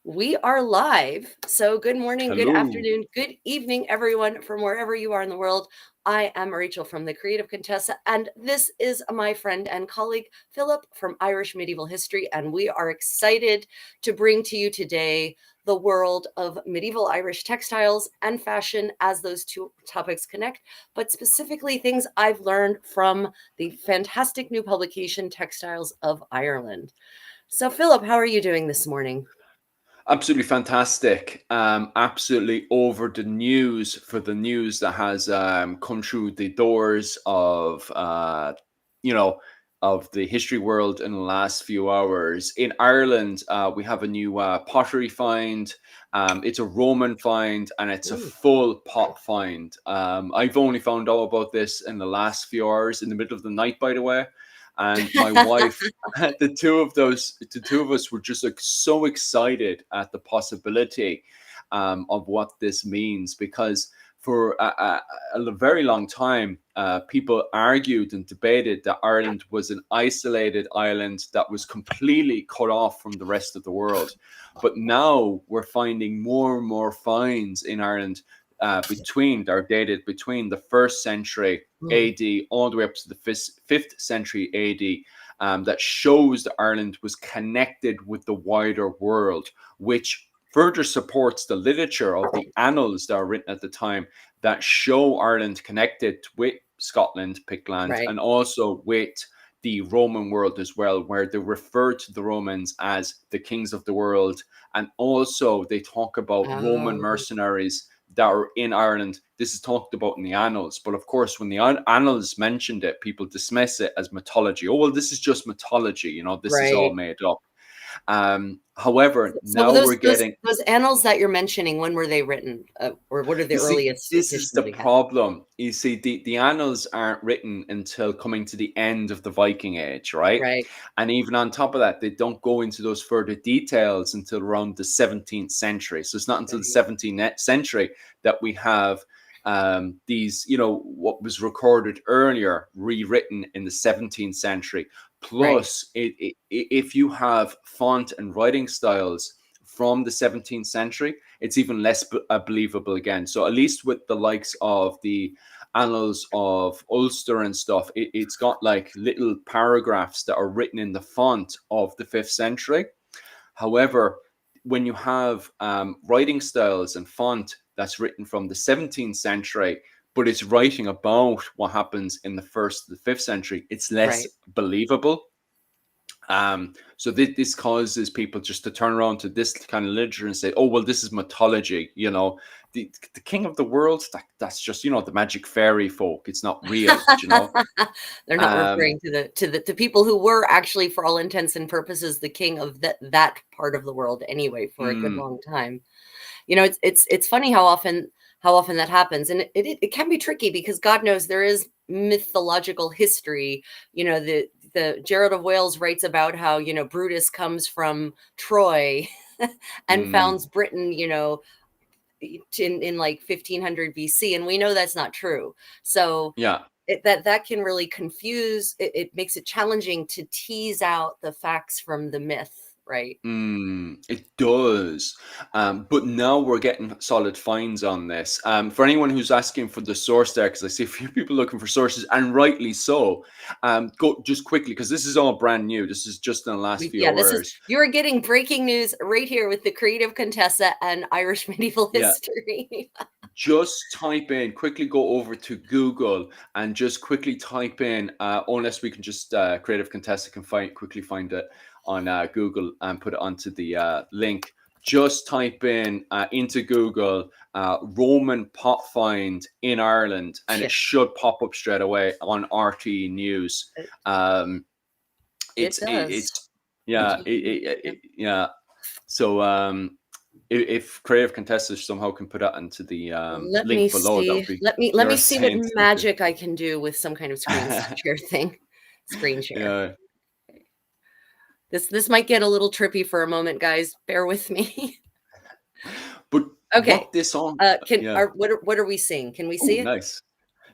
We are live. So, good morning, good Hello. afternoon, good evening, everyone from wherever you are in the world. I am Rachel from the Creative Contessa, and this is my friend and colleague, Philip from Irish Medieval History. And we are excited to bring to you today the world of medieval Irish textiles and fashion as those two topics connect, but specifically things I've learned from the fantastic new publication, Textiles of Ireland. So, Philip, how are you doing this morning? Absolutely fantastic. Absolutely over the news for the news that has come through the doors of you know of the history world in the last few hours. In Ireland, we have a new pottery find. It's a Roman find and it's a Ooh. full pot find. I've only found out about this in the last few hours, in the middle of the night, by the way. And my wife, the two of us were just like so excited at the possibility of what this means, because for a very long time, people argued and debated that Ireland was an isolated island that was completely cut off from the rest of the world. But now we're finding more and more finds in Ireland that are dated between the first century Mm, AD all the way up to the fifth century AD, that shows that Ireland was connected with the wider world, which further supports the literature of the annals that are written at the time that show Ireland connected with Scotland, Pictland, right. and also with the Roman world as well, where they refer to the Romans as the kings of the world. And also they talk about Roman Oh, mercenaries that are in Ireland. This is talked about in the annals, but of course, when the annals mentioned it, people dismiss it as mythology. Oh, well, this is just mythology, this is all right. made up. However, So now we're getting. those annals that you're mentioning, when were they written? Or what are the You see, earliest this is the editions we have? problem. You see, the annals aren't written until coming to the end of the Viking Age, right? Right. And even on top of that, they don't go into those further details until around the 17th century. So it's not until the Right. 17th century that we have these, what was recorded earlier, rewritten in the 17th century. Right. Plus, if you have font and writing styles from the 17th century, it's even less believable again. So at least with the likes of the annals of Ulster and stuff, it's got like little paragraphs that are written in the font of the 5th century. However, when you have writing styles and font that's written from the 17th century, but it's writing about what happens in the 1st to the 5th century, it's less Right. believable. So this causes people just to turn around to this kind of literature and say, "Oh, well, this is mythology." The king of the world, that's just the magic fairy folk. It's not real. They're not Um, referring to the people who were actually, for all intents and purposes, the king of that part of the world anyway for a good mm, long time. It's funny how often that happens, and it can be tricky because God knows there is mythological history. The Gerald of Wales writes about how Brutus comes from Troy and mm, founds Britain, in like 1500 BC, and we know that's not true. So yeah. that can really confuse. It makes it challenging to tease out the facts from the myth, right? It does. But now we're getting solid finds on this. For anyone who's asking for the source there, because I see a few people looking for sources, and rightly so, go just quickly, because this is all brand new. This is just in the last few Yeah, hours. you're getting breaking news right here with the Creative Contessa and Irish medieval Yeah. history. Just type in, quickly go over to Google and just quickly type in, unless we can just, Creative Contessa can quickly find it on Google and put it onto the link. Just type in into Google Roman pot find in Ireland, and it Yeah, should pop up straight away on RTE News. it, Um, it does. it's yeah, yeah. So if Creative Contessa somehow can put that into the Let me link below, that would see. be Let me you're see what saying something. magic I can do with some kind of screen share thing. Screen share. Yeah, This might get a little trippy for a moment, guys. Bear with me. but Okay. what this on? Can Yeah. are what are we seeing? Can we Oh, see it? nice.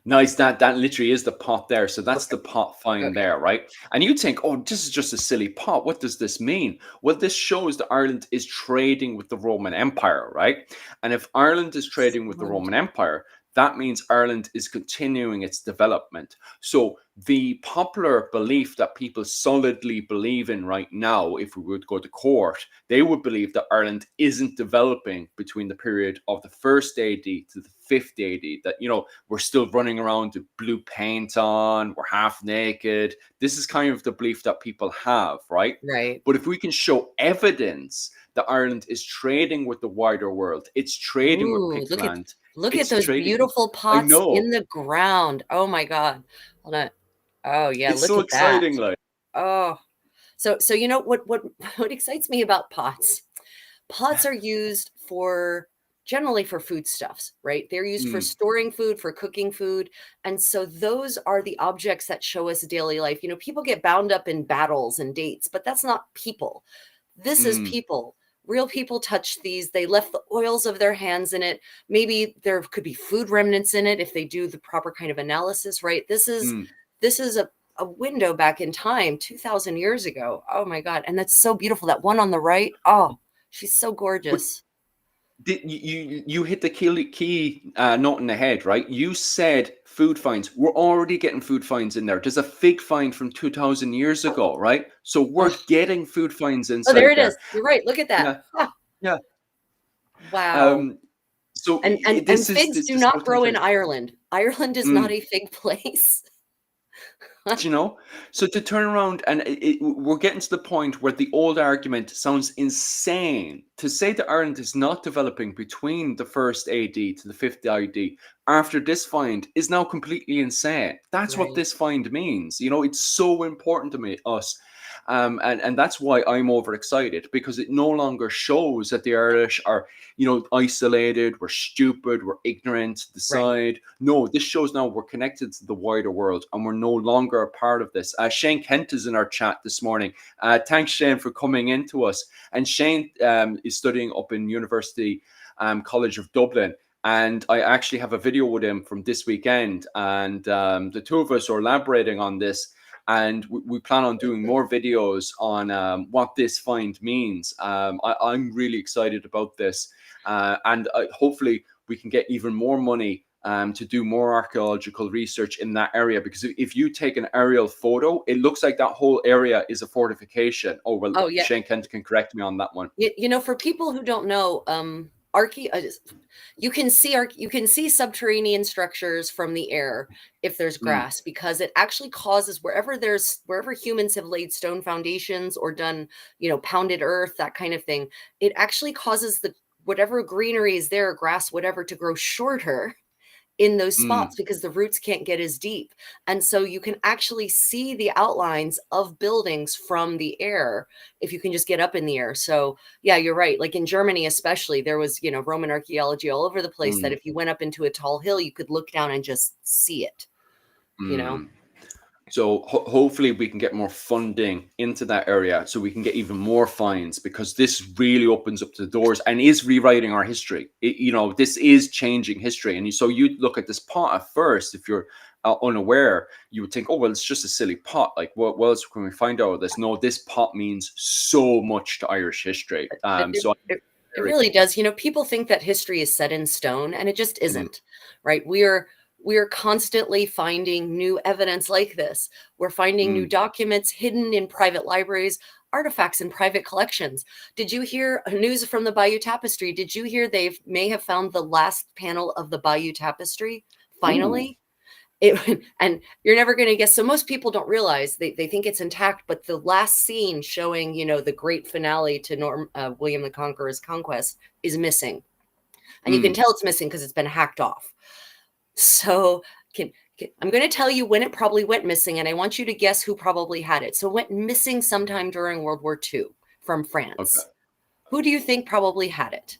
Nice. That literally is the pot there. So that's Okay. the pot find Okay. there, right? And you think, oh, this is just a silly pot. What does this mean? Well, this shows that Ireland is trading with the Roman Empire, right? And if Ireland is trading with the Excellent. Roman Empire, that means Ireland is continuing its development. So the popular belief that people solidly believe in right now, if we would go to court, they would believe that Ireland isn't developing between the period of the first AD to the fifth AD. That, we're still running around with blue paint on, we're half naked. This is kind of the belief that people have, right? Right. But if we can show evidence that Ireland is trading with the wider world, it's trading with Ooh, Pictland, look at it's those trading. beautiful I pots know. in the ground. Oh my God. Hold on. Oh yeah, It's look so at that. exciting, like. Oh, so you know what what excites me about pots? Pots are used for generally for foodstuffs, right? They're used for Mm, storing food, for cooking food. And so those are the objects that show us daily life. People get bound up in battles and dates, but that's not people. This is mm, people. Real people touched these. They left the oils of their hands in it. Maybe there could be food remnants in it if they do the proper kind of analysis, right? mm. This is a window back in time 2000 years ago. Oh my God. And that's so beautiful. That one on the right. Oh, she's so But gorgeous. you hit the key note in the head, right? You said food finds. We're already getting food finds in there. There's a fig find from 2,000 years ago, right? So we're Oh, getting food finds oh, there inside it is. there. You're right. Look at that. Yeah, Ah, yeah. wow. Um, so And this is figs this do is how not things grow are. in Ireland. Ireland is not Mm. a fig place. Do you know? So to turn around and we're getting to the point where the old argument sounds insane. To say that Ireland is not developing between the first AD to the fifth AD after this find is now completely insane. That's what Right. this find means. It's so important to me, us. And that's why I'm overexcited, because it no longer shows that the Irish are, isolated, we're stupid, we're ignorant, Right. decide. No, this shows now we're connected to the wider world and we're no longer a part of this. Shane Kent is in our chat this morning. Thanks, Shane, for coming into us. And Shane is studying up in University College of Dublin. And I actually have a video with him from this weekend. And the two of us are elaborating on this. And we plan on doing more videos on what this find means. I'm really excited about this. And hopefully we can get even more money to do more archaeological research in that area. Because if you take an aerial photo, it looks like that whole area is a fortification. Oh, well, Oh yeah. Shane Kent can correct me on that one. For people who don't know, you can see subterranean structures from the air if there's Mm, grass, because it actually causes wherever humans have laid stone foundations or done, pounded earth, that kind of thing. It actually causes the whatever greenery is there, grass, whatever, to grow shorter in those mm, spots because the roots can't get as deep. And so you can actually see the outlines of buildings from the air if you can just get up in the air. So, yeah, you're right. Like in Germany, especially, there was, Roman archaeology all over the place that mm, if you went up into a tall hill, you could look down and just see it, you know? mm. So hopefully we can get more funding into that area so we can get even more fines, because this really opens up the doors and is rewriting our history. This is changing history. And so you look at this pot at first, if you're unaware, you would think, oh, well, it's just a silly pot. Like, what else can we find out of this? No, this pot means so much to Irish history. It, it, So I'm it very, really does. People think that history is set in stone, and it just mm, isn't, right? We are constantly finding new evidence like this. We're finding new mm, documents hidden in private libraries, artifacts in private collections. Did you hear news from the Bayeux Tapestry? Did you hear they may have found the last panel of the Bayeux Tapestry? ooh, Finally, and you're never going to guess. So most people don't realize, they think it's intact, but the last scene showing, the great finale to William the Conqueror's conquest is missing, and you can mm, tell it's missing because it's been hacked off. So I'm going to tell you when it probably went missing, and I want you to guess who probably had it. So it went missing sometime during World War II from okay. France. Who do you think probably had it?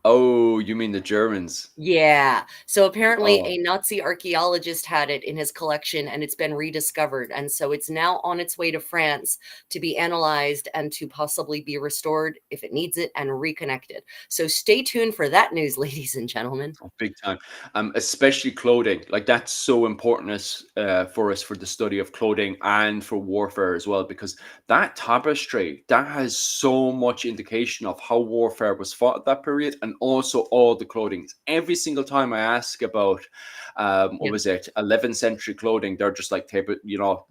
Oh, you mean the Germans? Yeah. So apparently Oh, a Nazi archaeologist had it in his collection and it's been rediscovered. And so it's now on its way to France to be analyzed and to possibly be restored if it needs it and reconnected. So stay tuned for that news, ladies and gentlemen. oh, big time. Especially clothing. Like that's so important for us for the study of clothing and for warfare as well, because that tapestry that has so much indication of how warfare was fought at that period, and also all the clothing. Every single time I ask about, what Yeah. was it, 11th century clothing, they're just like,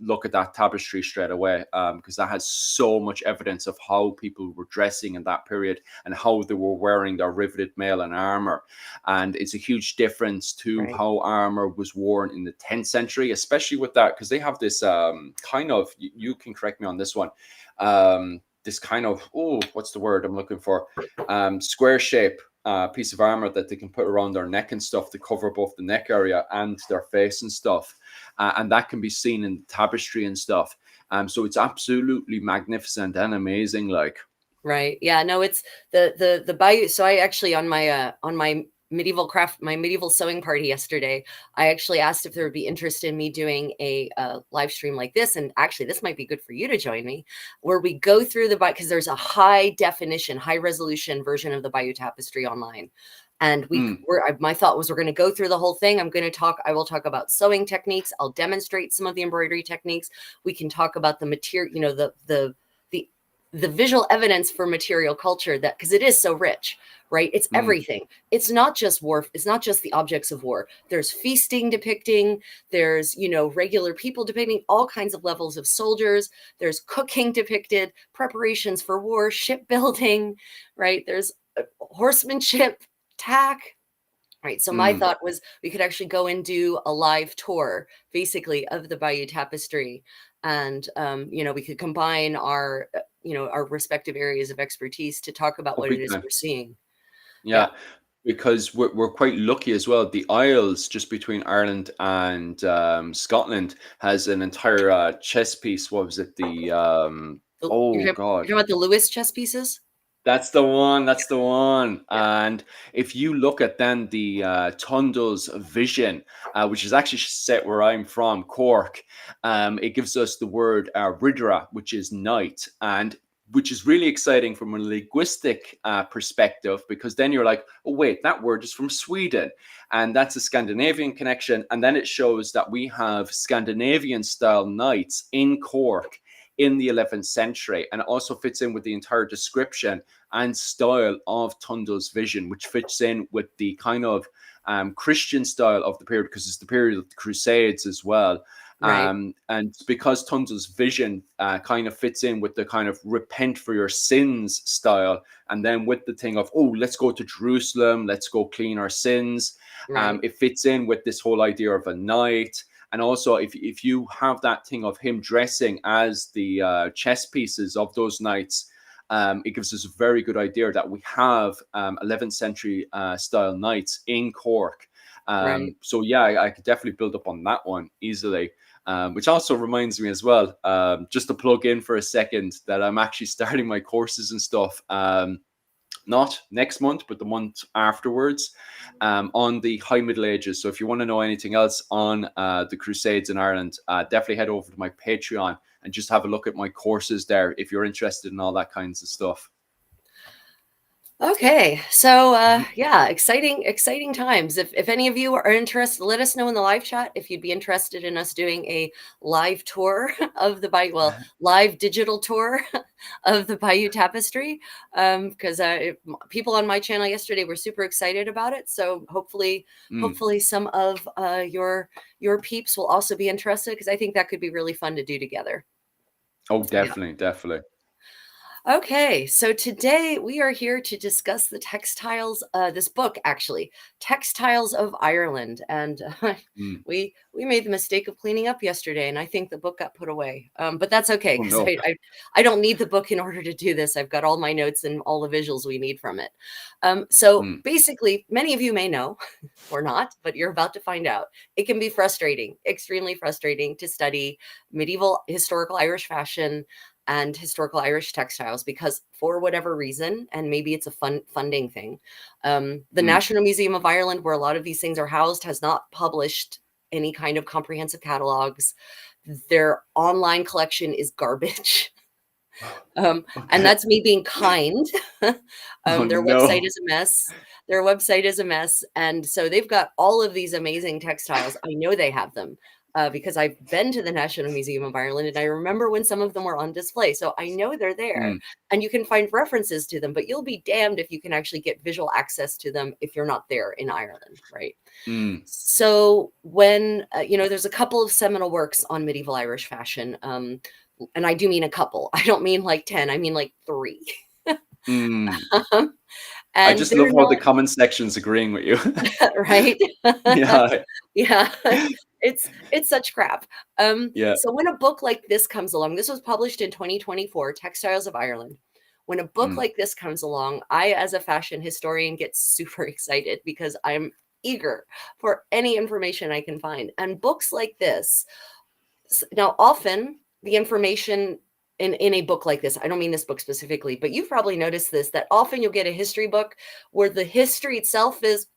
look at that tapestry straight away, because that has so much evidence of how people were dressing in that period and how they were wearing their riveted mail and armor. And it's a huge difference to Right. how armor was worn in the 10th century, especially with that, because they have this kind of, you can correct me on this one, this kind of, oh, what's the word I'm looking for, square shape piece of armor that they can put around their neck and stuff to cover both the neck area and their face and stuff, and that can be seen in tapestry and stuff. So it's absolutely magnificent and amazing, like. Right. Yeah, no, it's the Bayou. So I actually on my medieval sewing party yesterday, I actually asked if there would be interest in me doing a live stream like this. And actually, this might be good for you to join me, where we go through the Bayou, because there's a high definition, high resolution version of the Bayou Tapestry online. And Mm, my thought was we're going to go through the whole thing. I will talk about sewing techniques. I'll demonstrate some of the embroidery techniques. We can talk about the material, the the visual evidence for material culture, that because it is so rich, right? It's mm, everything. It's not just war. It's not just the objects of war. There's feasting depicting, there's, regular people depicting all kinds of levels of soldiers. There's cooking depicted, preparations for war, shipbuilding, right? There's horsemanship, tack, right? So my mm. thought was we could actually go and do a live tour, basically, of the Bayou Tapestry, and we could combine our respective areas of expertise to talk about Oh, what it big is time. we're seeing. Yeah, Yeah, because we're quite lucky as well. The Isles, just between Ireland and Scotland, has an entire chess piece. What was it? you're Oh talking, God, you're talking about the Lewis chess pieces. that's the one. That's the one. Yeah, And if you look at then the Tundle's vision, which is actually set where I'm from, Cork, it gives us the word Ridra, which is night, and which is really exciting from a linguistic perspective, because then you're like, oh wait, that word is from Sweden, and that's a Scandinavian connection. And then it shows that we have Scandinavian style nights in Cork in the 11th century, and it also fits in with the entire description and style of Tundle's vision, which fits in with the kind of Christian style of the period, because it's the period of the Crusades as well. right, And because Tundle's vision kind of fits in with the kind of repent for your sins style, and then with the thing of, oh, let's go to Jerusalem, let's go clean our sins. right, It fits in with this whole idea of a night. And also, if you have that thing of him dressing as the chess pieces of those knights, it gives us a very good idea that we have 11th century style knights in Cork. right. So yeah, I could definitely build up on that one easily. Which also reminds me as well, just to plug in for a second, that I'm actually starting my courses and stuff. Not next month, but the month afterwards, on the High Middle Ages. So if you want to know anything else on the Crusades in Ireland, definitely head over to my Patreon and just have a look at my courses there if you're interested in all that kinds of stuff. Okay, so Mhm. yeah, exciting times. If any of you are interested, let us know in the live chat if you'd be interested in us doing a live tour of the Bayou, well, live digital tour of the Bayou Tapestry. Because people on my channel yesterday were super excited about it. So Mm. hopefully some of your peeps will also be interested, because I think that could be really fun to do together. Oh, Yeah. definitely, definitely. Okay, so today we are here to discuss the textiles, this book actually, Textiles of Ireland. And Mm. we made the mistake of cleaning up yesterday, and I think the book got put away. But that's okay, Oh because no. I don't need the book in order to do this. I've got all my notes and all the visuals we need from it. So Mm. basically, many of you may know or not, but you're about to find out. It can be frustrating, extremely frustrating, to study medieval historical Irish fashion and historical Irish textiles, because for whatever reason, and maybe it's a funding thing, the Mm. National Museum of Ireland, where a lot of these things are housed, has not published any kind of comprehensive catalogs. Their online collection is garbage. And Okay. that's me being kind. Oh Their website no. is a mess. Their website is a mess. And so they've got all of these amazing textiles. I know they have them because I've been to the National Museum of Ireland and I remember when some of them were on display. So I know they're there Mm. and you can find references to them, but you'll be damned if you can actually get visual access to them if you're not there in Ireland, right? Mm. So when, there's a couple of seminal works on medieval Irish fashion. And I do mean a couple. I don't mean like 10. I mean like 3. Mm. Um, I and just they're love how the not comment section's agreeing with you. right. Yeah. Yeah. It's such crap. Yeah. So when a book like this comes along, this was published in 2024, Textiles of Ireland. When a book Mm. like this comes along, I, as a fashion historian, get super excited because I'm eager for any information I can find. And books like this, now often the information in a book like this, I don't mean this book specifically, but you've probably noticed this, that often you'll get a history book where the history itself is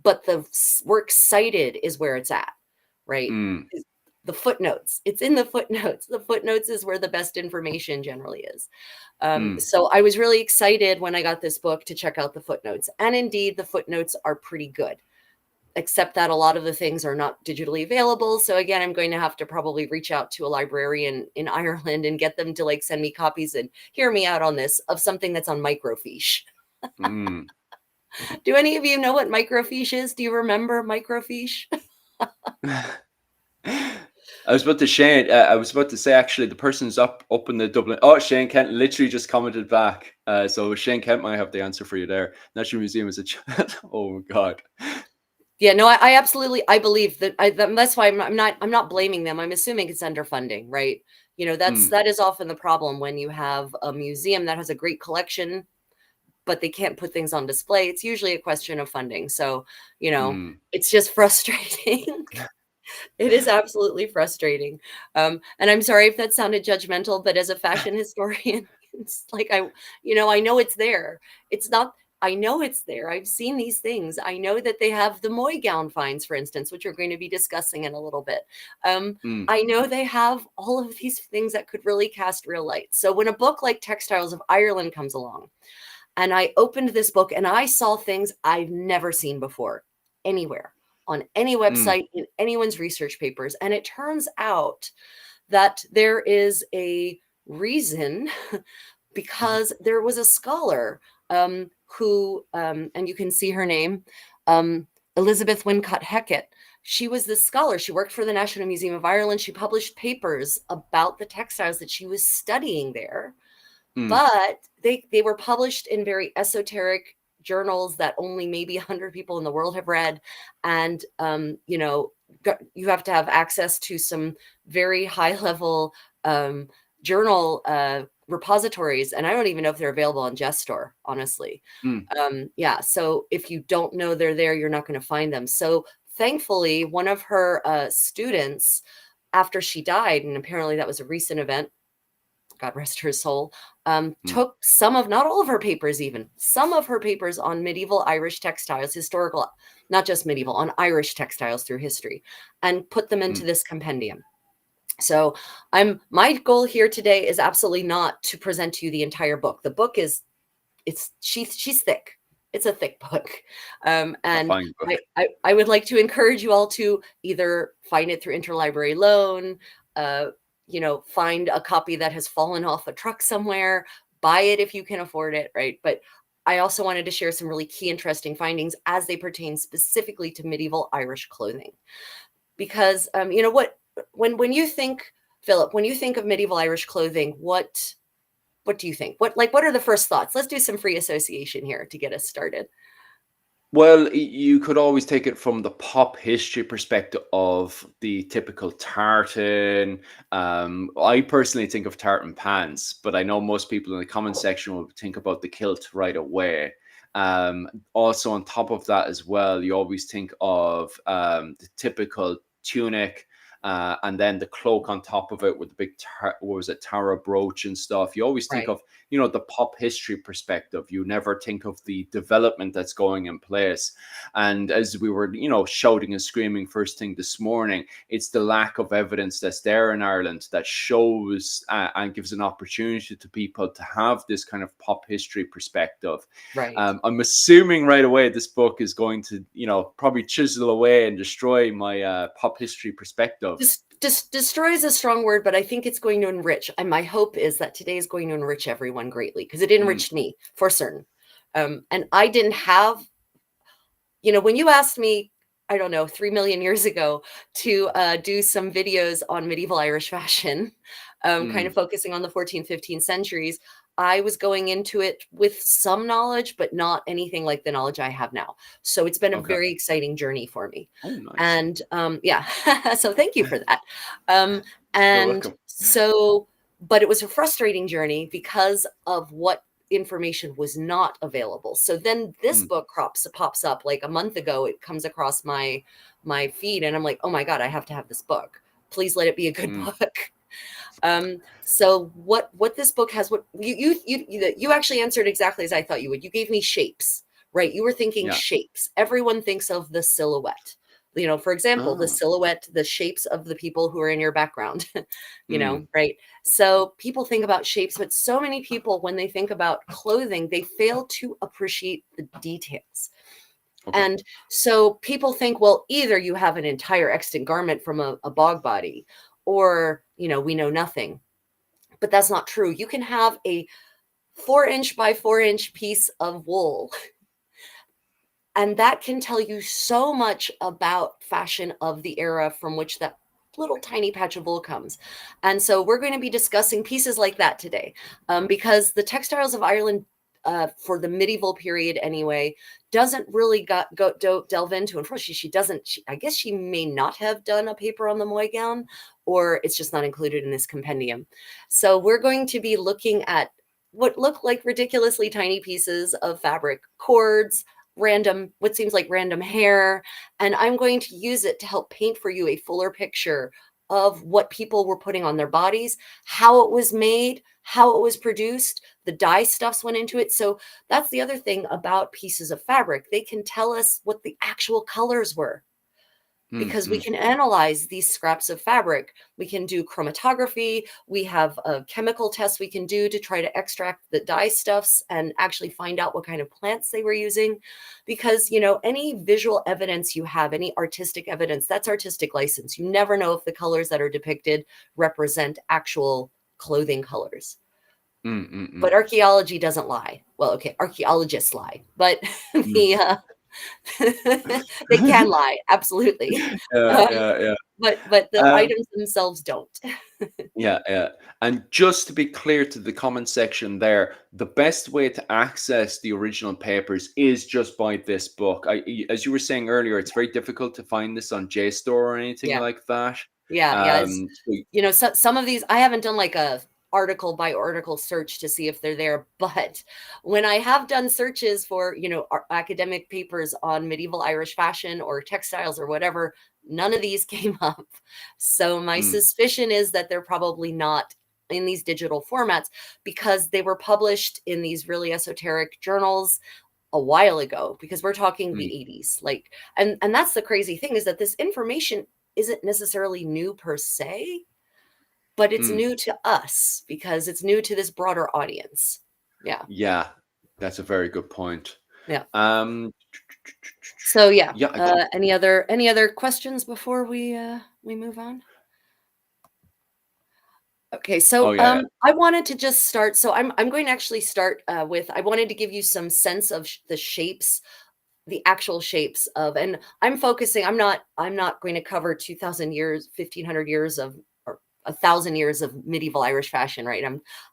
but the work cited is where it's at, right? Mm. The footnotes, it's in the footnotes. The footnotes is where the best information generally is. Mm. So I was really excited when I got this book to check out the footnotes, and indeed the footnotes are pretty good, except that a lot of the things are not digitally available. So again, I'm going to have to probably reach out to a librarian in Ireland and get them to like send me copies and hear me out on this of something that's on microfiche. Mm. Do any of you know what microfiche is? Do you remember microfiche? I was about to say actually the person's up in the Dublin. Oh, Shane Kent literally just commented back. So Shane Kent might have the answer for you there. National Museum is a oh my god. Yeah, no, I absolutely, I believe that that's why I'm not blaming them. I'm assuming it's underfunding, right? Mm. That is often the problem when you have a museum that has a great collection, but they can't put things on display. It's usually a question of funding. So, Mm. it's just frustrating. It is absolutely frustrating. And I'm sorry if that sounded judgmental, but as a fashion historian, it's like I know it's there. It's not, I know it's there. I've seen these things. I know that they have the Moy Gown finds, for instance, which we're going to be discussing in a little bit. Mm. I know they have all of these things that could really cast real light. So when a book like Textiles of Ireland comes along, and I opened this book and I saw things I've never seen before anywhere on any Mm. website, in anyone's research papers. And it turns out that there is a reason because there was a scholar and you can see her name, Elizabeth Wincott Heckett. She was this scholar. She worked for the National Museum of Ireland. She published papers about the textiles that she was studying there, Mm. but they were published in very esoteric journals that only maybe 100 people in the world have read. And you have to have access to some very high level journal repositories, and I don't even know if they're available on Gestor, honestly. Mm. Yeah, so if you don't know they're there, you're not going to find them. So thankfully, one of her students, after she died, and apparently that was a recent event, God rest her soul, Mm. took some of, not all of her papers, even some of her papers on medieval Irish textiles, historical, not just medieval, on Irish textiles through history, and put them into Mm. this compendium. So my goal here today is absolutely not to present to you the entire book. The book is, she's thick. It's a thick book. A And fine book. I would like to encourage you all to either find it through interlibrary loan, find a copy that has fallen off a truck somewhere, buy it if you can afford it, right? But I also wanted to share some really key, interesting findings as they pertain specifically to medieval Irish clothing. Because, when you think, Philip, when you think of medieval Irish clothing, what do you think? What are the first thoughts? Let's do some free association here to get us started. Well, you could always take it from the pop history perspective of the typical tartan. I personally think of tartan pants, but I know most people in the comment section will think about the kilt right away. Also, on top of that as well, you always think of the typical tunic, and then the cloak on top of it with the big what was it, Tara brooch and stuff. You always think Right. of, the pop history perspective. You never think of the development that's going in place. And as we were, shouting and screaming first thing this morning, it's the lack of evidence that's there in Ireland that shows and gives an opportunity to people to have this kind of pop history perspective. Right. I'm assuming right away this book is going to, probably chisel away and destroy my pop history perspective. Destroy is a strong word, but I think it's going to enrich. And my hope is that today is going to enrich everyone greatly, because it enriched me for certain. And I didn't have, when you asked me, I don't know, 3 million years ago to do some videos on medieval Irish fashion, kind of focusing on the 14th, 15th centuries, I was going into it with some knowledge, but not anything like the knowledge I have now. So it's been a very exciting journey for me. Oh, nice. And yeah, so thank you for that. You're And welcome. so, but it was a frustrating journey because of what information was not available. So then this book pops up like a month ago. It comes across my feed, and I'm like, oh my God, I have to have this book. Please let it be a good book. So what this book has, what you actually answered exactly as I thought you would. You gave me shapes, right? You were thinking shapes. Everyone thinks of the silhouette. For example, the silhouette, the shapes of the people who are in your background, right? So people think about shapes, but so many people, when they think about clothing, they fail to appreciate the details. And so people think, well, either you have an entire extant garment from a bog body, or, we know nothing. But that's not true. You can have a 4-inch by 4-inch piece of wool, and that can tell you so much about fashion of the era from which that little tiny patch of wool comes. And so we're going to be discussing pieces like that today, because the Textiles of Ireland, for the medieval period anyway, doesn't really delve into. Unfortunately, she doesn't. I guess she may not have done a paper on the Moy Gown, or it's just not included in this compendium. So we're going to be looking at what look like ridiculously tiny pieces of fabric, cords, what seems like random hair, and I'm going to use it to help paint for you a fuller picture of what people were putting on their bodies, how it was made, how it was produced, the dye stuffs went into it. So that's the other thing about pieces of fabric. They can tell us what the actual colors were, because we can analyze these scraps of fabric. We can do chromatography. We have a chemical test we can do to try to extract the dye stuffs and actually find out what kind of plants they were using. Because, any visual evidence you have, any artistic evidence, that's artistic license. You never know if the colors that are depicted represent actual clothing colors. But archaeology doesn't lie. Well, okay, archaeologists lie, but they can lie, absolutely. Yeah. But the items themselves don't. Yeah. And just to be clear to the comment section there, the best way to access the original papers is just by this book. As you were saying earlier, it's very difficult to find this on JSTOR or anything like that. Yeah. Some of these, I haven't done like a article by article search to see if they're there, but when I have done searches for, academic papers on medieval Irish fashion or textiles or whatever, none of these came up. So my suspicion is that they're probably not in these digital formats, because they were published in these really esoteric journals a while ago, because we're talking the 80s. And that's the crazy thing, is that this information isn't necessarily new per se, but it's new to us because it's new to this broader audience. Yeah, that's a very good point. Yeah. Um, So yeah, any other questions before we move on? Okay, so I wanted to just start. So I'm going to actually start with, I wanted to give you some sense of the shapes, the actual shapes of, and I'm not going to cover 2000 years, 1500 years of, or 1000 years of medieval Irish fashion, right?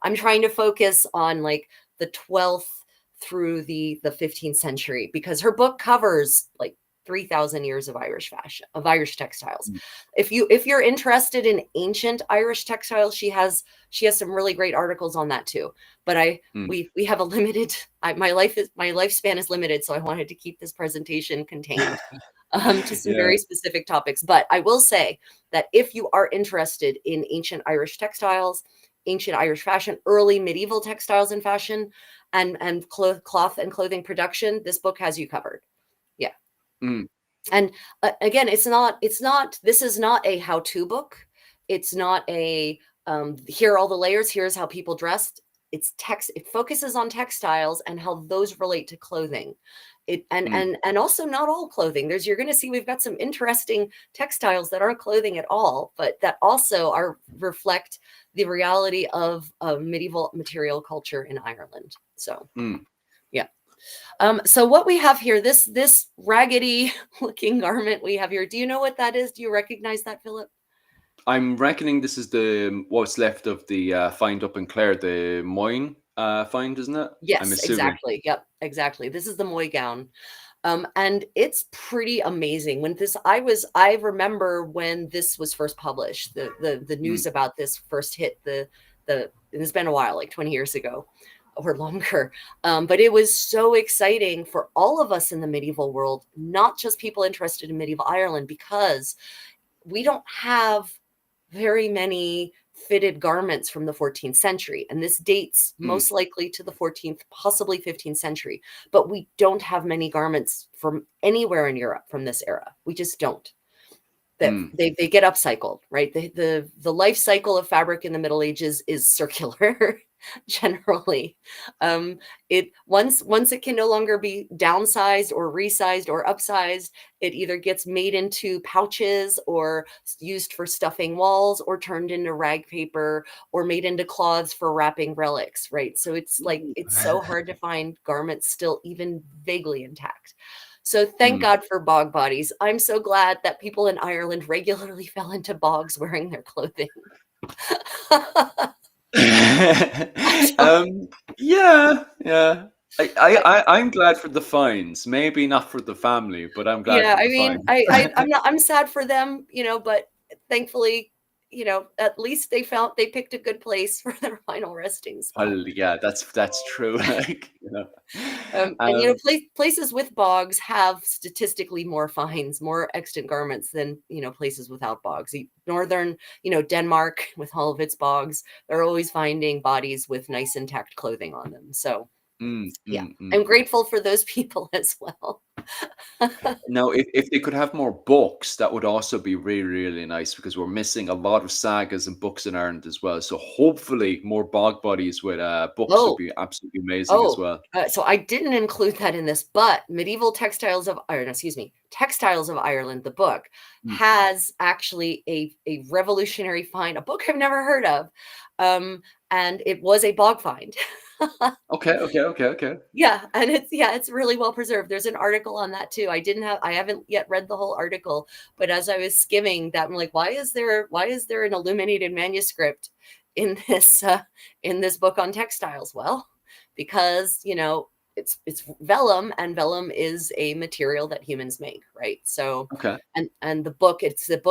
I'm trying to focus on like the 12th through the 15th century, because her book covers like 3000 years of Irish fashion, of Irish textiles. If you're interested in ancient Irish textiles, she has some really great articles on that too. But we have a limited, my lifespan is limited, so I wanted to keep this presentation contained. to some Yeah. very specific topics. But I will say that if you are interested in ancient Irish textiles, ancient Irish fashion, early medieval textiles and fashion, and cloth and clothing production, this book has you covered. Yeah. Mm, And again, this is not a how-to book. It's not a here are all the layers, here's how people dressed. It focuses on textiles and how those relate to clothing. It mm, and also not all clothing. You're going to see we've got some interesting textiles that aren't clothing at all, but that also are reflect the reality of medieval material culture in Ireland. So mm. yeah. So what we have here, this raggedy looking garment we have here, do you know what that is? Do you recognize that, Philip? I'm reckoning this is the what's left of the find up in Clare, the Moyne find, isn't it? I'm Yes, assuming. exactly. Yep, exactly. This is the Moy Gown. And it's pretty amazing. I remember when this was first published, the Mm, news about this first hit it's been a while, like 20 years ago or longer. But it was so exciting for all of us in the medieval world, not just people interested in medieval Ireland, because we don't have very many fitted garments from the 14th century. And this dates mm, most likely to the 14th, possibly 15th century. But we don't have many garments from anywhere in Europe from this era. We just don't. That mm, they get upcycled, right? The life cycle of fabric in the Middle Ages is circular generally. It once it can no longer be downsized or resized or upsized, it either gets made into pouches or used for stuffing walls or turned into rag paper or made into cloths for wrapping relics, right? So it's so hard to find garments still even vaguely intact. So thank mm. God for bog bodies. I'm so glad that people in Ireland regularly fell into bogs wearing their clothing. So, um, yeah, yeah. I, I'm glad for the finds. Maybe not for the family, but I'm glad yeah, for I the mean, finds. I'm sad for them, but thankfully, at least they picked a good place for their final resting spot. Well, yeah, that's true. And Um, places with bogs have statistically more finds, more extant garments than places without bogs. Northern, Denmark with all of its bogs, they're always finding bodies with nice intact clothing on them. So mm, yeah, mm, mm. I'm grateful for those people as well. Now, if they could have more books, that would also be really, really nice because we're missing a lot of sagas and books in Ireland as well. So hopefully, more bog bodies with books would Oh, be absolutely amazing as Oh, well. so I didn't include that in this, but Medieval Textiles of Ireland, excuse me, Textiles of Ireland, the book, Mm. has actually a revolutionary find, a book I've never heard of. Um, and it was a bog find. Okay, okay, okay, okay. Yeah, and it's really well preserved. There's an article on that too. I haven't yet read the whole article, but as I was skimming that, I'm like, why is there an illuminated manuscript in this book on textiles? Well, because it's vellum, and vellum is a material that humans make, right? So Okay. and the book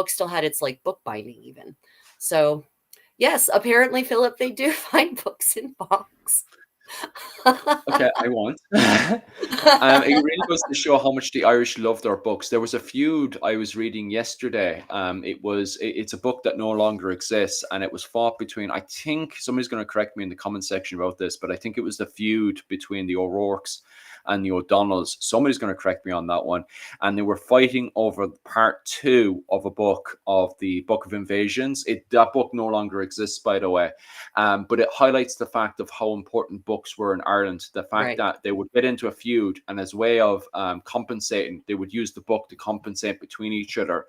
still had its like book binding even. So yes, apparently, Philip, they do find books in box. Okay, I won't. It really goes to show how much the Irish love their books. There was a feud I was reading yesterday. It's a book that no longer exists, and it was fought between. I think somebody's going to correct me in the comment section about this, but I think it was the feud between the O'Rourke's and the O'Donnells. Somebody's going to correct me on that one. And they were fighting over part two of a book of the Book of Invasions. That book no longer exists, by the way. But it highlights the fact of how important books were in Ireland. The fact Right. that they would get into a feud, and as a way of compensating, they would use the book to compensate between each other.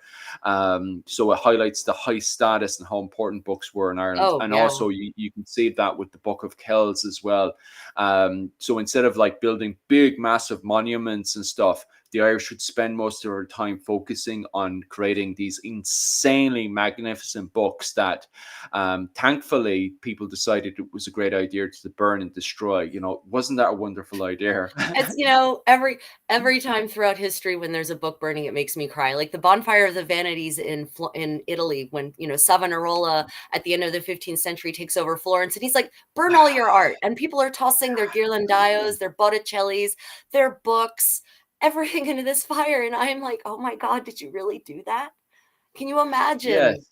So it highlights the high status and how important books were in Ireland. Oh, And yeah. also, you can see that with the Book of Kells as well. So instead of like building big, massive monuments and stuff, the Irish would spend most of their time focusing on creating these insanely magnificent books that thankfully people decided it was a great idea to burn and destroy. Wasn't that a wonderful idea? It's, every time throughout history when there's a book burning, it makes me cry. Like the bonfire of the vanities in Italy, when Savonarola at the end of the 15th century takes over Florence, and he's like, burn all your art, and people are tossing their ghirlandaio's, their Botticellis, their books, everything into this fire. And I'm like, oh my God, did you really do that? Can you imagine? Yes.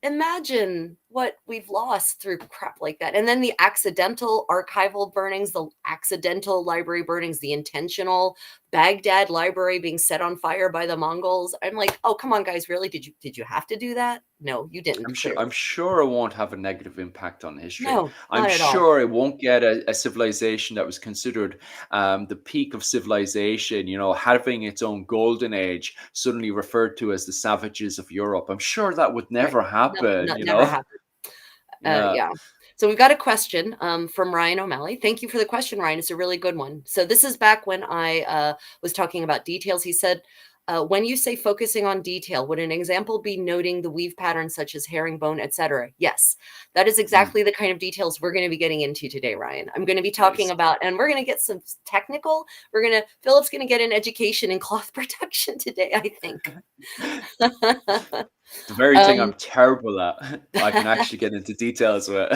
Imagine what we've lost through crap like that. And then the accidental archival burnings, the accidental library burnings, the intentional Baghdad library being set on fire by the Mongols. I'm like, oh, come on, guys, really? Did you have to do that? No, you didn't, I'm clearly. sure it won't have a negative impact on history. No, I'm not at all. sure it won't get a civilization that was considered the peak of civilization, you know, having its own golden age, suddenly referred to as the savages of Europe. I'm sure that would Right. never No, happen, no, you never know? happened. Yeah. Yeah. So we've got a question from Ryan O'Malley. Thank you for the question, Ryan. It's a really good one. So this is back when I was talking about details. He said, when you say focusing on detail, would an example be noting the weave patterns such as herringbone, etc.? Yes, that is Mm, exactly the kind of details we're going to be getting into today, Ryan. I'm going to be talking nice. about, and we're going to get some technical. Philip's going to get an education in cloth protection today, I think. The very thing I'm um, terrible at, I can actually get into details with.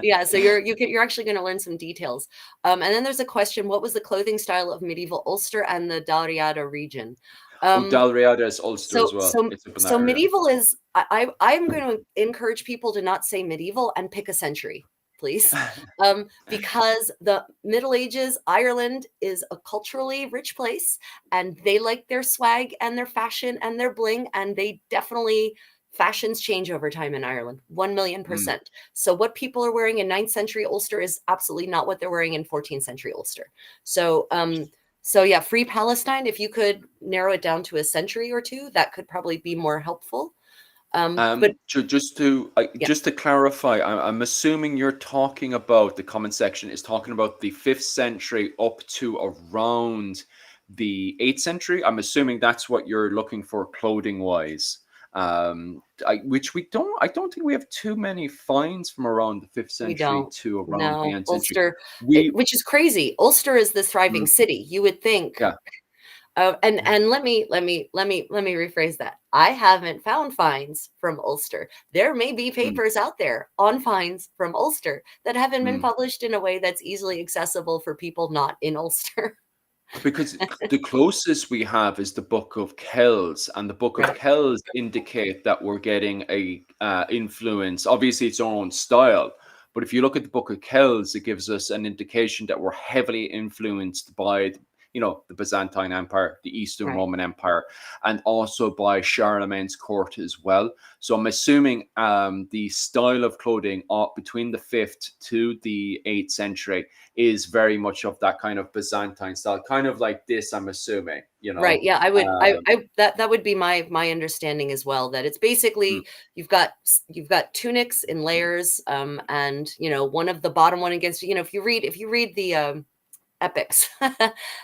Yeah, so you're actually going to learn some details. And then there's a question: what was the clothing style of medieval Ulster and the Dalriada region? Oh, Um, Dalriada is Ulster so as well. so It's up in that so area. medieval is I'm going to encourage people to not say medieval and pick a century, please, because the Middle Ages Ireland is a culturally rich place, and they like their swag and their fashion and their bling, and they definitely fashions change over time in Ireland, 1,000,000%. Mm. So what people are wearing in 9th century Ulster is absolutely not what they're wearing in 14th century Ulster. So so yeah, Free Palestine, if you could narrow it down to a century or two, that could probably be more helpful. But yeah, Just to clarify, I'm assuming you're talking about the comment section is talking about the 5th century up to around the 8th century. I'm assuming that's what you're looking for clothing wise. Which I don't think we have too many finds from around the 5th we century don't. to around the No, 10th century. Ulster, We, which is crazy. Ulster is the thriving mm, city. You would think. yeah. And let me rephrase that. I haven't found finds from Ulster. There may be Mm, papers out there on finds from Ulster that haven't been mm. published in a way that's easily accessible for people not in Ulster. Because the closest we have is the Book of Kells, and the Book of Right. Kells indicate that we're getting a influence. Obviously, its own style, but if you look at the Book of Kells, it gives us an indication that we're heavily influenced by, you know, the Byzantine Empire, the Eastern Right. Roman Empire, and also by Charlemagne's court as well. So I'm assuming the style of clothing between the 5th to the 8th century is very much of that kind of Byzantine style, kind of like this. I'm assuming, you Right. know. Yeah, I would Um, that would be my understanding as well, that it's mm, basically you've got tunics in layers, and one of the bottom one against, if you read the epics,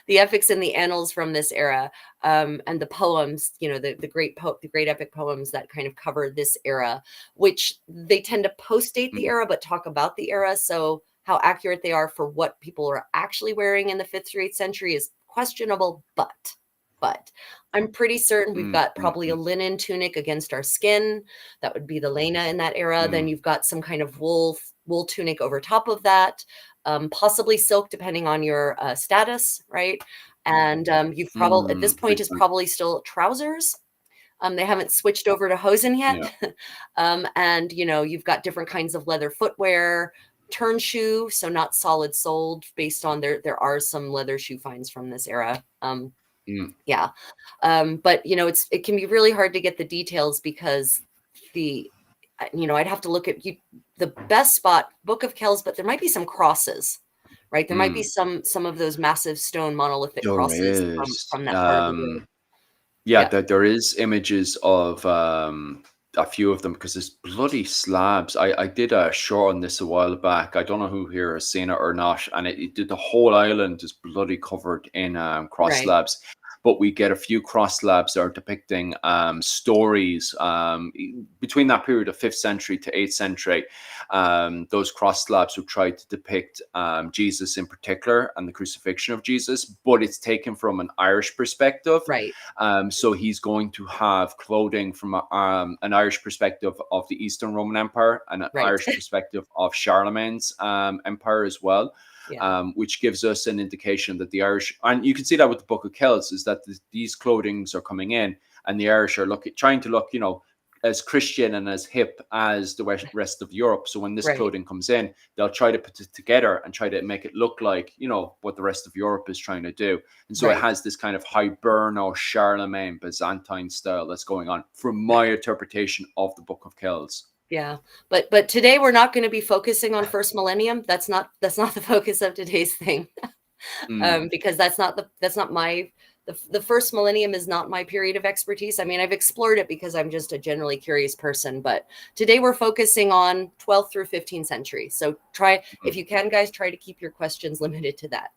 the epics and the annals from this era, and the poems, the great epic poems that kind of cover this era, which they tend to post-date the mm, era but talk about the era. So how accurate they are for what people are actually wearing in the 5th through 8th century is questionable, but I'm pretty certain we've mm, got mm, probably a mm, linen tunic against our skin. That would be the lena in that era. Then mm, you've got some kind of wool tunic over top of that, possibly silk, depending on your status, right? And you've probably at this point big is time. probably still trousers. They haven't switched over to hosen Yeah. yet. And you've got different kinds of leather footwear, turn shoe, so not solid soled, based on there are some leather shoe finds from this era. Mm, Yeah. But it can be really hard to get the details because I'd have to look at the best spot, Book of Kells, but there might be some crosses, right? There might be mm. some of those massive stone monolithic There crosses is. from that part of the world. Yeah, Yeah, there is images of a few of them because it's bloody slabs. I did a short on this a while back. I don't know who here has seen it or not, and it did the whole island is bloody covered in cross right, slabs. But we get a few cross slabs that are depicting stories between that period of 5th century to 8th century. Those cross slabs would try to depict Jesus in particular and the crucifixion of Jesus, but it's taken from an Irish perspective. right, So he's going to have clothing from an Irish perspective of the Eastern Roman Empire and an right. Irish perspective of Charlemagne's empire as well. Yeah. which gives us an indication that the Irish, and you can see that with the Book of Kells, is that these clothings are coming in, and the Irish are trying to look, as Christian and as hip as the rest of Europe. So when this Right. clothing comes in, they'll try to put it together and try to make it look like, what the rest of Europe is trying to do. And so it Right. has this kind of Hiberno, Charlemagne, Byzantine style that's going on, from my interpretation of the Book of Kells. Yeah. But today we're not going to be focusing on first millennium. That's not the focus of today's thing. Mm, Because that's not my the first millennium is not my period of expertise. I mean, I've explored it because I'm just a generally curious person, but today we're focusing on 12th through 15th century. So if mm, you can, guys, try to keep your questions limited to that.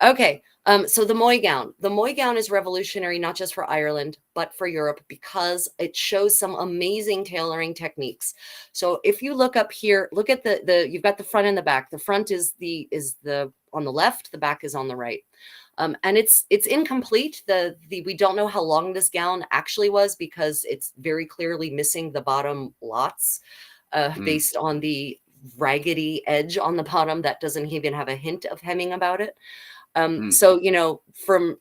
Okay, so the Moy Gown. The Moy Gown is revolutionary, not just for Ireland, but for Europe, because it shows some amazing tailoring techniques. So if you look up here, look at you've got the front and the back. The front is on the left, the back is on the right. And it's incomplete. We don't know how long this gown actually was, because it's very clearly missing the bottom lots, mm, based on the raggedy edge on the bottom that doesn't even have a hint of hemming about it. mm, So,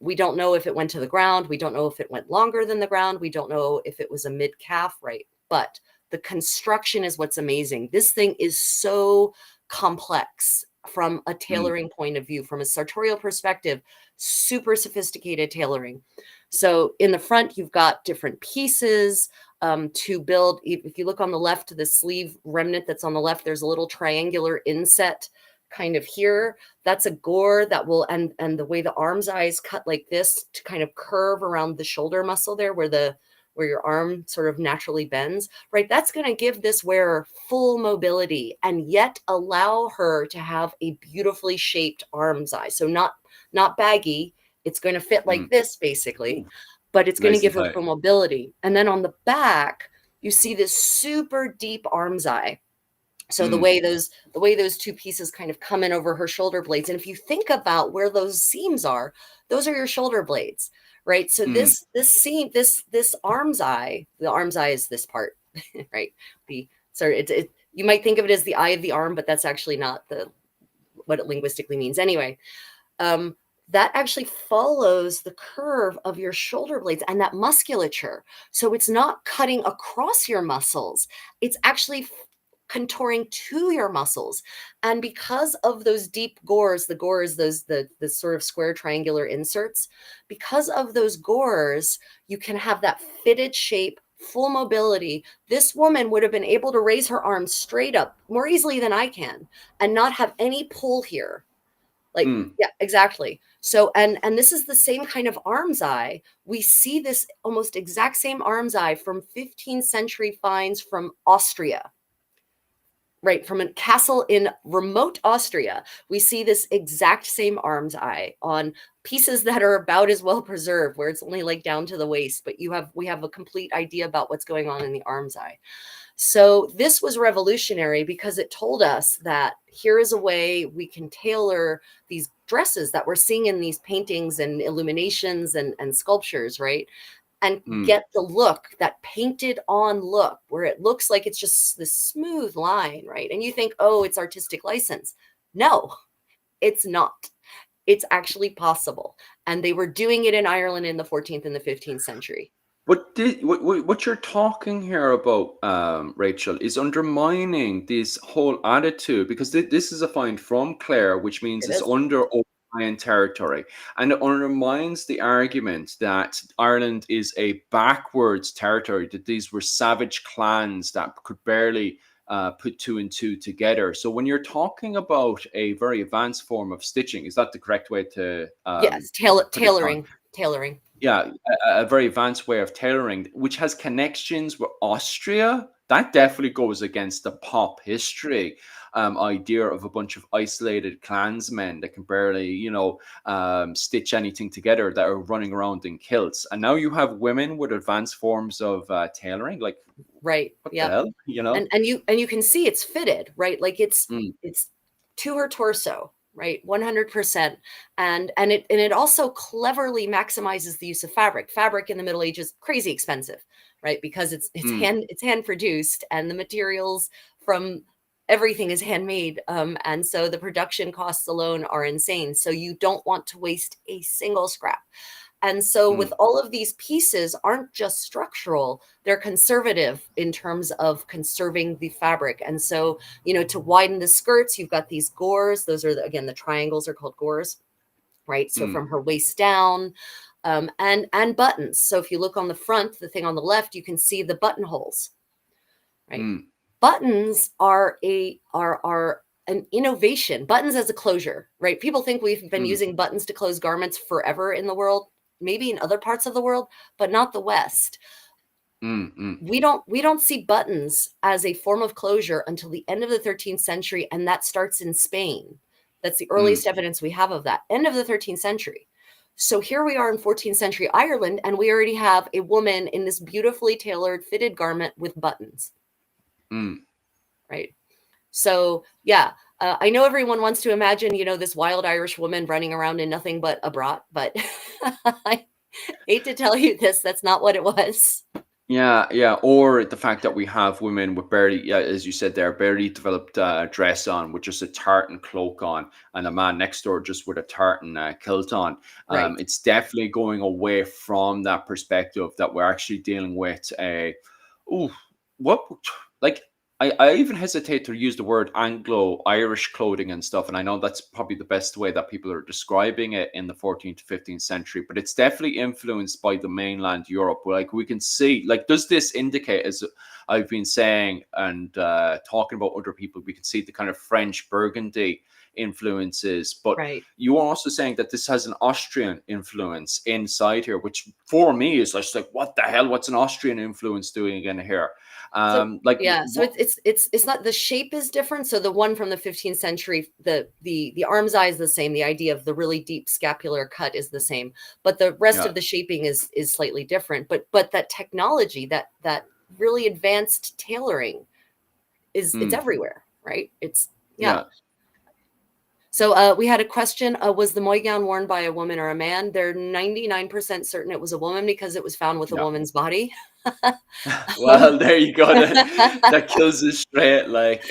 we don't know if it went to the ground. We don't know if it went longer than the ground. We don't know if it was a mid calf, right? But the construction is what's amazing. This thing is so complex from a mm, tailoring point of view, from a sartorial perspective, super sophisticated tailoring. So in the front, you've got different pieces to build. If you look on the left, the sleeve remnant that's on the left, there's a little triangular inset kind of here. That's a gore that will, and the way the arm's eye is cut like this to kind of curve around the shoulder muscle there, where your arm sort of naturally bends, right? That's going to give this wearer full mobility and yet allow her to have a beautifully shaped arm's eye. So not baggy. It's going to fit like mm. this basically, Ooh, but it's going to nice and give her tight. full mobility. And then on the back, you see this super deep arm's eye. So the Mm, way those two pieces kind of come in over her shoulder blades. And if you think about where those seams are, those are your shoulder blades, right? So mm, this seam, this arm's eye, the arm's eye is this part, right? You might think of it as the eye of the arm, but that's actually not what it linguistically means. Anyway, um, that actually follows the curve of your shoulder blades and that musculature. So it's not cutting across your muscles. It's actually contouring to your muscles. And because of those deep gores, the gore is the sort of square triangular inserts. Because of those gores, you can have that fitted shape, full mobility. This woman would have been able to raise her arms straight up more easily than I can and not have any pull here. Like, mm, yeah, exactly. So, and this is the same kind of arm's eye. We see this almost exact same arm's eye from 15th century finds from Austria, right? From a castle in remote Austria. We see this exact same arm's eye on pieces that are about as well preserved, where it's only like down to the waist, but we have a complete idea about what's going on in the arm's eye. So this was revolutionary because it told us that here is a way we can tailor these dresses that we're seeing in these paintings and illuminations and sculptures, right? And mm. get the look, that painted on look, where it looks like it's just this smooth line, right? And you think, oh, it's artistic license. No, it's not. It's actually possible. And they were doing it in Ireland in the 14th and the 15th century. What you're talking here about, Rachel, is undermining this whole attitude, because this is a find from Clare, which means It it's is. under O'Brien territory, and it undermines the argument that Ireland is a backwards territory, that these were savage clans that could barely put two and two together. So when you're talking about a very advanced form of stitching, is that the correct way to Yes, put it on? tailoring. Yeah, a very advanced way of tailoring, which has connections with Austria. That definitely goes against the pop history idea of a bunch of isolated clansmen that can barely, stitch anything together, that are running around in kilts. And now you have women with advanced forms of tailoring. Like, Right. what the Yep. hell? You know? And you can see it's fitted, right? Like Mm, it's to her torso, right? 100%. And it also cleverly maximizes the use of fabric. Fabric in the Middle Ages, crazy expensive, right? Because it's mm, hand produced, and the materials from everything is handmade. And so the production costs alone are insane. So you don't want to waste a single scrap. And so with Mm, all of these pieces aren't just structural, they're conservative in terms of conserving the fabric. And so, to widen the skirts, you've got these gores. Those are, again, the triangles are called gores, right? So mm, from her waist down, and buttons. So if you look on the front, the thing on the left, you can see the buttonholes, right? mm, Buttons are an innovation. Buttons as a closure, right? People think we've been mm, using buttons to close garments forever in the world, maybe in other parts of the world, but not the West. mm, mm, We don't see buttons as a form of closure until the end of the 13th century, and that starts in Spain. That's the mm, earliest evidence we have of that. End of the 13th century. So here we are in 14th century Ireland, and we already have a woman in this beautifully tailored, fitted garment with buttons, mm. right? So yeah, I know everyone wants to imagine, this wild Irish woman running around in nothing but a brat, but I hate to tell you this, that's not what it was. Yeah, yeah. Or the fact that we have women with barely, yeah, as you said there, barely developed dress on, with just a tartan cloak on, and a man next door just with a tartan kilt on. Right. It's definitely going away from that perspective that we're actually dealing with a, oh, what, like, I even hesitate to use the word Anglo-Irish clothing and stuff, and I know that's probably the best way that people are describing it in the 14th to 15th century, but it's definitely influenced by the mainland Europe. Like, we can see, like, does this indicate, as I've been saying and talking about other people, we can see the kind of French Burgundy influences, but Right. you are also saying that this has an Austrian influence inside here, which for me is just like, what the hell? What's an Austrian influence doing again here? So Like, yeah, so what? it's not, the shape is different. So the one from the 15th century, the arm's eye is the same. The idea of the really deep scapular cut is the same, but the rest Yeah. of the shaping is slightly different. But that technology, that really advanced tailoring it's Mm, everywhere, right? It's yeah. yeah. So we had a question: was the Moy Gown worn by a woman or a man? They're 99% certain it was a woman because it was found with a Yeah. woman's body. Well, there you go. That kills it straight. Like,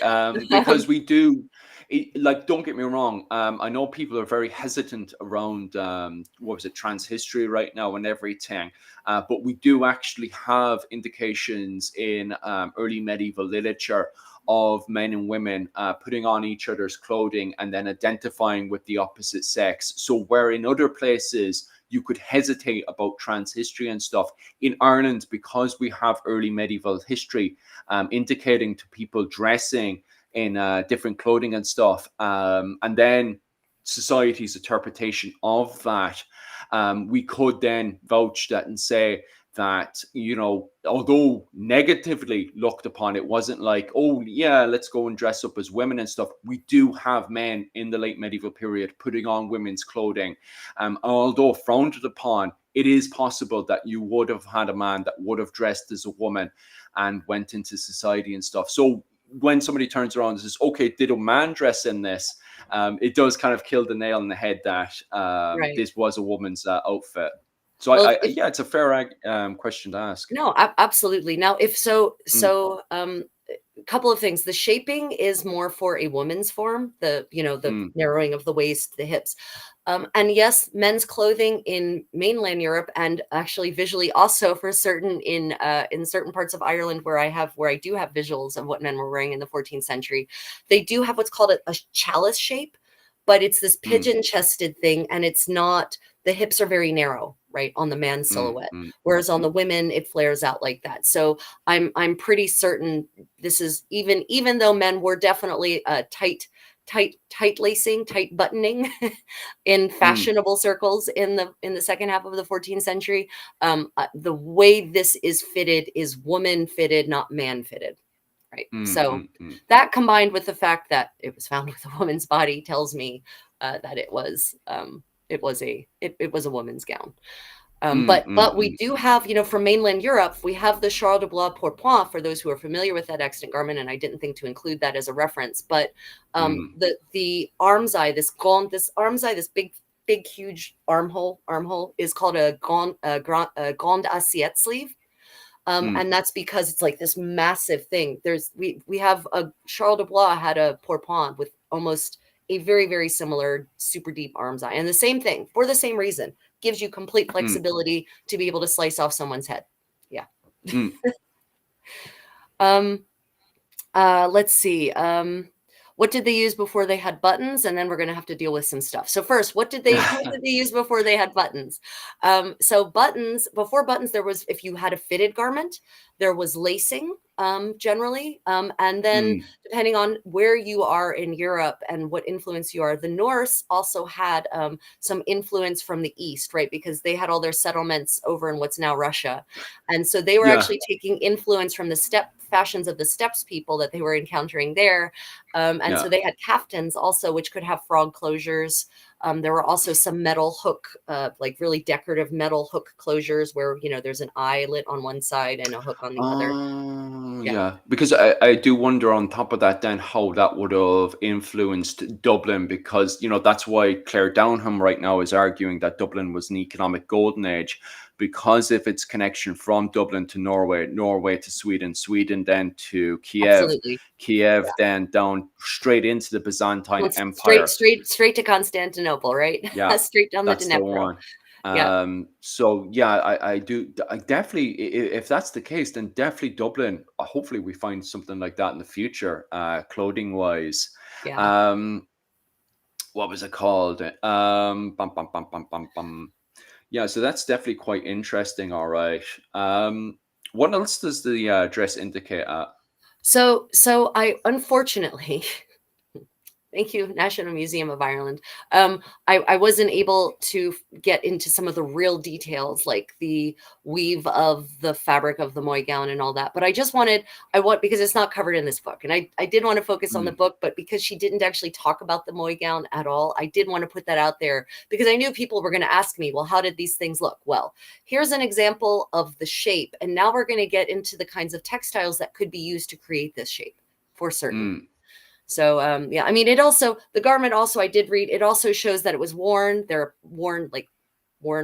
because we do, like, don't get me wrong. I know people are very hesitant around, what was it, trans history right now and everything. But we do actually have indications in early medieval literature of men and women putting on each other's clothing and then identifying with the opposite sex. So where in other places you could hesitate about trans history and stuff, in Ireland, because we have early medieval history indicating to people dressing in different clothing and stuff, and then society's interpretation of that, we could then vouch that and say that, although negatively looked upon, it wasn't like, oh yeah, let's go and dress up as women and stuff. We do have men in the late medieval period putting on women's clothing. Although frowned upon, it is possible that you would have had a man that would have dressed as a woman and went into society and stuff. So when somebody turns around and says, okay, did a man dress in this? It does kind of kill the nail on the head that Right. this was a woman's outfit. So Well, I yeah, it's a fair question to ask. no, absolutely. Now, if so, Mm, a couple of things. The shaping is more for a woman's form, the mm, narrowing of the waist, the hips. And yes, men's clothing in mainland Europe, and actually visually also for certain in certain parts of Ireland where I do have visuals of what men were wearing in the 14th century, they do have what's called a chalice shape, but it's this mm, pigeon chested thing, and it's not, the hips are very narrow, right, on the man's mm, silhouette, mm, whereas on the women it flares out like that. So I'm pretty certain this is, even though men were definitely tight lacing, tight buttoning in mm, fashionable circles in the second half of the 14th century. The way this is fitted is woman fitted, not man fitted, right? mm, So mm, mm, that, combined with the fact that it was found with a woman's body, tells me that it was a woman's gown. mm, But we mm, do have, from mainland Europe, we have the Char de Bois Pourpoint, for those who are familiar with that extant garment, and I didn't think to include that as a reference. But mm, the arm's eye, this arm's eye, this big huge armhole is called a grande assiette sleeve. Mm, And that's because it's like this massive thing. We have a Charles de Blois had a pourpoint with almost a very, very similar super deep arm's eye. And the same thing for the same reason, gives you complete mm, flexibility to be able to slice off someone's head. Yeah. mm. Um, let's see. What did they use before they had buttons? And then we're going to have to deal with some stuff. So first, what did they use before they had buttons? So buttons, before buttons, there was, if you had a fitted garment, there was lacing, generally. And then Mm, depending on where you are in Europe and what influence you are, the Norse also had some influence from the East, right? Because they had all their settlements over in what's now Russia. And so they were yeah. actually taking influence from the steppe fashions of the steppes people that they were encountering there. And Yeah. so they had caftans also, which could have frog closures. There were also some metal hook, like really decorative metal hook closures where, there's an eyelet on one side and a hook on the other. Oh, Yeah, yeah. Because I do wonder on top of that then how that would have influenced Dublin because, that's why Claire Downham right now is arguing that Dublin was an economic golden age because of its connection from Dublin to Norway, Norway to Sweden, Sweden then to Kiev, absolutely. Kiev then down straight into the Byzantine Well, straight, Empire. straight, straight to Constantinople, right? Yeah, Straight down the that's the Dnepro. one. Yeah, So yeah, I do. I definitely, if that's the case, then definitely Dublin. Hopefully, we find something like that in the future, clothing wise. yeah. Um, what was it called? Bum, bum, bum, bum, bum, bum. Yeah, so that's definitely quite interesting. All right. What else does the dress indicate? So I unfortunately, thank you, National Museum of Ireland. I wasn't able to get into some of the real details, like the weave of the fabric of the Moy Gown and all that. But because it's not covered in this book. And I did want to focus on the Mm, book, but because she didn't actually talk about the Moy Gown at all, I did want to put that out there because I knew people were going to ask me, well, how did these things look? Well, here's an example of the shape. And now we're going to get into the kinds of textiles that could be used to create this shape for certain. mm, So yeah, I mean, the garment also, I did read, it also shows that it was worn. They're worn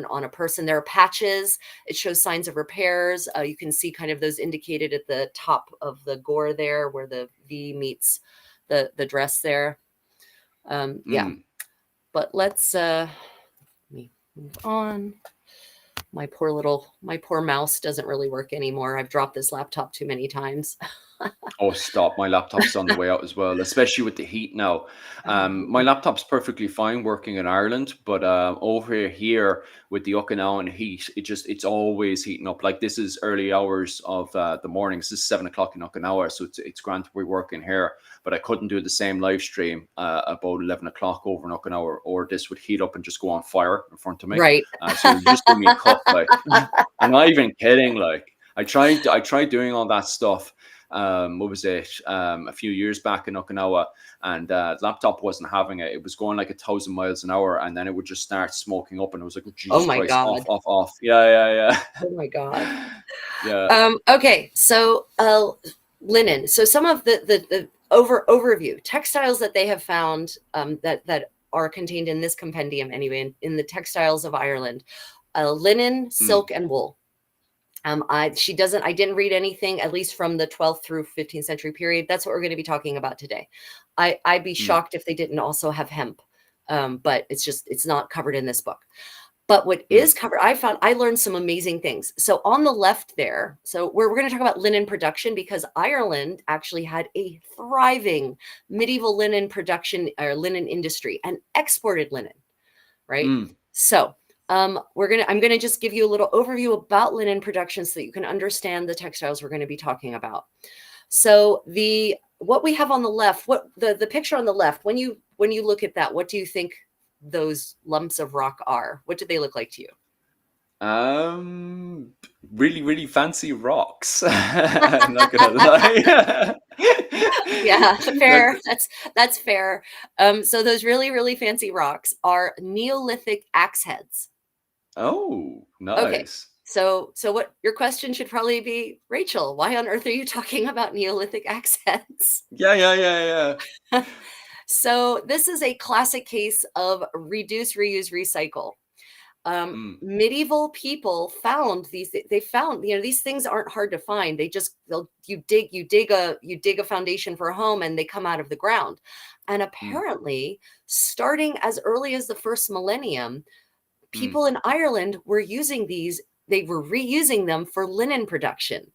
on a person. There are patches. It shows signs of repairs. You can see kind of those indicated at the top of the gore there, where the V meets the dress there. Yeah, mm. but let me move on. My poor mouse doesn't really work anymore. I've dropped this laptop too many times. Oh, stop. My laptop's on the way out as well, especially with the heat now. My laptop's perfectly fine working in Ireland, but over here with the Okinawan heat, it's always heating up. Like this is early hours of the morning. This is 7 o'clock in Okinawa, so it's grand to be working here. But I couldn't do the same live stream about 11 o'clock over in Okinawa, or this would heat up and just go on fire in front of me. Right. So you just do me a cut, like I'm not even kidding. Like I tried doing all that stuff what was it a few years back in Okinawa, and laptop wasn't having it. It was going like 1,000 miles an hour, and then it would just start smoking up, and it was like, oh, Oh Jesus my Christ, off, God. off, off. Yeah, Oh my God. yeah. Yeah. Okay, so linen. So some of the overview textiles that they have found, that are contained in this compendium anyway, in the Textiles of Ireland, linen, Mm, silk, and wool. I didn't read anything, at least from the 12th through 15th century period. That's what we're going to be talking about today. I'd be mm, shocked if they didn't also have hemp, but it's not covered in this book. But what mm, is covered, I learned some amazing things. So on the left there, so we're going to talk about linen production because Ireland actually had a thriving medieval linen production or linen industry and exported linen, right? mm. So I'm gonna just give you a little overview about linen production so that you can understand the textiles we're going to be talking about. So what we have on the left, what the picture on the left, when you look at that, what do you think those lumps of rock are? What do they look like to you? Um, really, really fancy rocks. I'm not gonna lie. Yeah, Like, fair. That's fair. So those really, really fancy rocks are Neolithic axe heads. oh, Okay. nice. So what your question should probably be, Rachel, why on earth are you talking about Neolithic axe heads? Yeah, yeah, yeah, yeah. So this is a classic case of reduce, reuse, recycle. Mm, Medieval people found these. They found, these things aren't hard to find. You dig a foundation for a home, and they come out of the ground. And mm, apparently, starting as early as the first millennium, mm. people in Ireland were using these. They were reusing them for linen production.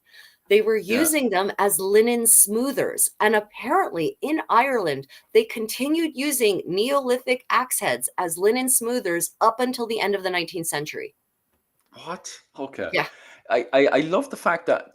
They were Yeah. using them as linen smoothers. And apparently in Ireland, they continued using Neolithic axe heads as linen smoothers up until the end of the 19th century. What? Okay. Yeah. I love the fact that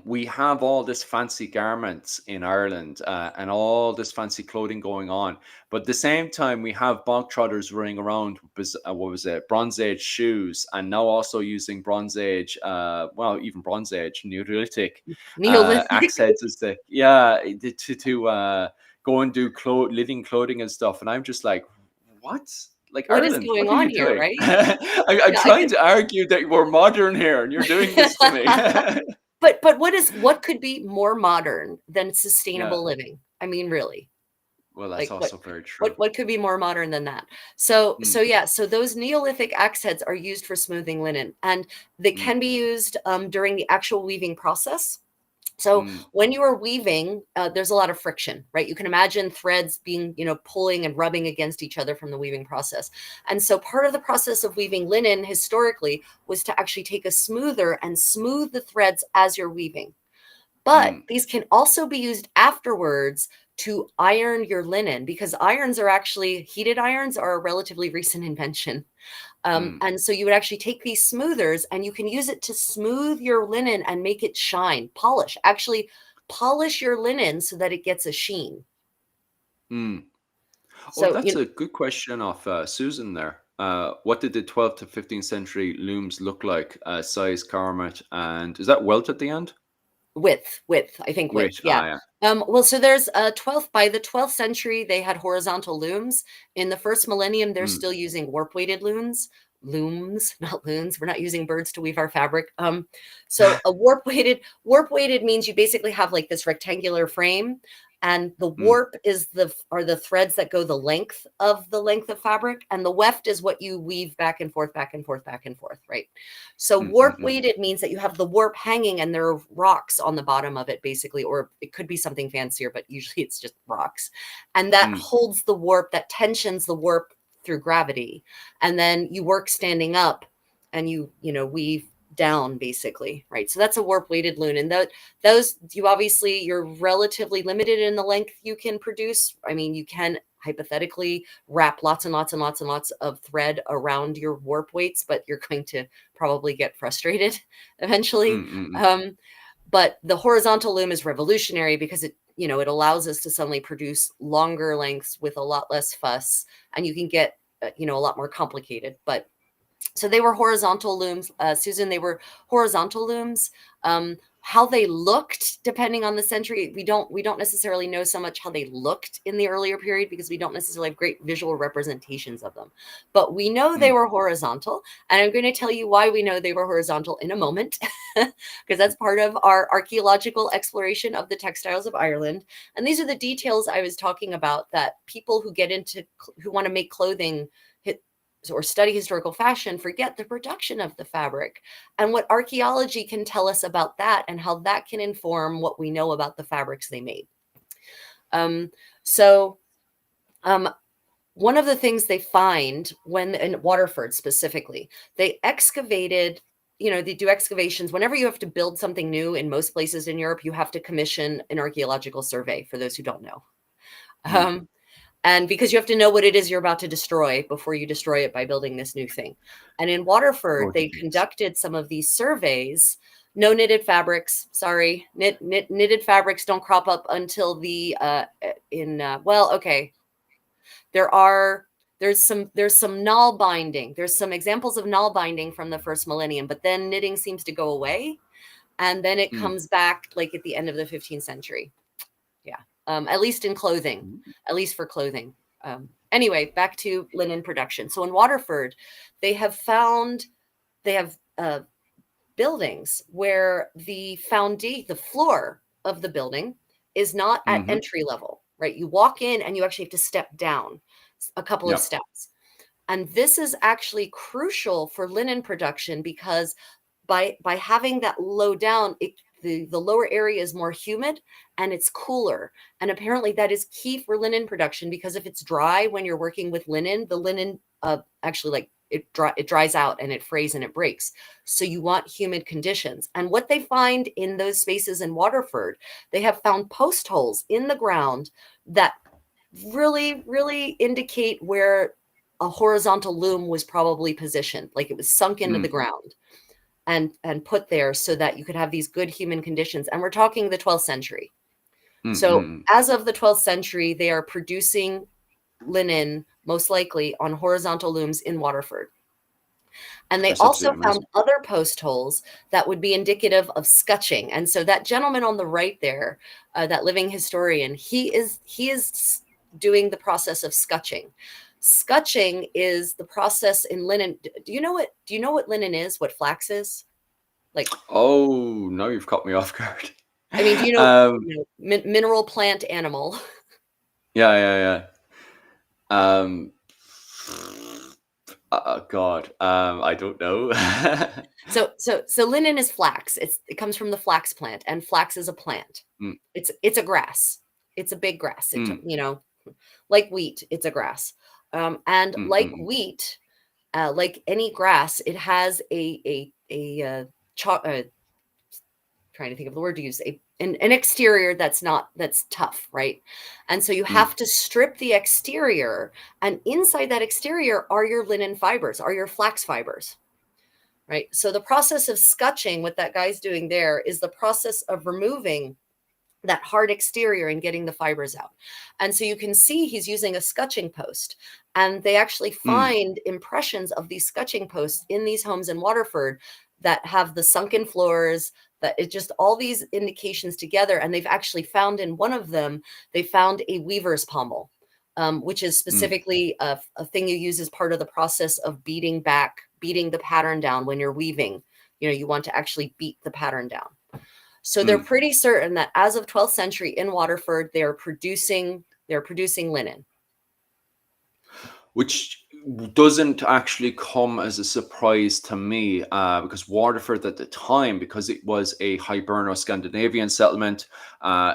we have all this fancy garments in Ireland and all this fancy clothing going on, but at the same time we have bog trotters running around with what was it, Bronze Age shoes, and now also using Bronze Age, well, even Bronze Age, Neolithic Neolithic. axe heads as the yeah to go and do living clothing and stuff, and I'm just like, what? Like What is Ireland, going what are on you here, doing? right? I'm Yeah, I trying could. to argue that we're modern here, and you're doing this to me. But what could be more modern than Yeah. sustainable living? I mean, really. Well, that's Like what also very what true. what could be more modern than that? So Mm, yeah, so those Neolithic axe heads are used for smoothing linen, and they mm, can be used during the actual weaving process. So mm, when you are weaving, there's a lot of friction, right? You can imagine threads being, pulling and rubbing against each other from the weaving process. And so part of the process of weaving linen historically was to actually take a smoother and smooth the threads as you're weaving. But mm, these can also be used afterwards to iron your linen, because irons are actually, heated irons are a relatively recent invention. mm. And so you would actually take these smoothers and you can use it to smooth your linen and make it shine, actually polish your linen so that it gets a sheen. Mm. Oh, So, that's a good question of Susan there. What did the 12th to 15th century looms look like? Size, garment, and is that welt at the end? I think Wait, yeah. yeah. Well, so there's a 12th, by the 12th century, they had horizontal looms. In the first millennium, they're Mm. still using warp weighted looms, not loons. We're not using birds to weave our fabric. So a warp weighted means you basically have like this rectangular frame, and the Mm, warp are the threads that go the length of fabric, and the weft is what you weave back and forth, back and forth, back and forth, right? So mm, mm, warp mm, weighted means that you have the warp hanging and there are rocks on the bottom of it, basically, or it could be something fancier, but usually it's just rocks. And that mm, holds the warp, that tensions the warp through gravity. And then you work standing up and weave down, basically, right? So that's a warp weighted loom. And you're relatively limited in the length you can produce. I mean, you can hypothetically wrap lots and lots and lots and lots of thread around your warp weights, but you're going to probably get frustrated eventually. mm, mm, mm, Um, but the horizontal loom is revolutionary because it allows us to suddenly produce longer lengths with a lot less fuss, and you can get, a lot more complicated. But so they were horizontal looms, Susan. They were horizontal looms. How they looked, depending on the century, we don't necessarily know so much how they looked in the earlier period because we don't necessarily have great visual representations of them. But we know they mm. were horizontal, and I'm going to tell you why we know they were horizontal in a moment, because that's part of our archaeological exploration of the textiles of Ireland. And these are the details I was talking about that people who want to make clothing or study historical fashion forget the production of the fabric, and what archaeology can tell us about that and how that can inform what we know about the fabrics they made. Um, so um, One of the things they find when in Waterford specifically, they do excavations. Whenever you have to build something new in most places in Europe, you have to commission an archaeological survey, for those who don't know. Mm. Um, and because you have to know what it is you're about to destroy before you destroy it by building this new thing. And in Waterford, Oh, they geez. conducted some of these surveys. No knitted fabrics. Sorry, knitted fabrics don't crop up until the in well, okay. There are there's some null binding. There's some examples of null binding from the first millennium, but then knitting seems to go away, and then it Mm, comes back like at the end of the 15th century. Yeah. At least in clothing, mm, at least for clothing. Anyway, back to linen production. So in Waterford, they have found they have buildings where the floor of the building is not at mhm. entry level, right? You walk in and you actually have to step down a couple of Yeah. steps. And this is actually crucial for linen production because by having that low down, the lower area is more humid and it's cooler. And apparently that is key for linen production, because if it's dry when you're working with linen, the linen actually like it dries out and it frays and it breaks. So you want humid conditions. And what they find in those spaces in Waterford, they have found post holes in the ground that really, really indicate where a horizontal loom was probably positioned, like it was sunk into the Mm, ground and put there so that you could have these good human conditions. And we're talking the 12th century. mm, So mm. as of the 12th century, they are producing linen, most likely on horizontal looms in Waterford. And they That's also absolutely found amazing. other post holes that would be indicative of scutching. And so that gentleman on the right there, that living historian, he is doing the process of scutching. Scutching is the process in linen. Do you know what linen is? What flax is? Like, Oh, no, you've caught me off guard. I mean, do you know, Um, mineral, plant, animal? yeah, yeah, yeah. God, I don't know. So linen is flax. It comes from the flax plant, and flax is a plant. Mm, It's a grass. It's a big grass. mm, Like wheat, it's a grass. And mm, like mm, wheat, like any grass, it has trying to think of the word to use, an exterior that's tough, right? And so you mm, have to strip the exterior, and inside that exterior are your linen fibers, are your flax fibers, right? So the process of scutching, what that guy's doing there, is the process of removing that hard exterior and getting the fibers out. And so you can see he's using a scutching post. And they actually mm, find impressions of these scutching posts in these homes in Waterford that have the sunken floors, that it just all these indications together. And they've actually found in one of them, they found a weaver's pommel, which is mm, specifically a thing you use as part of the process of beating the pattern down when you're weaving. You want to actually beat the pattern down. So they're mm. pretty certain that as of 12th century in Waterford, they're producing linen. Which doesn't actually come as a surprise to me, because Waterford at the time, because it was a Hiberno-Scandinavian settlement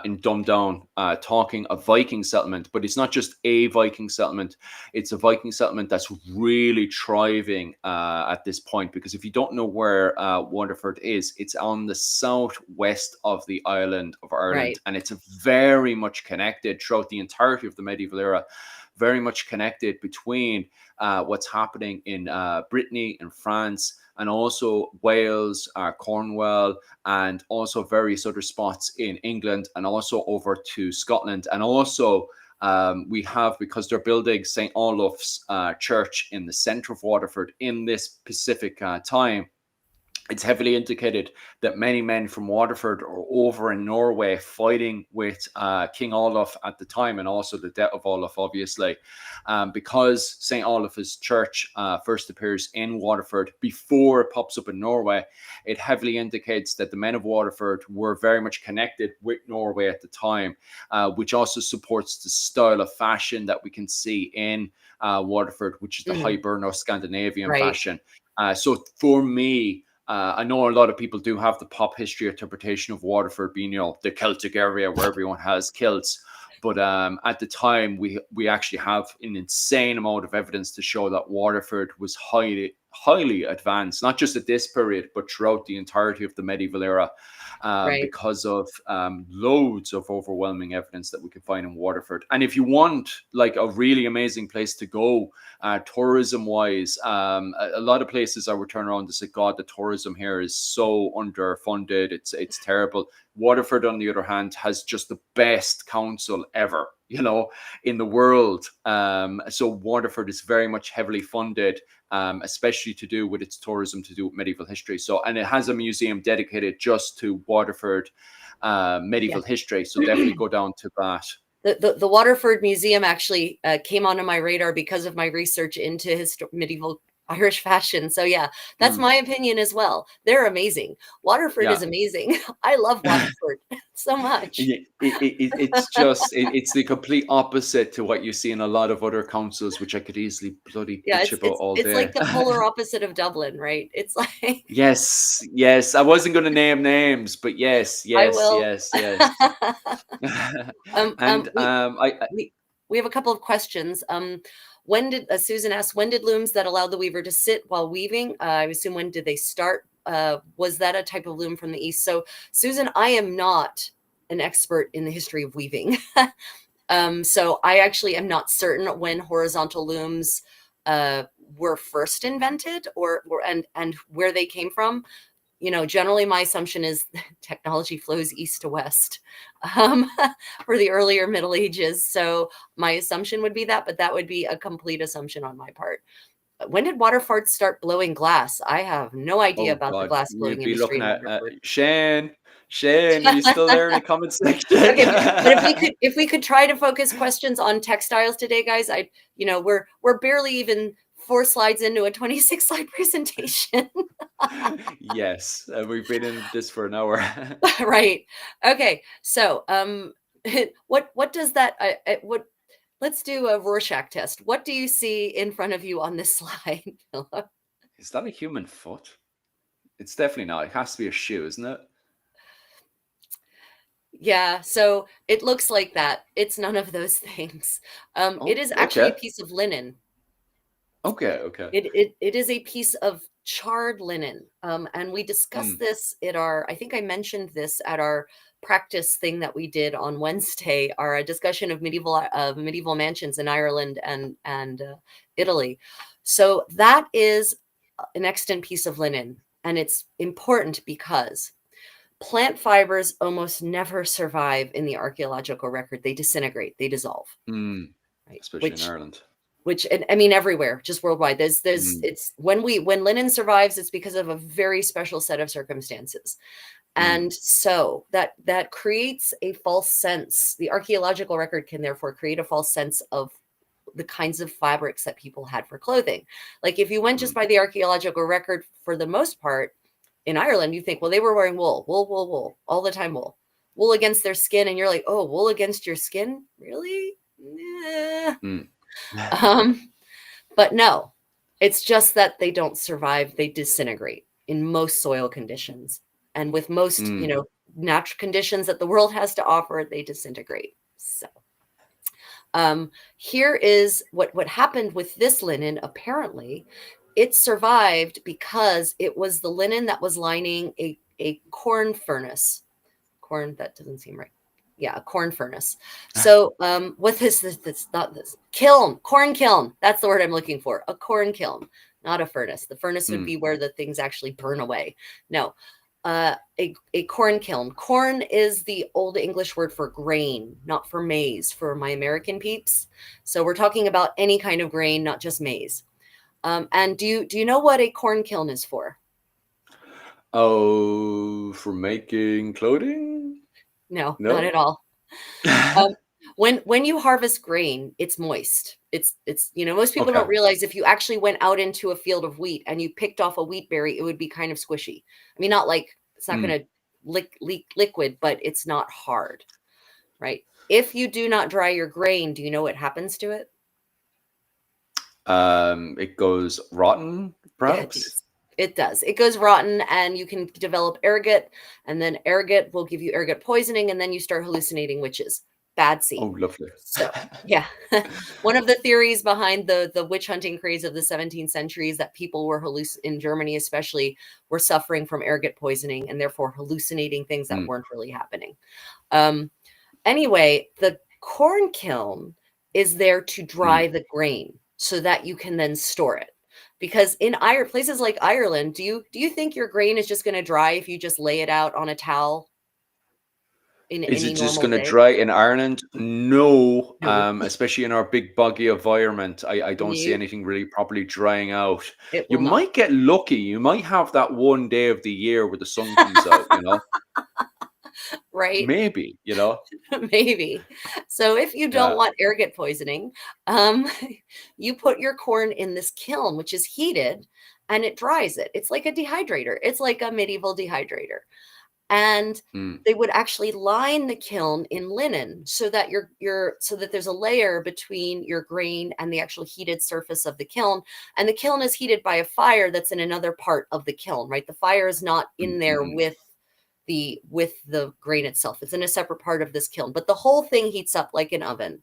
in Dumdown, talking a Viking settlement, but it's not just a Viking settlement, it's a Viking settlement that's really thriving at this point, because if you don't know where Waterford is, it's on the southwest of the island of Ireland, Right. and it's very much connected throughout the entirety of the medieval era, very much connected between what's happening in Brittany and France, and also Wales, Cornwall, and also various other spots in England, and also over to Scotland. And also, we have, because they're building St. Olaf's Church in the centre of Waterford in this specific time, it's heavily indicated that many men from Waterford are over in Norway fighting with King Olaf at the time, and also the death of Olaf, obviously. Because St. Olaf's Church first appears in Waterford before it pops up in Norway, it heavily indicates that the men of Waterford were very much connected with Norway at the time, which also supports the style of fashion that we can see in Waterford, which is the Mhm. Hiberno-Scandinavian Right. fashion. So for me, I know a lot of people do have the pop history interpretation of Waterford being, the Celtic area where everyone has kilts. But at the time, we actually have an insane amount of evidence to show that Waterford was highly advanced, not just at this period, but throughout the entirety of the medieval era, Right. because of loads of overwhelming evidence that we can find in Waterford. And if you want like a really amazing place to go, tourism wise, a lot of places I would turn around and say, God, the tourism here is so underfunded. It's terrible. Waterford, on the other hand, has just the best council ever, in the world. So Waterford is very much heavily funded, especially to do with its tourism, to do with medieval history. So, and it has a museum dedicated just to Waterford Yeah. medieval history. So definitely go down to that. The Waterford Museum actually came onto my radar because of my research into medieval Irish fashion. So yeah, that's Mm, my opinion as well. They're amazing. Waterford is yeah. amazing. I love Waterford. so much. It's the complete opposite to what you see in a lot of other councils, which I could easily bloody Yeah, bitch about all it's like day. the polar opposite of Dublin, right? It's like Yes, yes. I wasn't going to name names, but yes, I yes, will. yes, yes. um, And um, we, I we we have a couple of questions. When did Susan asked, when did looms that allowed the weaver to sit while weaving? I assume, when did they start? Was that a type of loom from the East? So, Susan, I am not an expert in the history of weaving. So I actually am not certain when horizontal looms uh, were first invented, and where they came from. Generally my assumption is technology flows east to west um, for the earlier Middle Ages. So my assumption would be that, but that would be a complete assumption on my part. When did Waterford start blowing glass? I have no idea Oh about the God, glass blowing we'd be industry looking in at Waterford. Shane. Shane, are you still there in the comment section? Okay, but if we could try to focus questions on textiles today, guys, we're barely even 4 slides into a 26 slide presentation. Yes, we've been in this for an hour. Right. Okay. So, what does that? What? Let's do a Rorschach test. What do you see in front of you on this slide, Philip? Is that a human foot? It's definitely not. It has to be a shoe, isn't it? Yeah. So it looks like that. It's none of those things. It Oh, is actually a okay. piece of linen. Okay, okay. It is a piece of charred linen. And we discussed Mm, this at our, I think I mentioned this at our practice thing that we did on Wednesday, our discussion of medieval mansions in Ireland and Italy. So that is an extant piece of linen, and it's important because plant fibers almost never survive in the archaeological record. They disintegrate, they dissolve, mm. right? Especially in Which Ireland. and I mean everywhere, just worldwide. There's Mm, it's when linen survives, it's because of a very special set of circumstances. mm, And so that creates a false sense. The archaeological record can therefore create a false sense of the kinds of fabrics that people had for clothing. Like if you went just mm, by the archaeological record, for the most part in Ireland, you think, well, they were wearing wool all the time, wool against their skin, and you're like, oh, wool against your skin, really? Nah. mm. um but no, it's just that they don't survive. They disintegrate in most soil conditions. And with most, Mm, natural conditions that the world has to offer, they disintegrate. So here is what happened with this linen. Apparently, it survived because it was the linen that was lining a corn furnace. Corn, that doesn't seem right. Yeah, a corn furnace. So what this not this kiln, corn kiln. That's the word I'm looking for. A corn kiln, not a furnace. The furnace would mm, be where the things actually burn away. No, a corn kiln. Corn is the old English word for grain, not for maize, for my American peeps. So we're talking about any kind of grain, not just maize. And do you know what a corn kiln is for? Oh, for making clothing? No, not No? at all. Um, when you harvest grain, it's moist. Most people don't Okay. realize if you actually went out into a field of wheat and you picked off a wheat berry, it would be kind of squishy. I mean, not like it's not Mm. going to leak liquid, but it's not hard, right? If you do not dry your grain, do you know what happens to it? It goes rotten, Yeah, it perhaps? does. It does. It goes rotten, and you can develop ergot, and then ergot will give you ergot poisoning, and then you start hallucinating witches. Bad Oh, scene. lovely. So, yeah. One of the theories behind the witch hunting craze of the 17th century is that people were in Germany especially were suffering from ergot poisoning and therefore hallucinating things that Mm, weren't really happening. Um, anyway, the corn kiln is there to mm. dry the grain so that you can then store it. Because in places like Ireland, do you think your grain is just going to dry if you just lay it out on a towel in Is it any just normal gonna day? dry in Ireland? No, No, especially in our big boggy environment. I don't see you anything really properly drying out. it You will not. might get lucky. You might have that one day of the year where the sun comes out, you know? Right? Maybe, you know? Maybe. So if you don't Yeah. want ergot poisoning, um, you put your corn in this kiln, which is heated, and it dries it. It's like a dehydrator. It's like a medieval dehydrator. And Mm, they would actually line the kiln in linen so that so that there's a layer between your grain and the actual heated surface of the kiln. And the kiln is heated by a fire that's in another part of the kiln, right? The fire is not in there mm, with the grain itself. It's in a separate part of this kiln, but the whole thing heats up like an oven.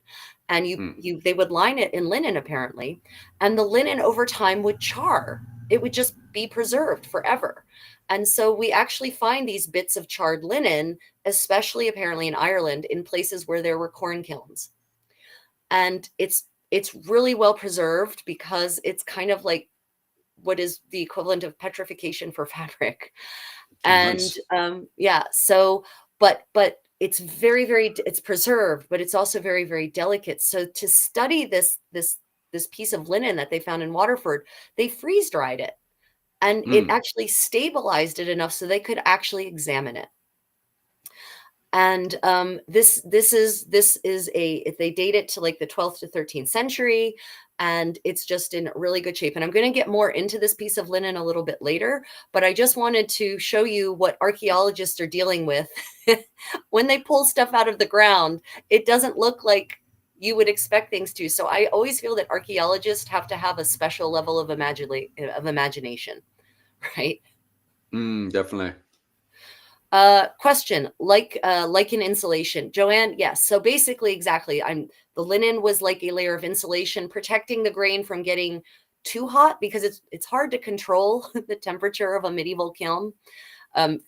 And mm, they would line it in linen apparently, and the linen over time would char. It would just be preserved forever. And so we actually find these bits of charred linen, especially apparently in Ireland, in places where there were corn kilns. And it's really well preserved because it's kind of like what is the equivalent of petrification for fabric. Oh, And nice. yeah, so but it's it's preserved, but it's also very, very delicate. So to study this piece of linen that they found in Waterford, they freeze dried it, and it Mm, actually stabilized it enough so they could actually examine it. And this is if they date it to like the 12th to 13th century, and it's just in really good shape. And I'm going to get more into this piece of linen a little bit later, but I just wanted to show you what archaeologists are dealing with when they pull stuff out of the ground. It doesn't look like you would expect things to. So I always feel that archaeologists have to have a special level of imagination, right? definitely. Question, like an insulation. Joanne, yes. So basically, exactly. The linen was like a layer of insulation, protecting the grain from getting too hot, because it's hard to control the temperature of a medieval kiln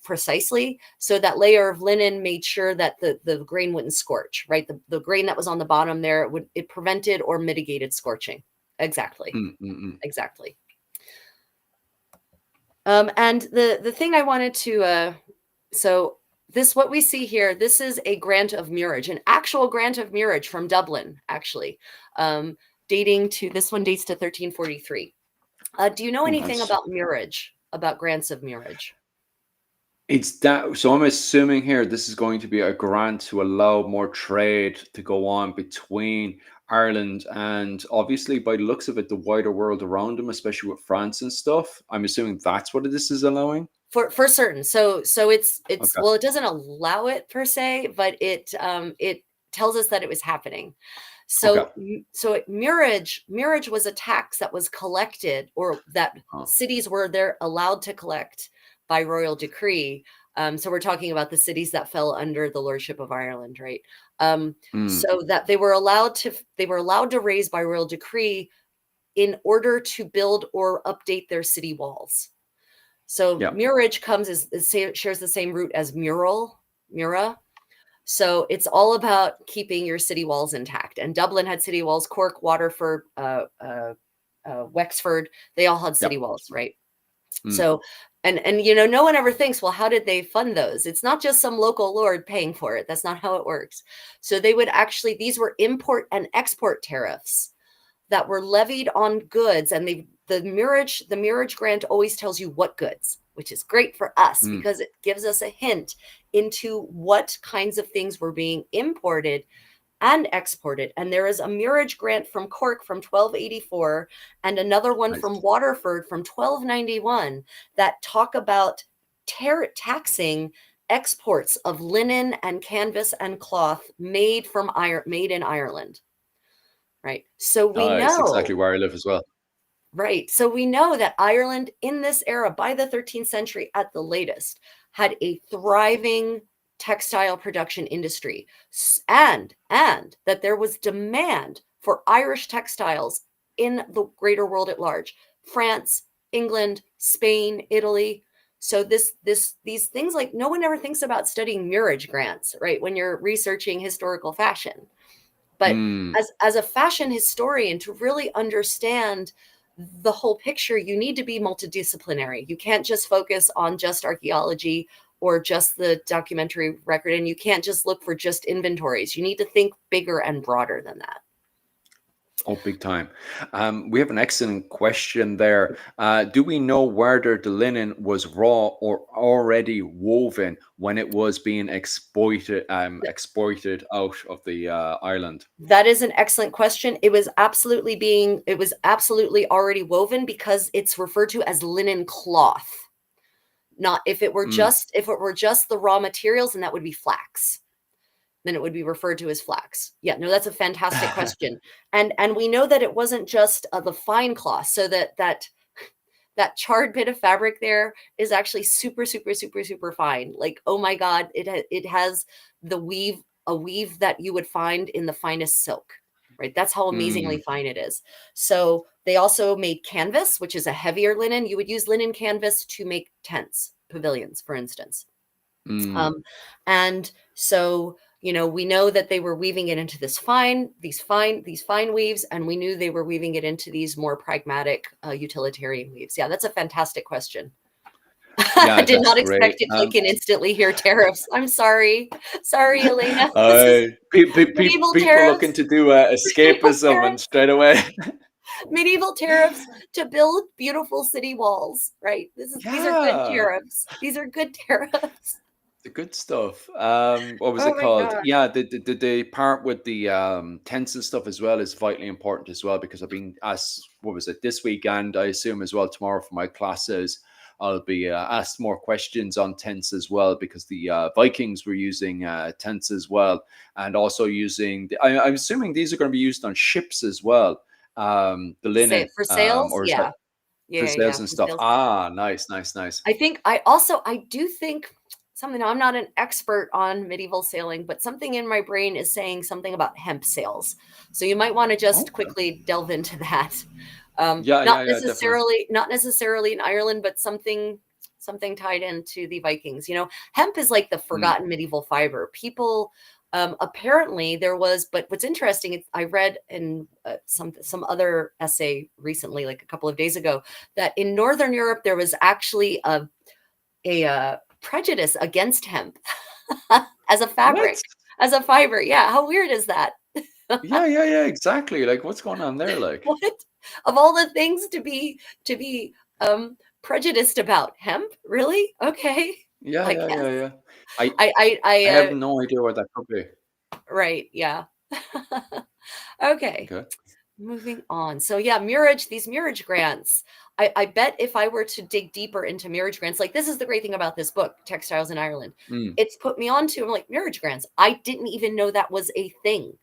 precisely. So that layer of linen made sure that the grain wouldn't scorch, right? The grain that was on the bottom there, it prevented or mitigated scorching. Exactly. Mm, mm, mm. Exactly. And the thing I wanted to so this, what we see here, this is a grant of murage, an actual grant of murage from Dublin, actually, dating to, this one dates to 1343. Do you know Oh, anything nice. about murage, about grants of murage? It's that. So I'm assuming here this is going to be a grant to allow more trade to go on between Ireland and, obviously, by the looks of it, the wider world around them, especially with France and stuff. I'm assuming that's what this is allowing. For certain. So it's Okay. well, it doesn't allow it per se, but it tells us that it was happening. Okay. Murage was a tax that was collected, or that Oh. cities were there allowed to collect by royal decree. So we're talking about the cities that fell under the lordship of Ireland, right? Mm, So that they were allowed to raise by royal decree in order to build or update their city walls. So yeah. murage shares the same root as mura. So it's all about keeping your city walls intact. And Dublin had city walls. Cork, Waterford, Wexford, they all had Yeah. city walls, right? Mm, So, and no one ever thinks, well, how did they fund those? It's not just some local lord paying for it. That's not how it works. So they would actually, these were import and export tariffs that were levied on goods, and the mirage grant always tells you what goods, which is great for us mm, because it gives us a hint into what kinds of things were being imported and exported. And there is a mirage grant from Cork from 1284 and another one nice. from Waterford from 1291 that talk about taxing exports of linen and canvas and cloth made in Ireland, right? So we Nice. know Exactly where I live as well. Right. So we know that Ireland in this era, by the 13th century at the latest, had a thriving textile production industry, and that there was demand for Irish textiles in the greater world at large. France, England, Spain, Italy. So these things, like, no one ever thinks about studying murage grants, right? When you're researching historical fashion. But Mm, as a fashion historian, to really understand the whole picture, you need to be multidisciplinary. You can't just focus on just archaeology or just the documentary record, and you can't just look for just inventories. You need to think bigger and broader than that. oh, big time. We have an excellent question there. Do we know whether the linen was raw or already woven when it was being exported out of the island? That is an excellent question. It was absolutely already woven because it's referred to as linen cloth. Not if it were just the raw materials, and that would be flax. Then it would be referred to as flax. Yeah, no, that's a fantastic question. And we know that it wasn't just the fine cloth. So that charred bit of fabric there is actually super, super, super, super fine. Like, oh my God, it has a weave that you would find in the finest silk, right? That's how amazingly fine it is. So they also made canvas, which is a heavier linen. You would use linen canvas to make tents, pavilions, for instance. And so, we know that they were weaving it into these fine weaves, and we knew they were weaving it into these more pragmatic, utilitarian weaves. Yeah, that's a fantastic question. I Yeah, did that's not great. expect to click and instantly hear tariffs. I'm sorry. Sorry, Elena. This is medieval People looking tariffs. to do Medieval escapism, and tariffs. straight away. Medieval tariffs to build beautiful city walls, right? These are good Yeah, tariffs. These are good tariffs. the good stuff. What was Oh it my called? God. Yeah, the part with the tents and stuff as well is vitally important as well, because I've been asked, what was it, this weekend, I assume as well, tomorrow for my classes, I'll be asked more questions on tents as well, because the Vikings were using tents as well, and also using I'm assuming these are going to be used on ships as well. The Say linen, for sales? or is that Yeah. for Yeah, yeah, sales and for stuff? sales. Ah, nice, nice, nice. I do think something, I'm not an expert on medieval sailing, but something in my brain is saying something about hemp sales. So you might want to just Okay. quickly delve into that. Yeah, Not yeah, yeah, definitely. necessarily in Ireland, but something tied into the Vikings. Hemp is like the Mm, forgotten medieval fiber. People, apparently there was, but what's interesting, I read in some other essay recently, like a couple of days ago, that in Northern Europe there was actually a prejudice against hemp as a what? fabric, as a fiber. Yeah, how weird is that? Yeah, yeah, yeah, exactly. Like, what's going on there? Like, What, of all the things to be prejudiced about, hemp? Really? Okay, yeah, I yeah, guess. yeah, yeah. I I I have no idea what that could be. right, yeah. Okay. Okay. Moving on. So yeah, Murage, these Murage grants. I bet if I were to dig deeper into Murage grants, like this is the great thing about this book, Textiles in Ireland. Mm, It's put me onto, I'm like, Murage grants. I didn't even know that was a thing.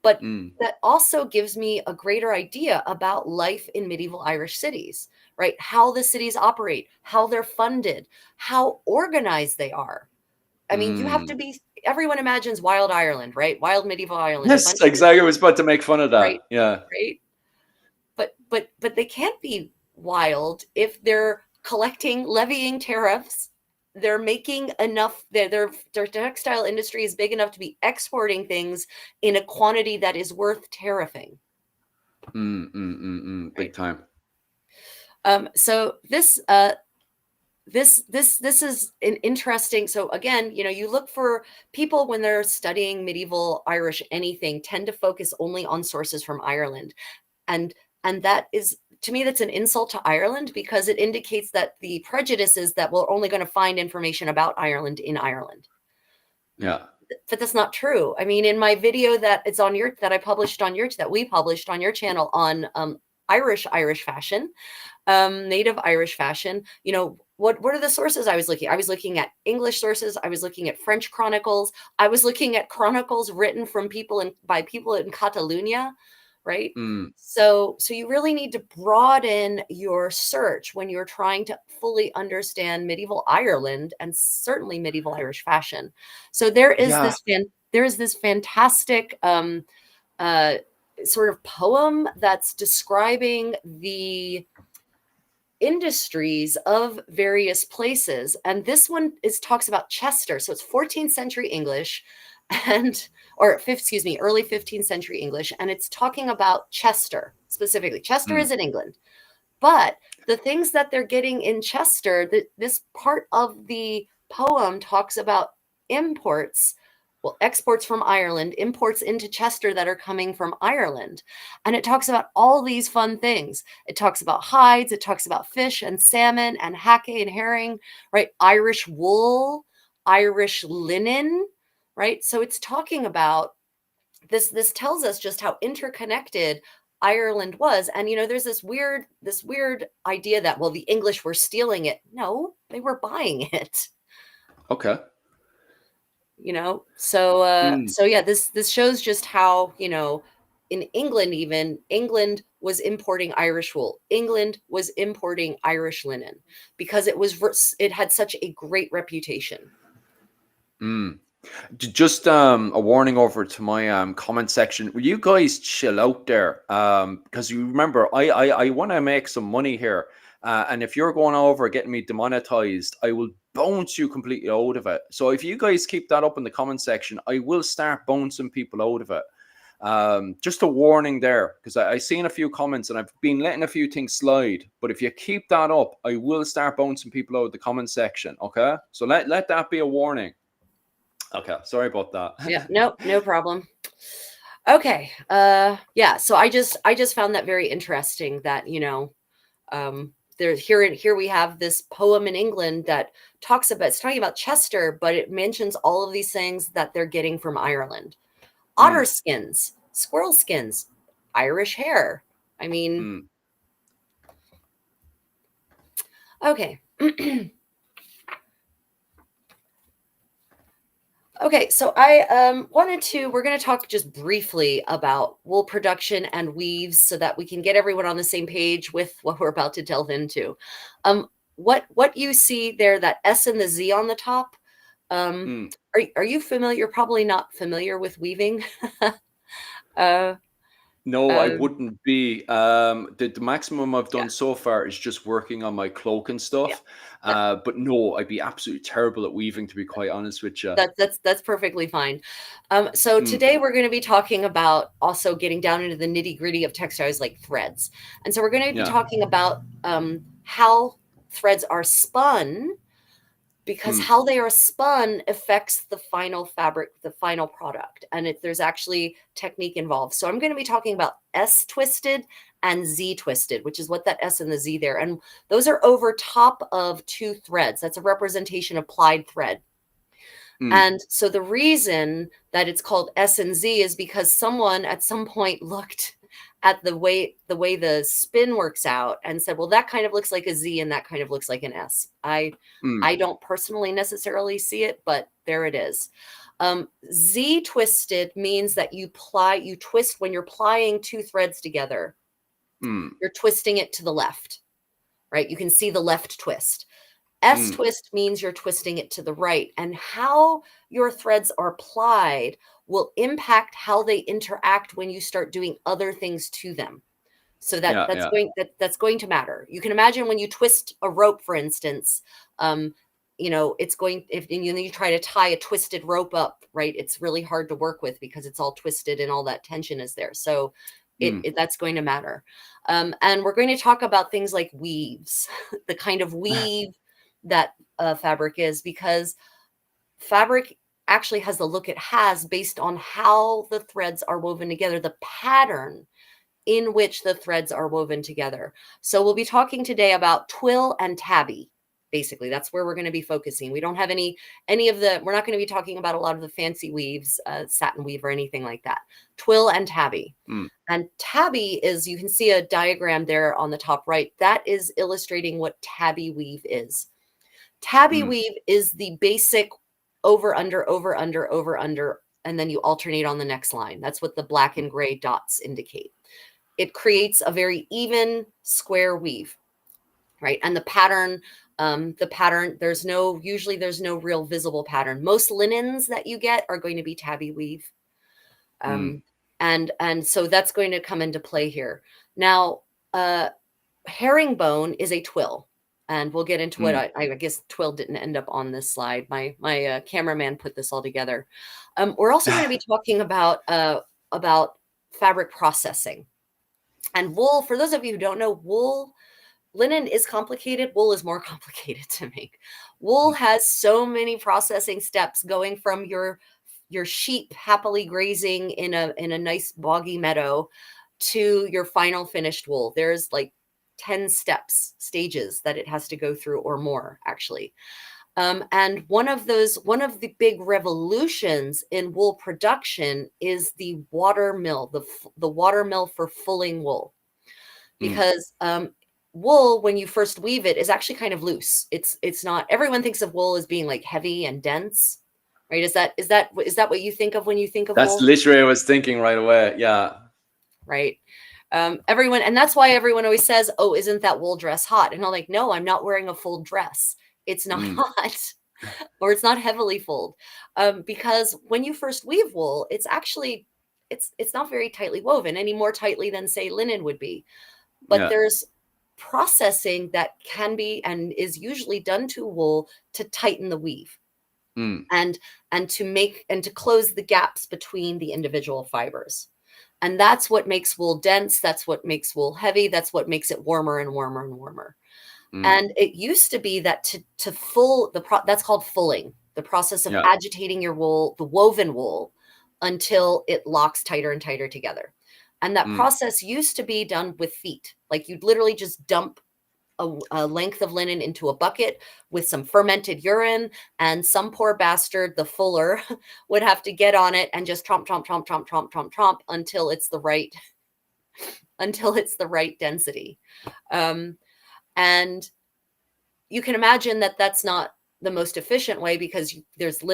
But mm, that also gives me a greater idea about life in medieval Irish cities, right? How the cities operate, how they're funded, how organized they are. I mean, you have to mm. be, everyone imagines wild Ireland, right? Wild medieval Ireland, a Yes, bunch of, exactly. I was about to make fun of right, that. Yeah. right. But they can't be wild if they're levying tariffs. They're making enough, their textile industry is big enough to be exporting things in a quantity that is worth tariffing, Big right? time. So this is an interesting, so again, you look for people when they're studying medieval Irish anything, tend to focus only on sources from Ireland. And that is, to me, that's an insult to Ireland, because it indicates that the prejudice is that we're only going to find information about Ireland in Ireland. Yeah. But that's not true. I mean, in my video that we published on your channel on Irish fashion, native Irish fashion, what are the sources I was looking? I was looking at English sources. I was looking at French chronicles. I was looking at chronicles written from by people in Catalonia, right? Mm, So you really need to broaden your search when you're trying to fully understand medieval Ireland and certainly medieval Irish fashion. So yeah. there is this fantastic uh, sort of poem that's describing the industries of various places, and this one talks about Chester. So it's 14th century English, and excuse me, early 15th century English, and it's talking about Chester specifically. Chester Mm, is in England, but the things that they're getting in Chester, this part of the poem talks about imports, well, exports from Ireland, imports into Chester that are coming from Ireland. And it talks about all these fun things. It talks about hides, it talks about fish and salmon and hake and herring, right? Irish wool, Irish linen, right? So it's talking about this tells us just how interconnected Ireland was. And, there's this weird idea that, well, the English were stealing it. No, they were buying it. Okay. So yeah, this shows just how, in England, even England was importing Irish wool. England was importing Irish linen because it had such a great reputation. Mm. Just a warning over to my comment section. Will you guys chill out there? Because you remember, I want to make some money here. And if you're going over getting me demonetized, I will bounce you completely out of it. So if you guys keep that up in the comment section, I will start bouncing people out of it. Just a warning there, because I seen a few comments and I've been letting a few things slide. But if you keep that up, I will start bouncing people out of the comment section. Okay, so let that be a warning. Okay, sorry about that. Yeah, no problem. Okay. Yeah, so I just found that very interesting that, there's here we have this poem in England that it's talking about Chester, but it mentions all of these things that they're getting from Ireland. Otter skins, squirrel skins, Irish hair. I mean, okay. Okay, so we're going to talk just briefly about wool production and weaves so that we can get everyone on the same page with what we're about to delve into. What you see there, that S and the Z on the top, are you familiar? You're probably not familiar with weaving. No, I Um, wouldn't be. The maximum I've yeah, done so far is just working on my cloak and yeah. stuff. That, But no, I'd be absolutely terrible at weaving, to be quite honest with you. that's perfectly fine. So Mm, today we're going to be talking about also getting down into the nitty gritty of textiles like threads. And so we're going to be yeah. talking about how threads are spun, because Mm, how they are spun affects the final fabric, the final product. And there's actually technique involved. So I'm going to be talking about S twisted and Z twisted, which is what that S and the Z there. And those are over top of two threads. That's a representation of plied thread. mm, And so the reason that it's called S and Z is because someone at some point looked at the way the spin works out and said, well, that kind of looks like a Z and that kind of looks like an S. I mm, don't personally necessarily see it, but there it is. Z twisted means that you twist when you're plying two threads together. mm, You're twisting it to the left, right? You can see the left twist. S mm, twist means you're twisting it to the right, and how your threads are plied will impact how they interact when you start doing other things to them. So yeah, yeah. that's going to matter. You can imagine when you twist a rope, for instance, it's going, if you try to tie a twisted rope up, right? It's really hard to work with because it's all twisted and all that tension is there. So Mm, that's going to matter. And we're going to talk about things like weaves, the kind of weave that fabric is, because fabric actually has the look it has based on how the threads are woven together, the pattern in which the threads are woven together. So we'll be talking today about twill and tabby. Basically, that's where we're going to be focusing. We don't have we're not going to be talking about a lot of the fancy weaves, satin weave or anything like that. Twill and tabby. mm, And tabby is, you can see a diagram there on the top right. That is illustrating what tabby weave is. Tabby mm, weave is the basic over, under, over, under, over, under, and then you alternate on the next line. That's what the black and gray dots indicate. It creates a very even square weave, right? And the pattern, usually there's no real visible pattern. Most linens that you get are going to be tabby weave. mm, And so that's going to come into play here. Now, herringbone is a twill. And we'll get into what mm. I guess twill didn't end up on this slide. My cameraman put this all together. We're also going to be talking about fabric processing. And wool, for those of you who don't know, linen is complicated. Wool is more complicated to make. Wool has so many processing steps, going from your sheep happily grazing in a nice boggy meadow to your final finished wool. There's like 10 stages that it has to go through, or more actually. And one of the big revolutions in wool production is the water mill, the water mill for fulling wool, Mm. because wool, when you first weave it, is actually kind of loose. It's not. Everyone thinks of wool as being like heavy and dense, right? Is that what you think of when you think of That's wool, literally what I was thinking right away. Yeah. right? Everyone, and that's why everyone always says, "Oh, isn't that wool dress hot?" And I'm like, "No, I'm not wearing a full dress. It's not Mm. hot." Or it's not heavily fulled, because when you first weave wool, it's actually it's not very tightly woven, any more tightly than say linen would be. But Yeah. there's processing that can be and is usually done to wool to tighten the weave, Mm. and to make and to close the gaps between the individual fibers. And that's what makes wool dense. That's what makes wool heavy. That's what makes it warmer and warmer and warmer. Mm. And it used to be that to full that's called fulling, the process of Yeah. agitating your wool, the woven wool, until it locks tighter and tighter together. And that Mm. process used to be done with feet. Like you'd literally just dump a length of linen into a bucket with some fermented urine, and some poor bastard, the fuller, would have to get on it and just tromp, tromp, tromp, tromp, tromp, tromp, tromp until it's the right density. Um, and you can imagine that that's not the most efficient way, because there's a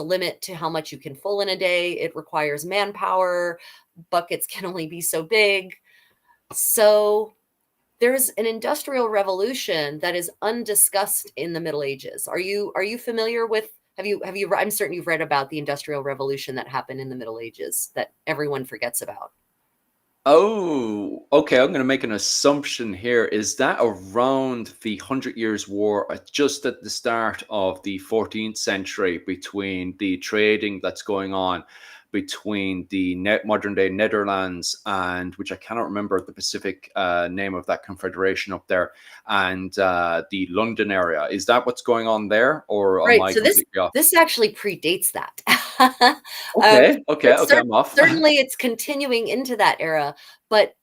limit to how much you can full in a day. It requires manpower. Buckets can only be so big. So there's an industrial revolution that is undiscussed in the Middle Ages. Are you familiar with, have you I'm certain you've read about the industrial revolution that happened in the Middle Ages that everyone forgets about. Oh, okay. I'm going to make an assumption here. Is that around the Hundred Years' War, just at the start of the 14th century, between the trading that's going on between the modern day Netherlands and, which I cannot remember the specific name of that confederation up there, and the London area? Is that what's going on there, or am Right, I so this completely off? this actually predates that. Um, Okay, okay, but okay. I'm off. certainly it's continuing into that era, but,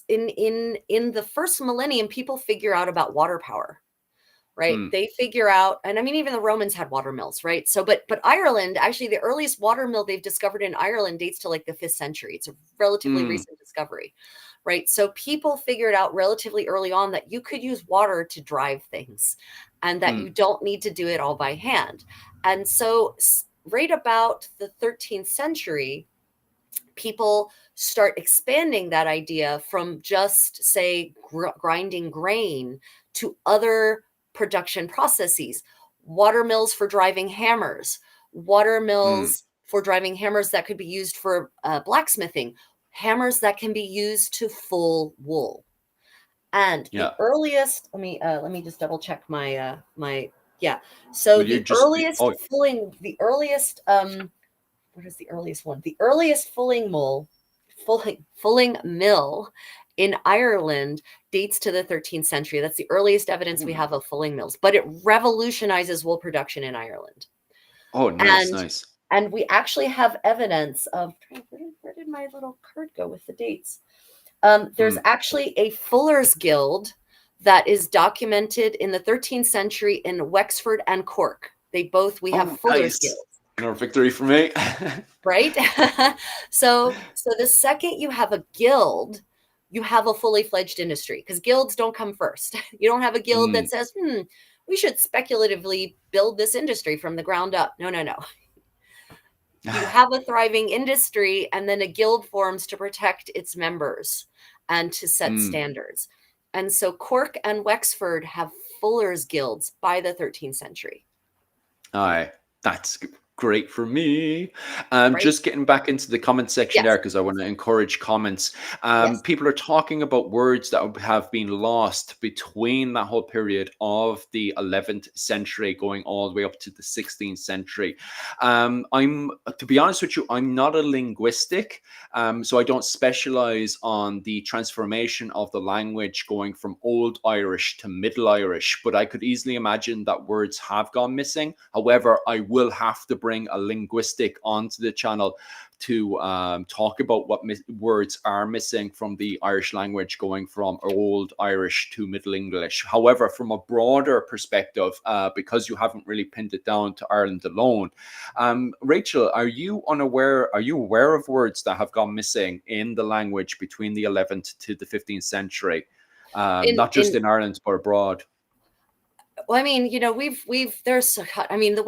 in the first millennium, people figure out about water power, right? Mm, They figure out, and I mean, even the Romans had water mills, right? So, but Ireland, actually, the earliest water mill they've discovered in Ireland dates to like the 5th century. It's a relatively mm, recent discovery, right? So people figured out relatively early on that you could use water to drive things, and that you mm, don't need to do it all by hand. And so, right about the 13th century, people start expanding that idea from just, say, grinding grain to other production processes. Water mills for driving hammers, water mm. mills for driving hammers that could be used for blacksmithing, hammers that can be used to full wool. And the Yeah. earliest, let me just double check my yeah. So Will you the just be? earliest Oh, fulling, the earliest what is the earliest one? The earliest fulling mill in Ireland dates to the 13th century. That's the earliest evidence we ooh. have of fulling mills, but it revolutionizes wool production in Ireland. Oh, nice, And nice. we actually have evidence of, where did my little card go with the dates? There's Mm. actually a fuller's guild that is documented in the 13th century in Wexford and Cork. We have Oh, fuller's nice. guilds. Another victory for me. Right? So the second you have a guild, you have a fully fledged industry, because guilds don't come first. You don't have a guild that Mm. says, we should speculatively build this industry from the ground up. No, no, no. You have a thriving industry, and then a guild forms to protect its members and to set Mm. standards. And so Cork and Wexford have fullers guilds by the 13th century, Aye, that's great for me. right? Just getting back into the comment section Yes, there because I want to encourage comments. yes. People are talking about words that have been lost between that whole period of the 11th century going all the way up to the 16th century. To be honest with you, I'm not a linguistic, so I don't specialize on the transformation of the language going from Old Irish to Middle Irish, but I could easily imagine that words have gone missing. However, I will have to bring bring a linguistic onto the channel to talk about what words are missing from the Irish language, going from Old Irish to Middle English. However, from a broader perspective, because you haven't really pinned it down to Ireland alone, Rachel, are you aware of words that have gone missing in the language between the 11th to the 15th century? Not just in Ireland, but abroad. Well, I mean, there's, I mean,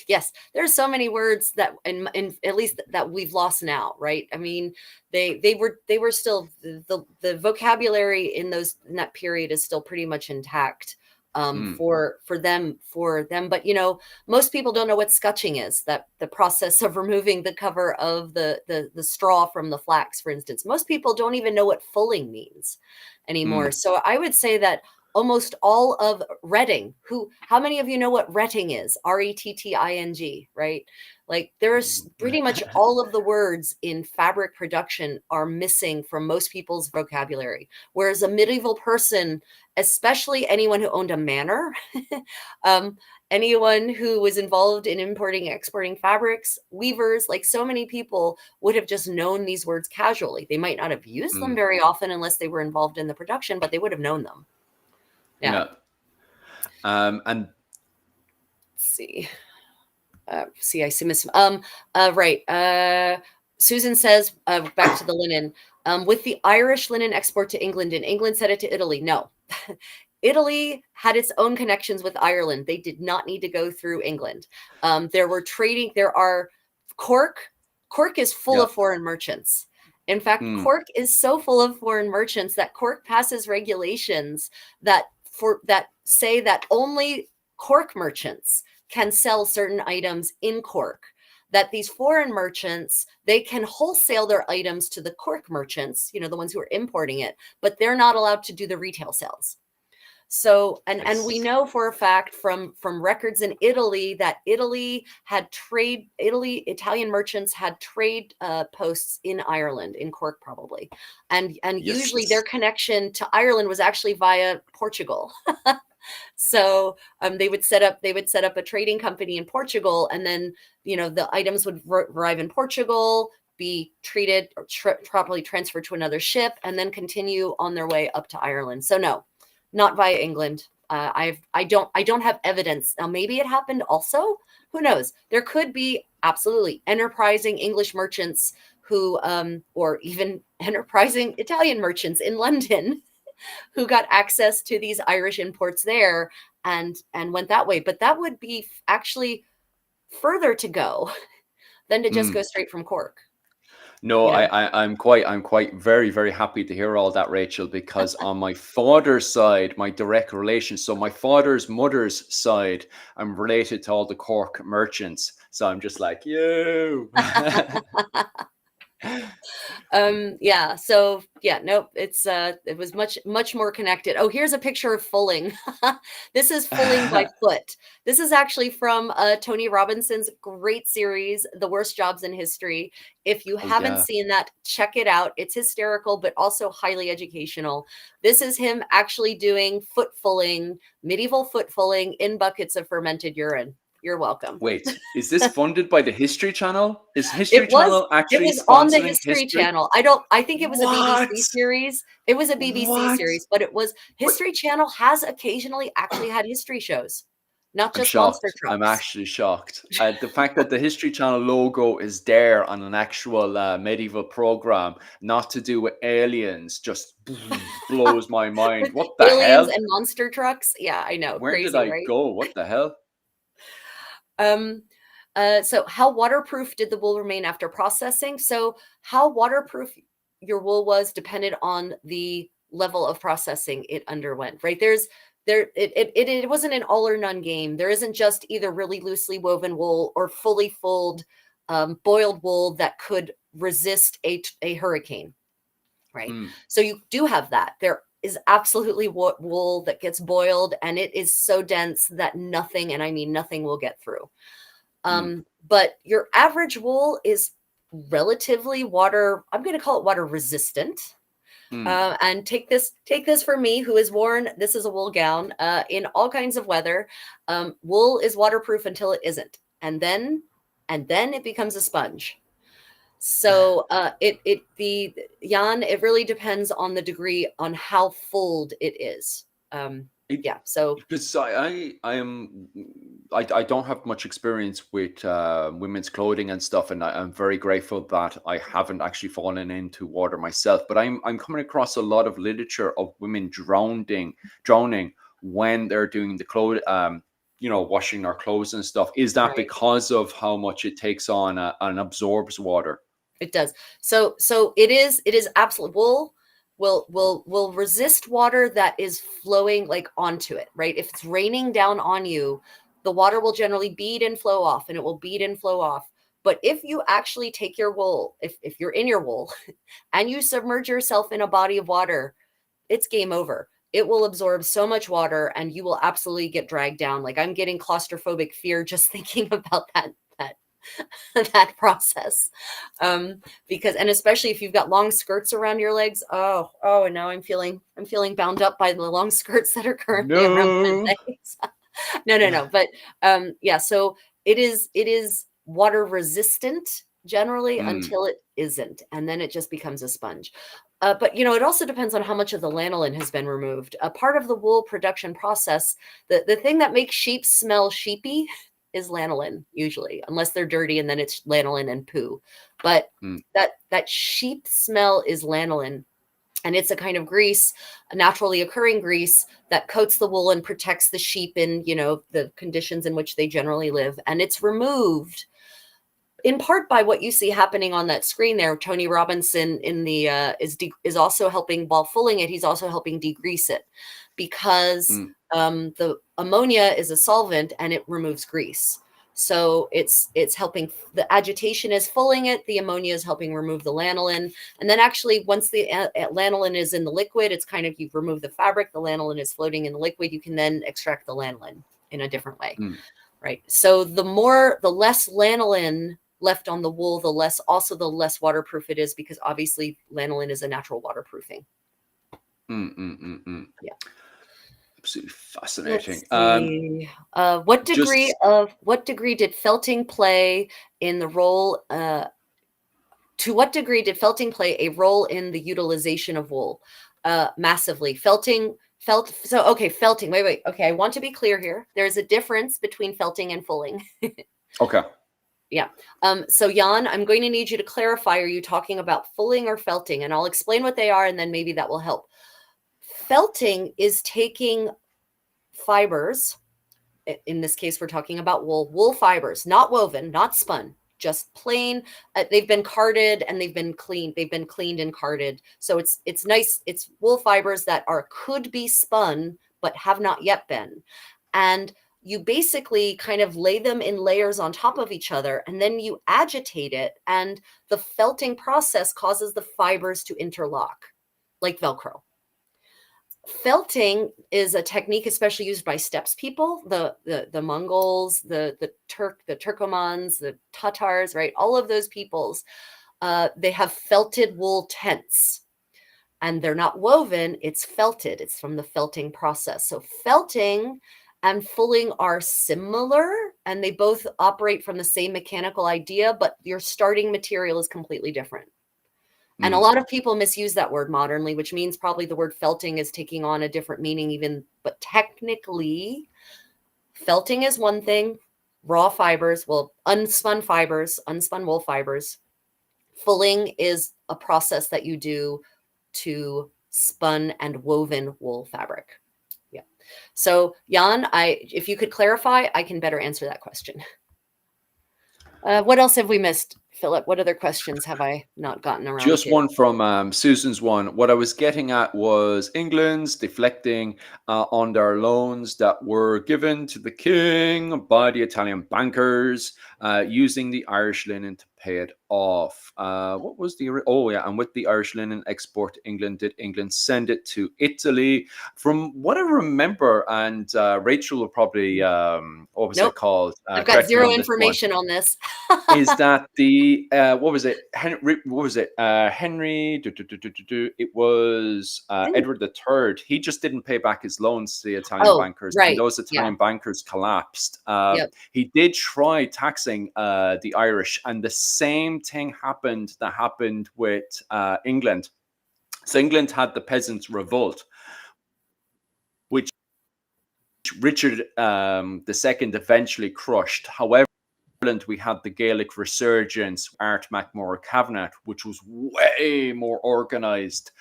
yes, there's so many words that in at least that we've lost now, right? I mean, they were still, the vocabulary in that period is still pretty much intact for them. But, most people don't know what scutching is, that the process of removing the cover of the straw from the flax, for instance. Most people don't even know what fulling means anymore. So I would say that almost all of retting, how many of you know what retting is? retting, right? Like, there's pretty much all of the words in fabric production are missing from most people's vocabulary. Whereas a medieval person, especially anyone who owned a manor, anyone who was involved in importing and exporting fabrics, weavers, like so many people would have just known these words casually. They might not have used them very often unless they were involved in the production, but they would have known them. Yeah. And let's see. I see Miss. Right. Susan says, back to the linen. With the Irish linen export to England, and England sent it to Italy. No. Italy had its own connections with Ireland. They did not need to go through England. There are Cork. Cork is full of foreign merchants. In fact, Cork is so full of foreign merchants that Cork passes regulations that say that only Cork merchants can sell certain items in Cork, that these foreign merchants, they can wholesale their items to the Cork merchants, the ones who are importing it, but they're not allowed to do the retail sales. So, and we know for a fact from records in Italy that Italian merchants had trade posts in Ireland, in Cork probably. And usually their connection to Ireland was actually via Portugal. So they would set up a trading company in Portugal, and then, the items would arrive in Portugal, be treated or properly transferred to another ship, and then continue on their way up to Ireland. So no, not via England. I don't have evidence. Now, maybe it happened also. Who knows? There could be absolutely enterprising English merchants who, or even enterprising Italian merchants in London who got access to these Irish imports there and went that way. But that would be actually further to go than to just go straight from Cork. No, I'm quite very, very happy to hear all that, Rachel, because on my father's side, my direct relation, so my father's mother's side, I'm related to all the Cork merchants. So I'm just like, you. Nope, it was much more connected. Oh, here's a picture of fulling. This is fulling by foot. This is actually from Tony Robinson's great series, The Worst Jobs in History. If you haven't seen that, check it out. It's hysterical, but also highly educational. This is him actually doing foot fulling, medieval foot fulling in buckets of fermented urine. You're welcome. Wait, is this funded by the History Channel? Is History Channel actually it was on the sponsoring History Channel. I think it was a BBC series. It was a BBC series, but History Channel has occasionally actually had history shows, not just monster trucks. I'm actually shocked. The fact that the History Channel logo is there on an actual medieval program, not to do with aliens, just blows my mind. What the hell? Aliens and monster trucks? Yeah, I know. Where Crazy, did I right? go? What the hell? So how waterproof did the wool remain after processing? So how waterproof your wool was depended on the level of processing it underwent, right? It wasn't an all or none game. There isn't just either really loosely woven wool or fully fulled boiled wool that could resist a hurricane, right? So you do have that. There is absolutely wool that gets boiled, and it is so dense that nothing, and I mean nothing, will get through. But your average wool is relatively I'm going to call it water resistant. And take this from me, who has worn, this is a wool gown, in all kinds of weather. Wool is waterproof until it isn't. And then and then it becomes a sponge. So the yarn, it really depends on the degree on how fulled it is. It, Yeah. So because I don't have much experience with women's clothing and stuff, and I'm very grateful that I haven't actually fallen into water myself. But I'm coming across a lot of literature of women drowning when they're doing the clothes, washing their clothes and stuff. Is that right. because of how much it takes on and absorbs water? It does. So it is absolutely will resist water that is flowing like onto it, right? If it's raining down on you, the water will generally bead and flow off, and it will bead and flow off. But if you actually take your wool, if you're in your wool and you submerge yourself in a body of water, it's game over. It will absorb so much water and you will absolutely get dragged down. Like, I'm getting claustrophobic fear just thinking about that that process. Because, and especially if you've got long skirts around your legs. Oh, and now I'm feeling bound up by the long skirts that are currently around my No. legs. No. But yeah, so it is water resistant generally Mm, until it isn't, and then it just becomes a sponge. But it also depends on how much of the lanolin has been removed. A part of the wool production process, the thing that makes sheep smell sheepy is lanolin, usually, unless they're dirty, and then it's lanolin and poo. But mm, that sheep smell is lanolin, and it's a kind of grease, a naturally occurring grease that coats the wool and protects the sheep in the conditions in which they generally live. And it's removed in part by what you see happening on that screen there. Tony Robinson in the is also helping, while fulling it, he's also helping degrease it, because mm, the ammonia is a solvent and it removes grease. So it's helping. The agitation is fulling it. The ammonia is helping remove the lanolin. And then actually, once the lanolin is in the liquid, it's kind of, you've removed the fabric, the lanolin is floating in the liquid. You can then extract the lanolin in a different way. mm, Right. So the less lanolin left on the wool, the less waterproof it is, because obviously lanolin is a natural waterproofing. mm, mm, mm, mm. Yeah. Absolutely Let's fascinating. see. What degree Just did felting play in the role? To what degree did felting play a role in the utilization of wool? Massively. Felting. Felting. Wait. Okay, I want to be clear here. There's a difference between felting and fulling. okay. Yeah. So Jan, I'm going to need you to clarify, are you talking about fulling or felting? And I'll explain what they are, and then maybe that will help. Felting is taking fibers. In this case, we're talking about wool fibers, not woven, not spun, just plain. They've been carded and they've been cleaned. They've been cleaned and carded. So it's nice. It's wool fibers that could be spun, but have not yet been. And you basically kind of lay them in layers on top of each other, and then you agitate it. And the felting process causes the fibers to interlock like Velcro. Felting is a technique especially used by steppes people, the Mongols, the Turkomans, the Tatars, right? All of those peoples, they have felted wool tents, and they're not woven, it's felted. It's from the felting process. So felting and fulling are similar, and they both operate from the same mechanical idea, but your starting material is completely different. And a Mm, lot of people misuse that word modernly, which means probably the word felting is taking on a different meaning even. But technically, felting is one thing, raw fibers, unspun wool fibers. Fulling is a process that you do to spun and woven wool fabric. Yeah. So Jan, if you could clarify, I can better answer that question. What else have we missed, Philip? What other questions have I not gotten around just to? one from Susan's one. What I was getting at was England's deflecting on their loans that were given to the king by the Italian bankers, using the Irish linen to pay it off. What was oh yeah, and with the Irish linen export to England, did England send it to Italy? From what I remember, and Rachel will probably what was it Nope. called? I've got Correct me zero on this one. information on this. Is that the what was it? Henry, what was it? Henry. It was Edward III. He just didn't pay back his loans to the Italian Oh, bankers, and right. those Yeah. Italian bankers collapsed. Yep. He did try taxing the Irish, and the same thing happened that happened with England. So England had the Peasants' Revolt, which Richard II eventually crushed. However, Ireland, we had the Gaelic resurgence, Art MacMorrough Cavanagh, which was way more organised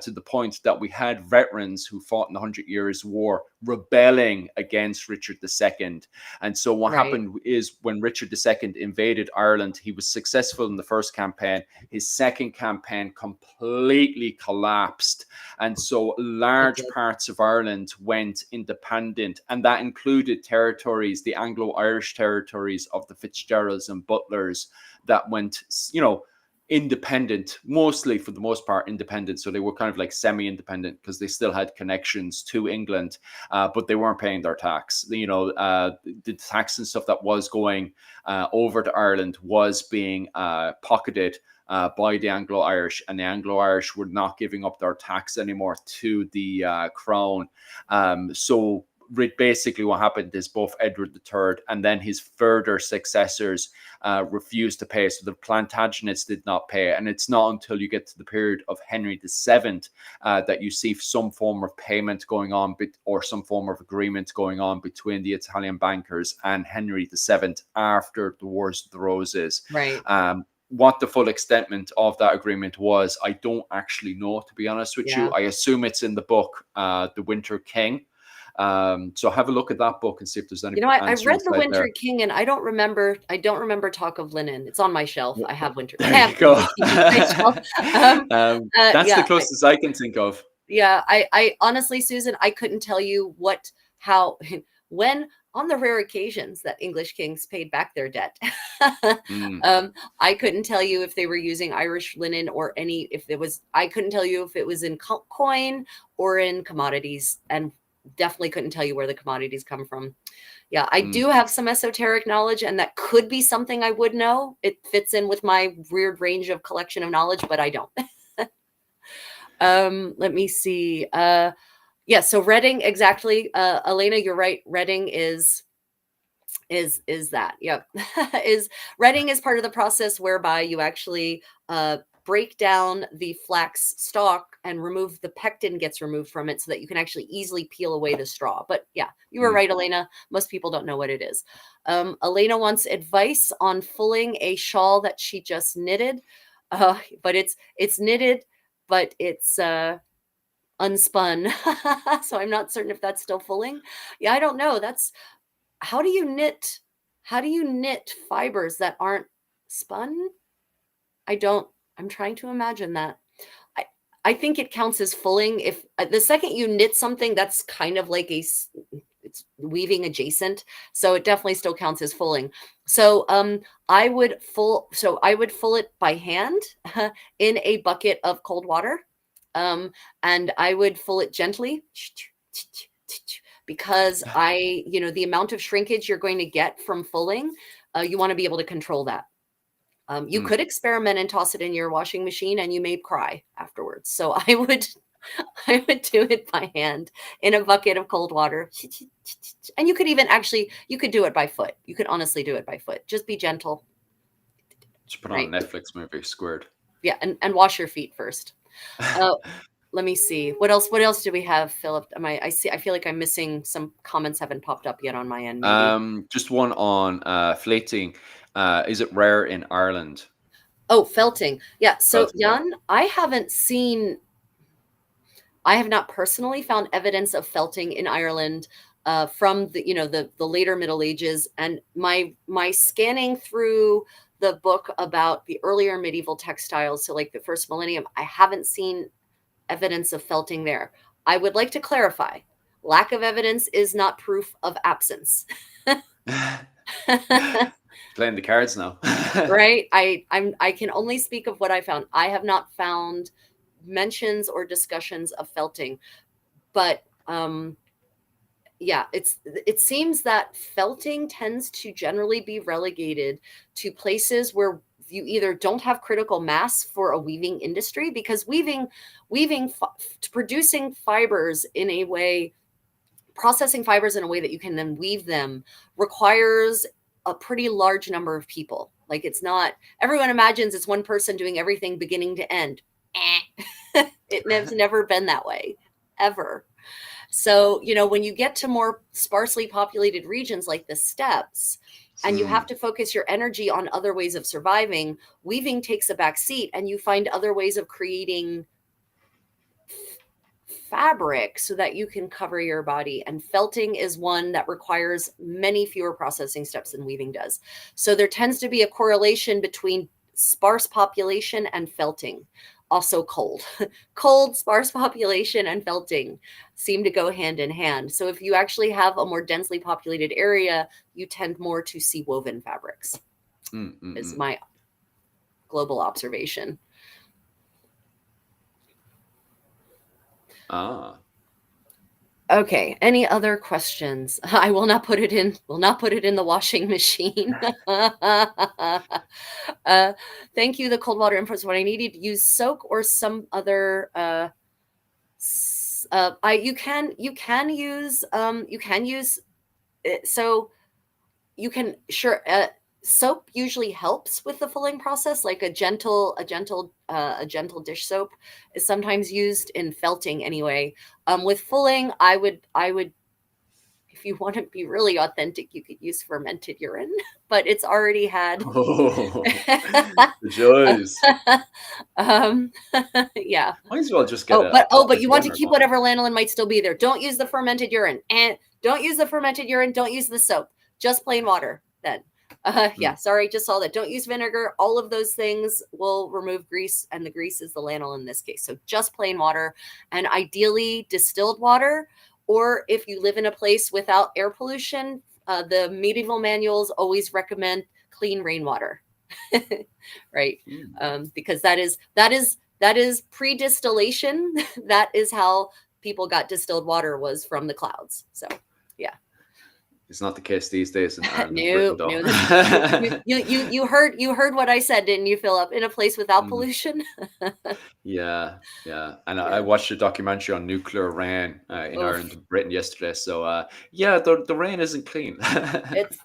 to the point that we had veterans who fought in the 100 Years' War rebelling against Richard II. And so what happened is when Richard II invaded Ireland, he was successful in the first campaign. His second campaign completely collapsed. And so large parts of Ireland went independent, and that included territories, the Anglo-Irish territories of the Fitzgeralds and Butlers, that went, independent, mostly for the most part independent. So they were kind of like semi-independent because they still had connections to England, but they weren't paying their tax. The tax and stuff that was going over to Ireland was being pocketed by the Anglo-Irish, and the Anglo-Irish were not giving up their tax anymore to the crown. So basically what happened is both Edward III and then his further successors refused to pay. So the Plantagenets did not pay. And it's not until you get to the period of Henry VII that you see some form of payment going on, or some form of agreement going on between the Italian bankers and Henry VII after the Wars of the Roses. Right. What the full extent of that agreement was, I don't actually know, to be honest with you. I assume it's in the book, The Winter King. So have a look at that book and see if there's any. I read The Winter King, and I don't remember talk of linen. It's on my shelf. I have Winter. There you go. That's Yeah, the closest I can think of. Yeah, I honestly, Susan, I couldn't tell you how, when, on the rare occasions that English kings paid back their debt. I couldn't tell you if they were using Irish linen or I couldn't tell you if it was in coin or in commodities, and definitely couldn't tell you where the commodities come from. Yeah, I do have some esoteric knowledge, and that could be something I would know. It fits in with my weird range of collection of knowledge, but I don't. Let me see. Yeah, so Reading, exactly. Elena, you're right. Reading is that. Yep. Reading is part of the process whereby you actually break down the flax stalk and remove the pectin gets removed from it so that you can actually easily peel away the straw. But yeah, you were right, Elena. Most people don't know what it is. Elena wants advice on fulling a shawl that she just knitted. But it's knitted, but it's unspun. So I'm not certain if that's still fulling. Yeah, I don't know. How do you knit fibers that aren't spun? I'm trying to imagine that. I think it counts as fulling if the second you knit something that's kind of like it's weaving adjacent, so it definitely still counts as fulling. So I would full it by hand in a bucket of cold water, and I would full it gently because the amount of shrinkage you're going to get from fulling, you want to be able to control that. You could experiment and toss it in your washing machine, and you may cry afterwards. So I would do it by hand in a bucket of cold water. And you could do it by foot. You could honestly do it by foot. Just be gentle. Just put on a Netflix movie, Squared. Yeah, and wash your feet first. Let me see. What else do we have, Philip? I feel like I'm missing some comments haven't popped up yet on my end. Maybe. Just one on flating. Is it rare in Ireland? Oh, felting. Yeah. So Felting, Jan, I have not personally found evidence of felting in Ireland from the later Middle Ages, and my scanning through the book about the earlier medieval textiles, so like the first millennium, I haven't seen evidence of felting there. I would like to clarify, lack of evidence is not proof of absence. Doesn't playing the cards now. right? I can only speak of what I found. I have not found mentions or discussions of felting, but yeah, it seems that felting tends to generally be relegated to places where you either don't have critical mass for a weaving industry, because producing fibers in a way, processing fibers in a way that you can then weave them, requires a pretty large number of people. Like, it's not, everyone imagines it's one person doing everything beginning to end. It has never been that way, ever. So, when you get to more sparsely populated regions like the steppes, and you have Mm. to focus your energy on other ways of surviving, weaving takes a back seat, and you find other ways of creating fabric so that you can cover your body. And felting is one that requires many fewer processing steps than weaving does. So there tends to be a correlation between sparse population and felting. Also cold. Cold, sparse population, and felting seem to go hand in hand. So if you actually have a more densely populated area, you tend more to see woven fabrics, is my global observation. Ah. Okay, any other questions? I will not put it in, the washing machine. Thank you. The cold water inputs when I needed to use soak or some other you can use it, so you can, sure, soap usually helps with the fulling process, like a gentle dish soap is sometimes used in felting anyway. With fulling, I would, if you want to be really authentic, you could use fermented urine, but it's already had Oh, the joys. um yeah. Might as well just get Oh, a but pocket you want to burner keep going. whatever lanolin might still be there. Don't use the fermented urine, and don't use the fermented urine. Don't use the soap. Just plain water then. Yeah, Mm. sorry, just saw that. Don't use vinegar. All of those things will remove grease, and the grease is the lanolin in this case. So just plain water, and ideally distilled water. Or if you live in a place without air pollution, the medieval manuals always recommend clean rainwater, right? Mm. Because that is pre-distillation. That is how people got distilled water, was from the clouds. So yeah. It's not the case these days in Ireland and Britain, No, though. no, you heard what I said, didn't you, Philip? In a place without Mm. pollution. Yeah, yeah. And I Yeah. watched a documentary on nuclear rain in Ireland Oof. and Britain yesterday. So, yeah, the rain isn't clean.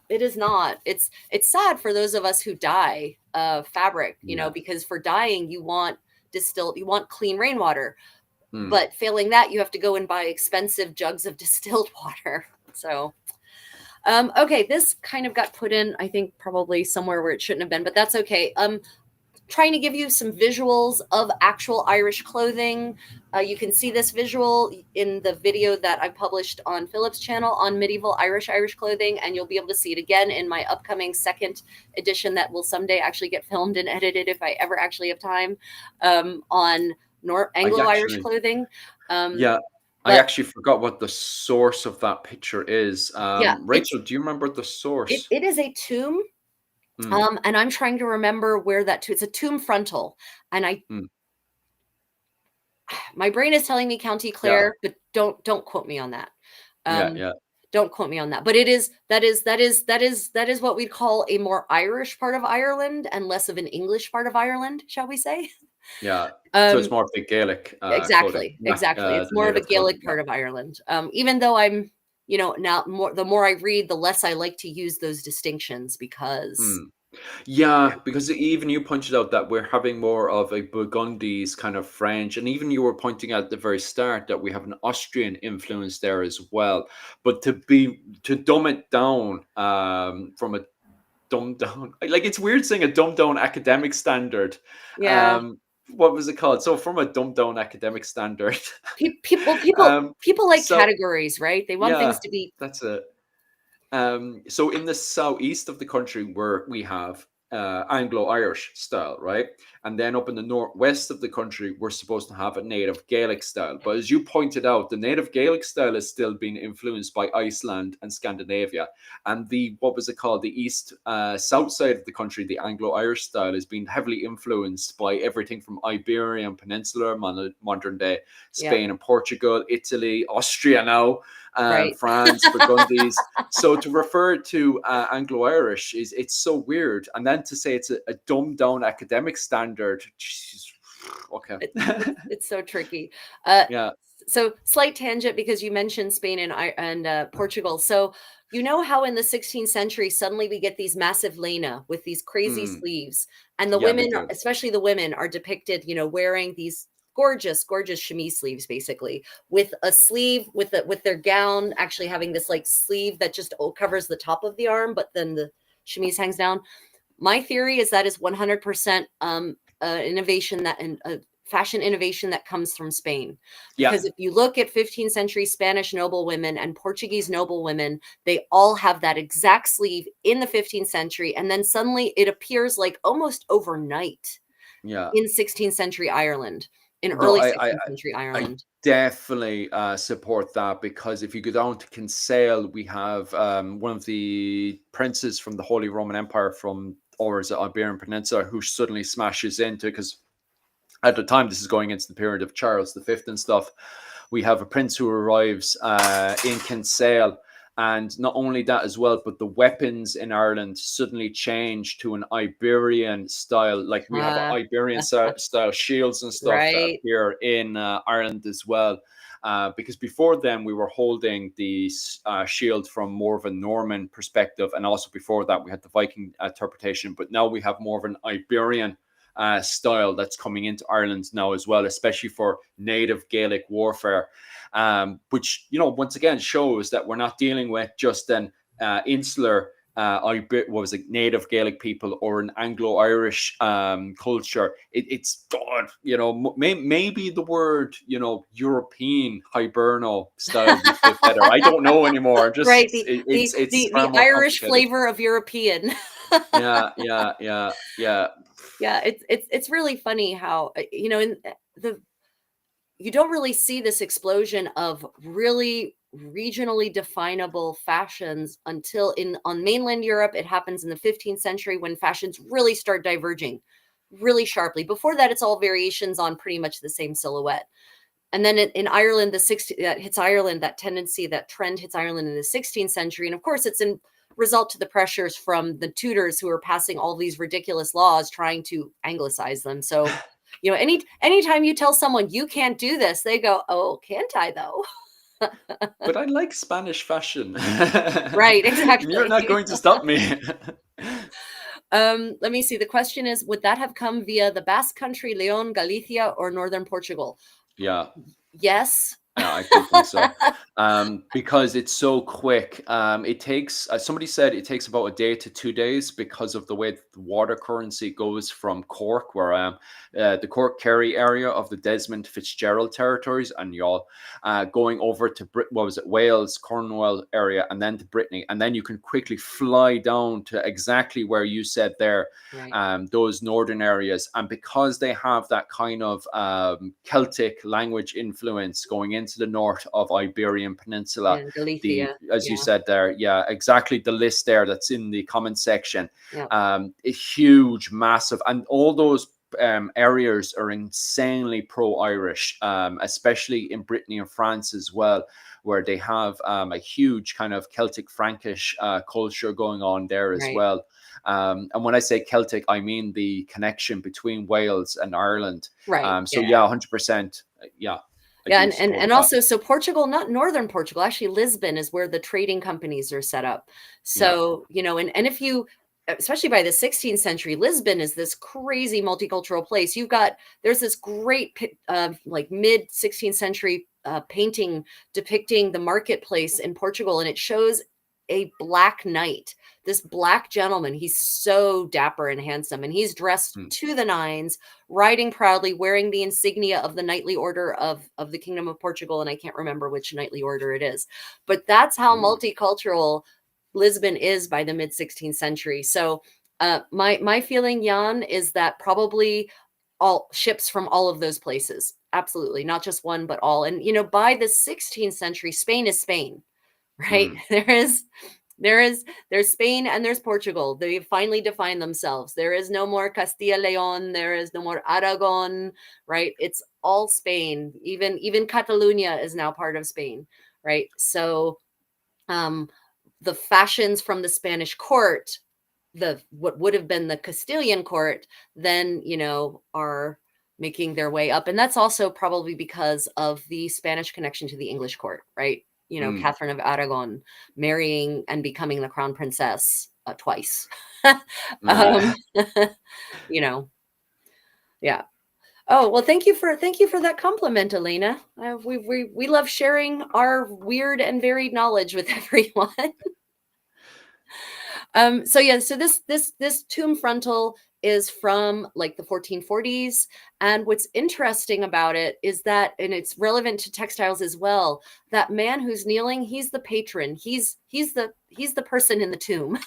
It is not. It's sad for those of us who dye fabric, Yeah. because for dyeing you want clean rainwater. Mm. But failing that, you have to go and buy expensive jugs of distilled water. So okay, this kind of got put in, I think, probably somewhere where it shouldn't have been, but that's okay. Trying to give you some visuals of actual Irish clothing. You can see this visual in the video that I published on Philip's channel on medieval Irish clothing, and you'll be able to see it again in my upcoming second edition that will someday actually get filmed and edited if I ever actually have time, on I Anglo-Irish actually, clothing. yeah, I But actually forgot what the source of that picture is. yeah, Rachel, do you remember the source? it is a tomb. Mm. And I'm trying to remember where that it's a tomb frontal, and Mm. my brain is telling me County Yeah, Clare, but don't quote me on that. yeah, Um, yeah, don't quote me on that. But that is what we'd call a more Irish part of Ireland and less of an English part of Ireland, shall we say? yeah. So it's Um, more of the Gaelic clothing, exactly, exactly. It's the more of a native clothing. Gaelic Yeah. part of Ireland. Even though I'm, now the more I read, the less I like to use those distinctions because Mm. Yeah, because even you pointed out that we're having more of a Burgundies kind of French, and even you were pointing out at the very start that we have an Austrian influence there as well. But to dumb it down from a dumbed down, like it's weird saying a dumbed down academic standard. yeah, Um, what was it called? So from a dumbed down academic standard. people people um, people like so categories, right? They want things yeah, to be that's it. So in the southeast of the country where we have Anglo-Irish style, right? And then up in the northwest of the country, we're supposed to have a native Gaelic style. But as you pointed out, the native Gaelic style is still being influenced by Iceland and Scandinavia. And the, what was it called? The east, south side of the country, the Anglo-Irish style, is being heavily influenced by everything from Iberian Peninsula, modern day Yep. Spain and Portugal, Italy, Austria now, Right. France, Burgundies. So to refer to Anglo-Irish is, it's so weird. And then to say it's a dumbed down academic standard, geez, okay. It's so tricky. Yeah. So slight tangent because you mentioned Spain and Portugal. So you know how in the 16th century suddenly we get these massive lena with these crazy Mm, sleeves, and the yeah, they women, did. especially the women, are depicted, wearing these gorgeous, gorgeous chemise sleeves, basically with a sleeve with their gown actually having this like sleeve that just covers the top of the arm, but then the chemise hangs down. My theory is that is 100% innovation that and fashion innovation that comes from Spain. Yeah. Because if you look at 15th century Spanish noblewomen and Portuguese noblewomen, they all have that exact sleeve in the 15th century. And then suddenly it appears like almost overnight Yeah. in 16th century Ireland, in No, early I 16th century I Ireland. definitely support that, because if you go down to Kinsale, we have one of the princes from the Holy Roman Empire from, or is it Iberian Peninsula, who suddenly smashes into, because at the time this is going into the period of Charles V and stuff. We have a prince who arrives in Kinsale, and not only that as well, but the weapons in Ireland suddenly change to an Iberian style. Like we have Uh, Iberian style shields and stuff that right, appear in Ireland as well. Because before then we were holding the shield from more of a Norman perspective, and also before that we had the Viking interpretation. But now we have more of an Iberian style that's coming into Ireland now as well, especially for native Gaelic warfare, which, once again shows that we're not dealing with just an insular, what was it, native Gaelic people or an Anglo-Irish culture. It's God, maybe the word, European hiberno style would fit better. I don't know anymore. right. Just The the it's the far the more Irish complicated. flavor of European. Yeah, yeah, yeah, yeah. Yeah, it's really funny how in the you don't really see this explosion of really regionally definable fashions until in on mainland Europe. It happens in the 15th century when fashions really start diverging really sharply. Before that, it's all variations on pretty much the same silhouette. And then in Ireland, that hits Ireland, that tendency, that trend hits Ireland in the 16th century. And of course, it's in result to the pressures from the Tudors who are passing all these ridiculous laws trying to anglicize them. So, anytime you tell someone you can't do this, they go, "Oh, can't I though?" But I like Spanish fashion. Right, And you're exactly. not going to stop me. Let me see. The question is, would that have come via the Basque Country, Leon, Galicia, or northern Portugal? Yeah. Yes. Yeah, I do think so. Because it's so quick. It takes, somebody said it takes about a day to 2 days because of the way that the water currency goes from Cork, where I am, the Cork Kerry area of the Desmond Fitzgerald territories, and y'all going over to what was it, Wales, Cornwall area, and then to Brittany. And then you can quickly fly down to exactly where you said there, Right. those northern areas. And because they have that kind of Celtic language influence going into the north of Iberian Peninsula, And the, Galicia. as you Yeah. said there, yeah, exactly, the list there that's in the comment section, Yeah. a huge, massive, and all those areas are insanely pro-Irish, especially in Brittany and France as well, where they have a huge kind of Celtic Frankish culture going on there as Right. well. And when I say Celtic, I mean the connection between Wales and Ireland. Right. So Yeah. yeah, 100%. Yeah, I Yeah, do and support that. also so Portugal, not northern Portugal, actually Lisbon is where the trading companies are set up. Yeah. So, and if you especially by the 16th century, Lisbon is this crazy multicultural place. There's this great like mid 16th century painting depicting the marketplace in Portugal, and it shows a black knight, this black gentleman. He's so dapper and handsome, and he's dressed Mm, to the nines, riding proudly, wearing the insignia of the knightly order of the Kingdom of Portugal, and I can't remember which knightly order it is. But that's how mm. multicultural Lisbon is by the mid 16th century. So My feeling, Jan, is that probably all ships from all of those places. Absolutely, not just one, but all. And by the 16th century, Spain is Spain, right? Mm, There's Spain and there's Portugal. They finally defined themselves. There is no more Castilla Leon. There is no more Aragon, right? It's all Spain. Even Catalonia is now part of Spain, right? So um, the fashions from the Spanish court, the what would have been the Castilian court, then are making their way up, and that's also probably because of the Spanish connection to the English court, right? mm. Catherine of Aragon marrying and becoming the crown princess twice. um, you know, yeah. Oh well, thank you for that compliment, Elena. We love sharing our weird and varied knowledge with everyone. So yeah, so this tomb frontal is from like the 1440s, and what's interesting about it is that, and it's relevant to textiles as well, that man who's kneeling, he's the patron. He's the person in the tomb.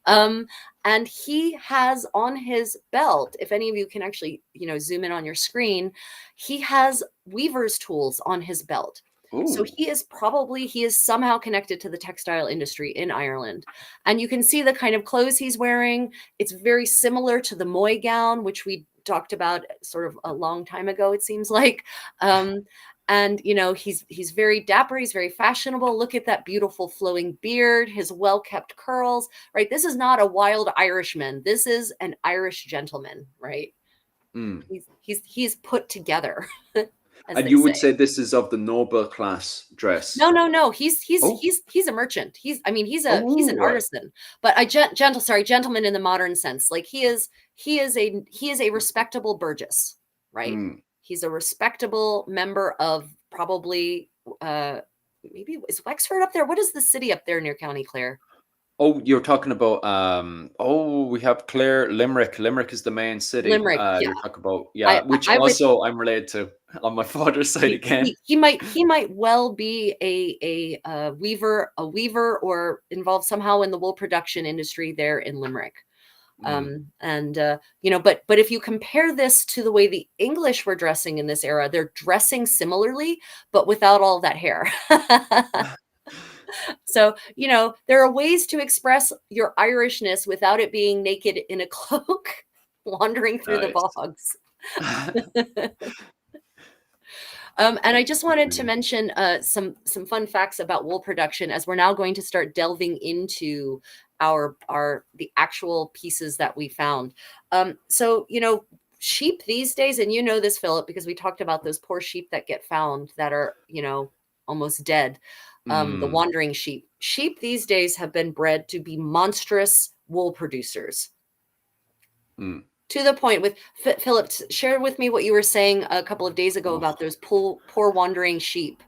um and he has on his belt, if any of you can actually zoom in on your screen, he has weaver's tools on his belt. So Ooh. he is somehow connected to the textile industry in Ireland. And you can see the kind of clothes he's wearing. It's very similar to the Moy Gown, which we talked about sort of a long time ago, it seems like. And he's very dapper, he's very fashionable. Look at that beautiful flowing beard, his well-kept curls, right? This is not a wild Irishman. This is an Irish gentleman, right? Mm. He's put together, as And they you say. would say this is of the noble class No, dress? no, no. He's he's Oh, he's he's a merchant. He's oh, an right. artisan, but gentleman in the modern sense. Like he is a respectable burgess, right? Mm. He's a respectable member of probably maybe is Wexford up there? What is the city up there near County Clare? Oh, you're talking about oh, we have Clare, Limerick. Limerick is the main city. Limerick. Yeah. You're talking about, I yeah, which I would also I'm related to on my father's side again. he might well be a weaver or involved somehow in the wool production industry there in Limerick. Mm. And but if you compare this to the way the English were dressing in this era, they're dressing similarly, but without all that hair. So there are ways to express your Irishness without it being naked in a cloak wandering through the Nice. bogs. And I just wanted to Brilliant. mention some fun facts about wool production, as we're now going to start delving into the actual pieces that we found. So sheep these days, and this, Philip, because we talked about those poor sheep that get found that are almost dead. The Mm. wandering sheep. Sheep these days have been bred to be monstrous wool producers, Mm. to the point with Philip. Share with me what you were saying a couple of days ago about those poor wandering sheep.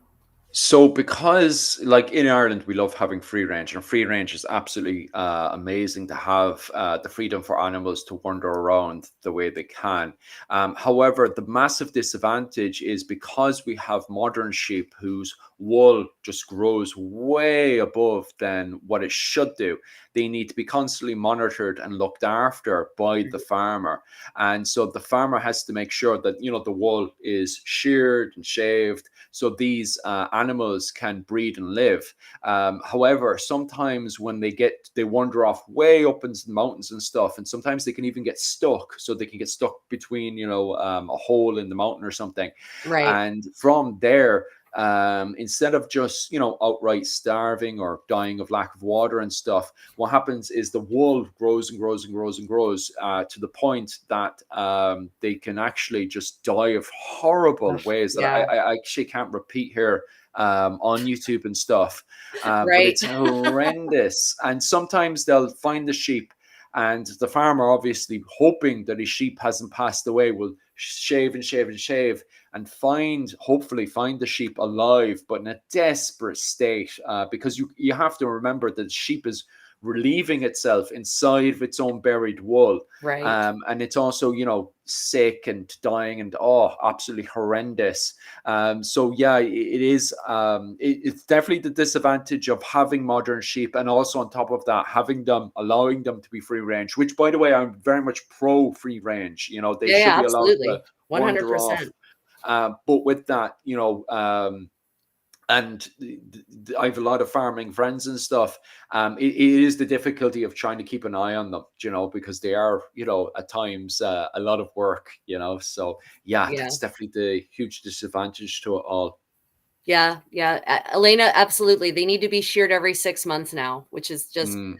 So, because like in Ireland, we love having free range, and free range is absolutely amazing to have the freedom for animals to wander around the way they can. However, the massive disadvantage is because we have modern sheep whose wool just grows way above than what it should do. They need to be constantly monitored and looked after by the farmer, and so the farmer has to make sure that the wool is sheared and shaved so these animals can breed and live. However, sometimes when they wander off way up into the mountains and stuff, and sometimes they can even get stuck. So they can get stuck between, a hole in the mountain or something. Right. And from there, instead of just outright starving or dying of lack of water and stuff, what happens is the wool grows and grows and grows and grows to the point that they can actually just die of horrible Ugh, ways that I, yeah. I actually can't repeat here on YouTube and stuff, but Right. it's horrendous. And sometimes they'll find the sheep, and the farmer, obviously hoping that his sheep hasn't passed away, will shave and shave and shave and hopefully find the sheep alive, but in a desperate state, because you have to remember that sheep is relieving itself inside of its own buried wool. Right. And it's also, sick and dying and, oh, absolutely horrendous. So yeah, it is. It's definitely the disadvantage of having modern sheep, and also on top of that, allowing them to be free range. Which, by the way, I'm very much pro free range. They Yeah, should yeah, be allowed to absolutely. wander off. 100%. But with that, and I have a lot of farming friends and stuff. It is the difficulty of trying to keep an eye on them, because they are, at times a lot of work, So yeah, Yeah. that's definitely the huge disadvantage to it all. Yeah, yeah. Elena, absolutely. They need to be sheared every 6 months now, which is Mm,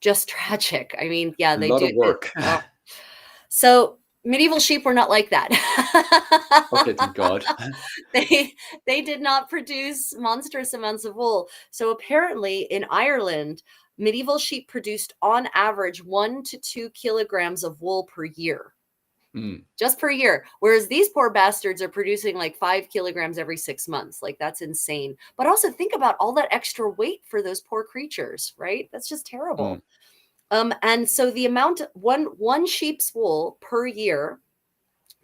just tragic. I mean, yeah, a they lot do of work. oh. So medieval sheep were not like that. Okay, thank God. they they did not produce monstrous amounts of wool. So apparently in Ireland, medieval sheep produced on average 1 to 2 kilograms of wool per year. Mm, Just per year. Whereas these poor bastards are producing like 5 kilograms every 6 months. Like that's insane. But also think about all that extra weight for those poor creatures, right? That's just mm. terrible. And so the amount one sheep's wool per year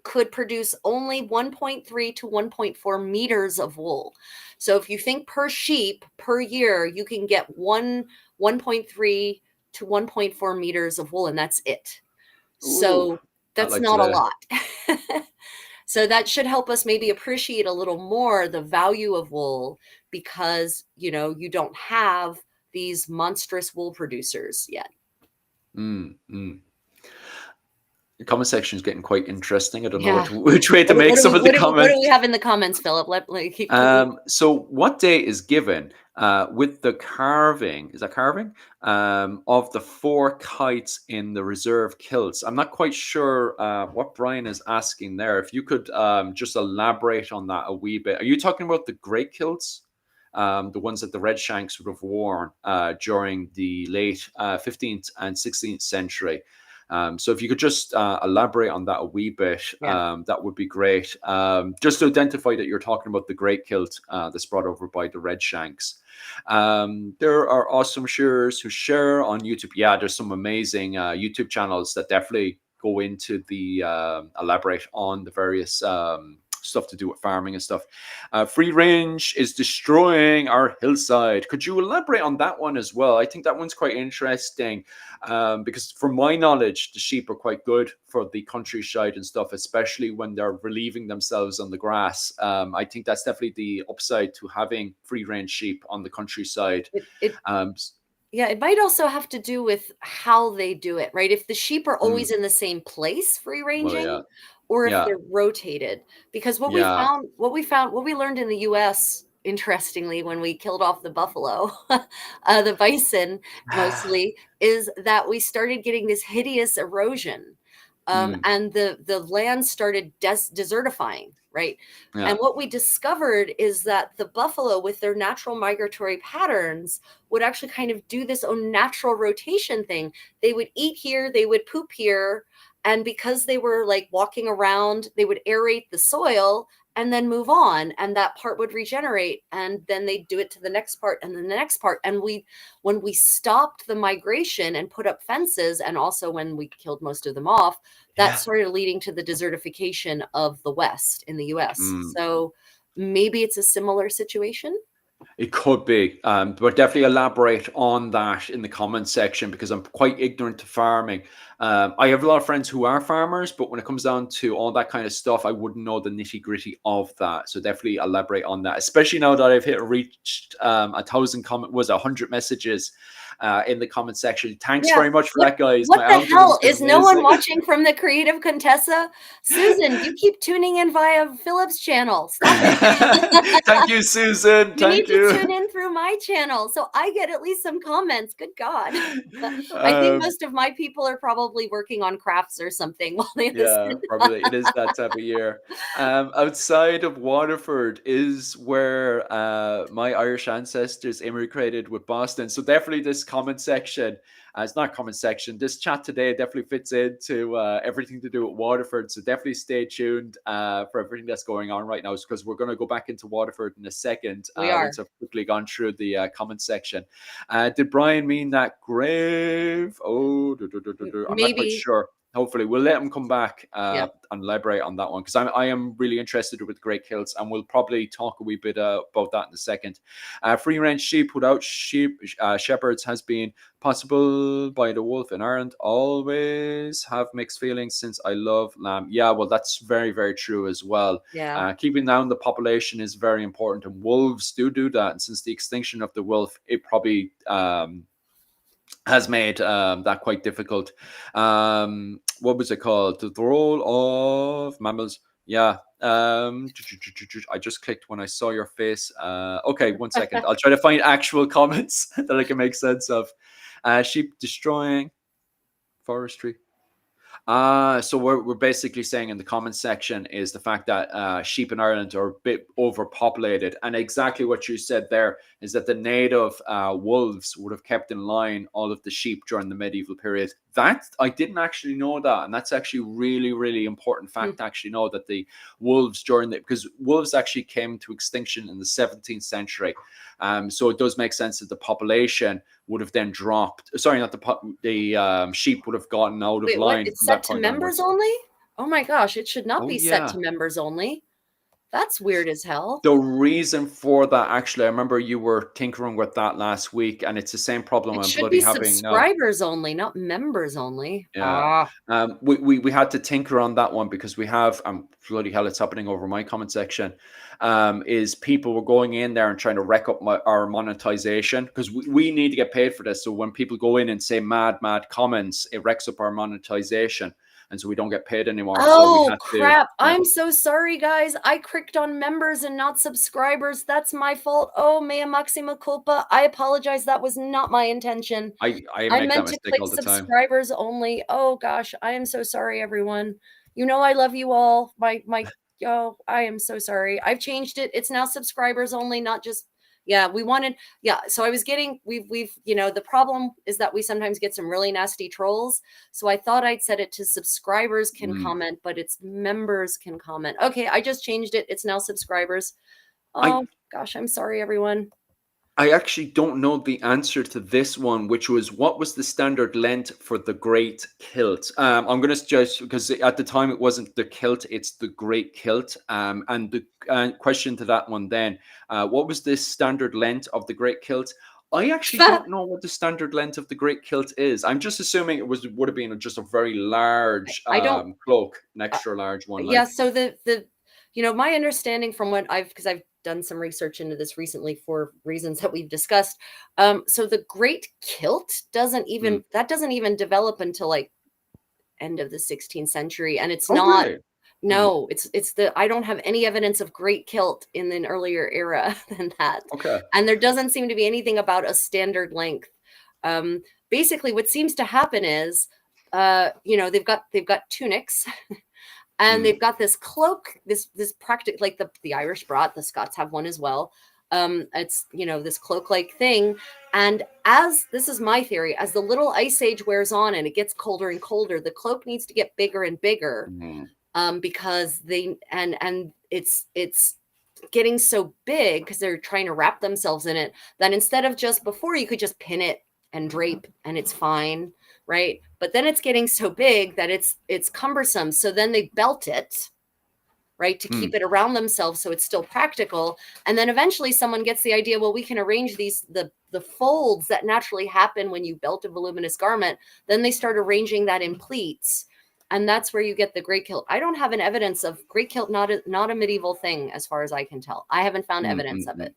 could produce only 1.3 to 1.4 meters of wool. So if you think per sheep per year, you can get 1.3 to 1.4 meters of wool, and that's it. Ooh, So not that's like not a today. lot. So that should help us maybe appreciate a little more the value of wool, because you don't have these monstrous wool producers yet. Mm, mm. The comment section is getting quite interesting. I don't know Yeah. which way to make some of the What do we comments. have in the comments, Philip? Let keep me. So what day is given with the carving? Is that carving of the four kites in the reserve kilts? I'm not quite sure what Brian is asking there. If you could just elaborate on that a wee bit. Are you talking about the great kilts? The ones that the Red Shanks would have worn during the late 15th and 16th century. So if you could just elaborate on that a wee bit, Yeah. that would be great. Just to identify that you're talking about the great kilt that's brought over by the Red Shanks. There are awesome shearers who share on YouTube. Yeah, there's some amazing YouTube channels that definitely go into the elaborate on the various stuff to do with farming and stuff. Free range is destroying our hillside. Could you elaborate on that one as well? I think that one's quite interesting. Because from my knowledge, the sheep are quite good for the countryside and stuff, especially when they're relieving themselves on the grass. I think that's definitely the upside to having free range sheep on the countryside. It Um, Yeah, it might also have to do with how they do it, right? If the sheep are always mm, in the same place free well, yeah, ranging, or if yeah, they're rotated. Because yeah. what we learned in the US, interestingly, when we killed off the buffalo, the bison mostly, is that we started getting this hideous erosion. Mm, And the land started desertifying, right? yeah, And what we discovered is that the buffalo, with their natural migratory patterns, would actually kind of do this own natural rotation thing. They would eat here, they would poop here. And because they were like walking around, they would aerate the soil and then move on. And that part would regenerate. And then they'd do it to the next part and then the next part. And when we stopped the migration and put up fences, and also when we killed most of them off, that yeah. started leading to the desertification of the West in the US. Mm. So maybe it's a similar situation. It could be, but definitely elaborate on that in the comments section because I'm quite ignorant to farming. I have a lot of friends who are farmers, but when it comes down to all that kind of stuff, I wouldn't know the nitty gritty of that. So definitely elaborate on that, especially now that I've reached 100 messages in the comment section. Thanks Yeah. very much for What that, guys. what My the algorithm's hell? been Is no one amazing. watching from the Creative Contessa? Susan, you keep tuning in via Philip's channel. Stop it. Thank you, Susan. You need Thank to you. tune in through my channel so I get at least some comments. Good God. I think Um, most of my people are probably working on crafts or something while they Yeah, listen. probably it is that type of year. Outside of Waterford is where my Irish ancestors immigrated with Boston. So definitely this comment section. It's not comment section. This chat today definitely fits into everything to do with Waterford. So definitely stay tuned for everything that's going on right now, because we're going to go back into Waterford in a second. We are. Once I've quickly gone through the comment section. Did Brian mean that grave? Oh, I'm not quite Maybe. sure. Hopefully we'll let him come back Yeah. and elaborate on that one, because I am really interested with great kilts, and we'll probably talk a wee bit about that in a second. Free range sheep without shepherds has been possible by the wolf in Ireland. Always have mixed feelings since I love lamb. Yeah, well, that's very, very true as well. Yeah. Keeping down the population is very important, and wolves do that. And since the extinction of the wolf, it probably has made that quite difficult. What was it called? The role of mammals. Yeah. I just clicked when I saw your face. Okay, 1 second. I'll try to find actual comments that I can make sense of. Sheep destroying forestry. So we're basically saying in the comments section is the fact that sheep in Ireland are a bit overpopulated, and exactly what you said there is that the native wolves would have kept in line all of the sheep during the medieval period. That I didn't actually know that, and that's actually really, really important fact to actually know, that the wolves because wolves actually came to extinction in the 17th century. So it does make sense that the population would have then dropped. Sorry, not the sheep would have gotten out of Wait, line. what? It's set to members only? Oh my gosh, it should not be set to members only. That's weird as hell. The reason for that, actually, I remember you were tinkering with that last week, and it's the same problem It I'm should bloody be having now. subscribers only, not members only. Yeah. We had to tinker on that one, because we have bloody hell, it's happening over my comment section. Is people were going in there and trying to wreck up our monetization, because we need to get paid for this. So when people go in and say mad comments, it wrecks up our monetization, and so we don't get paid anymore. Oh, so we crap. I'm so sorry, guys. I clicked on members and not subscribers. That's my fault. Oh, mea maxima culpa. I apologize. That was not my intention. I make that meant to mistake click all the time. subscribers only. Oh, gosh. I am so sorry, everyone. You know I love you all. Oh, I am so sorry. I've changed it. It's now subscribers only, not just... Yeah, so I was getting, we've, the problem is that we sometimes get some really nasty trolls. So I thought I'd set it to subscribers can comment, but it's members can comment. Okay, I just changed it. It's now subscribers. Oh, gosh, I'm sorry, everyone. I actually don't know the answer to this one, which was, what was the standard length for the great kilt? I'm going to suggest, because at the time it wasn't the kilt, it's the great kilt. And the question to that one then, what was the standard length of the great kilt? I actually don't know what the standard length of the great kilt is. I'm just assuming it would have been just a very large cloak, an extra large one. Yeah, so my understanding from what because I've done some research into this recently for reasons that we've discussed. So the great kilt doesn't even develop until like end of the 16th century, and it's not. Really? No, it's I don't have any evidence of great kilt in an earlier era than that. Okay. And there doesn't seem to be anything about a standard length. Basically, what seems to happen is, they've got tunics. And they've got this cloak, this practical, like the Irish brought, the Scots have one as well. It's, this cloak-like thing. And this is my theory, as the little ice age wears on and it gets colder and colder, the cloak needs to get bigger and bigger, because it's getting so big because they're trying to wrap themselves in it, that instead of just before you could just pin it and drape and it's fine. Right. But then it's getting so big that it's cumbersome. So then they belt it, right, to keep it around themselves. So it's still practical. And then eventually someone gets the idea, well, we can arrange the folds that naturally happen when you belt a voluminous garment. Then they start arranging that in pleats. And that's where you get the great kilt. I don't have an evidence of great kilt, not a medieval thing, as far as I can tell. I haven't found evidence of it.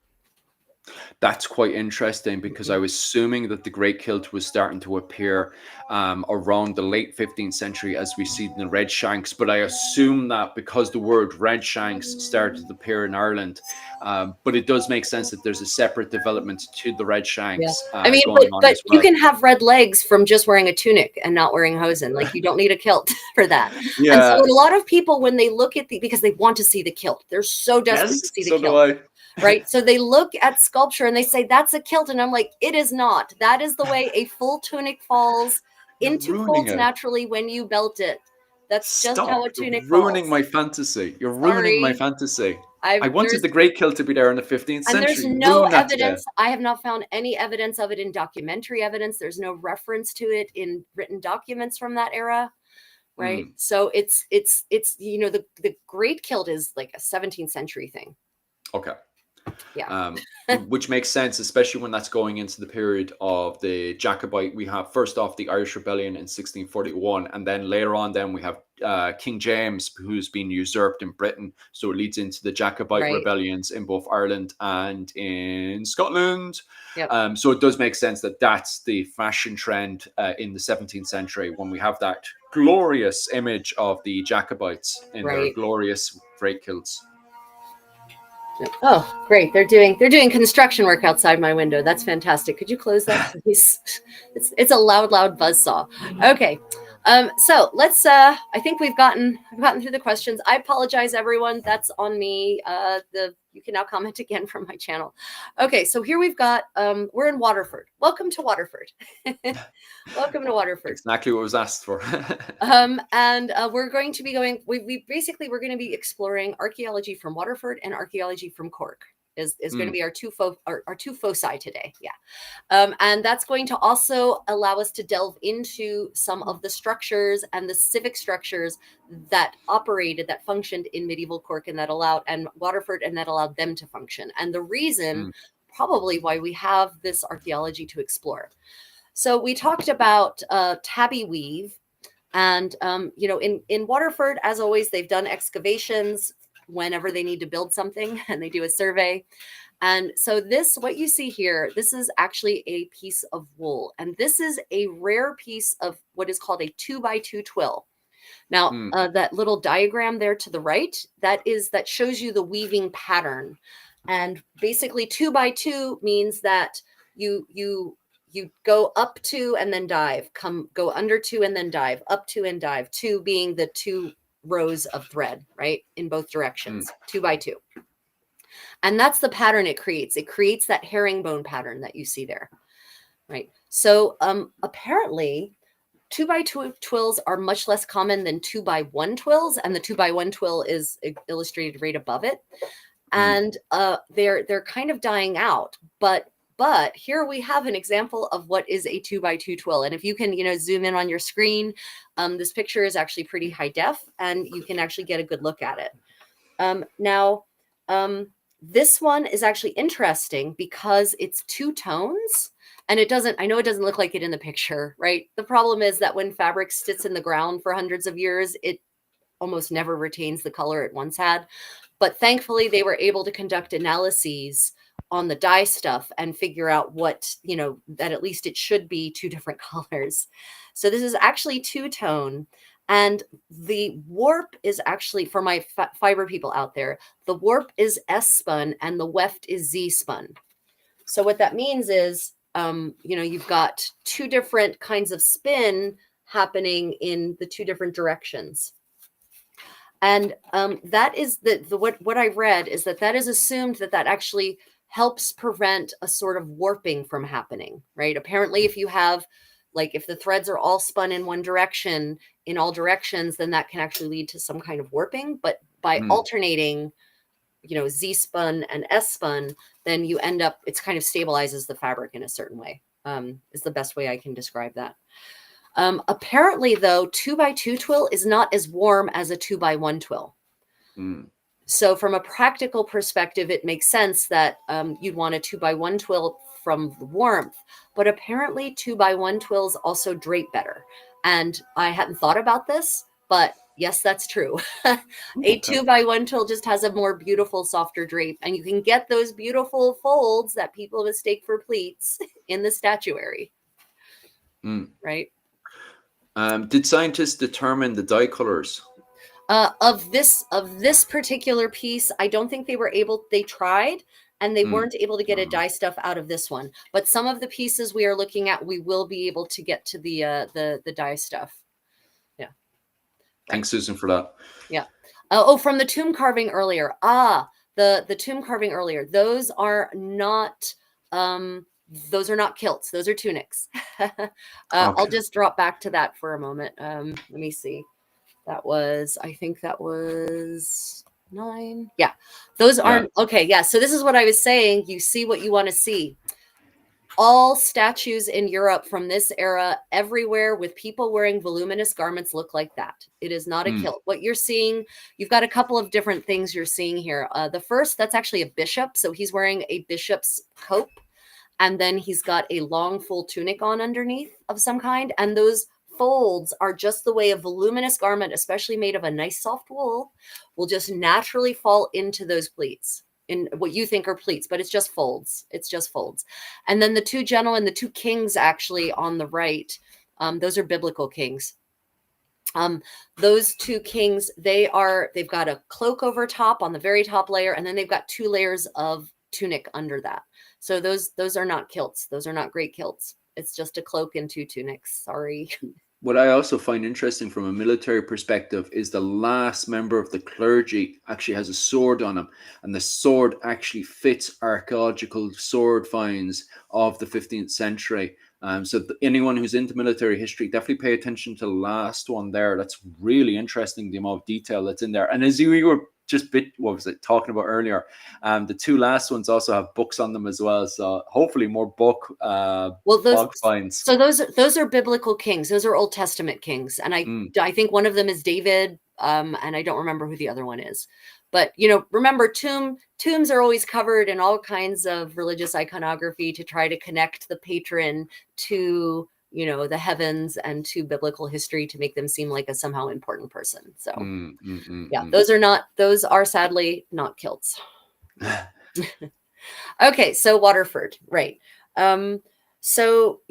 That's quite interesting, because I was assuming that the great kilt was starting to appear around the late 15th century, as we see in the red shanks. But I assume that because the word red shanks started to appear in Ireland, but it does make sense that there's a separate development to the red shanks. I mean, but you can have red legs from just wearing a tunic and not wearing hosen. Like, you don't need a kilt for that. Yeah. And so a lot of people, when they look at because they want to see the kilt, they're so desperate to see the kilt. right? So they look at sculpture and they say, that's a kilt. And I'm like, it is not. That is the way a full tunic falls You're into ruining folds it. naturally when you belt it. That's just how Stop. a You're tunic ruining falls. my fantasy. You're ruining my Sorry. fantasy. I wanted There's the great kilt to be there in the 15th and there's century. no Ruin that today. evidence. I have not found any evidence of it in documentary evidence. There's no reference to it in written documents from that era. Right. So it's the great kilt is like a 17th century thing. Okay. Yeah. Which makes sense, especially when that's going into the period of the Jacobite. We have first off the Irish Rebellion in 1641, and then later on, then we have King James, who's been usurped in Britain. So it leads into the Jacobite Right. rebellions in both Ireland and in Scotland. Yep. So it does make sense that that's the fashion trend in the 17th century when we have that glorious image of the Jacobites in their Right. glorious great kilts. Oh, great. They're doing construction work outside my window. That's fantastic. Could you close that, please? It's a loud buzzsaw. Okay. So let's I think I've gotten through the questions. I apologize, everyone. That's on me. You can now comment again from my channel. Okay, so here we've got we're in Waterford. Welcome to Waterford. Welcome to Waterford. Exactly what was asked for. And we're going to be going. We're going to be exploring archaeology from Waterford and archaeology from Cork. Is going to be our two foci today. Yeah. And that's going to also allow us to delve into some of the structures and the civic structures that functioned in medieval Cork and Waterford, and that allowed them to function. And the reason probably why we have this archaeology to explore. So we talked about tabby weave, and in Waterford, as always, they've done excavations whenever they need to build something, and they do a survey. And so what you see here, this is actually a piece of wool, and this is a rare piece of what is called a 2x2 twill. Now, that little diagram there to the right, that shows you the weaving pattern. And basically 2x2 means that you go up two and then dive, go under two and then dive, up two and dive, two being the two rows of thread, right? In both directions, 2x2. And that's the pattern it creates. It creates that herringbone pattern that you see there, right? So apparently 2x2 twills are much less common than 2x1 twills, and the 2x1 twill is illustrated right above it. And they're kind of dying out, but here we have an example of what is a 2x2 twill. And if you can, zoom in on your screen, this picture is actually pretty high def, and you can actually get a good look at it. Now, this one is actually interesting because it's two tones, and I know it doesn't look like it in the picture, right? The problem is that when fabric sits in the ground for hundreds of years, it almost never retains the color it once had. But thankfully, they were able to conduct analyses on the dye stuff and figure out that at least it should be two different colors. So this is actually two-tone. And the warp is actually, for my fiber people out there, the warp is S-spun and the weft is Z-spun. So what that means is, you've got two different kinds of spin happening in the two different directions. And that is what I read is that is assumed that actually helps prevent a sort of warping from happening, right? Apparently, if you have, if the threads are all spun in one direction, in all directions, then that can actually lead to some kind of warping. But by alternating, Z spun and S spun, then you end up, it's kind of stabilizes the fabric in a certain way, is the best way I can describe that. Apparently, though, 2x2 twill is not as warm as a 2x1 twill. So from a practical perspective, it makes sense that you'd want a 2x1 twill from the warmth, but apparently 2x1 twills also drape better. And I hadn't thought about this, but yes, that's true. A 2x1 twill just has a more beautiful, softer drape, and you can get those beautiful folds that people mistake for pleats in the statuary, right? Did scientists determine the dye colors? Of this particular piece, I don't think they were able. They tried, and they weren't able to get a dye stuff out of this one. But some of the pieces we are looking at, we will be able to get to the dye stuff. Yeah. Right. Thanks, Susan, for that. Yeah. From the tomb carving earlier. the tomb carving earlier, those are not kilts. Those are tunics. I'll Okay. just drop back to that for a moment. Let me see. I think that was 9. Yeah, those Yeah. aren't okay. Yeah, so this is what I was saying. You see what you want to see. All statues in Europe from this era, everywhere with people wearing voluminous garments, look like that. It is not a Mm. kilt. What you're seeing, you've got a couple of different things you're seeing here. The first, that's actually a bishop. So he's wearing a bishop's cope. And then he's got a long full tunic on underneath of some kind. And those folds are just the way a voluminous garment, especially made of a nice soft wool, will just naturally fall into those pleats, in what you think are pleats, but it's just folds. It's just folds. And then the two gentlemen, the two kings actually on the right, those are biblical kings. Those two kings, they've got a cloak over top on the very top layer, and then they've got 2 layers of tunic under that. So those are not kilts. Those are not great kilts. It's just a cloak and 2 tunics. Sorry. What I also find interesting from a military perspective is the last member of the clergy actually has a sword on him, and the sword actually fits archaeological sword finds of the 15th century. So anyone who's into military history, definitely pay attention to the last one there. That's really interesting, the amount of detail that's in there. And as you were talking about earlier, the 2 last ones also have books on them as well. So hopefully more book finds. Those are biblical kings. Those are Old Testament kings, and I think one of them is David, and I don't remember who the other one is. But remember, tombs are always covered in all kinds of religious iconography to try to connect the patron to the heavens and to biblical history, to make them seem like a somehow important person. So yeah, those are sadly not kilts. Okay, so Waterford, right. So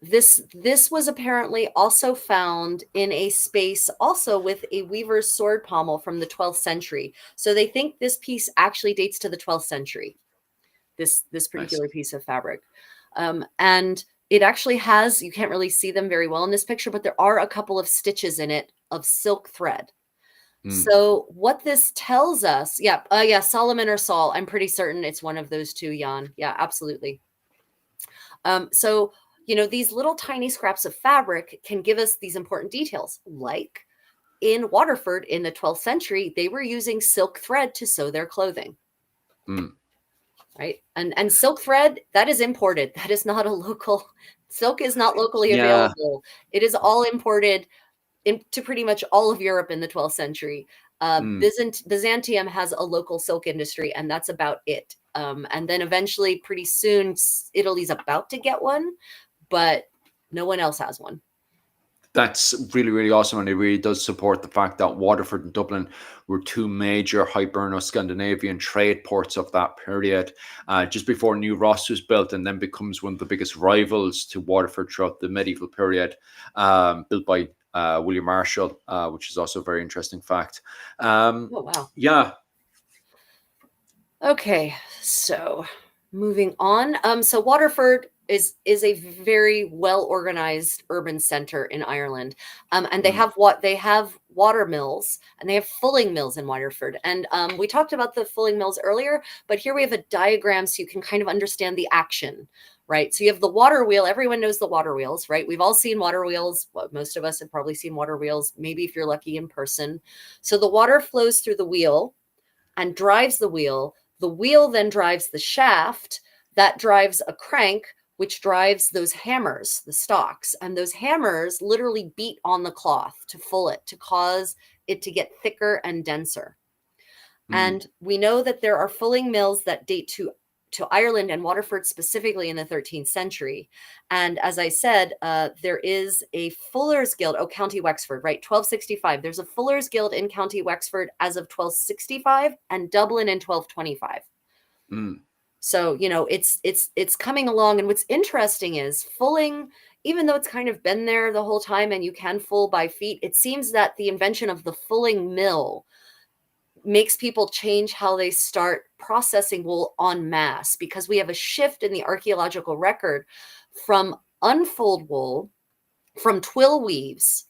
this was apparently also found in a space also with a weaver's sword pommel from the 12th century. So they think this piece actually dates to the 12th century, this particular piece of fabric. And it actually has, you can't really see them very well in this picture, but there are a couple of stitches in it of silk thread. So what this tells us, Solomon or Saul, I'm pretty certain it's one of those two, Jan. Yeah, absolutely. So, these little tiny scraps of fabric can give us these important details. Like in Waterford in the 12th century, they were using silk thread to sew their clothing. Right. And silk thread, that is imported. That is not a local, silk is not locally available. It is all imported into pretty much all of Europe in the 12th century. Byzantium has a local silk industry, and that's about it. And then eventually, pretty soon, Italy's about to get one, but no one else has one. That's really, really awesome. And it really does support the fact that Waterford and Dublin were 2 major Hiberno-Scandinavian trade ports of that period, just before New Ross was built, and then becomes one of the biggest rivals to Waterford throughout the medieval period, built by William Marshall, which is also a very interesting fact. Oh, wow. Yeah. Okay, so moving on. So Waterford is a very well organized urban center in Ireland, and they have water mills, and they have fulling mills in Waterford. And we talked about the fulling mills earlier, but here we have a diagram so you can kind of understand the action. Right. So you have the water wheel. Everyone knows the water wheels, right? We've all seen water wheels. Well, most of us have probably seen water wheels, maybe if you're lucky, in person. So the water flows through the wheel and drives the wheel. The wheel then drives the shaft that drives a crank, which drives those hammers, the stocks. And those hammers literally beat on the cloth to full it, to cause it to get thicker and denser. And we know that there are fulling mills that date to Ireland and Waterford specifically in the 13th century. And as I said, there is a Fuller's Guild, County Wexford, right? 1265. There's a Fuller's Guild in County Wexford as of 1265 and Dublin in 1225. So, it's coming along. And what's interesting is fulling, even though it's kind of been there the whole time and you can full by feet, it seems that the invention of the fulling mill makes people change how they start processing wool en masse, because we have a shift in the archaeological record from unfold wool, from twill weaves,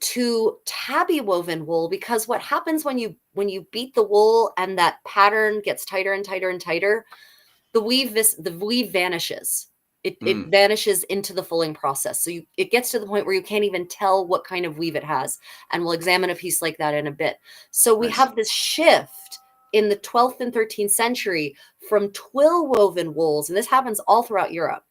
to tabby woven wool, because what happens when you beat the wool and that pattern gets tighter and tighter and tighter, the weave vanishes. It vanishes into the fulling process. So it gets to the point where you can't even tell what kind of weave it has. And we'll examine a piece like that in a bit. So we Nice. have this shift in the 12th and 13th century from twill woven wools, and this happens all throughout Europe,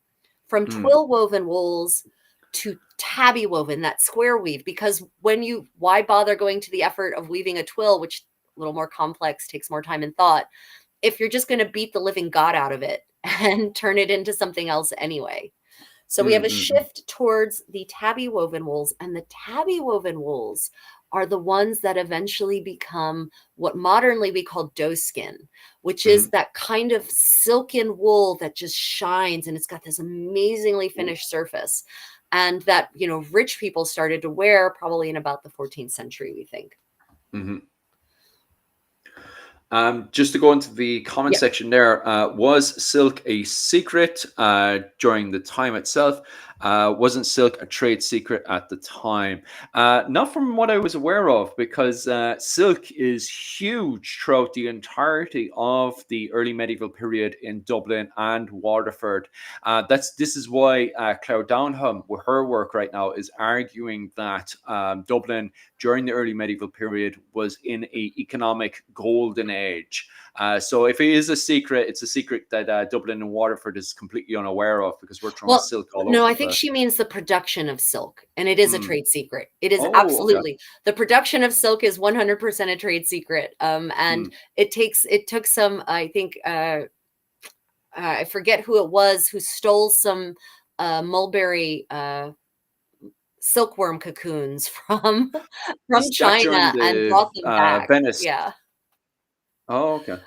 from twill woven wools to tabby woven, that square weave. Because why bother going to the effort of weaving a twill, which a little more complex, takes more time and thought, if you're just going to beat the living God out of it and turn it into something else anyway. So we have a shift towards the tabby woven wools, and the tabby woven wools are the ones that eventually become what modernly we call doeskin, which is that kind of silken wool that just shines, and it's got this amazingly finished surface. And that, rich people started to wear probably in about the 14th century, we think. Just to go into the comment section there, was silk a secret during the time itself? Wasn't silk a trade secret at the time? Not from what I was aware of, because silk is huge throughout the entirety of the early medieval period in Dublin and Waterford. This is why Claire Downham, with her work right now, is arguing that Dublin during the early medieval period was in a economic golden age. So if it is a secret, it's a secret that Dublin and Waterford is completely unaware of, because we're throwing silk all over. No, I think she means the production of silk, and it is a trade secret. It is absolutely. Okay. The production of silk is 100% a trade secret. And it took some, I think, I forget who it was who stole some mulberry silkworm cocoons from China and brought them back. Venice. Yeah. Oh, okay.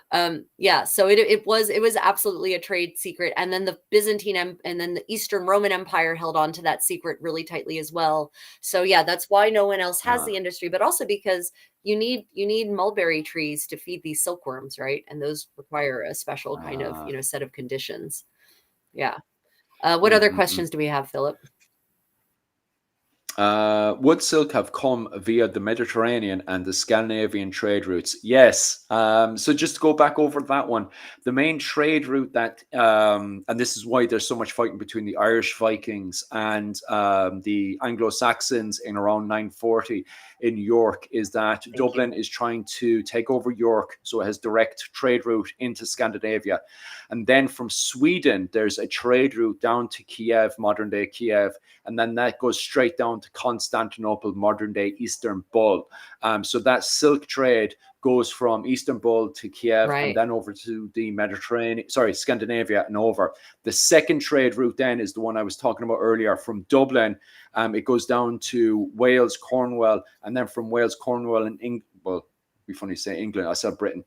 So it was absolutely a trade secret. And then the Byzantine and then the Eastern Roman Empire held on to that secret really tightly as well. So yeah, that's why no one else has the industry, but also because you need mulberry trees to feed these silkworms, right? And those require a special kind of, set of conditions. Yeah. What other questions do we have, Philip? Would silk have come via the Mediterranean and the Scandinavian trade routes? Yes. So just to go back over that one, the main trade route that, and this is why there's so much fighting between the Irish Vikings and the Anglo-Saxons in around 940 in York, is that Dublin is trying to take over York, so it has direct trade route into Scandinavia. And then from Sweden, there's a trade route down to Kiev, modern day Kiev, and then that goes straight down to Constantinople, modern day Istanbul. So that silk trade goes from Istanbul to Kiev, and then over to the Scandinavia and over. The second trade route then is the one I was talking about earlier, from Dublin. It goes down to Wales, Cornwall, and then from Wales, Cornwall, and England. Well, be funny to say England, I said Britain,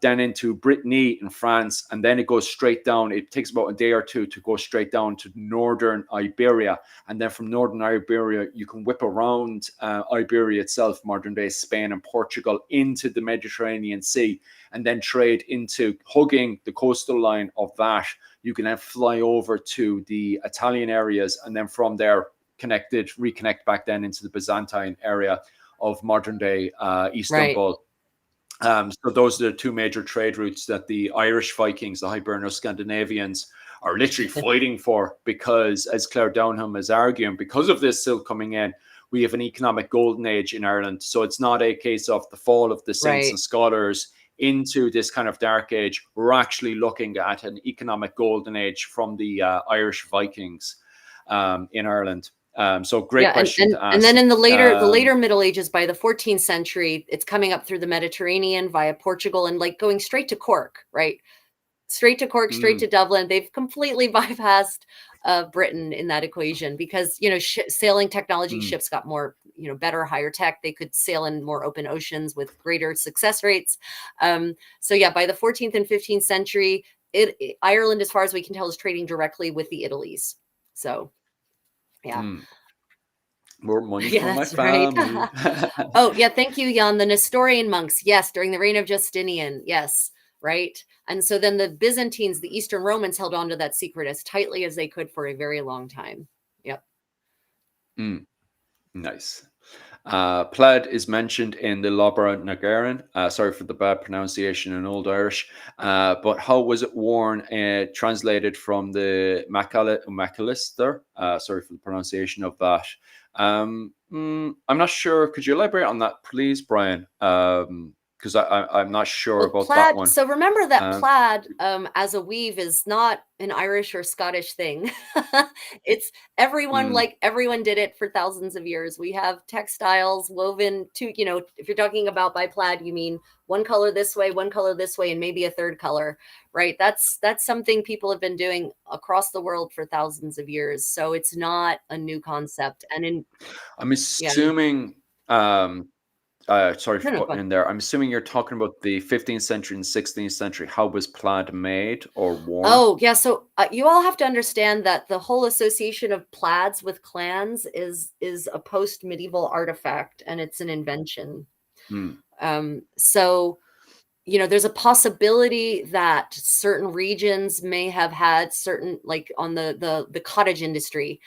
then into Brittany in France, and then it goes straight down. It takes about a day or two to go straight down to northern Iberia, and then from northern Iberia you can whip around Iberia itself, modern day Spain and Portugal, into the Mediterranean Sea, and then trade into, hugging the coastal line of that, you can then fly over to the Italian areas, and then from there reconnect back then into the Byzantine area of modern day Istanbul. So those are the two major trade routes that the Irish Vikings, the Hiberno-Scandinavians, are literally fighting for, because, as Claire Downham is arguing, because of this silk coming in, we have an economic golden age in Ireland. So it's not a case of the fall of the saints and scholars into this kind of dark age. We're actually looking at an economic golden age from the Irish Vikings in Ireland. So great question to ask. And then in the later Middle Ages, by the 14th century, it's coming up through the Mediterranean via Portugal and like going straight to Cork, right? Straight to Cork, straight to Dublin. They've completely bypassed Britain in that equation, because, sailing technology, ships got more, better, higher tech. They could sail in more open oceans with greater success rates. So yeah, by the 14th and 15th century, Ireland, as far as we can tell, is trading directly with the Italies. So yeah. More money for my family. Oh, yeah. Thank you, Jan. The Nestorian monks. Yes. During the reign of Justinian. Yes. Right. And so then the Byzantines, the Eastern Romans, held on to that secret as tightly as they could for a very long time. Yep. Nice. Plaid is mentioned in the Lobra Nagaran. Sorry for the bad pronunciation in Old Irish. But how was it worn? Translated from the Macalister. Sorry for the pronunciation of that. I'm not sure. Could you elaborate on that, please, Brian? Because I'm not sure Well, about that plaid. one. So remember that Um, plaid as a weave is not an Irish or Scottish thing. It's everyone, mm, like everyone did it for thousands of years. We have textiles woven to, if you're talking about by plaid, you mean one color this way, one color this way, and maybe a third color, right? That's something people have been doing across the world for thousands of years. So it's not a new concept. And I'm yeah, assuming. Sorry no, for no, go cutting on. in there. I'm assuming you're talking about the 15th century and 16th century. How was plaid made or worn? Oh, yeah, so, you all have to understand that the whole association of plaids with clans is a post-medieval artifact, and it's an invention. Mm, So, there's a possibility that certain regions may have had certain, like, on the cottage industry,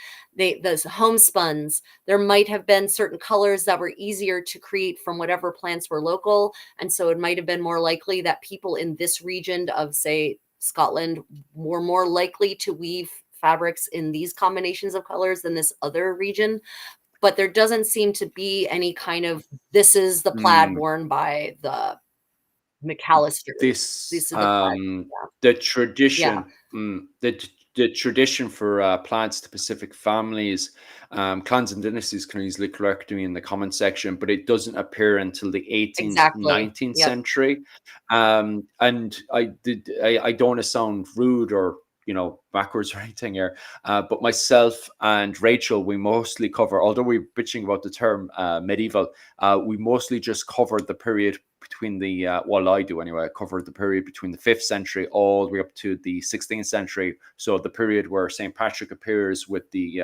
those homespuns, there might have been certain colors that were easier to create from whatever plants were local, and so it might have been more likely that people in this region of, say, Scotland were more likely to weave fabrics in these combinations of colors than this other region, but there doesn't seem to be any kind of, "This is the plaid mm. worn by the McAllisters. This This is the plaid." the Yeah, tradition, the tradition for plaids to Pacific families, clans and dynasties can easily correct me in the comment section, but it doesn't appear until the 18th, exactly. 19th Yep. century. And I don't want to sound rude or backwards or anything here, but myself and Rachel, we mostly cover, although we're bitching about the term medieval, we mostly just cover the period between the well, I do anyway. I covered the period between the 5th century all the way up to the 16th century. So the period where Saint Patrick appears with the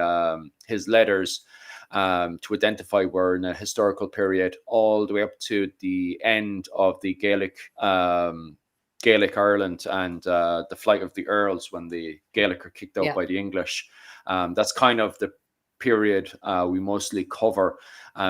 his letters to identify we're in a historical period, all the way up to the end of the Gaelic Ireland and the flight of the Earls when the Gaelic are kicked out Yeah. by the English. That's kind of the period we mostly cover.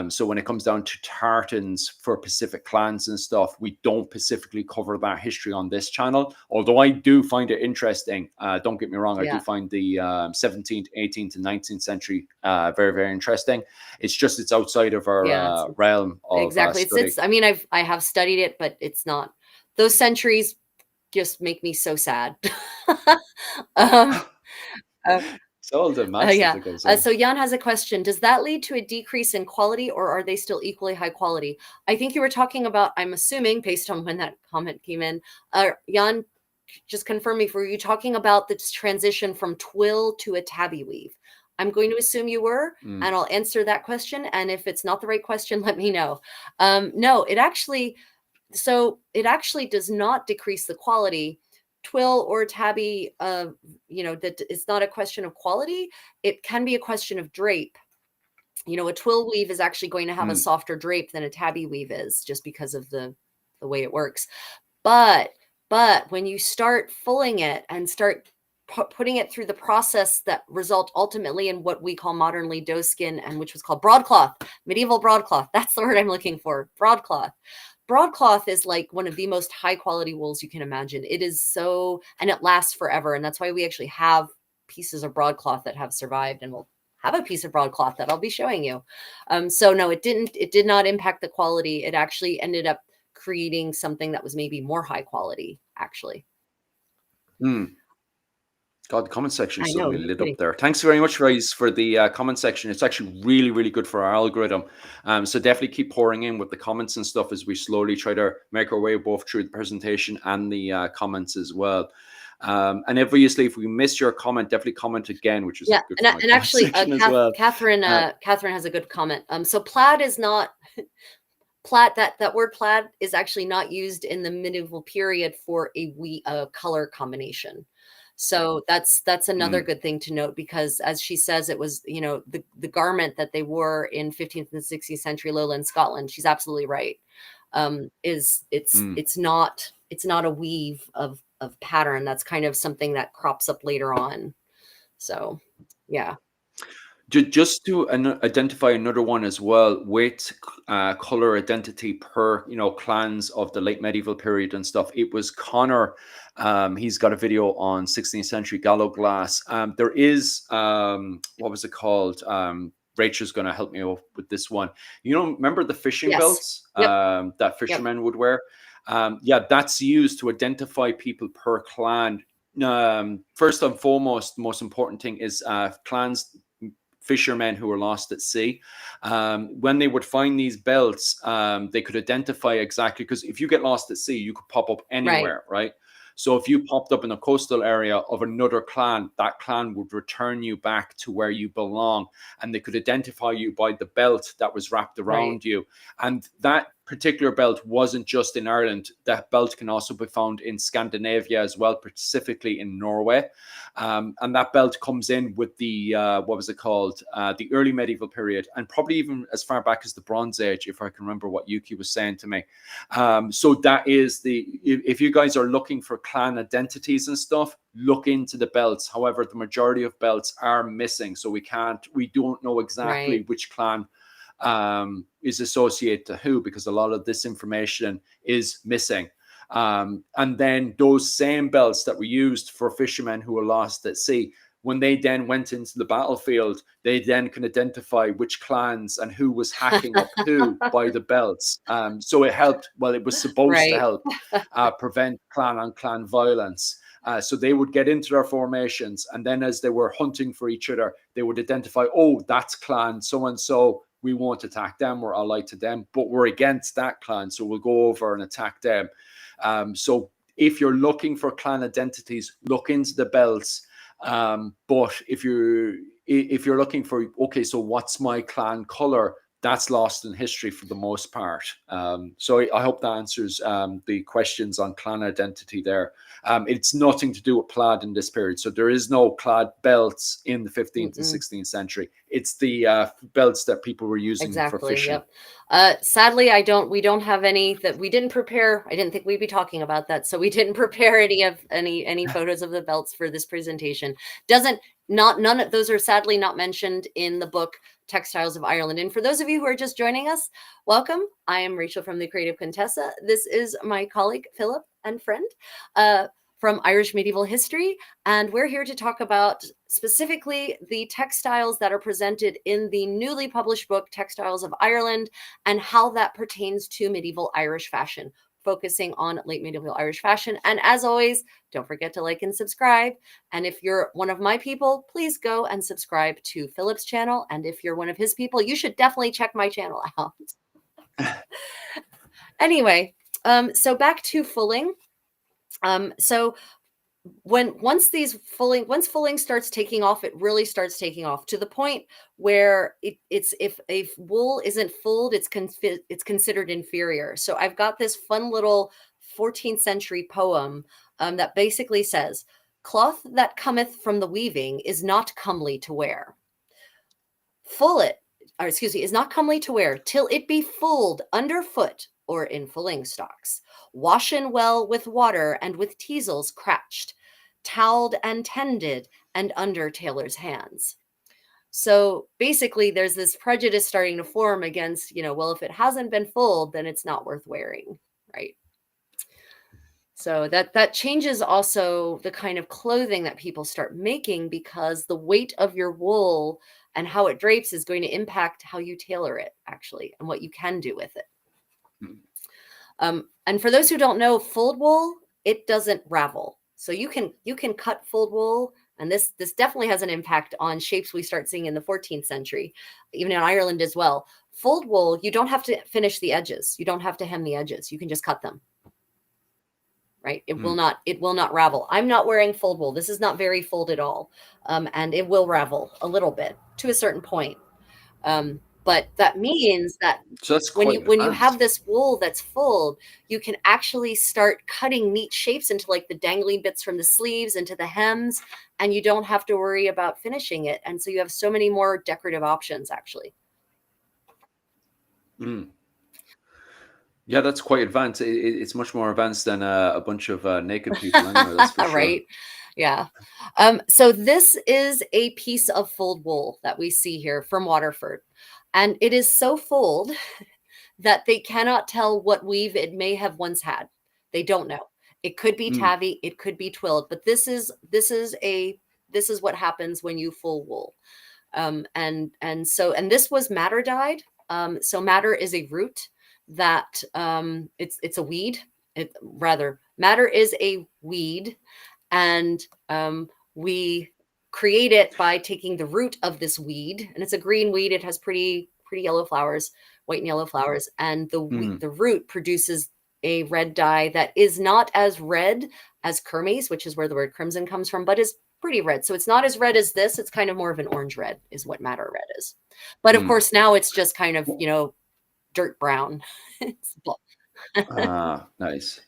So when it comes down to tartans for Pacific clans and stuff, we don't specifically cover that history on this channel. Although I do find it interesting. Don't get me wrong, I do Yeah. find the 17th, 18th, and 19th century very, very interesting. It's just it's outside of our Yeah. realm of Exactly. study. I mean, I have studied it, but it's not, those centuries just make me so sad. Um, uh, It's all the math stuff yeah. that goes on. So Jan has a question. Does that lead to a decrease in quality, or are they still equally high quality? I think you were talking about, I'm assuming, based on when that comment came in, Jan, just confirm me, were you talking about this transition from twill to a tabby weave? I'm going to assume you were, Mm, and I'll answer that question. And if it's not the right question, let me know. No, it actually does not decrease the quality. Twill or tabby, that it's not a question of quality. It can be a question of drape. A twill weave is actually going to have a mm, softer drape than a tabby weave is, just because of the way it works. But when you start fulling it and start putting it through the process that result ultimately in what we call modernly doe skin, and which was called broadcloth, medieval broadcloth. That's the word I'm looking for. Broadcloth. Broadcloth is like one of the most high quality wools you can imagine. It is so, and it lasts forever. And that's why we actually have pieces of broadcloth that have survived, and we'll have a piece of broadcloth that I'll be showing you. So no, it did not impact the quality. It actually ended up creating something that was maybe more high quality, actually. mm. God, the comment section I know, suddenly no lit kidding. up there. Thanks very much, guys, for the comment section. It's actually really, really good for our algorithm. So definitely keep pouring in with the comments and stuff as we slowly try to make our way both through the presentation and the comments as well. And obviously, if we missed your comment, definitely comment again, which is Yeah, good for my and comment actually, section as well. Uh, Catherine has a good comment. So plaid is not plaid. That word plaid is actually not used in the medieval period for a color combination. So that's another mm, good thing to note, because as she says, it was, the garment that they wore in 15th and 16th century lowland Scotland. She's absolutely right. Is mm. it's not a weave of pattern. That's kind of something that crops up later on. So yeah. Just to identify another one as well with color identity per clans of the late medieval period and stuff. It was Connor. He's got a video on 16th century gallo glass. There is what was it called? Rachel's going to help me out with this one. Remember the fishing Yes. belts Yep. that Yep. fishermen would wear? Yeah, that's used to identify people per clan. First and foremost, most important thing is clans, fishermen who were lost at sea. When they would find these belts, they could identify exactly, because if you get lost at sea, you could pop up Right. anywhere, right? So if you popped up in a coastal area of another clan, that clan would return you back to where you belong, and they could identify you by the belt that was wrapped Right. around you. And that particular belt wasn't just in Ireland. That belt can also be found in Scandinavia as well, specifically in Norway. And that belt comes in with the what was it called? The early medieval period, and probably even as far back as the Bronze Age, if I can remember what Yuki was saying to me. So that is if you guys are looking for clan identities and stuff, look into the belts. However, the majority of belts are missing, so we don't know exactly Right. which clan is associated to who, because a lot of this information is missing. And then those same belts that were used for fishermen who were lost at sea, when they then went into the battlefield, they then can identify which clans and who was hacking up who by the belts. So it helped, well, it was supposed to Right. help prevent clan on clan violence. So they would get into their formations, and then as they were hunting for each other, they would identify, oh, that's clan so and so. We won't attack them. We're allied to them, but we're against that clan, so we'll go over and attack them. So if you're looking for clan identities, look into the belts. But if you're looking for, okay, so what's my clan color? That's lost in history for the most part. So I hope that answers the questions on clan identity there. It's nothing to do with plaid in this period. So there is no plaid belts in the 15th and Mm-mm. 16th century. It's the belts that people were using for Exactly. fishing. Yep. Sadly, we don't have any that we didn't prepare. I didn't think we'd be talking about that. So we didn't prepare any photos of the belts for this presentation. Doesn't not none of those are sadly not mentioned in the book Textiles of Ireland. And for those of you who are just joining us, welcome. I am Rachel from the Creative Contessa. This is my colleague Philip and friend from Irish medieval history. And we're here to talk about specifically the textiles that are presented in the newly published book, Textiles of Ireland, and how that pertains to medieval Irish fashion, focusing on late medieval Irish fashion. And as always, don't forget to like and subscribe. And if you're one of my people, please go and subscribe to Philip's channel. And if you're one of his people, you should definitely check my channel out. Anyway, so back to fulling. So once fulling starts taking off, it really starts taking off to the point where it's if wool isn't fulled, it's considered inferior. So I've got this fun little 14th century poem that basically says, "Cloth that cometh from the weaving is not comely to wear. Full it, or excuse me, is not comely to wear till it be fulled underfoot or in fulling stocks, washen well with water and with teasels cratched, toweled and tended, and under tailor's hands." So basically, there's this prejudice starting to form against, well, if it hasn't been fulled, then it's not worth wearing, right? So that changes also the kind of clothing that people start making, because the weight of your wool and how it drapes is going to impact how you tailor it, actually, and what you can do with it. And for those who don't know, fulled wool, it doesn't ravel. So you can cut fulled wool, and this definitely has an impact on shapes we start seeing in the 14th century, even in Ireland as well. Fulled wool, you don't have to finish the edges. You don't have to hem the edges. You can just cut them. Right? It will not ravel. I'm not wearing fulled wool. This is not very fulled at all. And it will ravel a little bit to a certain point. But that means that So that's when quite you have advanced. this wool that's fulled, you can actually start cutting neat shapes into like the dangling bits from the sleeves into the hems, and you don't have to worry about finishing it. And so you have so many more decorative options, actually. Mm. Yeah, that's quite advanced. It's much more advanced than a bunch of naked people, anyway. That's for sure. Right? Yeah. So this is a piece of fulled wool that we see here from Waterford. And it is so fulled that they cannot tell what weave it may have once had. They don't know. It could be Mm, tabby, it could be twilled, but this is what happens when you full wool. And this was madder dyed. So madder is a root that it's a weed. Madder is a weed, and we create it by taking the root of this weed, and it's a green weed. It has pretty yellow flowers, white and yellow flowers, and mm. the root produces a red dye that is not as red as kermes, which is where the word crimson comes from, but is pretty red. So it's not as red as this. It's kind of more of an orange red is what madder red is. But of Mm. course now it's just kind of, dirt brown. Ah, nice.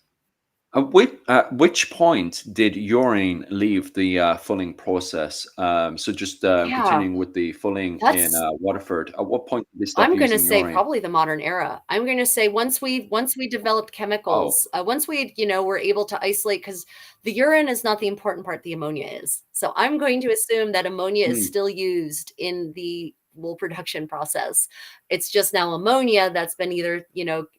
At which point did urine leave the fulling process? So just Yeah, continuing with the fulling in that's Waterford, at what point did they stop I'm gonna using say urine? probably the modern era. I'm gonna say once we developed Oh, chemicals, once we, were able to isolate, because the urine is not the important part, the ammonia is. So I'm going to assume that ammonia is mm, still used in the wool production process. It's just now ammonia that's been either,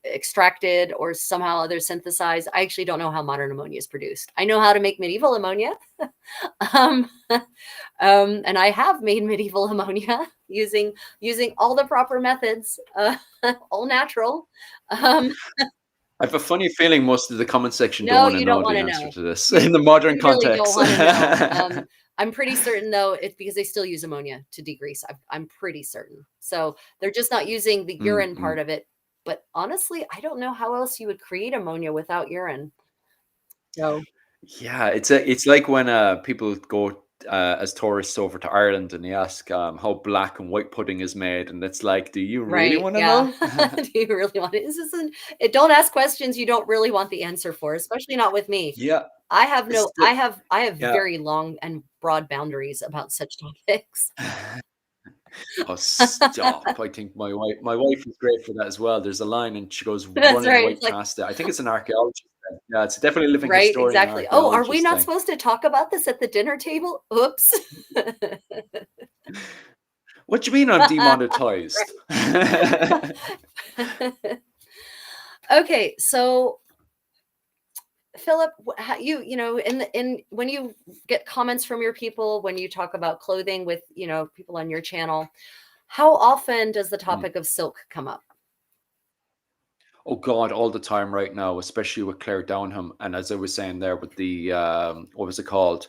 extracted or somehow other synthesized. I actually don't know how modern ammonia is produced. I know how to make medieval ammonia. um, and I have made medieval ammonia using all the proper methods, all natural. Um, I have a funny feeling most of the comment section don't no, want to you don't know want the to answer know. to this You in the modern you really don't context. want to know. I'm pretty certain though, it's because they still use ammonia to degrease. I'm pretty certain. So they're just not using the Mm, urine mm. part of it. But honestly, I don't know how else you would create ammonia without urine. So Yeah, it's like when people go as tourists over to Ireland and they ask how black and white pudding is made, and it's like, do you really right, want to yeah. know? Do you really want it? This isn't it don't ask questions you don't really want the answer for, especially not with me. Yeah, I have it's no the, I have yeah. very long and broad boundaries about such topics. Oh, stop. I think my wife is great for that as well. There's a line and she goes That's running right. right It's like, past it. I think it's an archaeologist thing. Yeah, it's definitely a living right, historian exactly. "Oh, are we archaeologist not thing. supposed to talk about this at the dinner table? Oops." What do you mean I'm demonetized? Right. Okay, so Philip, in when you get comments from your people, when you talk about clothing with, people on your channel, how often does the Mm. topic of silk come up? Oh God, all the time right now, especially with Claire Downham. And as I was saying there with the what was it called?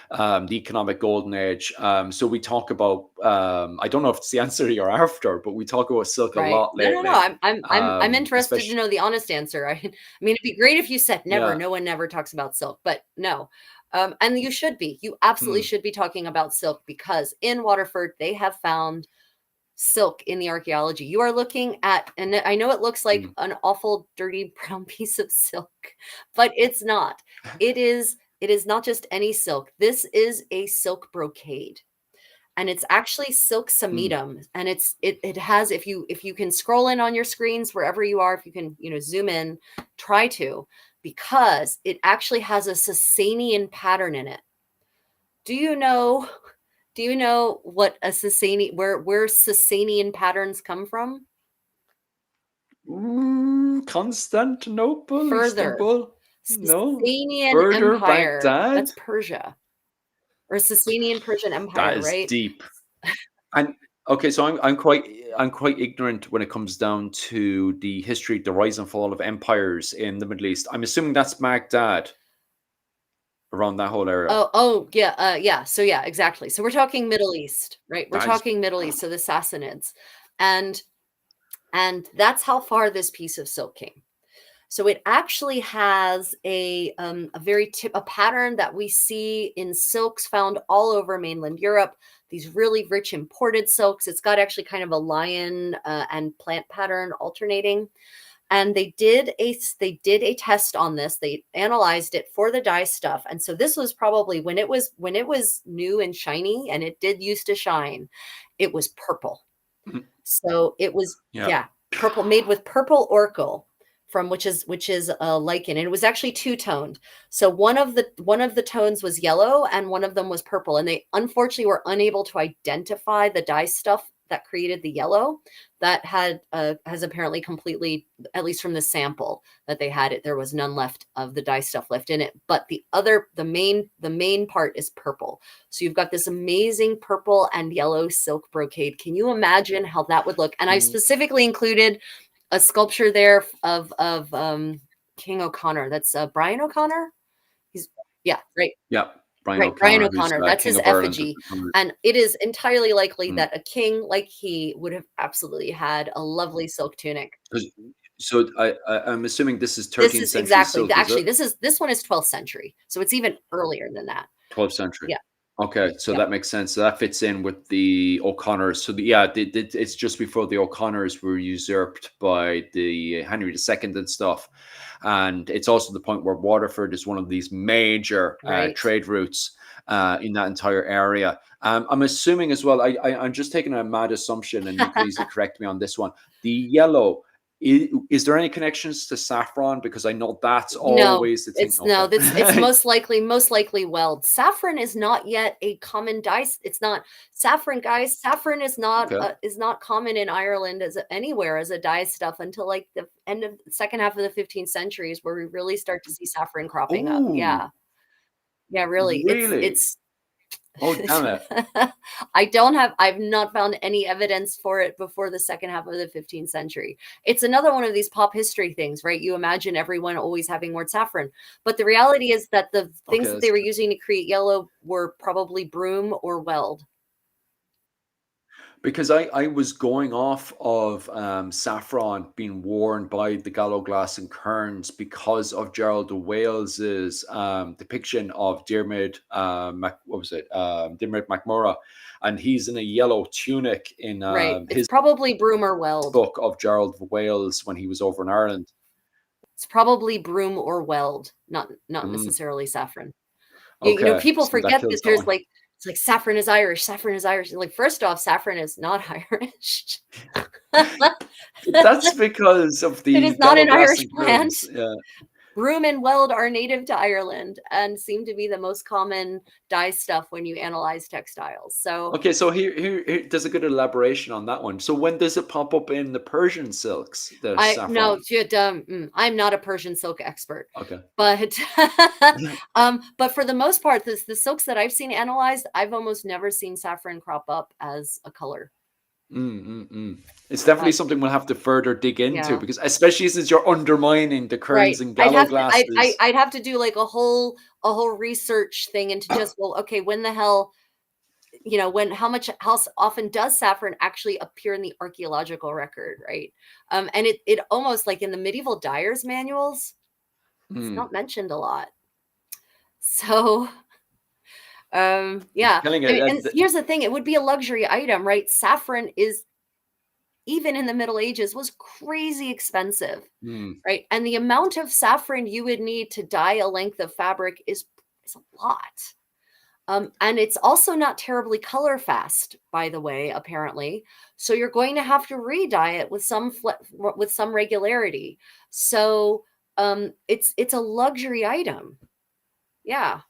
The economic golden age. So we talk about I don't know if it's the answer you're after, but we talk about silk a Right. lot No, no, no. lately. I'm interested to Especially know the honest answer. I mean, it'd be great if you said never. yeah. No one never talks about silk, but no. And you should be. You absolutely Mm, should be talking about silk, because in Waterford they have found silk in the archaeology. You are looking at, and I know it looks like mm. an awful dirty brown piece of silk, but it's not. It is not just any silk. This is a silk brocade, and it's actually silk Mm. samidum, and it has, if you can scroll in on your screens wherever you are, if you can, zoom in, try to, because it actually has a Sasanian pattern in it. Do you know do you know what a Sasani where Sasanian patterns come from? Constantinople, Further. Istanbul? No. Sasanian Further, Empire. Baghdad? That's Persia, or Sasanian Persian That Empire, is right? deep. And okay, so I'm quite ignorant when it comes down to the history, the rise and fall of empires in the Middle East. I'm assuming that's Baghdad around that whole area. Oh, yeah, yeah. So yeah, exactly. So we're talking Middle East, right? We're That is talking Middle East, so the Sassanids. And that's how far this piece of silk came. So it actually has a very a pattern that we see in silks found all over mainland Europe. These really rich imported silks. It's got actually kind of a lion and plant pattern alternating. And they did a test on this. They analyzed it for the dye stuff. And so this was probably when it was new and shiny, and it did used to shine. It was purple. mm, So it was, yeah. yeah, purple, made with purple orchil from which is a lichen, and it was actually two-toned. So one of the tones was yellow and one of them was purple, and they unfortunately were unable to identify the dye stuff that created the yellow. That has apparently completely, at least from the sample that they had, there was none left of the dye stuff left in it. But the main part is purple. So you've got this amazing purple and yellow silk brocade. Can you imagine how that would look? And I Mm, specifically included a sculpture there of King O'Connor. That's Brian O'Connor. He's yeah, right. yeah, Brian Right, Brian O'Connor, who's O'Connor, that's King his of Ireland at effigy, the time. and it is entirely likely Mm. that a king like he would have absolutely had a lovely silk tunic. 'Cause- So I'm assuming this is This 13th is century exactly silk, is actually, it? this one is 12th century, so it's even earlier than that. 12th century. Yeah, Okay, so yep, that makes sense. So that fits in with the O'Connors. So it's just before the O'Connors were usurped by the Henry II and stuff, and it's also the point where Waterford is one of these major right. trade routes in that entire area. I'm assuming as well. I'm just taking a mad assumption, and you could easily correct me on this one. The yellow. Is there any connections to saffron? Because I know that's No, always the thing. it's no, that's it's Okay. most likely weld. Saffron is not yet a common dye. It's not saffron, guys. Saffron Okay. is not common in Ireland anywhere as a dye stuff until like the end of second half of the 15th centuries, where we really start to see saffron cropping up. Oh, Yeah. Yeah, really. really? It's Oh, damn it. I've not found any evidence for it before the second half of the 15th century. It's another one of these pop history things, right? You imagine everyone always having more saffron, but the reality is that the Okay, things that that's they were using to create yellow were probably broom or weld. because I was going off of saffron being worn by the Gallowglass and Kearns because of Gerald de Wales's depiction of Diarmid, what was it? Diarmid MacMurrough, and he's in a yellow tunic in Right. It's his probably broom or weld. book of Gerald of Wales when he was over in Ireland. It's probably broom or weld, not Mm, necessarily saffron. okay, People so that forget kills that that there's one. like it's like saffron is Irish, saffron is Irish. Like first off, saffron is not Irish. That's because of It the is not an Gallowglass Irish and plant. Kearns. Yeah. Broom and weld are native to Ireland and seem to be the most common dye stuff when you analyze textiles. So Okay, so here there's a good elaboration on that one. So when does it pop up in the Persian silks, the I no, saffron? I'm not a Persian silk expert, Okay. but but for the most part, the silks that I've seen analyzed, I've almost never seen saffron crop up as a color. It's definitely Uh, something we'll have to further dig into yeah, because especially since you're undermining the Kearns right. and I'd Gallo have to glasses. I'd have to do like a whole research thing into just, well, okay, when the hell, when how often does saffron actually appear in the archaeological record, right? And it almost like in the medieval dyers manuals, it's Mm, not mentioned a lot. So, you're yeah. killing I it. mean, and here's the thing, it would be a luxury item, right? Saffron is, even in the Middle Ages, was crazy expensive, mm, right? And the amount of saffron you would need to dye a length of fabric is a lot. And it's also not terribly color fast, by the way, apparently. So you're going to have to re-dye it with some regularity. So it's a luxury item. Yeah,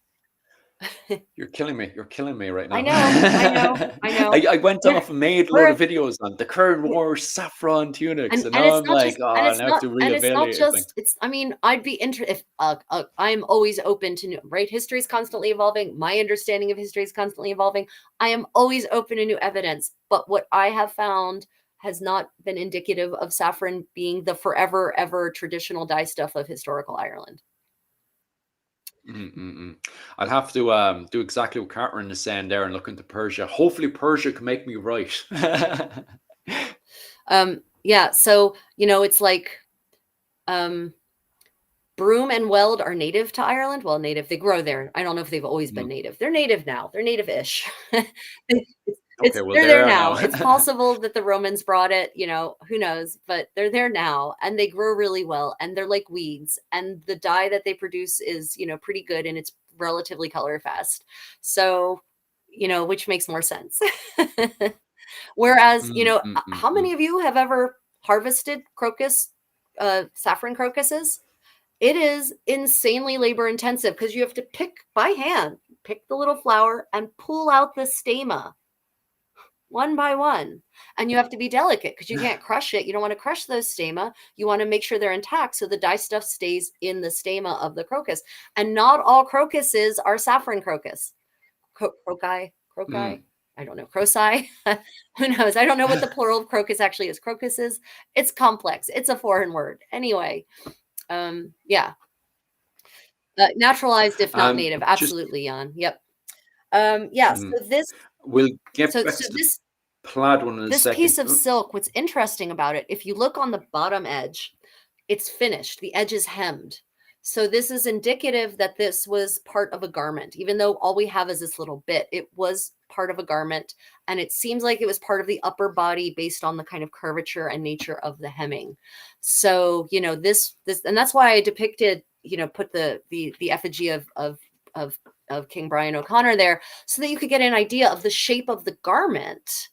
you're killing me. You're killing me right I now. know, I know, I know. I went We're off and made a load we're of videos on the Kern wore saffron tunics, and and now it's I'm not like, just oh, and I it's have not to and it's not reevaluate everything. just it's I mean, I'd be interested if I'm always open to new, right? History is constantly evolving. My understanding of history is constantly evolving. I am always open to new evidence, but what I have found has not been indicative of saffron being the forever ever traditional dye stuff of historical Ireland. I'll have to do exactly what Catherine is saying there and look into Persia. Hopefully, Persia can make me right. Yeah, so it's like um broom and weld are native to Ireland. Well, native, they grow there. I don't know if they've always been Mm, native. They're native now. They're native-ish. okay, well, They're they there are now. now. It's possible that the Romans brought it, who knows, but they're there now and they grow really well and they're like weeds and the dye that they produce is, pretty good and it's relatively color fast. So, which makes more sense. Whereas, Mm, mm, mm, how mm. many of you have ever harvested crocus saffron crocuses, it is insanely labor intensive because you have to pick by hand, pick the little flower and pull out the stamina one by one. And you have to be delicate because you can't crush it. You don't want to crush those stamina. You want to make sure they're intact so the dye stuff stays in the stamina of the crocus. And not all crocuses are saffron crocus. Croci. Mm. I don't know. Croci. Who knows? I don't know what the plural of crocus actually is. Crocuses. It's complex. It's a foreign word. Anyway, yeah. Naturalized, if not native. Just Absolutely, Jan. Yep. Yeah. mm, So this. we'll get So back so to the this plaid one in a this second. piece of silk, what's interesting about it, if you look on the bottom edge, it's finished. The edge is hemmed. So this is indicative that this was part of a garment, even though all we have is this little bit. It was part of a garment, and it seems like it was part of the upper body based on the kind of curvature and nature of the hemming. So, this, and that's why I depicted, put the effigy of King Brian O'Connor there, so that you could get an idea of the shape of the garment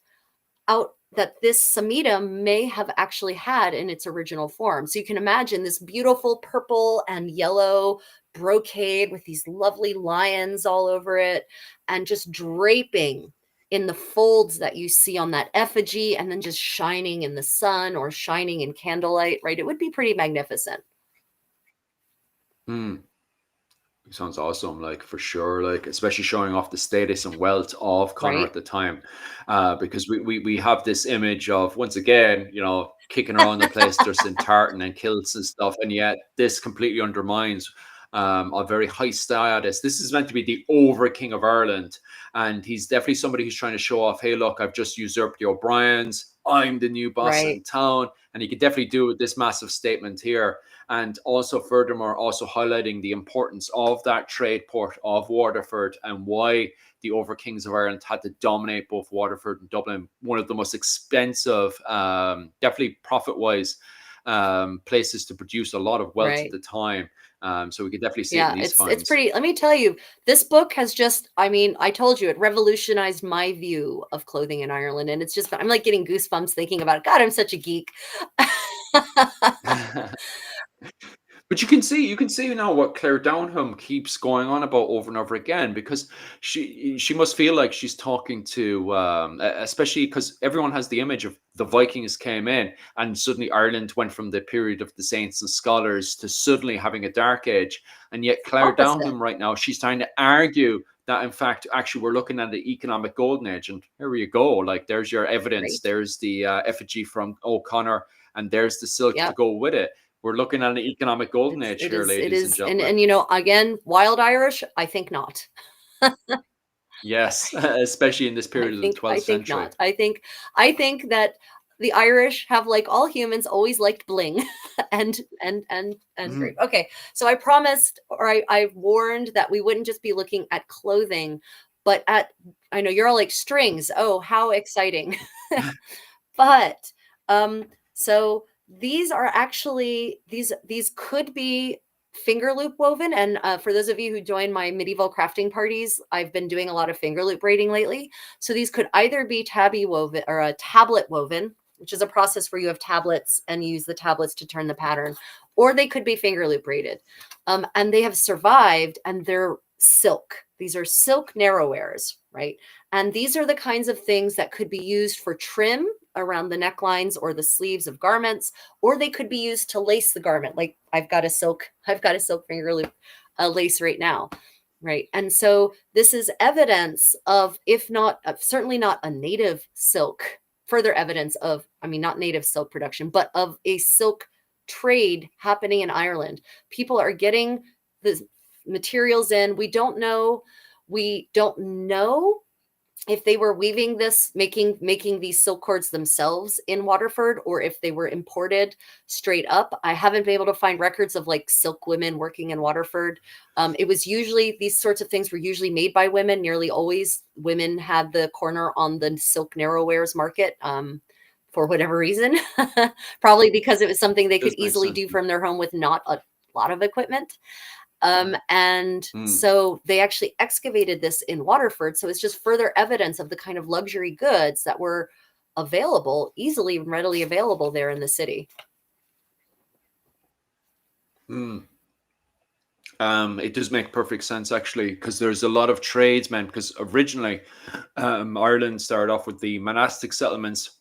out that this samita may have actually had in its original form. So you can imagine this beautiful purple and yellow brocade with these lovely lions all over it and just draping in the folds that you see on that effigy and then just shining in the sun or shining in candlelight, right? It would be pretty magnificent. Mm. Sounds awesome, like for sure, like especially showing off the status and wealth of Connor Right? at the time, because we have this image of once again, kicking around the place just in tartan and kilts and stuff, and yet this completely undermines a very high status. This is meant to be the over king of Ireland, and he's definitely somebody who's trying to show off, hey, look, I've just usurped the O'Briens. I'm the new boss in Right. town, and he could definitely do with this massive statement here, and also furthermore also highlighting the importance of that trade port of Waterford and why the over kings of Ireland had to dominate both Waterford and Dublin, one of the most expensive, definitely profit wise, places to produce a lot of wealth at Right. the time. So we could definitely see it in Yeah, these it's finds. pretty. Let me tell you, this book has just, I mean, I told you it revolutionized my view of clothing in Ireland. And it's just, I'm like getting goosebumps thinking about it. God, I'm such a geek. But you can see now what Claire Downham keeps going on about over and over again, because she must feel like she's talking to, especially because everyone has the image of the Vikings came in and suddenly Ireland went from the period of the saints and scholars to suddenly having a dark age, and yet Claire Opposite, Downham right now she's trying to argue that in fact actually we're looking at the economic golden age, and here you go, like there's your evidence, right? there's the effigy from O'Connor, and there's the silk to Yep. go with it. We're looking at an economic golden age It here, is, it ladies and is, and gentlemen. again, wild Irish, I think not. Yes, especially in this period of the I 12th think century. not. I think that the Irish have, like all humans, always liked bling and great. Mhm. Okay, so I promised, or I warned that we wouldn't just be looking at clothing, but at, I know you're all like strings. Oh, how exciting. But so these are actually, these could be finger loop woven. And for those of you who join my medieval crafting parties, I've been doing a lot of finger loop braiding lately. So these could either be tabby woven or a tablet woven, which is a process where you have tablets and you use the tablets to turn the pattern, or they could be finger loop braided. And they have survived, and they're silk. These are silk narrowwares, right? And these are the kinds of things that could be used for trim around the necklines or the sleeves of garments, or they could be used to lace the garment. Like I've got a silk finger loop lace right now. Right. And so this is evidence of, if not, certainly not a native silk, further evidence of, I mean, not native silk production, but of a silk trade happening in Ireland. People are getting the materials in. We don't know if they were weaving this, making these silk cords themselves in Waterford, or if they were imported straight up. I haven't been able to find records of like silk women working in Waterford. It was usually, these sorts of things were usually made by women. Nearly always women had the corner on the silk narrowwares market. For whatever reason, probably because it was something they could Does make easily sense. do from their home with not a lot of equipment. And Mm. so they actually excavated this in Waterford. So it's just further evidence of the kind of luxury goods that were available, easily and readily available there in the city. Mm. It does make perfect sense actually, because there's a lot of tradesmen. Because originally, Ireland started off with the monastic settlements,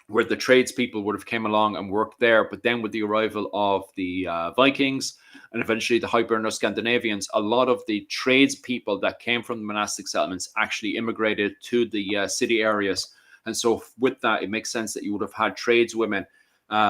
where the tradespeople would have came along and worked there. But then with the arrival of the Vikings and eventually the Hiberno Scandinavians, a lot of the tradespeople that came from the monastic settlements actually immigrated to the city areas. And so with that, it makes sense that you would have had tradeswomen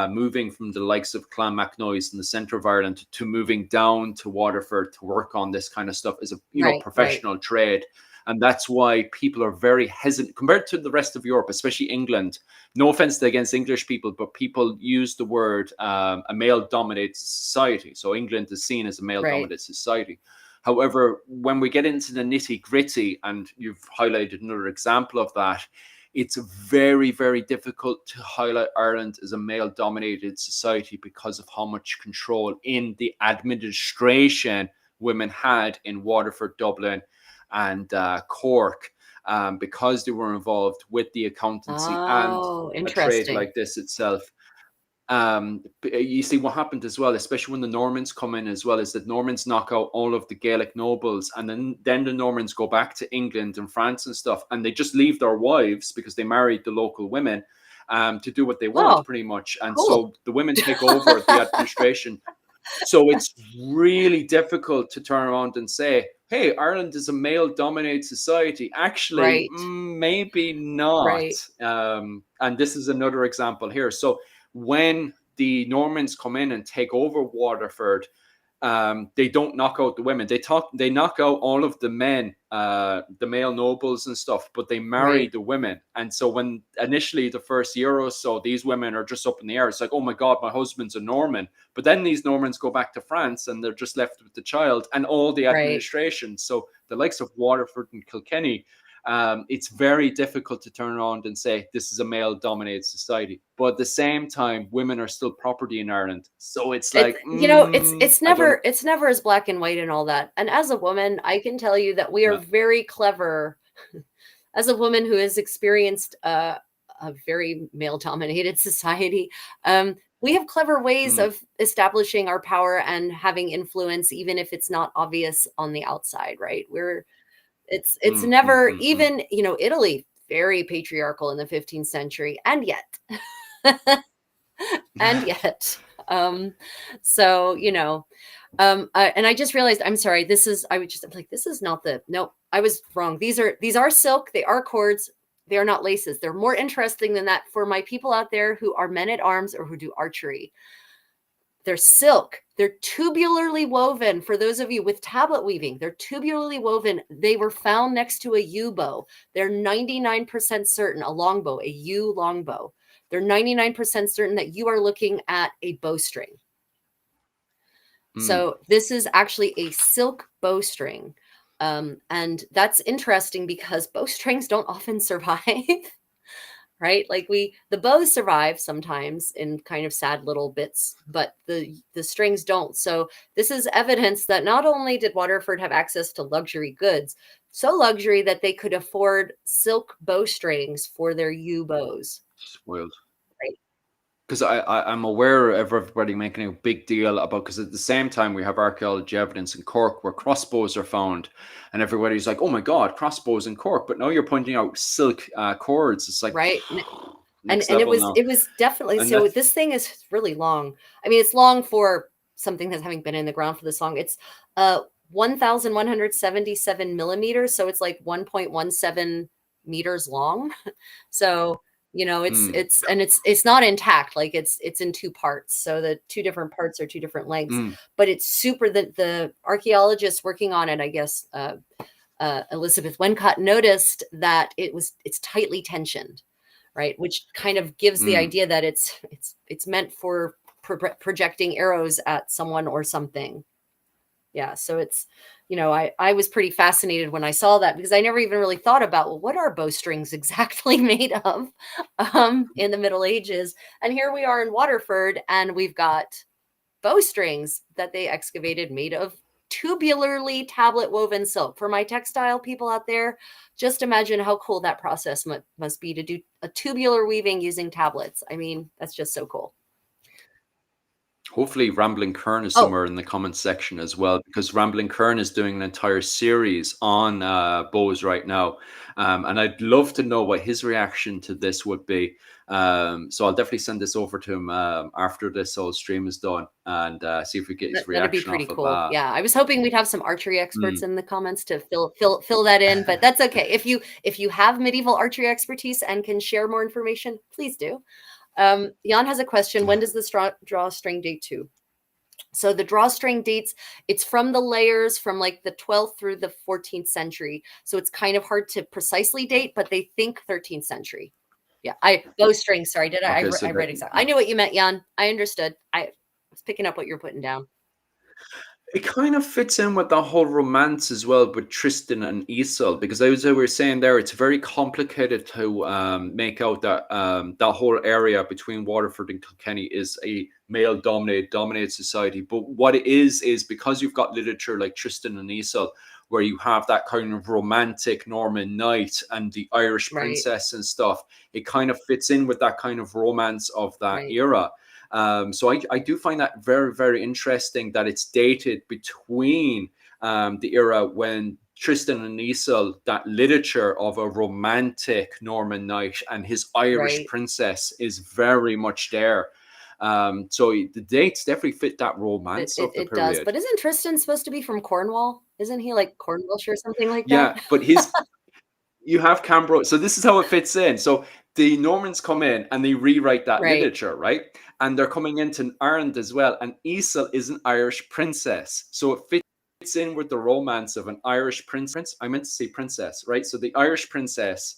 moving from the likes of Clonmacnoise in the centre of Ireland to moving down to Waterford to work on this kind of stuff as a Right, right, professional trade. And that's why people are very hesitant compared to the rest of Europe, especially England. No offense against English people, but people use the word a male dominated society. So England is seen as a male right. dominated society. However, when we get into the nitty gritty, and you've highlighted another example of that, it's very, very difficult to highlight Ireland as a male dominated society because of how much control in the administration women had in Waterford, Dublin, and Cork, because they were involved with the accountancy and Oh, a trade interesting. like this itself. You see what happened as well, especially when the Normans come in as well, is that Normans knock out all of the Gaelic nobles, and then the Normans go back to England and France and stuff, and they just leave their wives because they married the local women to do what they want, Oh, pretty much. And cool. so the women take over the administration. So it's really difficult to turn around and say, hey, Ireland is a male dominated society. Actually, Right, maybe not. right, And this is another example here. So when the Normans come in and take over Waterford, they don't knock out the women. They knock out all of the men, the male nobles and stuff, but they marry right, the women. And so when initially the first year or so, these women are just up in the air. It's like, oh my God, my husband's a Norman. But then these Normans go back to France and they're just left with the child and all the right. administration. So the likes of Waterford and Kilkenny, it's very difficult to turn around and say this is a male dominated society. But at the same time, women are still property in Ireland. So it's It's like, it's I don't, never as black and white and all that. And as a woman, I can tell you that we are yeah. very clever. As a woman who has experienced a very male-dominated society, we have clever ways Mm, of establishing our power and having influence, even if it's not obvious on the outside, right? It's mm, mm, never mm, mm. even, Italy, very patriarchal in the 15th century, and yet and yet. Um, so, and I just realized, I'm sorry, I was just I'm like, this is not no, I was wrong. These are silk, they are cords, they are not laces. They're more interesting than that for my people out there who are men at arms or who do archery. They're silk. They're tubularly woven. For those of you with tablet weaving, they're tubularly woven. They were found next to a yew bow. They're 99% certain, a longbow, a yew longbow. They're 99% certain that you are looking at a bowstring. Mm. So this is actually a silk bowstring. And that's interesting because bowstrings don't often survive. Right? Like the bows survive sometimes in kind of sad little bits, but the strings don't. So this is evidence that not only did Waterford have access to luxury goods, so luxury that they could afford silk bowstrings for their yew bows. Spoiled. Right. Because I'm aware of everybody making a big deal about, because at the same time we have archaeology evidence in Cork where crossbows are found, and everybody's like, oh my God, crossbows in Cork. But now you're pointing out silk cords. It's like Right. And next and it level was now. it was definitely, And so that's, this thing is really long. I mean, it's long for something that's having been in the ground for this long. It's 1,177 millimeters, so it's like 1.17 meters long. So, mm, it's not intact, like it's in two parts. So the two different parts are two different lengths, mm, but it's super, the archaeologists working on it, I guess, Elizabeth Wencott noticed that it's tightly tensioned, right? Which kind of gives the mm. idea that it's meant for projecting arrows at someone or something. Yeah, so I was pretty fascinated when I saw that because I never even really thought about, well, what are bowstrings exactly made of in the Middle Ages? And here we are in Waterford, and we've got bowstrings that they excavated made of tubularly tablet woven silk. For my textile people out there, just imagine how cool that process must be to do a tubular weaving using tablets. I mean, that's just so cool. Hopefully, Rambling Kern is Oh, somewhere in the comments section as well, because Rambling Kern is doing an entire series on bows right now. And I'd love to know what his reaction to this would be. So I'll definitely send this over to him after this whole stream is done, and see if we get his that'd be reaction pretty off of cool. Yeah, I was hoping we'd have some archery experts in the comments to fill that in, but that's okay. If you have medieval archery expertise and can share more information, please do. Jan has a question. When does the drawstring date to? So the drawstring dates, it's from the layers from like the 12th through the 14th century. So it's kind of hard to precisely date, but they think 13th century. Yeah, bowstring. Sorry, did Okay, so I read exactly. I knew what you meant, Jan. I understood. I was picking up what you're putting down. it kind of fits in with the whole romance as well with Tristan and Isolde, because as we were saying there, it's very complicated to make out that that whole area between Waterford and Kilkenny is a male dominated society. But what it is because you've got literature like Tristan and Isolde, where you have that kind of romantic Norman knight and the Irish Right, princess and stuff, it kind of fits in with that kind of romance of that right, era. So I do find that very, very interesting that it's dated between the era when Tristan and Isolde, that literature of a romantic Norman knight and his Irish right. princess is very much there. So the dates definitely fit that It, romance it of the it does. period. But isn't Tristan supposed to be from Cornwall? Isn't he like Cornwallish or something like that? Yeah, but his you have Cambro. So this is how it fits in. So the Normans come in and they rewrite that Right, literature, right? And they're coming into Ireland as well. And Isil is an Irish princess. So it fits in with the romance of an Irish prince. I meant to say princess, right? So the Irish princess,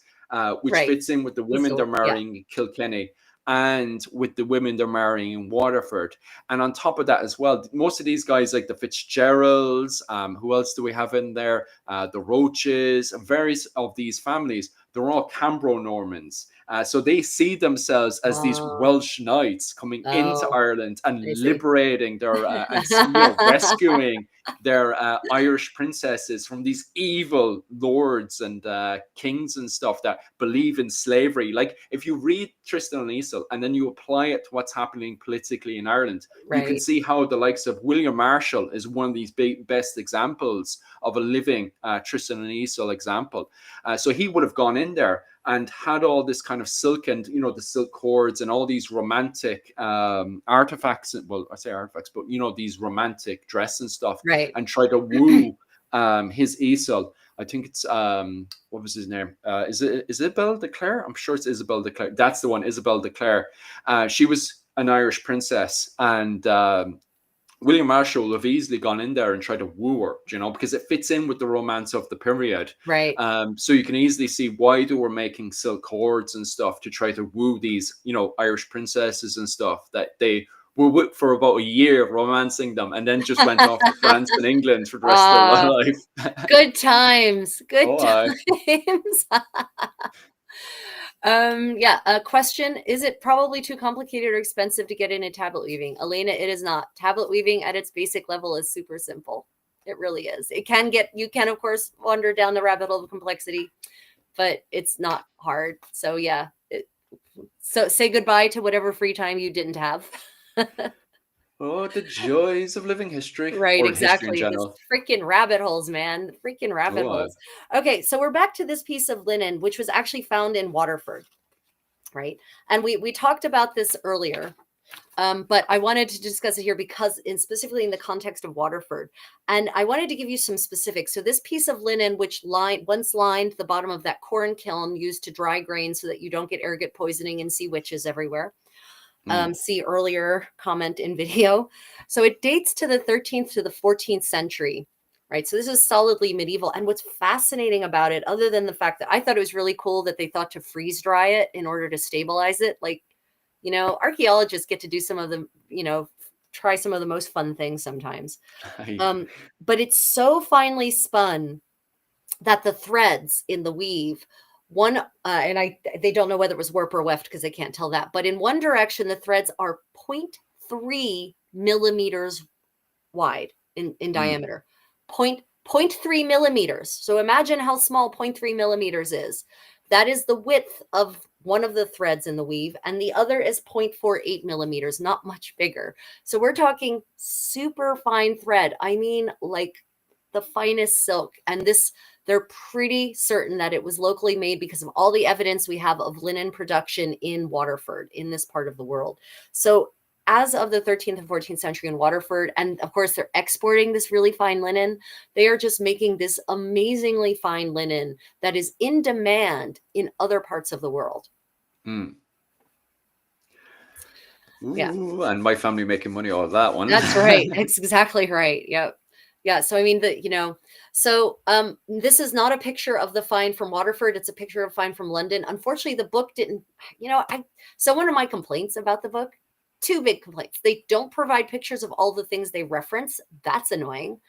which right. fits in with the women they're Isolde. Yeah. marrying in Kilkenny and with the women they're marrying in Waterford. And on top of that as well, most of these guys like the Fitzgeralds, who else do we have in there? The Roaches, various of these families, they're all Cambro Normans. So they see themselves as these Oh, Welsh knights coming into oh, Ireland I and see. liberating their and rescuing their Irish princesses from these evil lords and kings and stuff that believe in slavery. Like if you read Tristan and Isolde and then you apply it to what's happening politically in Ireland, you can Right. see how the likes of William Marshall is one of these best examples of a living Tristan and Isolde example. So he would have gone in there and had all this kind of silk and the silk cords and all these romantic artifacts. Well, I say artifacts, but these romantic dress and stuff, Right. and try to woo his Isolde. I think it's what was his name? Is it Isabel de Clare? I'm sure it's Isabel de Clare. That's the one, Isabel de Clare. She was an Irish princess, and William Marshall would have easily gone in there and tried to woo her, because it fits in with the romance of the period. Right. So you can easily see why they were making silk cords and stuff to try to woo these, Irish princesses and stuff that they were with for about a year, romancing them, and then just went off to France and England for the rest of their Uh, life. good times. Good Oh, I. times. Yeah, a question. Is it probably too complicated or expensive to get into tablet weaving? Elena, it is not. Tablet weaving at its basic level is super simple. It really is. You can, of course, wander down the rabbit hole of complexity, but it's not hard. So, yeah. So say goodbye to whatever free time you didn't have. Oh, the joys of living history, Right, or history in exactly. This general. freaking rabbit holes, man. The freaking rabbit Oh, I. holes. Okay, so we're back to this piece of linen, which was actually found in Waterford, right? And we talked about this earlier, but I wanted to discuss it here because specifically in the context of Waterford. And I wanted to give you some specifics. So this piece of linen, which once lined the bottom of that corn kiln used to dry grain so that you don't get ergot poisoning and see witches everywhere. See earlier comment in video. So it dates to the 13th to the 14th century, right? So this is solidly medieval. And what's fascinating about it, other than the fact that I thought it was really cool that they thought to freeze dry it in order to stabilize it. Like, archaeologists get to do some of the, try some of the most fun things sometimes. I. But it's so finely spun that the threads in the weave they don't know whether it was warp or weft because they can't tell that, but in one direction the threads are 0.3 millimeters wide in diameter. 0.3 millimeters. So imagine how small 0.3 millimeters is. That is the width of one of the threads in the weave, and the other is 0.48 millimeters, not much bigger. So we're talking super fine thread. I mean, like the finest silk. And this, they're pretty certain that it was locally made because of all the evidence we have of linen production in Waterford, in this part of the world. So as of the 13th and 14th century in Waterford, and of course they're exporting this really fine linen, they are just making this amazingly fine linen that is in demand in other parts of the world. Mm. Yeah. Ooh, and my family making money off that one. That's right. That's exactly right. Yep. Yeah. So I mean so this is not a picture of the find from Waterford. It's a picture of find from London. Unfortunately, the book didn't, so one of my complaints about the book, two big complaints. They don't provide pictures of all the things they reference. That's annoying.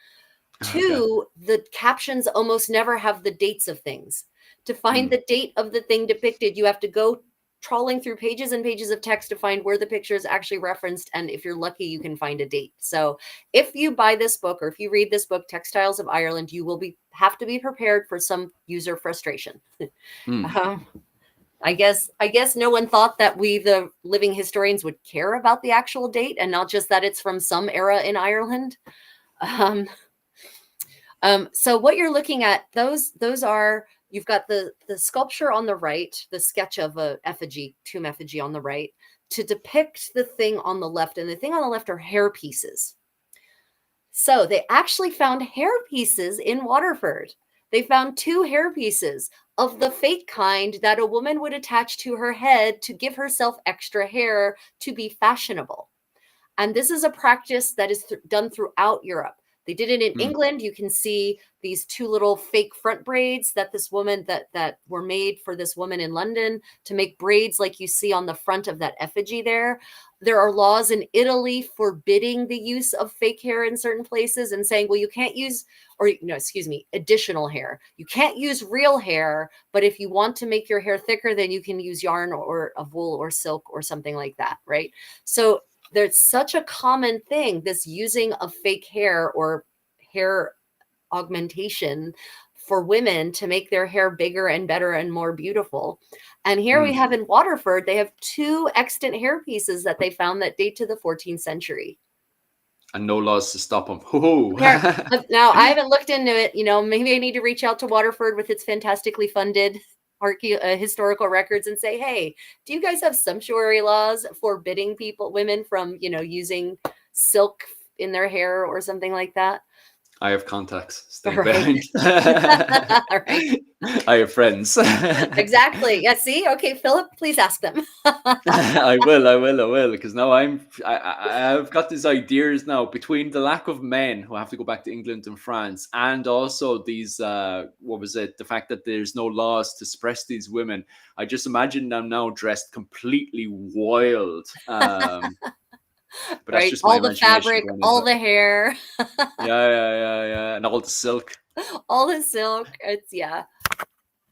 Okay. Two, the captions almost never have the dates of things. To find the date of the thing depicted, you have to go trawling through pages and pages of text to find where the picture is actually referenced. And if you're lucky, you can find a date. So if you buy this book or if you read this book, Textiles of Ireland, you will have to be prepared for some user frustration. I guess no one thought that we, the living historians, would care about the actual date and not just that it's from some era in Ireland. So what you're looking at, those are, you've got the sculpture on the right, the sketch of a effigy, tomb effigy on the right, to depict the thing on the left. And the thing on the left are hair pieces. So they actually found hair pieces in Waterford. They found 2 hair pieces of the fake kind that a woman would attach to her head to give herself extra hair to be fashionable. And this is a practice that is done throughout Europe. They did it in England. You can see these 2 little fake front braids that this woman that were made for this woman in London to make braids like you see on the front of that effigy there. There are laws in Italy forbidding the use of fake hair in certain places and saying, well, you can't use, or no, excuse me, additional hair. You can't use real hair, but if you want to make your hair thicker, then you can use yarn or of wool or silk or something like that, right? So there's such a common thing, this using of fake hair or hair augmentation for women to make their hair bigger and better and more beautiful. And here we have in Waterford, they have 2 extant hair pieces that they found that date to the 14th century. And no laws to stop them. Now, I haven't looked into it. Maybe I need to reach out to Waterford with its fantastically funded historical records and say, hey, do you guys have sumptuary laws forbidding women from, using silk in their hair or something like that? I have contacts. Stay Right. behind. Right. I have friends. Exactly. Yeah. See. Okay, Philip, please ask them. I will, because now I've got these ideas now between the lack of men who have to go back to England and France, and also these the fact that there's no laws to suppress these women. I just imagine them now dressed completely wild. But that's Right. just my All the imagination fabric, going all into the hair, yeah, and all the silk. all the silk. It's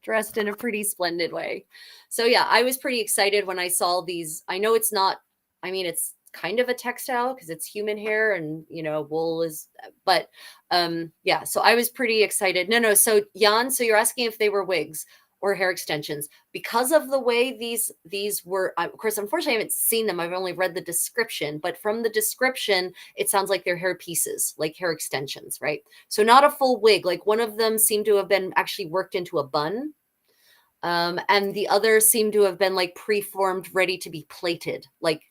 dressed in a pretty splendid way. So yeah, I was pretty excited when I saw these. I know it's not, it's kind of a textile because it's human hair and wool is, but so I was pretty excited. No, so Jan, so you're asking if they were wigs or hair extensions because of the way these were, of course, unfortunately I haven't seen them. I've only read the description, but from the description it sounds like they're hair pieces, like hair extensions, right? So not a full wig. Like one of them seemed to have been actually worked into a bun, and the others seem to have been like preformed, ready to be plaited, like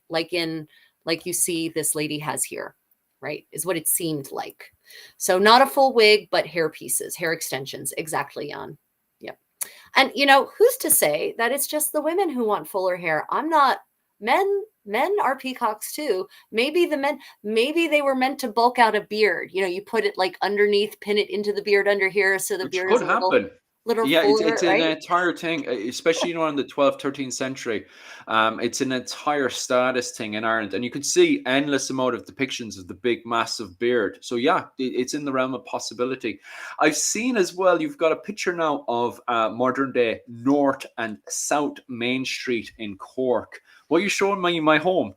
you see this lady has here, right? Is what it seemed like. So not a full wig, but hair pieces, hair extensions. Exactly, Jan. Yep. And who's to say that it's just the women who want fuller hair? I'm not. Men are peacocks too. Maybe maybe they were meant to bulk out a beard. You put it like underneath, pin it into the beard under here, so the Which beard is could a little happen. Yeah, fuller, it's an right? entire thing, especially in the 12th, 13th century. It's an entire status thing in Ireland, and you could see endless amount of depictions of the big, massive beard. So yeah, it's in the realm of possibility. I've seen as well. You've got a picture now of modern day North and South Main Street in Cork, Why are you showing my home?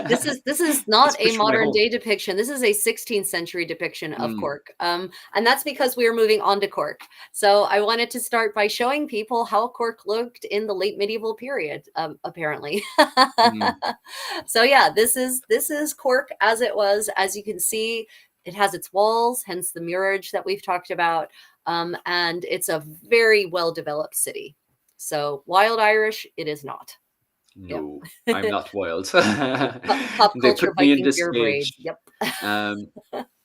This is It's not a a picture of my modern home. day depiction. This is a 16th century depiction of Mm, cork. And that's because we are moving on to cork. So I wanted to start by showing people how cork looked in the late medieval period, apparently. mm, So yeah, this is cork as it was. As you can see, it has its walls, hence the mirrorage that we've talked about. And it's a very well developed city. So wild Irish, it is not. Yep. no, I'm not wild. Pop They culture put me in Viking this beer braid. cage. Yep. Um,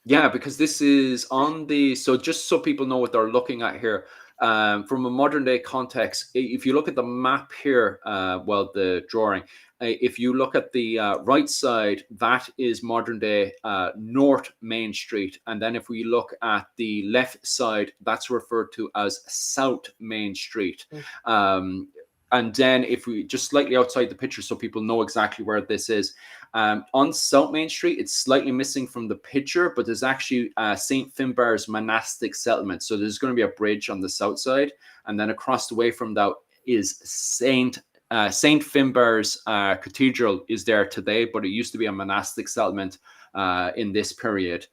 Yeah, because this is on the, so just so people know what they're looking at here, from a modern day context, if you look at the map here, well, the drawing, if you look at the right side, that is modern day North Main Street. And then if we look at the left side, that's referred to as South Main Street. Mm. And then if we just slightly outside the picture so people know exactly where this is, on South Main Street, it's slightly missing from the picture, but there's actually St. Finbarr's monastic settlement. So there's going to be a bridge on the south side. And then across the way from that is St. Finbarr's Cathedral is there today, but it used to be a monastic settlement in this period.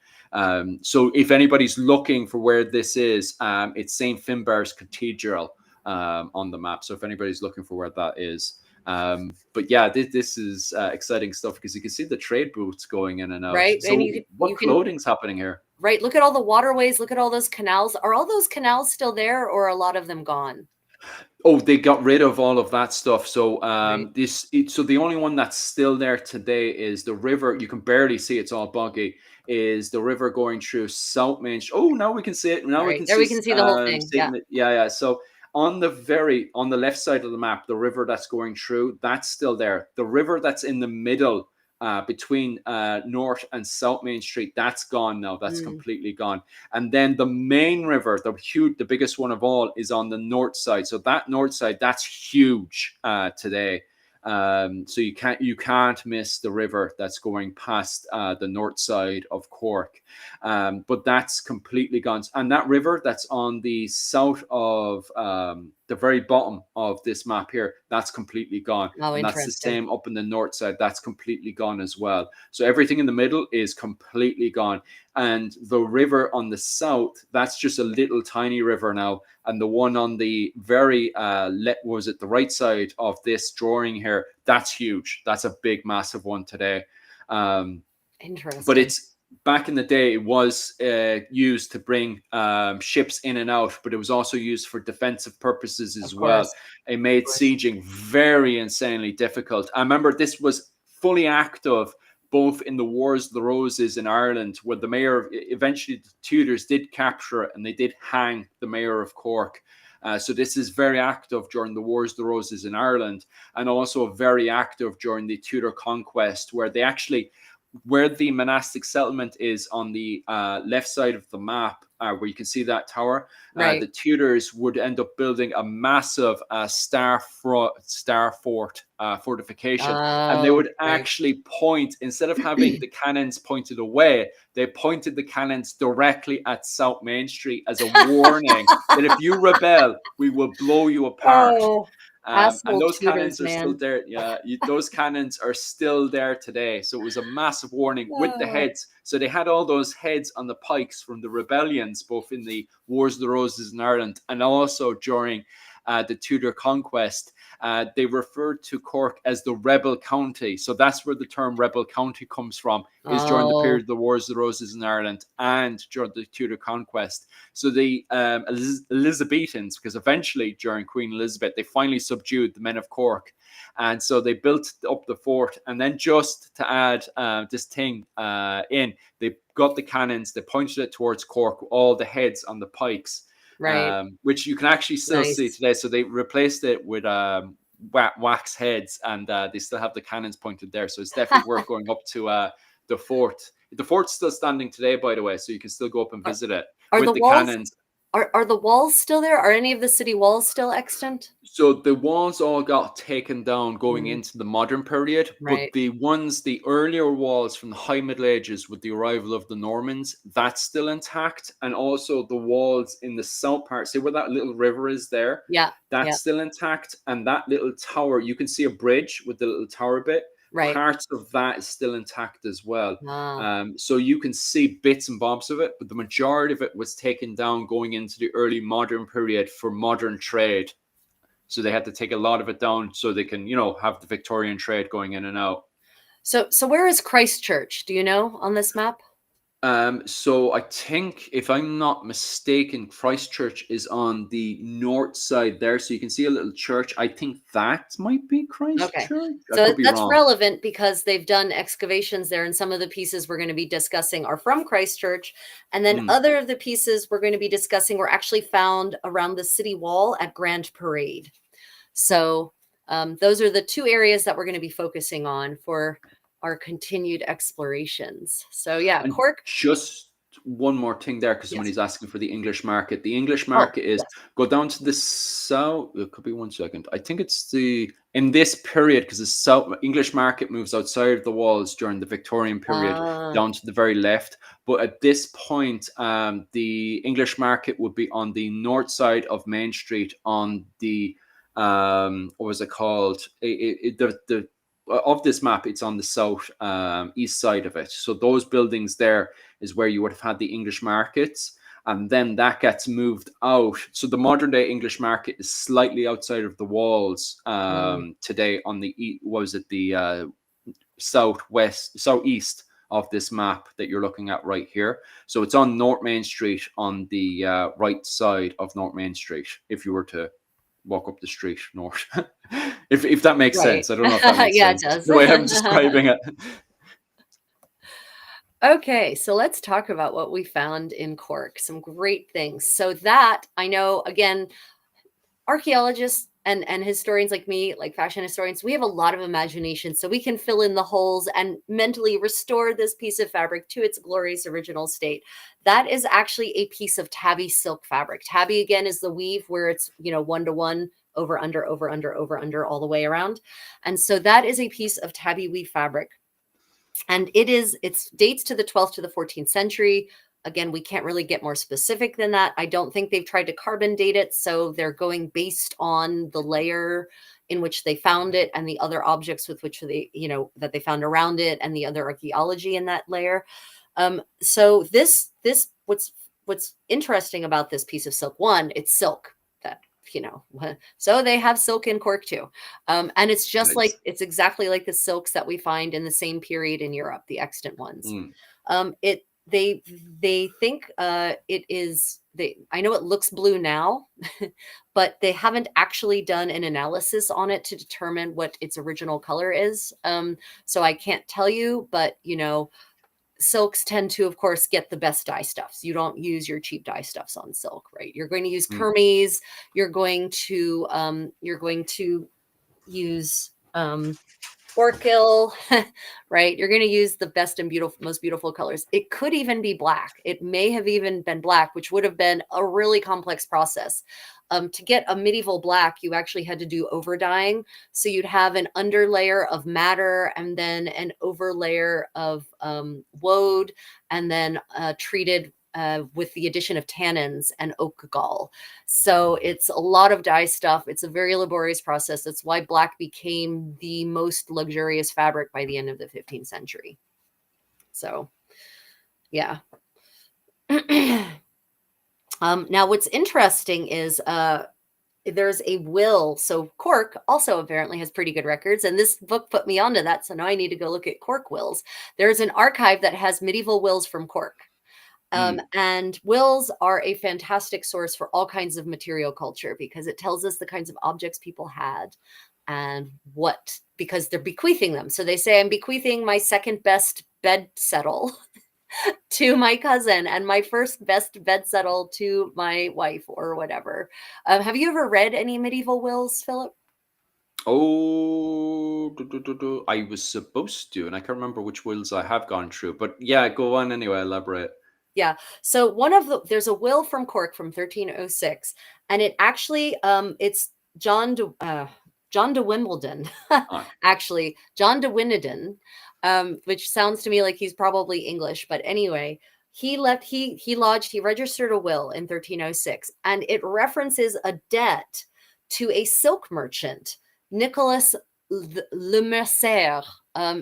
So if anybody's looking for where this is, it's St. Finbarr's Cathedral on the map. So if anybody's looking for where that is. But yeah, this is exciting stuff because you can see the trade booths going in and out. Right. And So what you can clothing's happening here? right, look at all the waterways, look at all those canals. Are all those canals still there or are a lot of them gone? Oh, they got rid of all of that stuff. So Right. so the only one that's still there today is the river. You can barely see, it's all boggy. Is the river going through South Main? Oh, now we can see it. Now All we right. can There see we can see the whole thing. see it Yeah. in yeah. So on the left side of the map, the river that's going through, that's still there. The river that's in the middle between North and South Main Street, that's gone now. That's Mm. completely gone. And then the main river, the biggest one of all, is on the north side. So that north side, that's huge today. So you can't miss the river that's going past the north side of Cork, but that's completely gone. And that river that's on the south of the very bottom of this map here, that's completely gone. Oh, And that's the interesting. same up in the north side. That's completely gone as well. So everything in the middle is completely gone. And the river on the south, that's just a little tiny river now. And the one on the very was it the right side of this drawing here, that's huge. That's a big, massive one today. But Interesting. it's back in the day, it was used to bring ships in and out, but it was also used for defensive purposes Of as well. course. It Of made course. sieging very insanely difficult. I remember this was fully active both in the Wars of the Roses in Ireland, where the mayor, eventually the Tudors did capture it and they did hang the mayor of Cork. So this is very active during the Wars of the Roses in Ireland, and also very active during the Tudor conquest, where they actually, where the monastic settlement is on the left side of the map, where you can see that tower, Right. the Tudors would end up building a massive star fort fortification. And they Oh, would right. actually point, instead of having the cannons pointed away, they pointed the cannons directly at South Main Street as a warning that if you rebel, we will blow you apart. Oh, And asshole those tutors, cannons are still man. there. Yeah, those cannons are still there today. So it was a massive warning with the Oh, heads. So they had all those heads on the pikes from the rebellions, both in the Wars of the Roses in Ireland and also during the Tudor conquest. They referred to Cork as the rebel county. So that's where the term rebel county comes from, is during the oh, period of the Wars of the Roses in Ireland and during the Tudor conquest. So the Elizabethans, because eventually during Queen Elizabeth, they finally subdued the men of Cork. And so they built up the fort. And then just to add this thing in, they got the cannons, they pointed it towards Cork, all the heads on the pikes, right. which you can actually still see Nice. today. So they replaced it with wax heads, and they still have the cannons pointed there. So it's definitely worth going up to the fort. The fort's still standing today, by the way, so you can still go up and Are, visit it are the with the walls cannons. Are the walls still there? Are any of the city walls still extant? So the walls all got taken down going Mm, into the modern period, but right. the earlier walls from the High Middle Ages with the arrival of the Normans, that's still intact. And also the walls in the south part, see where that little river is there? Yeah. Yeah. That's still intact. And that little tower, you can see a bridge with the little tower bit. Right. Parts of that is still intact as well. Ah. So you can see bits and bobs of it, but the majority of it was taken down going into the early modern period for modern trade. So they had to take a lot of it down so they can, have the Victorian trade going in and out. So where is Christchurch? Do you know on this map? So I think, if I'm not mistaken, Christchurch is on the north side there. So you can see a little church. I think that might be Okay. Christchurch. I So could be that's wrong. relevant because they've done excavations there, and some of the pieces we're going to be discussing are from Christchurch. And then Mm. other of the pieces we're going to be discussing were actually found around the city wall at Grand Parade. So those are the two areas that we're going to be focusing on for our continued explorations. So yeah, And Cork. just one more thing there, because Yes. somebody's asking for the English market. The English Oh, market is, yes. go down to the south. It could be 1 second. I think it's in this period, because the south English market moves outside of the walls during the Victorian period, Ah, down to the very left. But at this point, the English market would be on the north side of Main Street, on the what was it called? The of this map, it's on the south east side of it. So those buildings there is where you would have had the English markets, and then that gets moved out. So the modern day English market is slightly outside of the walls mm, today on the was it the southeast of this map that you're looking at right here. So it's on North Main Street, on the right side of North Main Street, if you were to walk up the street north. If that makes right. sense. I don't know if that makes Yeah, it sense, does. the way I'm describing it. Okay, so let's talk about what we found in Cork. Some great things. So that I know, again, archaeologists and historians like me, like fashion historians, we have a lot of imagination, so we can fill in the holes and mentally restore this piece of fabric to its glorious original state. That is actually a piece of tabby silk fabric. Tabby, again, is the weave where it's, 1 to 1, over, under, over, under, over, under, all the way around. And so that is a piece of tabby weave fabric. And it's dates to the 12th to the 14th century. Again, we can't really get more specific than that. I don't think they've tried to carbon date it, so they're going based on the layer in which they found it and the other objects with which they, that they found around it, and the other archaeology in that layer. So what's interesting about this piece of silk, one, it's silk. That, so they have silk in Cork too. And Nice. it's exactly like the silks that we find in the same period in Europe, the extant ones. Mm, It they think it is they I know it looks blue now, but they haven't actually done an analysis on it to determine what its original color is. So I can't tell you, but silks tend to, of course, get the best dye stuffs. You don't use your cheap dye stuffs on silk, right? You're going to use mm. Kermes. You're going to use Orkil, right? You're going to use the best and most beautiful colors. It could even be black. It may have even been black, which would have been a really complex process. To get a medieval black, you actually had to do over dyeing. So you'd have an underlayer of madder and then an overlayer of woad, and then treated with the addition of tannins and oak gall. So it's a lot of dye stuff. It's a very laborious process. That's why black became the most luxurious fabric by the end of the 15th century. So, yeah. Now, what's interesting is there's a will. So Cork also apparently has pretty good records, and this book put me onto that. So now I need to go look at Cork wills. There's an archive that has medieval wills from Cork. Mm. And wills are a fantastic source for all kinds of material culture because it tells us the kinds of objects people had and because they're bequeathing them. So they say, I'm bequeathing my second best bed settle to my cousin and my first best bed settle to my wife or whatever. Have you ever read any medieval wills, Philip? Oh, I was supposed to, and I can't remember which wills I have gone through. But yeah, go on anyway. Elaborate. Yeah. So there's a will from Cork from 1306, and it actually it's John de Wimbledon, Ah, actually John de Winneden, which sounds to me like he's probably English, but anyway, he registered a will in 1306, and it references a debt to a silk merchant, Nicholas Le Mercier.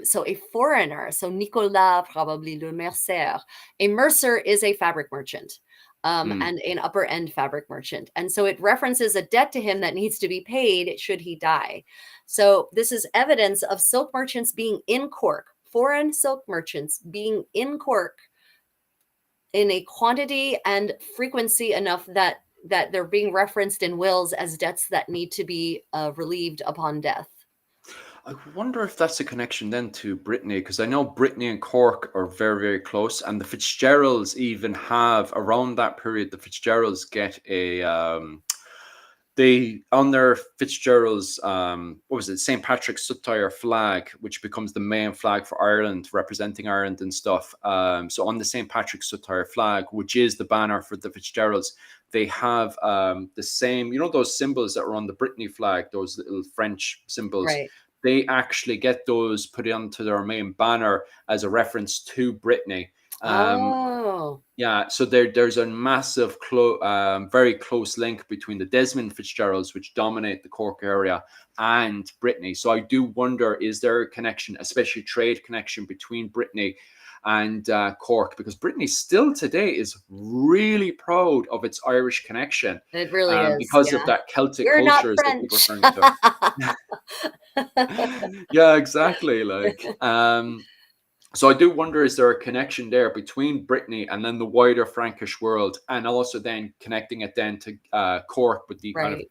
So a foreigner, so Nicolas probably Le Mercier. A mercer is a fabric merchant, mm. and an upper end fabric merchant. And so it references a debt to him that needs to be paid should he die. So this is evidence of silk merchants being in Cork, foreign silk merchants being in Cork in a quantity and frequency enough that they're being referenced in wills as debts that need to be relieved upon death. I wonder if that's a connection then to Brittany, because I know Brittany and Cork are very, very close, and the Fitzgeralds even have around that period. The Fitzgeralds get a they on their Fitzgerald's what was it, St. Patrick's Satire flag, which becomes the main flag for Ireland, representing Ireland and stuff. So on the St. Patrick's Satire flag, which is the banner for the Fitzgeralds, they have the same, you know, those symbols that are on the Brittany flag, those little French symbols. Right. They actually get those put onto their main banner as a reference to Brittany. Um, Oh, yeah, so there's a massive, very close link between the Desmond Fitzgeralds, which dominate the Cork area, and Brittany. So I do wonder, is there a connection, especially trade connection between Brittany and Cork? Because Brittany still today is really proud of its Irish connection, it really is. because of Yeah. that Celtic We're not culture, as they keep French. referring to. Yeah, exactly. So I do wonder, is there a connection there between Brittany and then the wider Frankish world, and also then connecting it then to Cork with the kind of Right.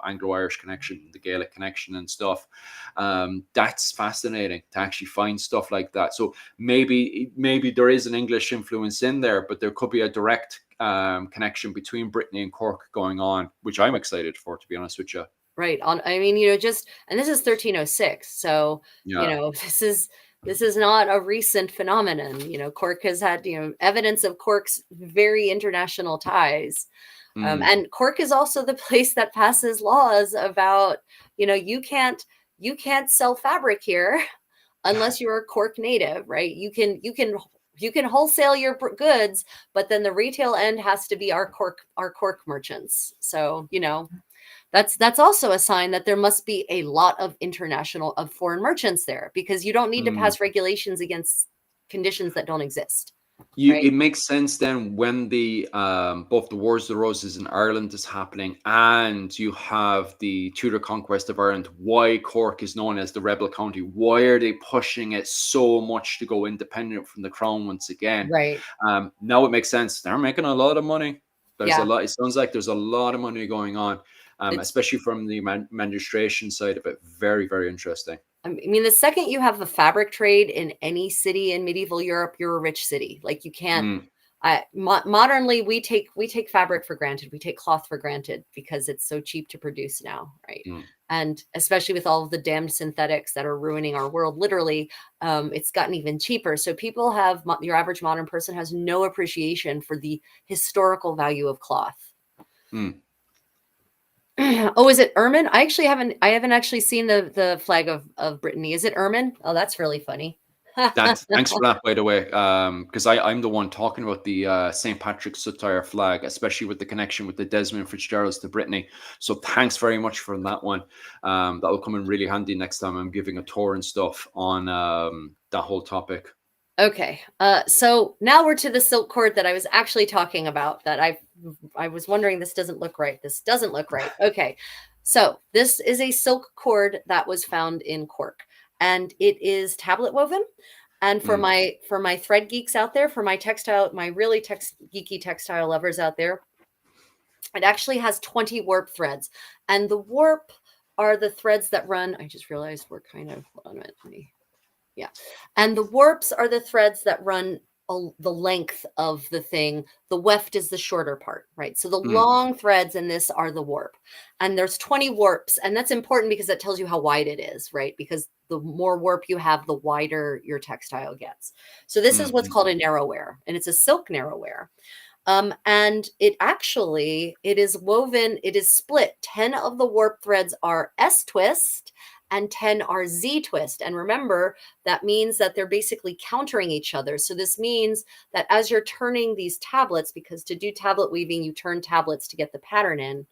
Anglo-Irish connection, the Gaelic connection and stuff. That's fascinating to actually find stuff like that. So maybe there is an English influence in there, but there could be a direct connection between Brittany and Cork going on, which I'm excited for, to be honest with you. Right. I mean, and this is 1306. So, Yeah. this is not a recent phenomenon. Cork has had, evidence of Cork's very international ties. Mm. And Cork is also the place that passes laws about, you can't sell fabric here unless you're a Cork native, right? You can wholesale your goods, but then the retail end has to be our Cork merchants. So, that's also a sign that there must be a lot of foreign merchants there, because you don't need to Mm. pass regulations against conditions that don't exist, It right? makes sense then when the both the Wars of the Roses in Ireland is happening, and you have the Tudor conquest of Ireland. Why Cork is known as the rebel county? Why are they pushing it so much to go independent from the crown once again? Right. Now it makes sense. They're making a lot of money. There's a Yeah. lot. It sounds like there's a lot of money going on, It's especially from the administration side of it. Very, very interesting. I mean, the second you have a fabric trade in any city in medieval Europe, you're a rich city. Like, you can't. Mm, Modernly, we take fabric for granted. We take cloth for granted because it's so cheap to produce now, right? mm. And especially with all of the damned synthetics that are ruining our world, literally, it's gotten even cheaper. So your average modern person has no appreciation for the historical value of cloth. Mm. Oh, is it ermine? I haven't actually seen the flag of Brittany. Is it ermine? Oh, that's really funny. Thanks for that, by the way, because I'm the one talking about the St. Patrick's Satire flag, especially with the connection with the Desmond Fitzgeralds to Brittany. So thanks very much for that one. That will come in really handy next time I'm giving a tour and stuff on that whole topic. Okay. So now we're to the silk cord that I was actually talking about, that I was wondering, this doesn't look right. This doesn't look right. Okay. So this is a silk cord that was found in Cork, and it is tablet woven. And for Mm, my thread geeks out there, for my really geeky textile lovers out there, it actually has 20 warp threads. And the warp are the threads that run. I just realized we're kind of, hold on a minute. Yeah. And the warps are the threads that run the length of the thing. The weft is the shorter part, right? So the mm, long threads in this are the warp. And there's 20 warps. And that's important because that tells you how wide it is, right? Because the more warp you have, the wider your textile gets. So this is what's called a narrow wear, and it's a silk narrow wear. And it is woven, it is split. 10 of the warp threads are S twist and 10 are Z twist. And remember, that means that they're basically countering each other. So this means that as you're turning these tablets, because to do tablet weaving, you turn tablets to get the pattern in,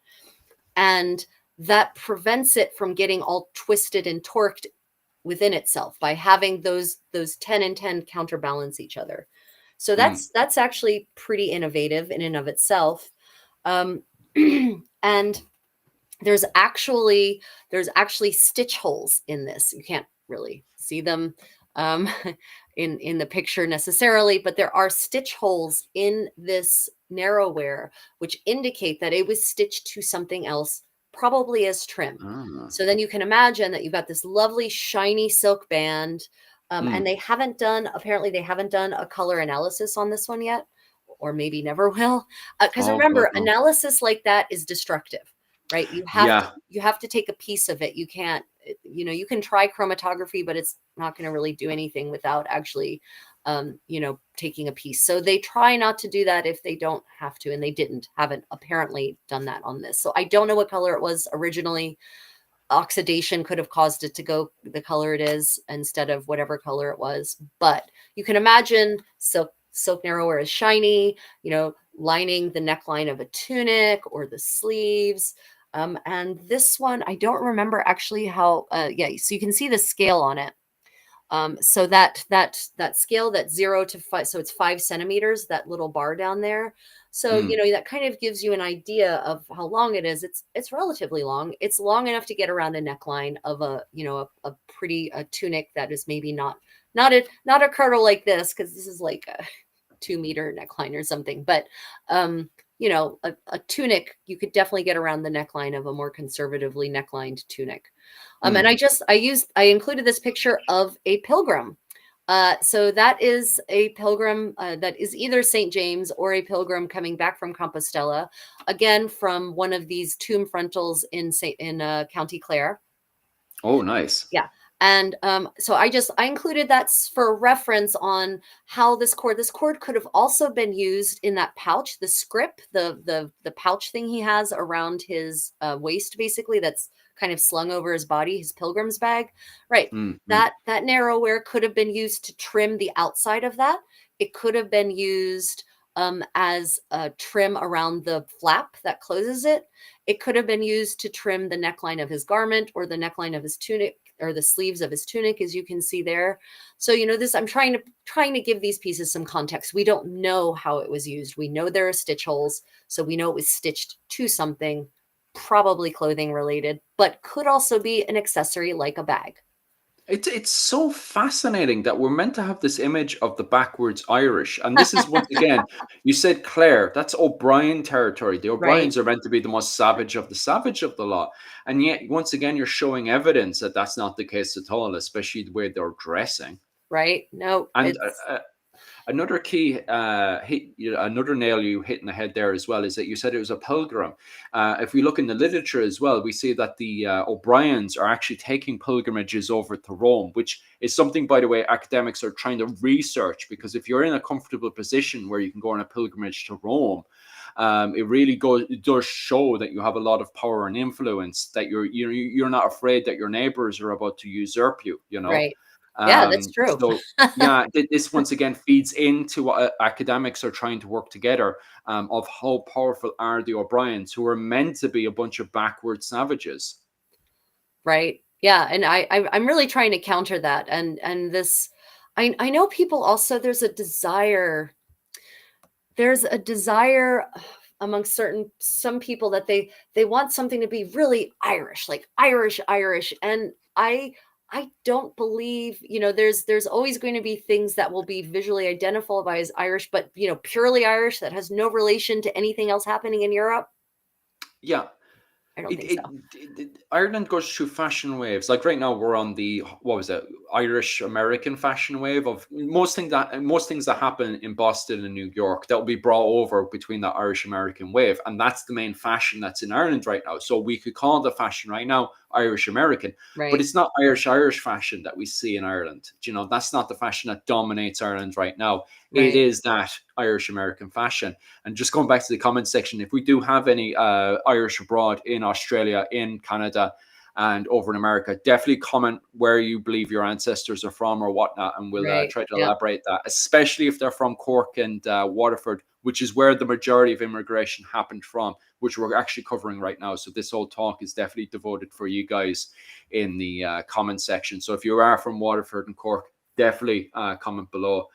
and that prevents it from getting all twisted and torqued within itself by having those 10 and 10 counterbalance each other. So that's actually pretty innovative in and of itself. And there's actually stitch holes in this. You can't really see them in the picture necessarily, but there are stitch holes in this narrow wear, which indicate that it was stitched to something else, probably as trim. So then you can imagine that you've got this lovely shiny silk band. And apparently they haven't done a color analysis on this one yet, or maybe never will. Because remember, God, no. analysis like that is destructive, right? You have to take a piece of it. You can't, you can try chromatography, but it's not going to really do anything without actually, taking a piece. So they try not to do that if they don't have to, and they haven't apparently done that on this. So I don't know what color it was originally. Oxidation could have caused it to go the color it is instead of whatever color it was. But you can imagine silk narrow wear is shiny, lining the neckline of a tunic or the sleeves. And this one, I don't remember actually how, so you can see the scale on it. So that scale, that 0 to 5, so it's 5 centimeters, that little bar down there. So, that kind of gives you an idea of how long it is. It's relatively long. It's long enough to get around a neckline of a pretty tunic that is maybe not a kirtle like this, because this is like a 2-meter neckline or something. But, a tunic, you could definitely get around the neckline of a more conservatively necklined tunic. And I included this picture of a pilgrim. So that is a pilgrim that is either St. James or a pilgrim coming back from Compostela, again, from one of these tomb frontals in County Clare. Oh, nice. Yeah. And so I included that for reference on how this cord could have also been used in that pouch, the scrip, the pouch thing he has around his waist, basically, that's kind of slung over his body, his pilgrim's bag. Right. That narrow wear could have been used to trim the outside of that. It could have been used as a trim around the flap that closes it. It could have been used to trim the neckline of his garment or the neckline of his tunic, or the sleeves of his tunic, as you can see there. So, this, I'm trying to give these pieces some context. We don't know how it was used. We know there are stitch holes, so we know it was stitched to something, probably clothing related, but could also be an accessory like a bag. It's so fascinating that we're meant to have this image of the backwards Irish. And this is, once again, you said Clare, that's O'Brien territory. The O'Briens are meant to be the most savage of the lot. And yet, once again, you're showing evidence that that's not the case at all, especially the way they're dressing. Right. No. And another key, another nail you hit in the head there as well is that you said it was a pilgrim. If we look in the literature as well, we see that the O'Briens are actually taking pilgrimages over to Rome, which is something, by the way, academics are trying to research, because if you're in a comfortable position where you can go on a pilgrimage to Rome, it does show that you have a lot of power and influence, that you're not afraid that your neighbors are about to usurp you, Right. Yeah, that's true. So this once again feeds into what academics are trying to work together, of how powerful are the O'Briens, who are meant to be a bunch of backward savages. Right. Yeah. And I'm really trying to counter that. And this, I know people also, there's a desire amongst some people that they want something to be really Irish, like Irish. And I don't believe, there's always going to be things that will be visually identifiable as Irish, but, purely Irish that has no relation to anything else happening in Europe. Yeah. I don't think so. Ireland goes through fashion waves. Like right now, we're on the, what was it, Irish American fashion wave of most things that happen in Boston and New York that will be brought over between the Irish American wave, and that's the main fashion that's in Ireland right now. So we could call the fashion right now Irish American, but Right. it's not Irish fashion that we see in Ireland. That's not the fashion that dominates Ireland right now. It Right. is that Irish American fashion. And just going back to the comment section, if we do have any Irish abroad in Australia, in Canada, and over in America, definitely comment where you believe your ancestors are from or whatnot, and we'll Right. try to Yep. elaborate that, especially if they're from Cork and Waterford, which is where the majority of immigration happened from, which we're actually covering right now. So this whole talk is definitely devoted for you guys in the comment section. So if you are from Waterford and Cork, definitely comment below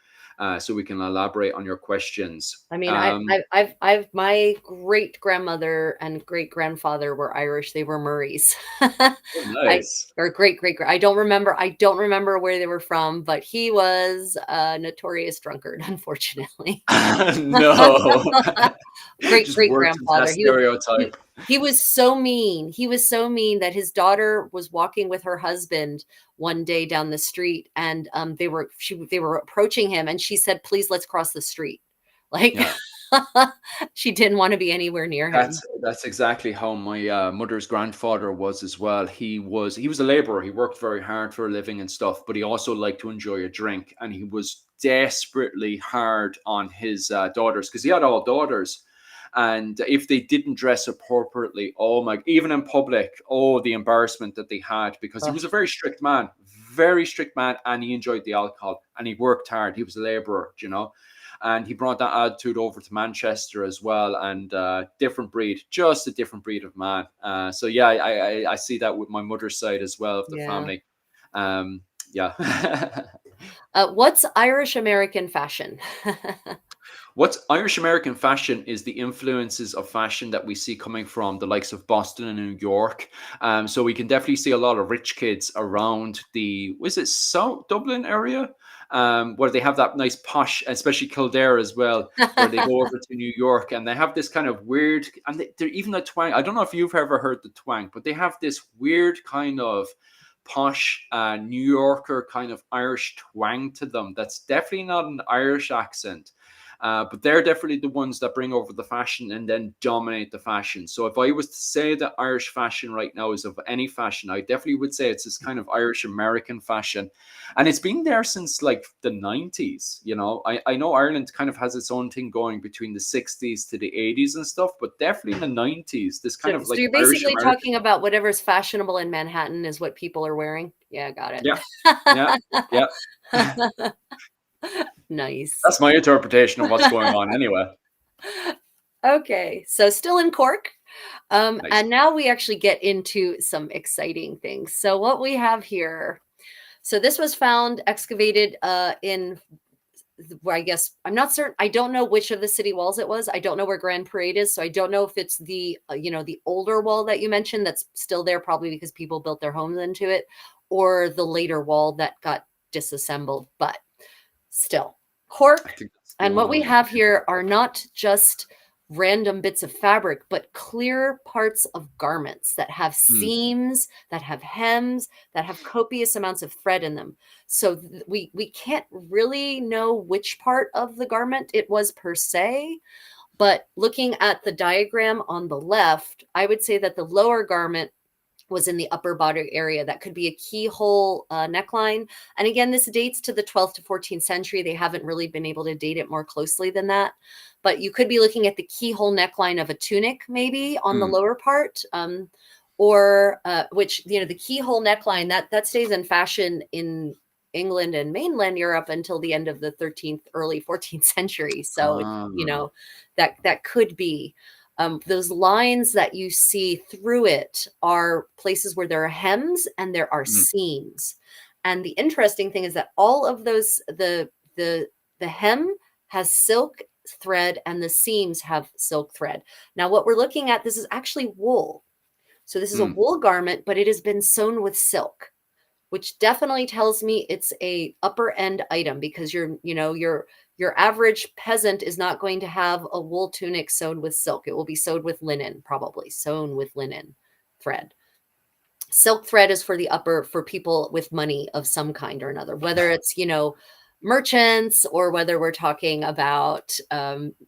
so we can elaborate on your questions. I mean, I've my great grandmother and great grandfather were Irish. They were Murrays. Oh, I nice. or great. I don't remember where they were from, but he was a notorious drunkard, unfortunately. No. Great Just works into that grandfather. stereotype. He was so mean. He was so mean that his daughter was walking with her husband one day down the street, and they were approaching him, and she said, "Please, let's cross the street." Like Yeah. she didn't want to be anywhere near him. That's exactly how my mother's grandfather was as well. He was a laborer. He worked very hard for a living and stuff, but he also liked to enjoy a drink. And he was desperately hard on his daughters because he had all daughters. And if they didn't dress appropriately, oh my! Even in public, oh the embarrassment that they had because he Ugh, was a very strict man, and he enjoyed the alcohol and he worked hard. He was a laborer. And he brought that attitude over to Manchester as well, and different breed, just a different breed of man. So yeah, I see that with my mother's side as well of the yeah. family. Yeah. What's Irish American fashion? What's Irish American fashion is the influences of fashion that we see coming from the likes of Boston and New York. So we can definitely see a lot of rich kids around was it South Dublin area? Where they have that nice posh, especially Kildare as well, where they go over to New York and they have this kind of weird, and they're even the twang. I don't know if you've ever heard the twang, but they have this weird kind of posh New Yorker kind of Irish twang to them. That's definitely not an Irish accent. But they're definitely the ones that bring over the fashion and then dominate the fashion. So if I was to say that Irish fashion right now is of any fashion, I definitely would say it's this kind of Irish American fashion. And it's been there since like the 90s. I know Ireland kind of has its own thing going between the 60s to the 80s and stuff, but definitely in the 90s, this So, kind of so like you're Irish basically American. talking about whatever's fashionable in Manhattan is what people are wearing. Yeah, got it. Yeah, yeah, yeah. Nice. That's my interpretation of what's going on anyway. Okay, so still in Cork. Nice. And now we actually get into some exciting things. So what we have here, so this was found excavated in, where I guess I'm not certain. I don't know which of the city walls it was. I don't know where Grand Parade is, so I don't know if it's the the older wall that you mentioned that's still there, probably because people built their homes into it, or the later wall that got disassembled. But still, I Cork. think that's the And what older we one. have here are not just random bits of fabric, but clear parts of garments that have Mm, seams, that have hems, that have copious amounts of thread in them. So we can't really know which part of the garment it was per se, but looking at the diagram on the left, I would say that the lower garment was in the upper body area. That could be a keyhole neckline. And again, this dates to the 12th to 14th century. They haven't really been able to date it more closely than that. But you could be looking at the keyhole neckline of a tunic, maybe on the mm, lower part, or which, the keyhole neckline, that stays in fashion in England and mainland Europe until the end of the 13th, early 14th century. So, ah, that could be. Those lines that you see through it are places where there are hems and there are mm, seams. And the interesting thing is that all of those, the hem has silk thread and the seams have silk thread. Now, what we're looking at, this is actually wool. So this is a mm. wool garment, but it has been sewn with silk, which definitely tells me it's a upper end item, because your average peasant is not going to have a wool tunic sewn with silk. It will be sewed with linen, probably sewn with linen thread. Silk thread is for people with money of some kind or another, whether it's, merchants, or whether we're talking about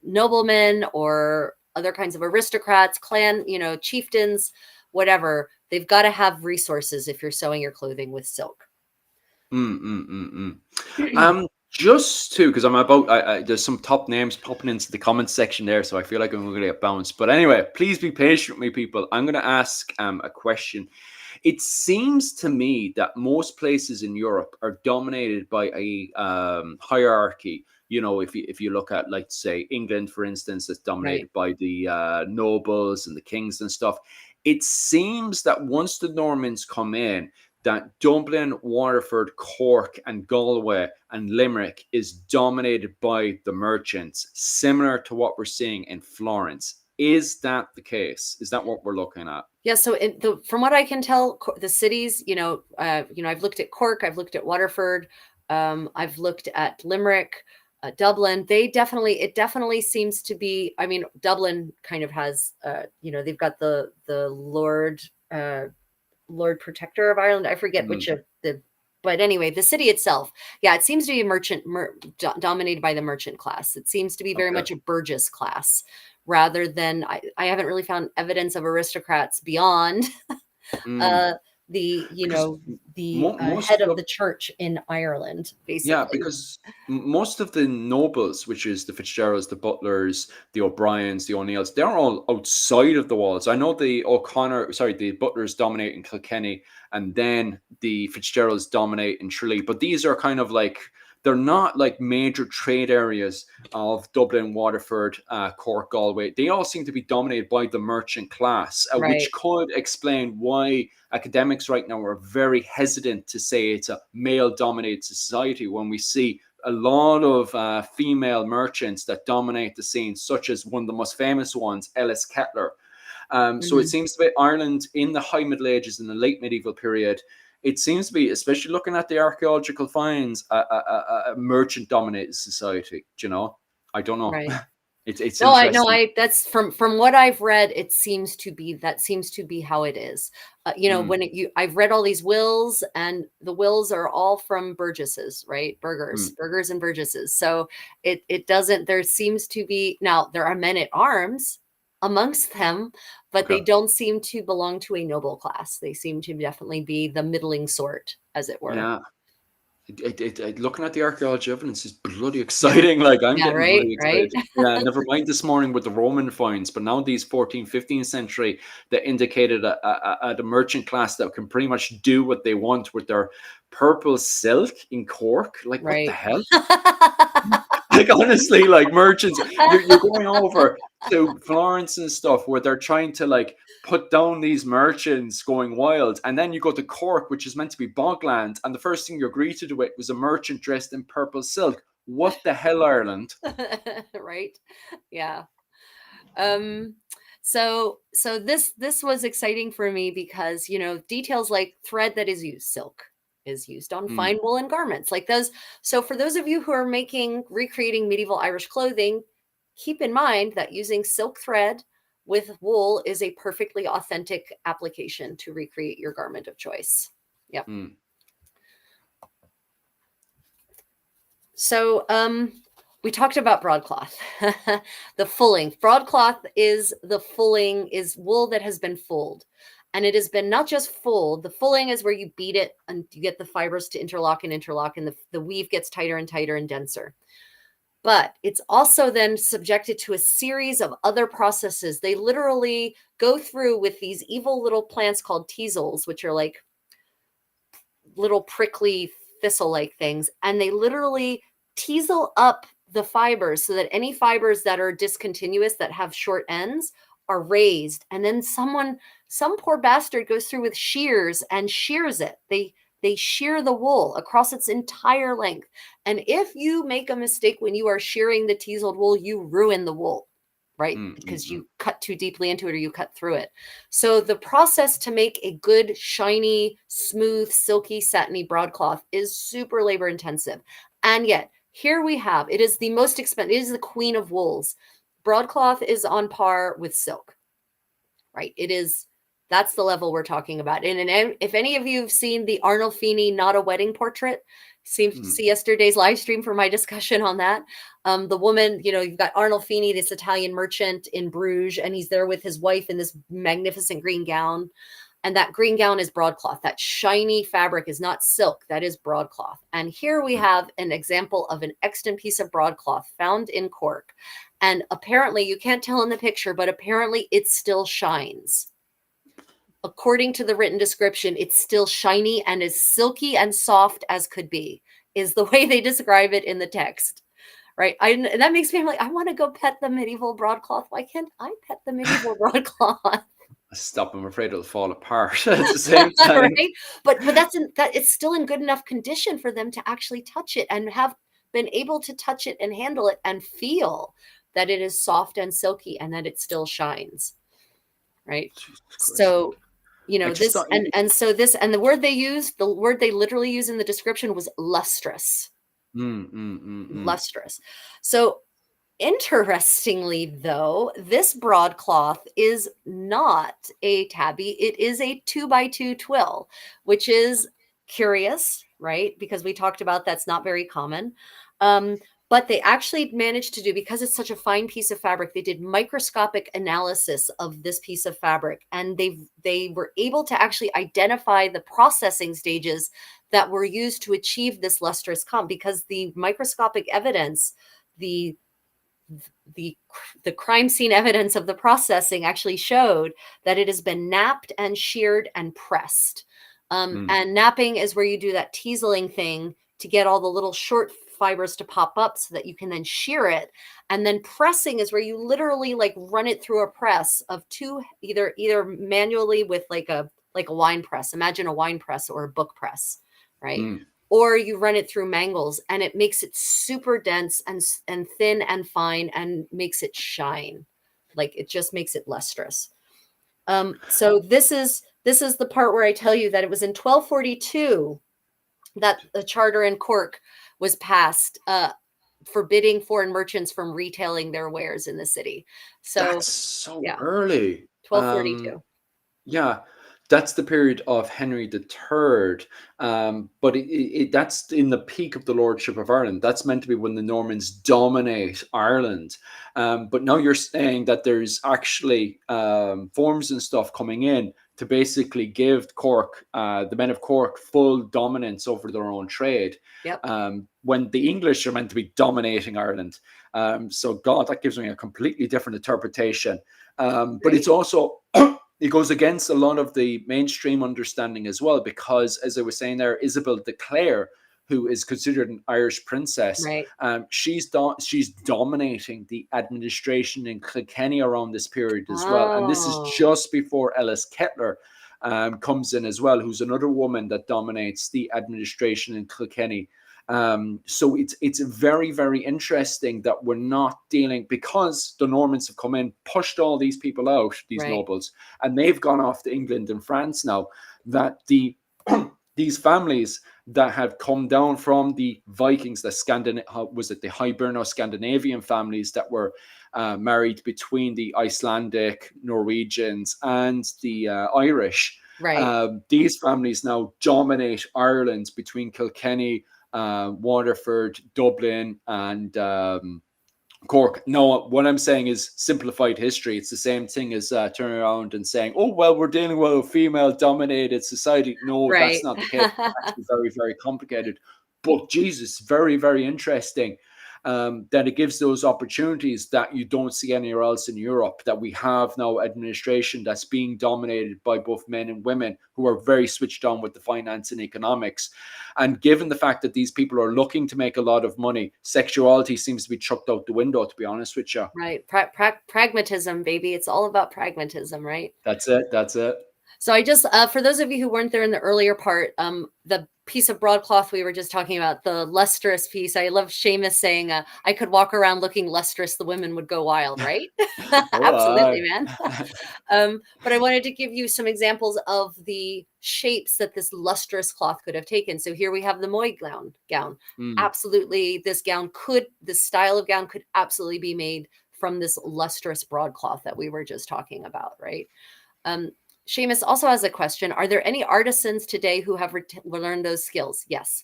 noblemen or other kinds of aristocrats, clan, chieftains, whatever. they've got to have resources if you're sewing your clothing with silk. Just to, because I'm about, there's some top names popping into the comments section there, so I feel like I'm going to get bounced. But anyway, please be patient with me, people. I'm going to ask a question. It seems to me that most places in Europe are dominated by a hierarchy. You know, if you look at, like, say, England, for instance, that's dominated Right. by the nobles and the kings and stuff. It seems that once the Normans come in, that Dublin, Waterford, Cork, and Galway and Limerick is dominated by the merchants, similar to what we're seeing in Florence. Is that the case? Is that what we're looking at? Yeah. So from what I can tell, the cities, I've looked at Cork, I've looked at Waterford, I've looked at Limerick, Dublin. It definitely seems to be. I mean, Dublin kind of has, they've got the Lord Protector of Ireland. I forget which of the, but anyway, the city itself, yeah, it seems to be dominated by the merchant class. It seems to be very Okay. much a burgess class rather than, I haven't really found evidence of aristocrats beyond Mm. the, Because head most of of the church in Ireland, yeah, basically. because most of the nobles, which is the Fitzgeralds, the Butlers, the O'Briens, the O'Neills, they're all outside of the walls. I know the Butlers dominate in Kilkenny, and then the Fitzgeralds dominate in Tralee. But these are kind of like, they're not like major trade areas of Dublin, Waterford, Cork, Galway. They all seem to be dominated by the merchant class, which Right. could explain why academics right now are very hesitant to say it's a male dominated society when we see a lot of female merchants that dominate the scene, such as one of the most famous ones, Ellis Kettler. So it Mhm. seems to be Ireland in the High Middle Ages and the late medieval period. It seems to be, especially looking at the archaeological finds, a merchant dominated society. Do you know? I don't know. Right. It's No, I no, interesting. I that's from what I've read, that seems to be how it is. Mm, I've read all these wills, and the wills are all from burgesses, right? mm, Burgers and burgesses. So it doesn't, there seems to be, now there are men at arms amongst them, but they okay. don't seem to belong to a noble class. They seem to definitely be the middling sort, as it were. Yeah. Looking at the archaeology evidence is bloody Yeah. exciting. Like, I'm Yeah, getting right, bloody right. excited. Yeah, never mind this morning with the Roman finds, but now these 14th, 15th century that indicated a merchant class that can pretty much do what they want with their purple silk in Cork. Like, what the Right. hell? Like, honestly, like, merchants, you're going over to Florence and stuff where they're trying to, like, put down these merchants going wild, and then you go to Cork, which is meant to be bogland, and the first thing you're greeted with was a merchant dressed in purple silk. What the hell, Ireland? Right. Yeah. Um, so this was exciting for me because, details like thread that is used, silk is used on Mm, fine woolen garments like those. So for those of you who are recreating medieval Irish clothing, keep in mind that using silk thread with wool is a perfectly authentic application to recreate your garment of choice. Yep. mm, So, we talked about broadcloth. The fulling. Broadcloth is wool that has been fulled. And it has been not just fulled. The fulling is where you beat it and you get the fibers to interlock, and the weave gets tighter and tighter and denser. But it's also then subjected to a series of other processes. They literally go through with these evil little plants called teasels, which are like little prickly thistle-like things, and they literally teasel up the fibers so that any fibers that are discontinuous, that have short ends, are raised. And then some poor bastard goes through with shears and shears it. They shear the wool across its entire length. And if you make a mistake when you are shearing the teaseled wool, you ruin the wool, right? mm, mm, Because mm. you cut too deeply into it or you cut through it. So the process to make a good, shiny, smooth, silky, satiny broadcloth is super labor intensive. And yet, here we have, it is the most expensive, it is the queen of wools. Broadcloth is on par with silk, right? That's the level we're talking about. And if any of you have seen the Arnolfini Not a Wedding Portrait, Mm. see yesterday's live stream for my discussion on that. The woman, you've got Arnolfini, this Italian merchant in Bruges, and he's there with his wife in this magnificent green gown. And that green gown is broadcloth. That shiny fabric is not silk, that is broadcloth. And here we have an example of an extant piece of broadcloth found in Cork. And apparently, you can't tell in the picture, but apparently it still shines. According to the written description, it's still shiny and as silky and soft as could be, is the way they describe it in the text. Right. And that makes me like, I want to go pet the medieval broadcloth. Why can't I pet the medieval broadcloth? Stop! I'm afraid it'll fall apart at the same time. Right. But that it's still in good enough condition for them to actually touch it and have been able to touch it and handle it and feel that it is soft and silky and that it still shines. Right. So, you know, this and so this and the word they literally use in the description was lustrous. Lustrous. So interestingly, though, this broadcloth is not a tabby. It is a 2x2 twill, which is curious, right? Because we talked about that's not very common. But they actually managed to do, because it's such a fine piece of fabric, they did microscopic analysis of this piece of fabric, and they were able to actually identify the processing stages that were used to achieve this lustrous comb, because the microscopic evidence, the crime scene evidence of the processing actually showed that it has been napped and sheared and pressed. And napping is where you do that teaseling thing to get all the little short fibers to pop up so that you can then shear it. And then pressing is where you literally like run it through a press of two, either manually with like a wine press. Imagine a wine press or a book press, right? Or you run it through mangles, and it makes it super dense and thin and fine and makes it shine. Like it just makes it lustrous. So this is the part where I tell you that it was in 1242 that the charter in Cork was passed, forbidding foreign merchants from retailing their wares in the city. So that's so early. 1242. Yeah, that's the period of Henry III. But that's in the peak of the Lordship of Ireland. That's meant to be when the Normans dominate Ireland. But now you're saying that there's actually forms and stuff coming in to basically give Cork, the men of Cork, full dominance over their own trade. Yep. When the English are meant to be dominating Ireland. So God, that gives me a completely different interpretation. But it's also it goes against a lot of the mainstream understanding as well, because, as I was saying there, Isabel de Clare, who is considered an Irish princess, Right. she's dominating the administration in Kilkenny around this period as well. And this is just before Ellis Kettler comes in as well, who's another woman that dominates the administration in Kilkenny. So it's very, very interesting that we're not dealing, because the Normans have come in, pushed all these people out, these nobles, and they've gone off to England and France now, that these families that have come down from the Vikings, the Hiberno-Scandinavian families that were married between the Icelandic, Norwegians, and the Irish. Right. These families now dominate Ireland between Kilkenny, Waterford, Dublin, and Cork. No, what I'm saying is simplified history. It's the same thing as turning around and saying, "Oh well, we're dealing with a female-dominated society." No, that's not the case. It's actually very, very complicated. But Jesus, very, very interesting. That it gives those opportunities that you don't see anywhere else in Europe, that we have now administration that's being dominated by both men and women who are very switched on with the finance and economics. And given the fact that these people are looking to make a lot of money, sexuality seems to be chucked out the window, to be honest with you. Right. Pragmatism, baby. It's all about pragmatism, right? That's it. So I just, for those of you who weren't there in the earlier part, the piece of broadcloth we were just talking about, the lustrous piece, I love Seamus saying, I could walk around looking lustrous, the women would go wild, right? Absolutely, man. But I wanted to give you some examples of the shapes that this lustrous cloth could have taken. So here we have the Moy gown. Absolutely, this style of gown could absolutely be made from this lustrous broadcloth that we were just talking about, right? Seamus also has a question. Are there any artisans today who have learned those skills? Yes.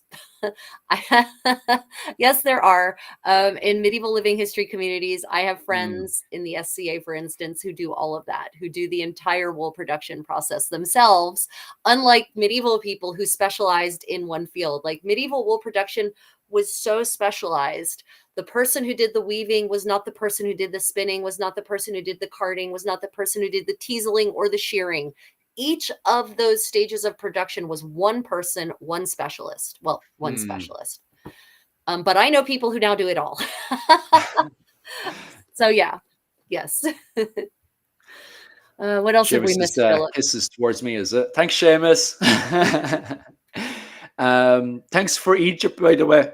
Yes, there are. In medieval living history communities, I have friends in the SCA, for instance, who do all of that, who do the entire wool production process themselves, unlike medieval people who specialized in one field. Like medieval wool production was so specialized. The person who did the weaving was not the person who did the spinning, was not the person who did the carding, was not the person who did the teaseling or the shearing. Each of those stages of production was one person, one specialist. Well, one specialist. But I know people who now do it all. So yeah, yes. What else have we Seamus missed, Philip? kisses towards me, is it? Thanks, Seamus. Thanks for Egypt, by the way.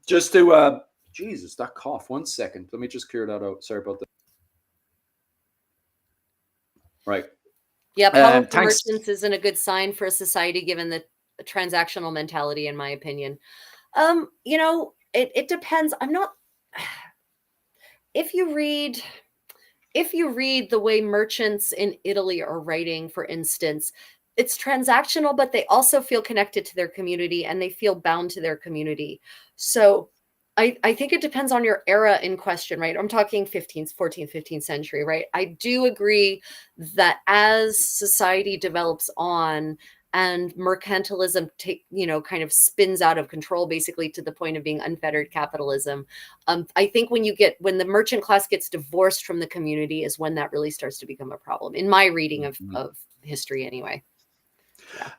Just to Jesus, that cough. 1 second. Let me just clear that out. Sorry about that. Right. Yeah, powerful Thanks. merchants isn't a good sign for a society given the transactional mentality, in my opinion. It depends. I'm not if you read the way merchants in Italy are writing, for instance, it's transactional, but they also feel connected to their community and they feel bound to their community. So I think it depends on your era in question, right? I'm talking 14th, 15th century, right? I do agree that as society develops on and mercantilism kind of spins out of control, basically to the point of being unfettered capitalism. I think when the merchant class gets divorced from the community is when that really starts to become a problem, in my reading of history anyway. Yeah.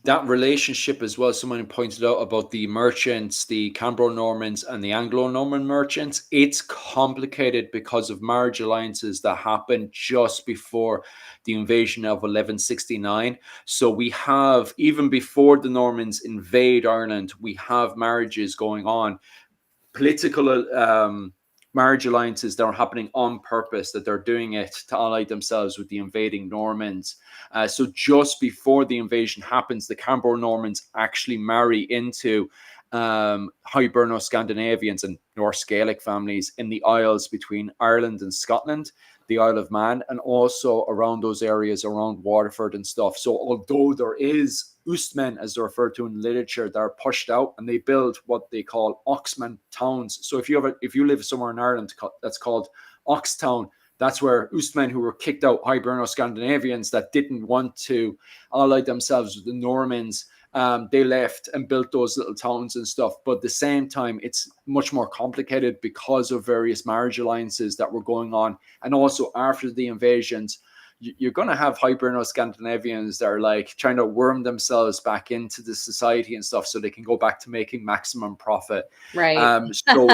That relationship as well, someone pointed out about the merchants, the Cambro-Normans and the Anglo-Norman merchants. It's complicated because of marriage alliances that happened just before the invasion of 1169. So we have, even before the Normans invade Ireland, we have marriages going on, political marriage alliances that are happening on purpose, that they're doing it to ally themselves with the invading Normans. So just before the invasion happens, the Cambro-Normans actually marry into Hiberno-Scandinavians and Norse Gaelic families in the Isles between Ireland and Scotland, the Isle of Man, and also around those areas around Waterford and stuff. So although there is Ustmen, as they're referred to in literature, that are pushed out, and they build what they call Oxman towns. So if you live somewhere in Ireland that's called Oxtown, that's where Ustmen, who were kicked out, Hiberno-Scandinavians that didn't want to ally themselves with the Normans, they left and built those little towns and stuff. But at the same time, it's much more complicated because of various marriage alliances that were going on. And also after the invasions, you're going to have Hiberno-Scandinavians that are like trying to worm themselves back into the society and stuff so they can go back to making maximum profit. Right. So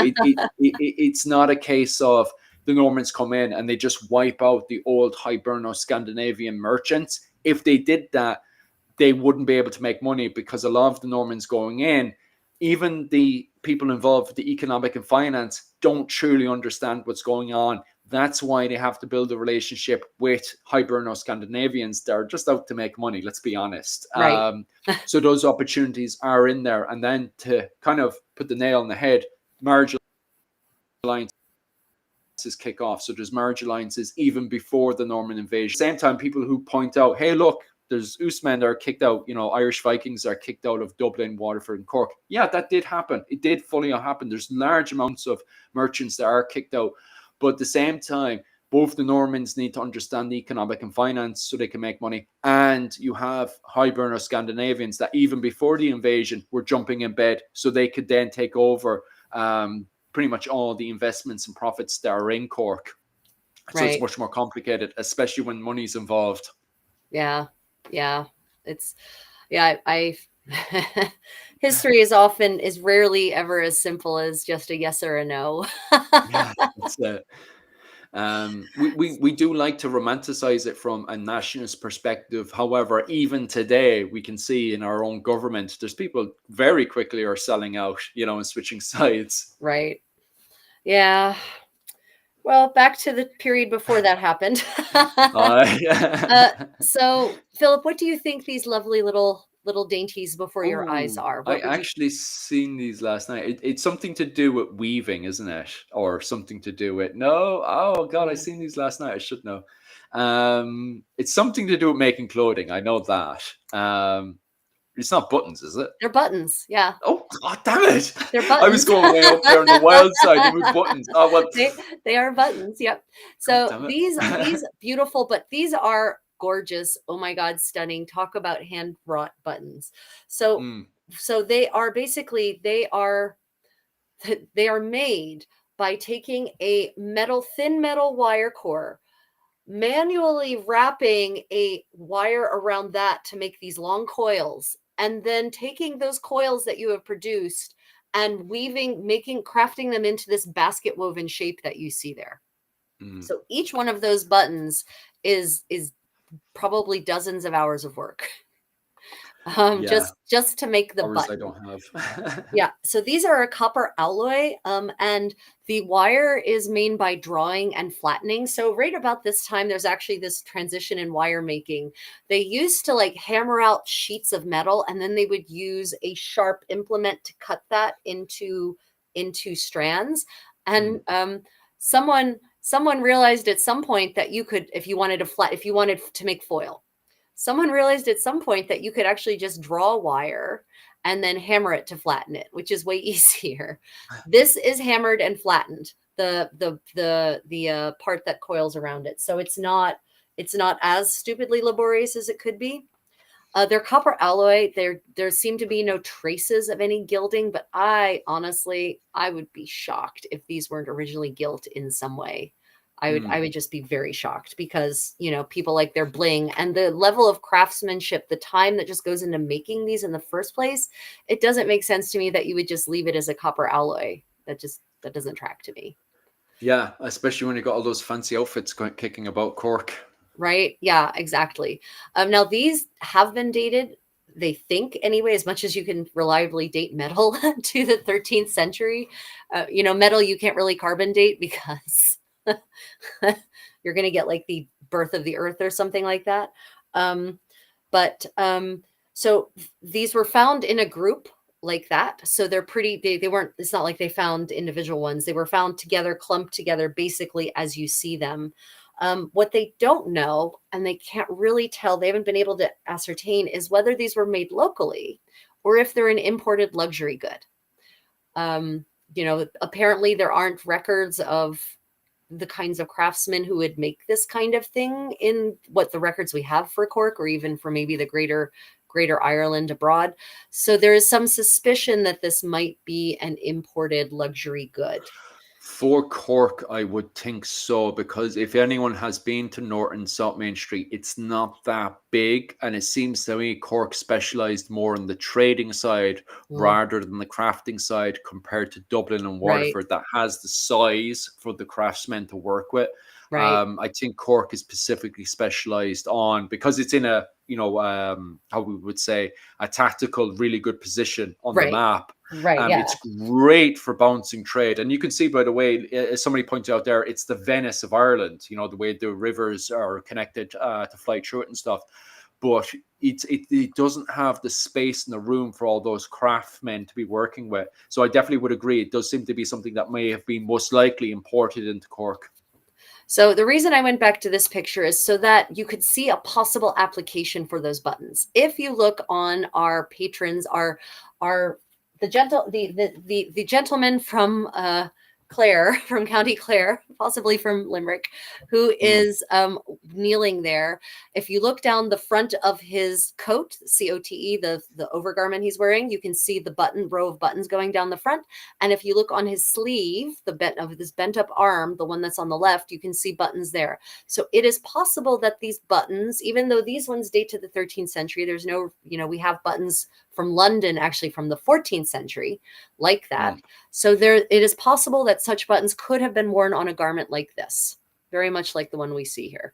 it's not a case of the Normans come in and they just wipe out the old Hiberno-Scandinavian merchants. If they did that, they wouldn't be able to make money, because a lot of the Normans going in, even the people involved with the economic and finance, don't truly understand what's going on. That's why they have to build a relationship with Hiberno-Scandinavians that are just out to make money, let's be honest. Right. So those opportunities are in there. And then to kind of put the nail on the head, marriage alliances kick off. So there's marriage alliances even before the Norman invasion. At the same time, people who point out, hey, look, there's Ustmen that are kicked out, Irish Vikings are kicked out of Dublin, Waterford, and Cork. Yeah, that did happen. It did fully happen. There's large amounts of merchants that are kicked out. But at the same time, both the Normans need to understand the economic and finance so they can make money. And you have Hiberno-Scandinavians that even before the invasion were jumping in bed so they could then take over pretty much all the investments and profits that are in Cork. So It's much more complicated, especially when money's involved. Yeah. History is rarely ever as simple as just a yes or a no. Yeah, that's it. We do like to romanticize it from a nationalist perspective. However, even today, we can see in our own government, there's people very quickly are selling out, and switching sides. Right. Yeah. Well, back to the period before that happened. So, Philip, what do you think these lovely little little dainties before your eyes Oh, are? I What would you? actually seen these last night. It's something to do with weaving, isn't it? Or something to do with no. Oh God, I Yeah, seen these last night. I should know. It's something to do with making clothing. I know that. It's not buttons, is it? they're buttons. Yeah, Oh, God damn it! they're I was buttons. going way up there on the wild side with buttons. Oh well. They are buttons. Yep. God So damn these it. beautiful, but these are gorgeous. Oh my God, stunning. Talk about hand wrought buttons. So Mm, so they are basically they are made by taking a thin metal wire core, manually wrapping a wire around that to make these long coils, and then taking those coils that you have produced and crafting them into this basket woven shape that you see there. mm. So each one of those buttons is probably dozens of hours of work. Yeah, Just to make the hours I button. don't have. Yeah, so these are a copper alloy, and the wire is made by drawing and flattening. So right about this time, there's actually this transition in wire making. They used to like hammer out sheets of metal, and then they would use a sharp implement to cut that into strands. And Mm. someone realized at some point that you could, if you wanted to make foil, someone realized at some point that you could actually just draw wire and then hammer it to flatten it, which is way easier. This is hammered and flattened, the part that coils around it. So it's not as stupidly laborious as it could be. They're copper alloy. There seem to be no traces of any gilding, but I would be shocked if these weren't originally gilt in some way. I Mm. would just be very shocked because, people like their bling and the level of craftsmanship, the time that just goes into making these in the first place. It doesn't make sense to me that you would just leave it as a copper alloy. That doesn't track to me. Yeah, especially when you got all those fancy outfits kicking about Cork. Right? Yeah, exactly. Now these have been dated, they think anyway, as much as you can reliably date metal to the 13th century. Metal you can't really carbon date because you're going to get like the birth of the earth or something like that. But so these were found in a group like that. So they're they weren't, it's not like they found individual ones. They were found together, clumped together, basically as you see them. What they don't know, and they can't really tell, they haven't been able to ascertain, is whether these were made locally or if they're an imported luxury good. Apparently there aren't records of the kinds of craftsmen who would make this kind of thing in what the records we have for Cork, or even for maybe the greater Ireland abroad. So there is some suspicion that this might be an imported luxury good. For Cork, I would think so, because if anyone has been to Norton South Main Street, it's not that big. And it seems to me Cork specialised more on the trading side Mm, rather than the crafting side, compared to Dublin and right, Waterford, that has the size for the craftsmen to work with. right, I think Cork is specifically specialised on, because it's in a, how we would say, a tactical, really good position on the right, map. right. Yeah, It's great for bouncing trade. And you can see, by the way, as somebody pointed out there, it's the Venice of Ireland, the way the rivers are connected to fly through it and stuff. But it doesn't have the space and the room for all those craftsmen to be working with. So I definitely would agree. It does seem to be something that may have been most likely imported into Cork. so the reason I went back to this picture is so that you could see a possible application for those buttons. If you look on our patrons, our the gentleman from Clare, from County Clare, possibly from Limerick, who Mm. is kneeling there. If you look down the front of his coat, COTE, the overgarment he's wearing, you can see the row of buttons going down the front. And if you look on his sleeve, this bent up arm, the one that's on the left, you can see buttons there. So it is possible that these buttons, even though these ones date to the 13th century, there's no, we have buttons from London, actually from the 14th century, like that. Mm. So it is possible that such buttons could have been worn on a garment like this, very much like the one we see here,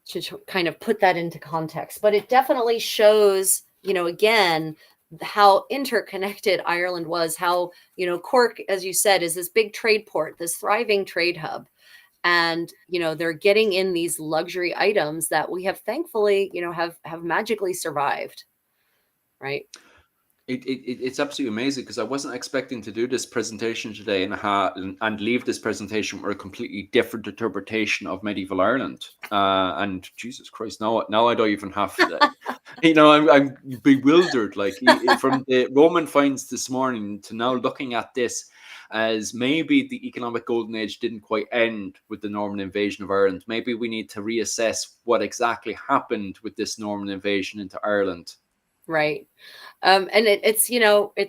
to kind of put that into context. But it definitely shows, again, how interconnected Ireland was, how, Cork, as you said, is this big trade port, this thriving trade hub. And, they're getting in these luxury items that we have thankfully, have magically survived. Right. It's absolutely amazing, because I wasn't expecting to do this presentation today and leave this presentation with a completely different interpretation of medieval Ireland. And Jesus Christ, now I don't even have I'm bewildered. Like, from the Roman finds this morning to now looking at this, as maybe the economic golden age didn't quite end with the Norman invasion of Ireland. Maybe we need to reassess what exactly happened with this Norman invasion into Ireland. Right. And it's,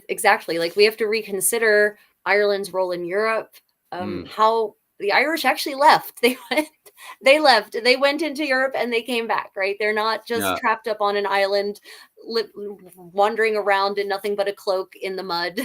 exactly, like, we have to reconsider Ireland's role in Europe, how the Irish actually left. They went into Europe and they came back, right? They're not just Yeah. trapped up on an island, wandering around in nothing but a cloak in the mud.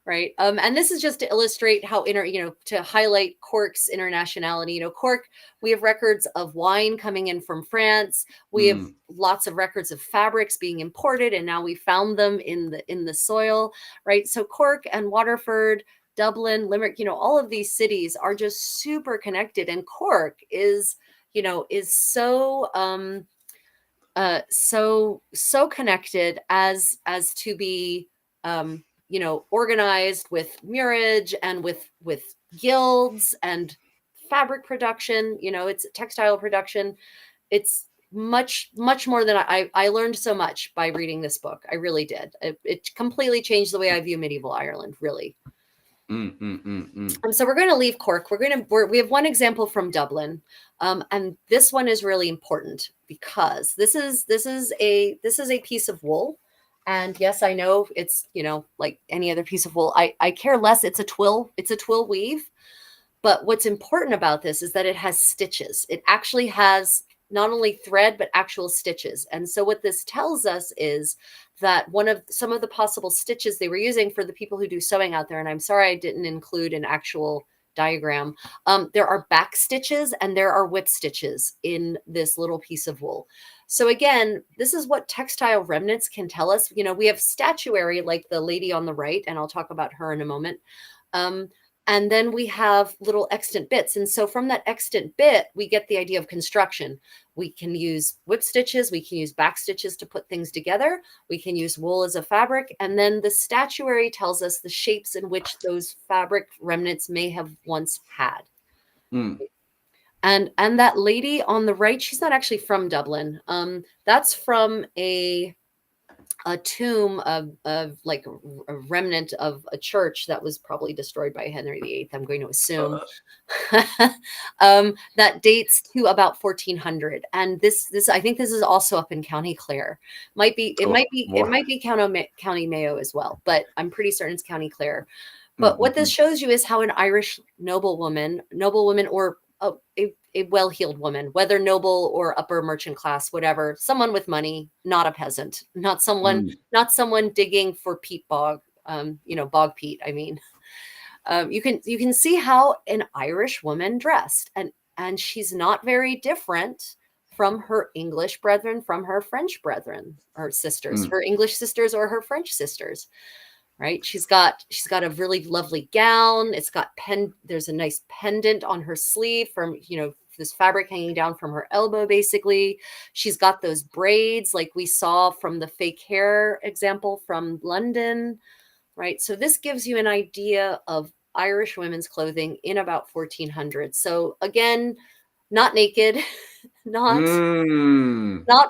Right. And this is just to illustrate how to highlight Cork's internationality. Cork, we have records of wine coming in from France. We have lots of records of fabrics being imported, and now we found them in the soil. Right. So Cork and Waterford, Dublin, Limerick, all of these cities are just super connected. And Cork is so so connected as to be organized with murage and with guilds and fabric production. It's textile production. It's much more than I learned so much by reading this book. I really did. It completely changed the way I view medieval Ireland, really. So we're going to leave Cork. We have one example from Dublin, and this one is really important because this is a piece of wool. And yes, I know it's, like any other piece of wool. I care less. It's a twill weave. But what's important about this is that it has stitches. It actually has not only thread, but actual stitches. And so what this tells us is that some of the possible stitches they were using, for the people who do sewing out there, and I'm sorry I didn't include an actual diagram, there are back stitches and there are whip stitches in this little piece of wool. So again, this is what textile remnants can tell us. We have statuary like the lady on the right, and I'll talk about her in a moment. And then we have little extant bits. And so from that extant bit, we get the idea of construction. We can use whip stitches. We can use back stitches to put things together. We can use wool as a fabric. And then the statuary tells us the shapes in which those fabric remnants may have once had. And that lady on the right, she's not actually from Dublin. That's from a tomb of like a remnant of a church that was probably destroyed by Henry VIII, I'm going to assume. That dates to about 1400. And this I think this is also up in County Clare. It might be County Mayo as well, but I'm pretty certain it's County Clare. But what this shows you is how an Irish noblewoman, or a well-heeled woman, whether noble or upper merchant class, whatever, someone with money, not a peasant, not someone digging for peat bog, bog peat. I mean, you can see how an Irish woman dressed, and she's not very different from her English brethren, from her French brethren or sisters, her English sisters or her French sisters. Right. She's got a really lovely gown. It's got there's a nice pendant on her sleeve from, this fabric hanging down from her elbow, basically. She's got those braids like we saw from the fake hair example from London. Right. So this gives you an idea of Irish women's clothing in about 1400. So again, not naked, not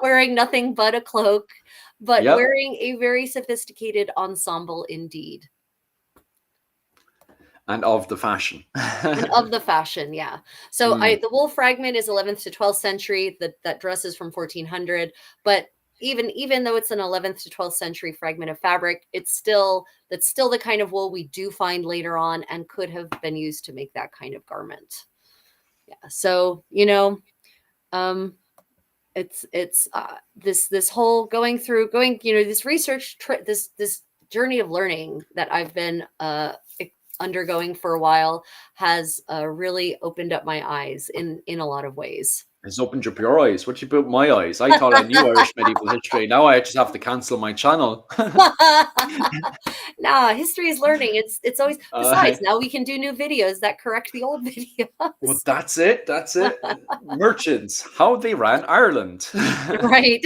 wearing nothing but a cloak, but wearing a very sophisticated ensemble indeed. And of the fashion. Yeah. So the wool fragment is 11th to 12th century. That dress is from 1400. But even though it's an 11th to 12th century fragment of fabric, that's still the kind of wool we do find later on and could have been used to make that kind of garment. Yeah. So, it's this whole going, this research this journey of learning that I've been undergoing for a while has really opened up my eyes in a lot of ways. It's opened up your eyes. What you put my eyes? I thought I knew Irish medieval history. Now I just have to cancel my channel. Nah, history is learning. It's always, uh, besides, now we can do new videos that correct the old well, videos. that's it. That's it. Merchants, how they ran Ireland. Right.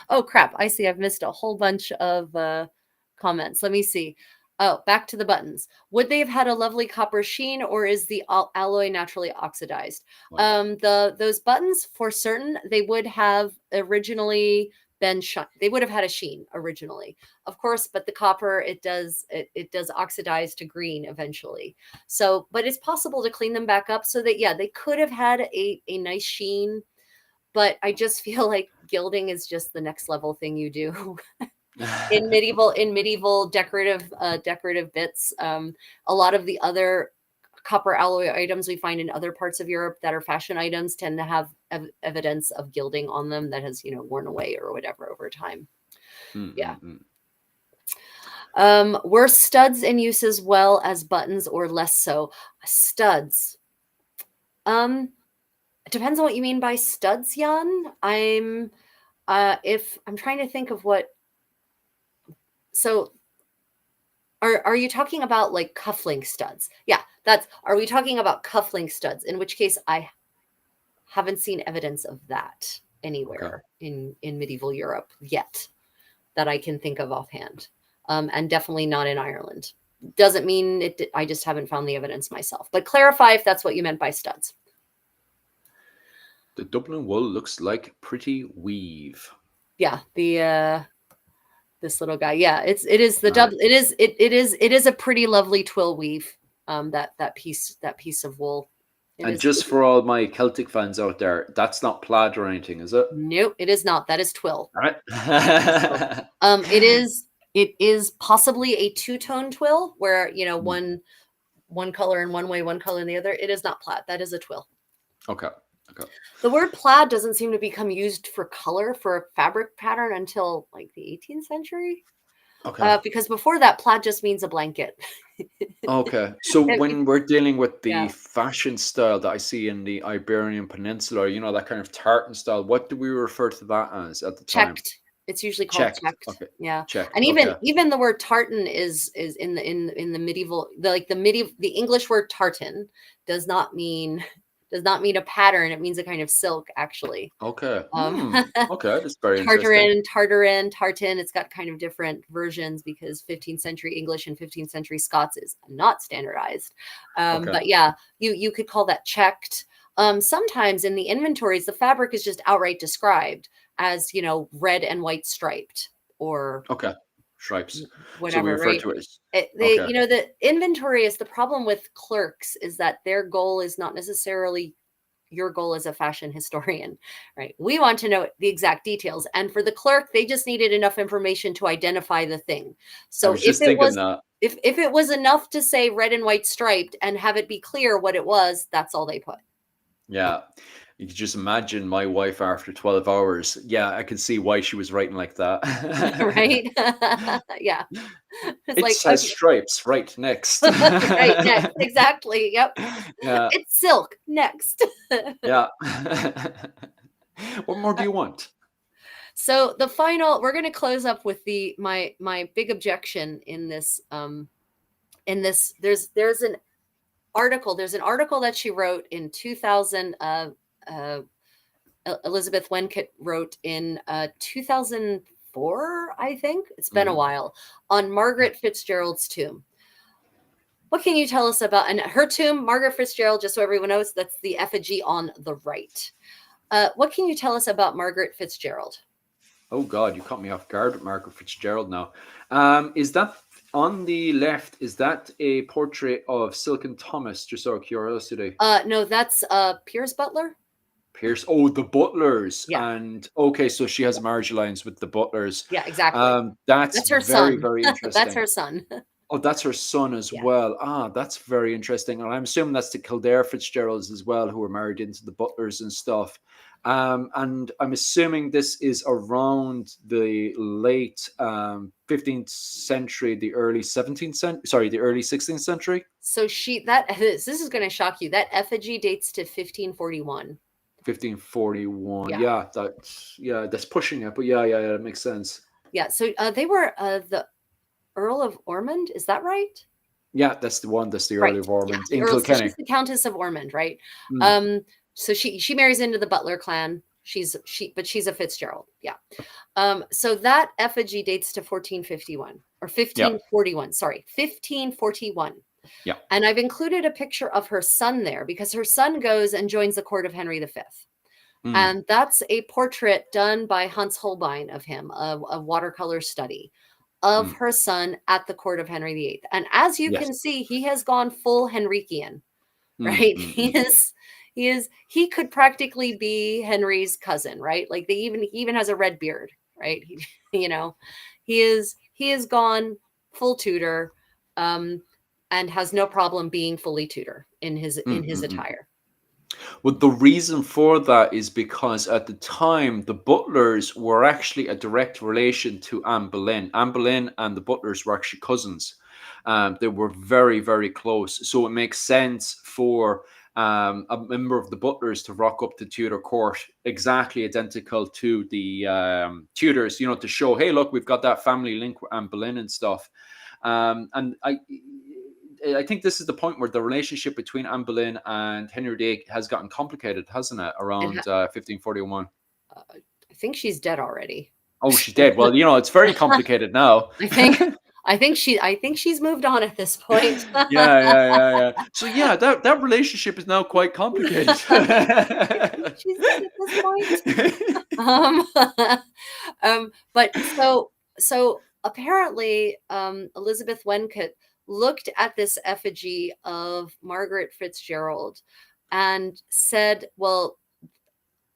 Oh crap, I see I've missed a whole bunch of comments. Let me see. Oh, back to the buttons. Would they have had a lovely copper sheen, or is the alloy naturally oxidized? Those buttons, for certain, they would have originally been they would have had a sheen originally, of course, but the copper, it does oxidize to green eventually. So, but it's possible to clean them back up so that, yeah, they could have had a nice sheen, but I just feel like gilding is just the next level thing you do in medieval decorative bits. A lot of the other copper alloy items we find in other parts of Europe that are fashion items tend to have evidence of gilding on them that has, worn away or whatever over time. Yeah. Were studs in use as well as buttons, or less so? Studs. It depends on what you mean by studs, Jan. If I'm trying to think of what. So are you talking about like cufflink studs? Yeah, are we talking about cufflink studs? In which case I haven't seen evidence of that anywhere in medieval Europe yet that I can think of offhand. And definitely not in Ireland. Doesn't mean it, I just haven't found the evidence myself. But clarify if that's what you meant by studs. The Dublin wool looks like pretty weave. Yeah, this little guy. Yeah, it is a pretty lovely twill weave. That piece of wool. And just for all my Celtic fans out there, that's not plaid or anything, is it? Nope, it is not. That is twill. All right. It is possibly a two-tone twill where, one color in one way, one color in the other. It is not plaid. That is a twill. Okay. The word plaid doesn't seem to become used for color for a fabric pattern until like the 18th century. Okay. Because before that, plaid just means a blanket. Okay. So when we're dealing with the fashion style that I see in the Iberian Peninsula, that kind of tartan style, what do we refer to that as at the time? Checked. It's usually called checked. Okay. Yeah. Checked. And even the word tartan is in the medieval, the English word tartan does not mean a pattern. It means a kind of silk, actually. Okay. Okay, that's very interesting. Tartan. It's got kind of different versions because 15th century English and 15th century Scots is not standardized. But yeah, you could call that checked. Sometimes in the inventories, the fabric is just outright described as, red and white striped, or stripes, whatever. So we refer to it as the inventory is the problem with clerks, is that their goal is not necessarily your goal as a fashion historian, right? We want to know the exact details, and for the clerk, they just needed enough information to identify the thing. So if it was enough to say red and white striped and have it be clear what it was, that's all they put. Yeah. You could just imagine my wife after 12 hours. Yeah, I could see why she was writing like that. Right? Yeah. It says stripes right next. Right next. Exactly. Yep. Yeah. It's silk next. Yeah. What more do you want? So we're going to close up with my big objection in this. There's an article. There's an article that she wrote in 2000. Elizabeth Wenkett wrote in 2004, I think. It's been a while, on Margaret Fitzgerald's tomb. What can you tell us about her tomb? Margaret Fitzgerald, just so everyone knows, that's the effigy on the right. What can you tell us about Margaret Fitzgerald? Oh God, you caught me off guard with Margaret Fitzgerald now. Is that on the left? Is that a portrait of Silken Thomas? Just out of curiosity. No, that's Piers Butler. Pierce. Oh, the Butlers. Yeah. And okay, so she has marriage alliance with the Butlers. Yeah, exactly. That's her very, son. very interesting. That's her son. Oh, that's her son as well. That's very interesting. And I'm assuming that's the Kildare Fitzgeralds as well, who were married into the Butlers and stuff. And I'm assuming this is around the late 15th century, the early 17th century, sorry, the early 16th century. So this is going to shock you. That effigy dates to 1541. 1541. Yeah. That's pushing it, but yeah, that makes sense. Yeah. So they were the Earl of Ormond. Is that right? Yeah, that's the one. That's the Earl Right. of Yeah. Ormond The in Earl. So Kilkenny. she's the Countess of Ormond, right? Mm, So she marries into the Butler clan. But she's a Fitzgerald. Yeah. So that effigy dates to 1451 or yeah, 1541. Sorry, 1541. yeah. And I've included a picture of her son there because her son goes and joins the court of Henry V. Mm, And that's a portrait done by Hans Holbein of him, a watercolor study of mm, her son at the court of Henry VIII. And as you yes. can see, he has gone full Henrikian, Mm, right? mm, mm. He could practically be Henry's cousin, right? Like he even has a red beard, right? You know, he is gone full Tudor, um, and has no problem being fully Tudor in Mm, his mm, mm. attire. Well, the reason for that is because at the time, the Butlers were actually a direct relation to Anne Boleyn. Anne Boleyn and the Butlers were actually cousins. They were very, very close. So it makes sense for a member of the Butlers to rock up to Tudor court, exactly identical to the Tudors, to show, hey, look, we've got that family link with Anne Boleyn and stuff. And I think this is the point where the relationship between Anne Boleyn and Henry VIII has gotten complicated, hasn't it? It Around 1541. I think she's dead already. Oh, she's dead. Well, it's very complicated now. I think I think she's moved on at this point. Yeah. So yeah, that relationship is now quite complicated. I think she's dead at this point. Um, but so apparently, Elizabeth Wencott looked at this effigy of Margaret Fitzgerald and said, well,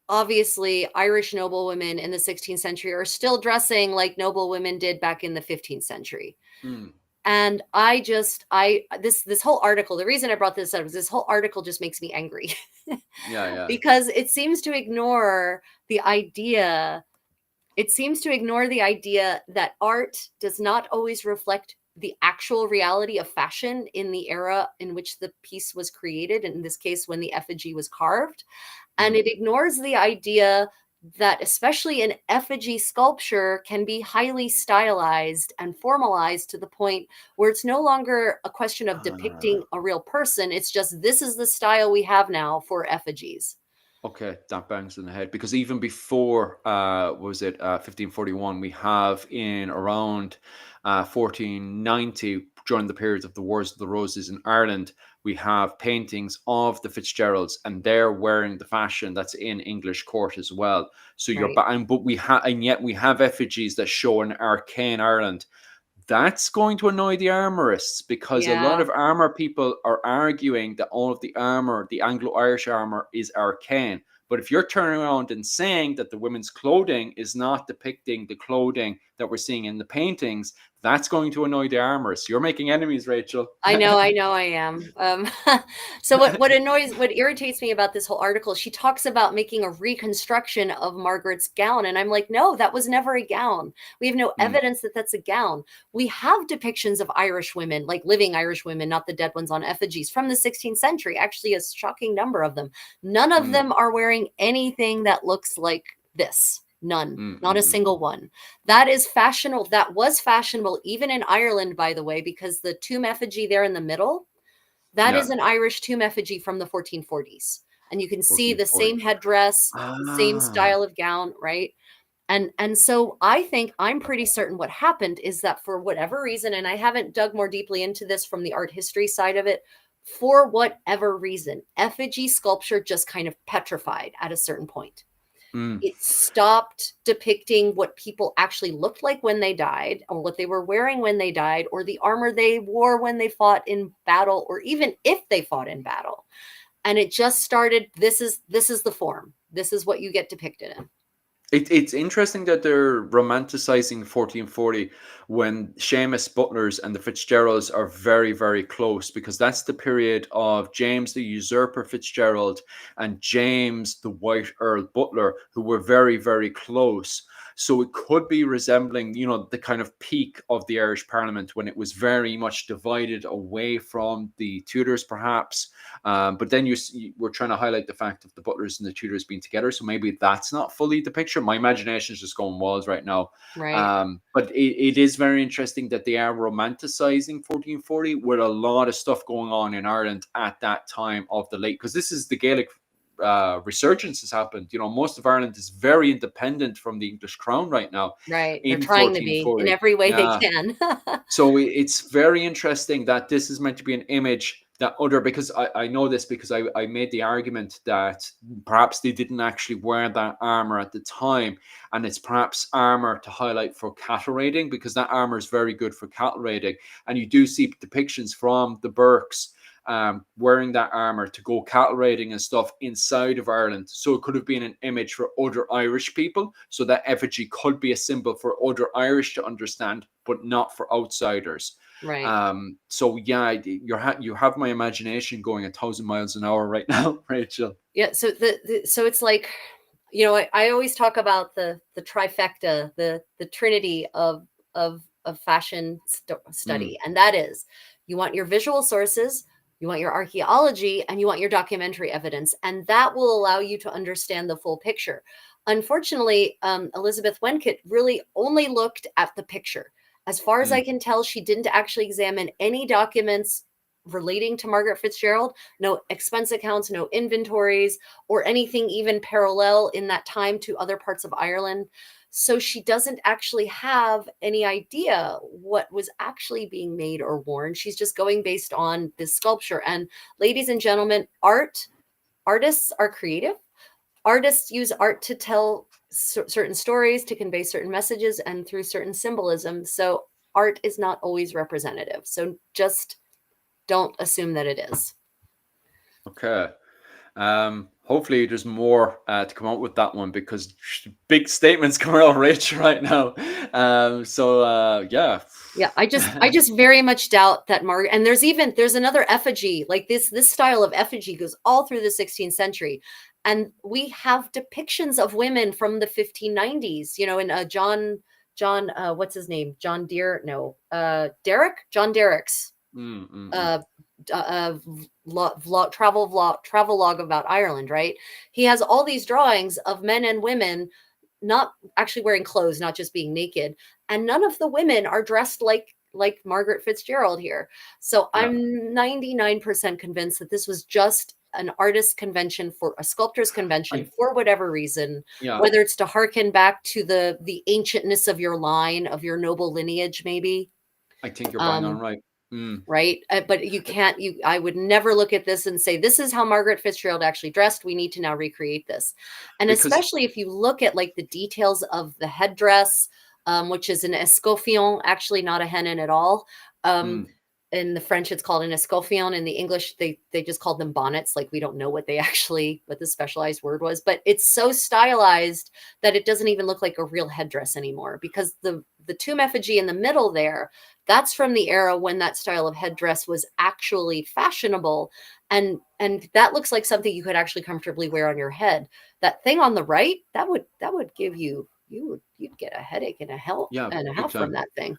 obviously Irish noblewomen in the 16th century are still dressing like noblewomen did back in the 15th century. Mm, And this whole article, the reason I brought this up is this whole article just makes me angry yeah. because it seems to ignore the idea. It seems to ignore the idea that art does not always reflect the actual reality of fashion in the era in which the piece was created, in this case, when the effigy was carved. And Mm. it ignores the idea that, especially in effigy sculpture, can be highly stylized and formalized to the point where it's no longer a question of Ah. depicting a real person. It's just, this is the style we have now for effigies. Okay, that bangs in the head because even before, was it 1541? We have in around 1490, during the period of the Wars of the Roses in Ireland, we have paintings of the Fitzgeralds, and they're wearing the fashion that's in English court as well. So Right. but and yet we have effigies that show an arcane Ireland. That's going to annoy the armorists because a lot Yeah. of armor people are arguing that all of the armor, the Anglo-Irish armor, is arcane. But if you're turning around and saying that the women's clothing is not depicting the clothing that we're seeing in the paintings, that's going to annoy the armorists. You're making enemies, Rachel. I know I am. So what irritates me about this whole article, she talks about making a reconstruction of Margaret's gown. And I'm like, no, that was never a gown. We have no Mm, evidence that that's a gown. We have depictions of Irish women, like living Irish women, not the dead ones on effigies from the 16th century, actually a shocking number of them. None of mm, them are wearing anything that looks like this. None, mm, not mm, a mm. single one. That is fashionable. That was fashionable even in Ireland, by the way, because the tomb effigy there in the middle, that Yeah, is an Irish tomb effigy from the 1440s. And you can see the 1440. same headdress, the same Ah. style of gown, right? And so I think I'm pretty certain what happened is that for whatever reason, and I haven't dug more deeply into this from the art history side of it, for whatever reason, effigy sculpture just kind of petrified at a certain point. Mm, It stopped depicting what people actually looked like when they died, or what they were wearing when they died, or the armor they wore when they fought in battle, or even if they fought in battle. And it just started, this is the form. This is what you get depicted in. It's interesting that they're romanticizing 1440 when Seamus Butlers and the Fitzgeralds are very, very close, because that's the period of James the Usurper Fitzgerald and James the White Earl Butler, who were very, very close. So it could be resembling, the kind of peak of the Irish Parliament when it was very much divided away from the Tudors, perhaps. But then we're trying to highlight the fact of the Butlers and the Tudors being together. So maybe that's not fully the picture. My imagination is just going walls right now. Right. But it is very interesting that they are romanticizing 1440 with a lot of stuff going on in Ireland at that time of the late, because this is the Gaelic resurgence has happened. Most of Ireland is very independent from the English crown right now Right. They're in trying to be in 1440. every way they Yeah. can. So it's very interesting that this is meant to be an image that because I know this because I made the argument that perhaps they didn't actually wear that armor at the time, and it's perhaps armor to highlight for cattle raiding, because that armor is very good for cattle raiding, and you do see depictions from the Burkes wearing that armor to go cattle raiding and stuff inside of Ireland. So it could have been an image for other Irish people. So that effigy could be a symbol for other Irish to understand, but not for outsiders. Right. So yeah, you have my imagination going 1,000 miles an hour right now, Rachel. Yeah. So so it's like, I always talk about the trifecta, the trinity of fashion study, and that is, you want your visual sources, you want your archaeology, and you want your documentary evidence, and that will allow you to understand the full picture. Unfortunately, Elizabeth Wenkett really only looked at the picture. As far as I can tell, she didn't actually examine any documents relating to Margaret Fitzgerald, no expense accounts, no inventories, or anything even parallel in that time to other parts of Ireland. So she doesn't actually have any idea what was actually being made or worn. She's just going based on this sculpture. And ladies and gentlemen, artists are creative. Artists use art to tell certain stories, to convey certain messages, and through certain symbolism. So art is not always representative. So just don't assume that it is. Okay. Hopefully there's more to come out with that one, because big statements coming out of Rachel right now. Yeah. Yeah, I just very much doubt that Margaret. And there's another effigy, like this style of effigy goes all through the 16th century, and we have depictions of women from the 1590s. In John what's his name, Derek, John Derrick's uh travel log about Ireland, right? He has all these drawings of men and women not actually wearing clothes, not just being naked, and none of the women are dressed like Margaret Fitzgerald here. So Yeah. I'm 99% convinced that this was just an artist convention, for a sculptor's convention, I for whatever reason, yeah. whether it's to harken back to the ancientness of your line, of your noble lineage, maybe. I think you're bang on Um, right. Mm. right? But I would never look at this and say, this is how Margaret Fitzgerald actually dressed. We need to now recreate this. And Because especially if you look at like the details of the headdress, which is an escoffion, actually not a hennin at all. mm, In the French, it's called an escoffion. In the English, they just called them bonnets. Like, we don't know what the specialized word was, but it's so stylized that it doesn't even look like a real headdress anymore, because the tomb effigy in the middle there, that's from the era when that style of headdress was actually fashionable. And that looks like something you could actually comfortably wear on your head. That thing on the right, that would give you'd get a headache and a yeah, big half from time. that thing.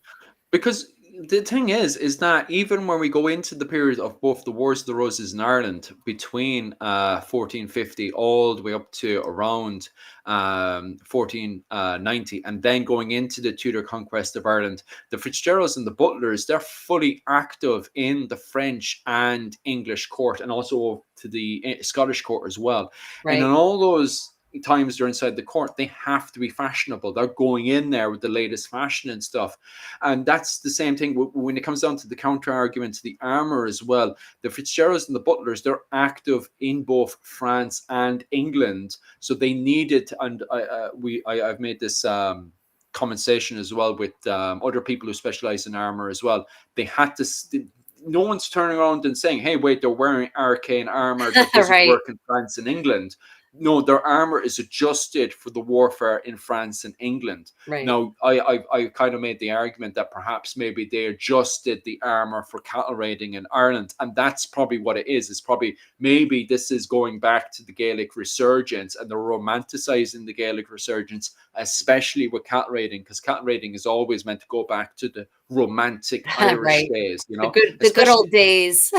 Because the thing is that even when we go into the period of both the Wars of the Roses in Ireland between 1450 all the way up to around 1490, and then going into the Tudor conquest of Ireland, the Fitzgeralds and the Butlers, they're fully active in the French and English court, and also to the Scottish court as well. And in Right. all those times they're inside the court, they have to be fashionable. They're going in there with the latest fashion and stuff. And that's the same thing when it comes down to the counter argument to the armor as well. The Fitzgeralds and the Butlers, they're active in both France and England, so they needed. And I've made this conversation as well with other people who specialize in armor as well. They had to. No one's turning around and saying, "Hey, wait, they're wearing arcane armor that doesn't Right. work in France and England." no, their armor is adjusted for the warfare in France and England. Right. Now, I kind of made the argument that perhaps maybe they adjusted the armor for cattle raiding in Ireland, and that's probably what it is. It's probably, maybe this is going back to the Gaelic resurgence, and they're romanticizing the Gaelic resurgence, especially with cattle raiding, because cattle raiding is always meant to go back to the romantic Irish Right. days, you The know, good old days.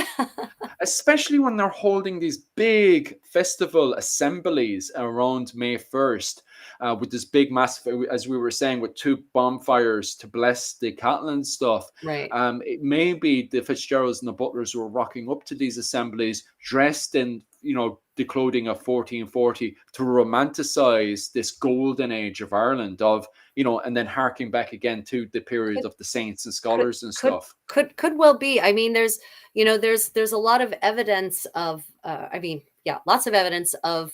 especially when they're holding these big festival assemblies around May 1st, with this big, massive, as we were saying, with two bonfires to bless the cattle and stuff. Right. It may be the Fitzgeralds and the Butlers were rocking up to these assemblies dressed in, the clothing of 1440 to romanticize this golden age of Ireland, and then harking back again to the period Could of the saints and could scholars and could stuff. could well be. I mean, there's a lot of evidence of yeah, lots of evidence of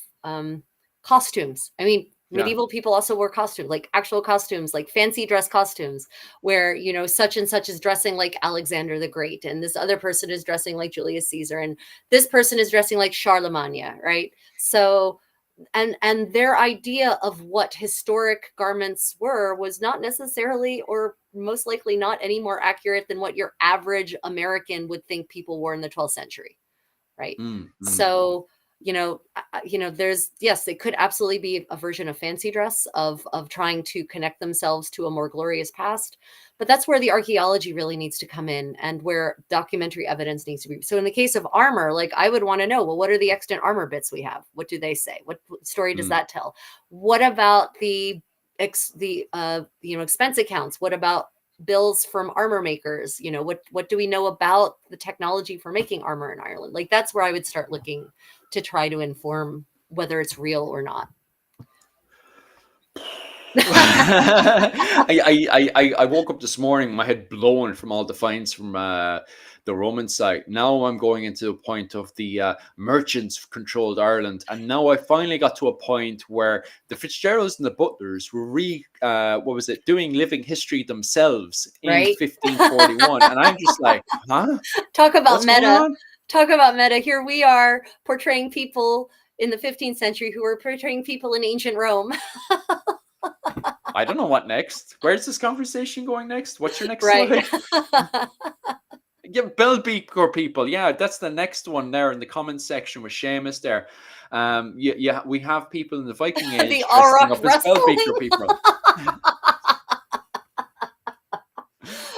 costumes. I mean, Yeah. medieval people also wore costumes, like actual costumes, like fancy dress costumes, where such and such is dressing like Alexander the Great, and this other person is dressing like Julius Caesar, and this person is dressing like Charlemagne, right? So and their idea of what historic garments were was not necessarily, or most likely not, any more accurate than what your average American would think people wore in the 12th century, right? Mm, mm, So there's, yes, it could absolutely be a version of fancy dress, of trying to connect themselves to a more glorious past, but that's where the archaeology really needs to come in, and where documentary evidence needs to be. So in the case of armor, like, I would want to know, well, what are the extant armor bits we have? What do they say? What story does mm. that tell? What about the expense accounts? What about bills from armor makers? What do we know about the technology for making armor in Ireland? Like, that's where I would start looking to try to inform whether it's real or not. I woke up this morning, my head blown from all the finds from the Roman site. Now I'm going into a point of the merchants controlled Ireland, and now I finally got to a point where the Fitzgeralds and the Butlers were doing living history themselves in Right. 1541, and I'm just like, huh? Talk about What's going meta. on? Talk about meta. Here we are portraying people in the 15th century who were portraying people in ancient Rome. I don't know what next. Where's this conversation going next? What's your next Right. slide? Yeah, bell beaker people. Yeah, that's the next one there in the comments section with Seamus there. Yeah, we have people in the Viking Age The dressing auroch up as bell beaker wrestling. people.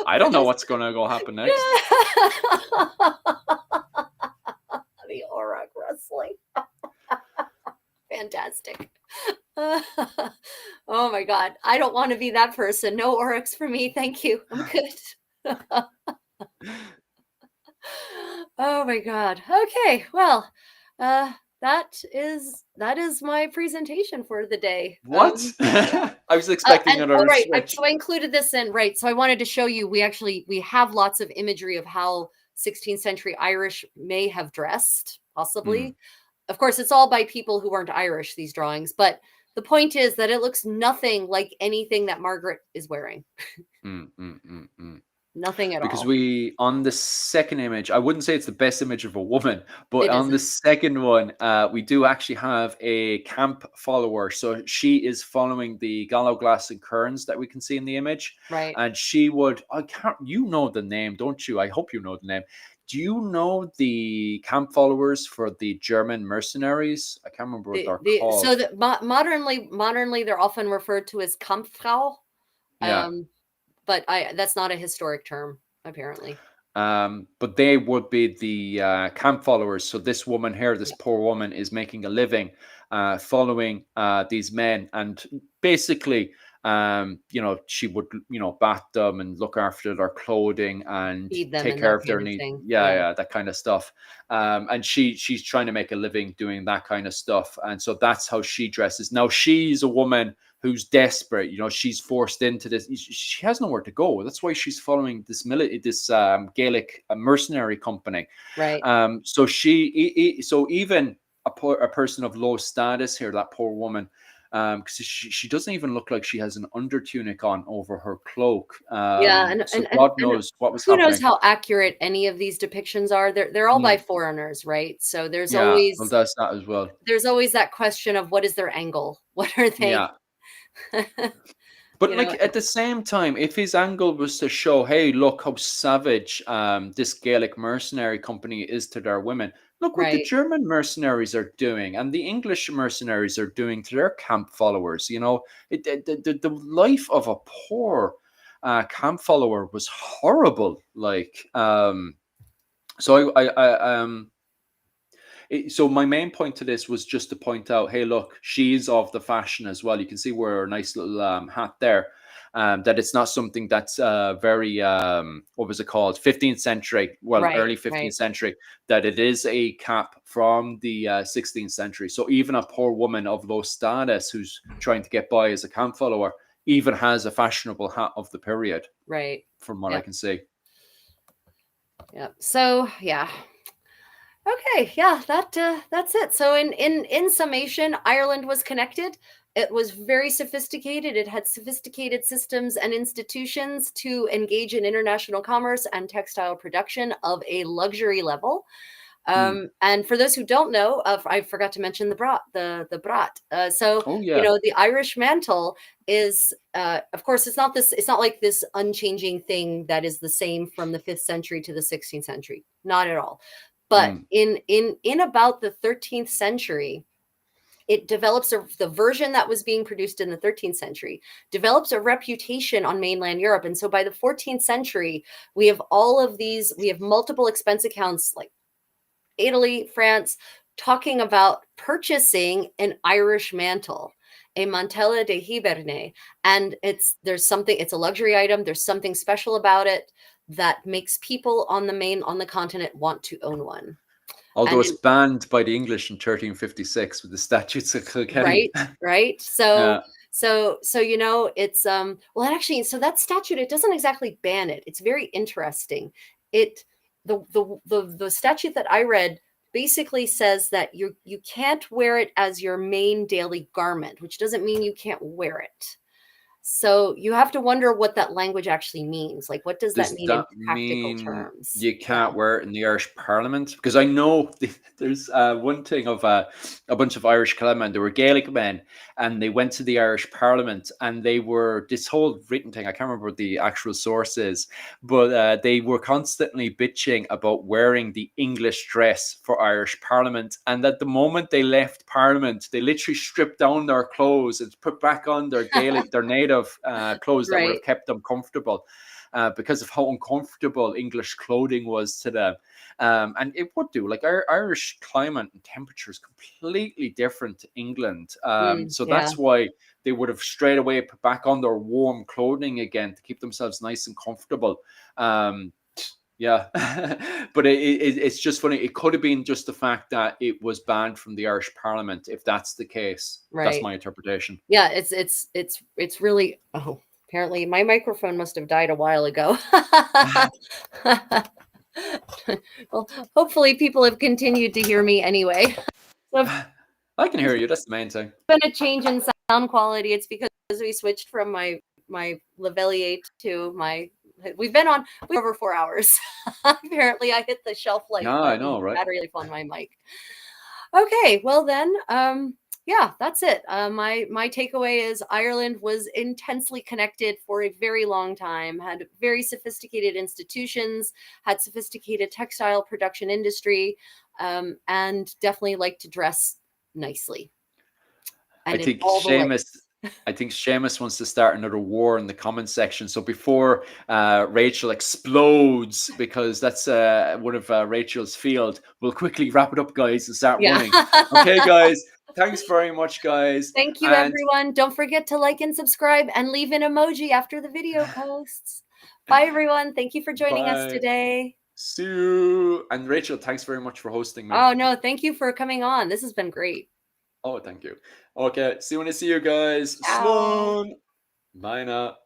I don't That know is- what's going to go happen next. The auroch wrestling. Fantastic. Oh my God. I don't want to be that person. No aurochs for me. Thank you. I'm good. Oh my God. Okay. Well, that is my presentation for the day. What? I was expecting And oh, another right. switch. So I included this in, right. So I wanted to show you, we have lots of imagery of how 16th century Irish may have dressed, possibly. Mm, Of course, it's all by people who weren't Irish, these drawings, but the point is that it looks nothing like anything that Margaret is wearing. mm, mm, mm, mm. Nothing at Because all. on the second image, I wouldn't say it's the best image of a woman, but It on the isn't. second one, we do actually have a camp follower. So she is following the Gallo Glass and Kearns that we can see in the image. Right. And you know the name, don't you? I hope you know the name. Do you know the camp followers for the German mercenaries? I can't remember what they're So called. that modernly they're often referred to as Kampffrau. Yeah. But that's not a historic term, apparently. But they would be the camp followers. So this woman here, this Yeah. poor woman, is making a living following these men, and basically, she would, bath them and look after their clothing and Feed them take and care that of their kind of needs. thing. Yeah, Yeah. yeah, that kind of stuff. And she's trying to make a living doing that kind of stuff, and so that's how she dresses. Now she's a woman who's desperate. She's forced into this. She has nowhere to go. That's why she's following this Gaelic mercenary company. Right. So even a person of low status here, that poor woman, because she doesn't even look like she has an under tunic on over her cloak. Yeah, and So God knows what was who knows happening. how accurate any of these depictions are. They're all by Mm, foreigners, right? So yeah, well, that's that as well. there's always that question of what is their angle? What are they? Yeah. But You know, like at the same time, if his angle was to show, hey, look how savage this Gaelic mercenary company is to their women. Look what the right, German mercenaries are doing, and the English mercenaries are doing to their camp followers. You know, the life of a poor camp follower was horrible. Like, so so my main point to this was just to point out, hey, look, she's of the fashion as well. You can see wear a nice little hat there. That it's not something that's very what was it called, 15th century, well, right, early 15th right, century. That it is a cap from the 16th century. So even a poor woman of low status who's trying to get by as a camp follower even has a fashionable hat of the period, right. from what I Yeah, can see. yeah. So yeah. Okay, yeah, that's it. So in summation, Ireland was connected. It was very sophisticated. It had sophisticated systems and institutions to engage in international commerce and textile production of a luxury level. Hmm. And for those who don't know, I forgot to mention the brat, the brat. So Oh yeah. the Irish mantle is, of course, it's not this. It's not like this unchanging thing that is the same from the 5th century to the 16th century. Not at all. But Hmm. in about the 13th century, it develops the version that was being produced in the 13th century develops a reputation on mainland Europe. And so by the 14th century, we have all of these. We have multiple expense accounts like Italy, France, talking about purchasing an Irish mantle, a mantella de Hiberne. And it's a luxury item. There's something special about it that makes people on the continent want to own one. Although And it's banned by the English in 1356 with the Statutes of Kilkenny. right, right. So Yeah. it's well, actually, so that statute, it doesn't exactly ban it. It's very interesting. It the statute that I read basically says that you can't wear it as your main daily garment, which doesn't mean you can't wear it. So you have to wonder what that language actually means. Like, what does that Does mean in that practical mean terms? you Yeah. can't wear it in the Irish Parliament? Because I know there's one thing of a bunch of Irish men. They were Gaelic men, and they went to the Irish Parliament, and they were this whole written thing. I can't remember what the actual source is, but they were constantly bitching about wearing the English dress for Irish Parliament, and at the moment they left Parliament, they literally stripped down their clothes and put back on their Gaelic, their native clothes that would have Right. kept them comfortable. Because of how uncomfortable English clothing was to them. And it would do. Like our Irish climate and temperature is completely different to England. So Yeah. that's why they would have straight away put back on their warm clothing again to keep themselves nice and comfortable. Yeah, but it's just funny. It could have been just the fact that it was banned from the Irish Parliament. If that's the case, that's Right. my interpretation. Yeah, it's really, oh, apparently my microphone must have died a while ago. Well, hopefully people have continued to hear me anyway. So if I can hear you. That's the main thing. there's been a change in sound quality, it's because we switched from my Lavalier to my we've been on over 4 hours. Apparently I hit the shelf life Yeah, I button, know, right? battery life on my mic. Okay, well then, yeah, that's it. My takeaway is Ireland was intensely connected for a very long time, had very sophisticated institutions, had sophisticated textile production industry, and definitely liked to dress nicely. I And in think all the ways. Seamus. I think Seamus wants to start another war in the comment section. So before Rachel explodes, because that's one of Rachel's field, we'll quickly wrap it up, guys, and start Yeah. running. Okay, guys. Thanks very much, guys. Thank you, And everyone. Don't forget to like and subscribe and leave an emoji after the video posts. Bye, everyone. Thank you for joining us bye. today. See you. And Rachel, thanks very much for hosting me. Oh, no, thank you for coming on. This has been great. Oh, thank you. Okay, see you when I see you guys. Ciao. Sloan. Bye now.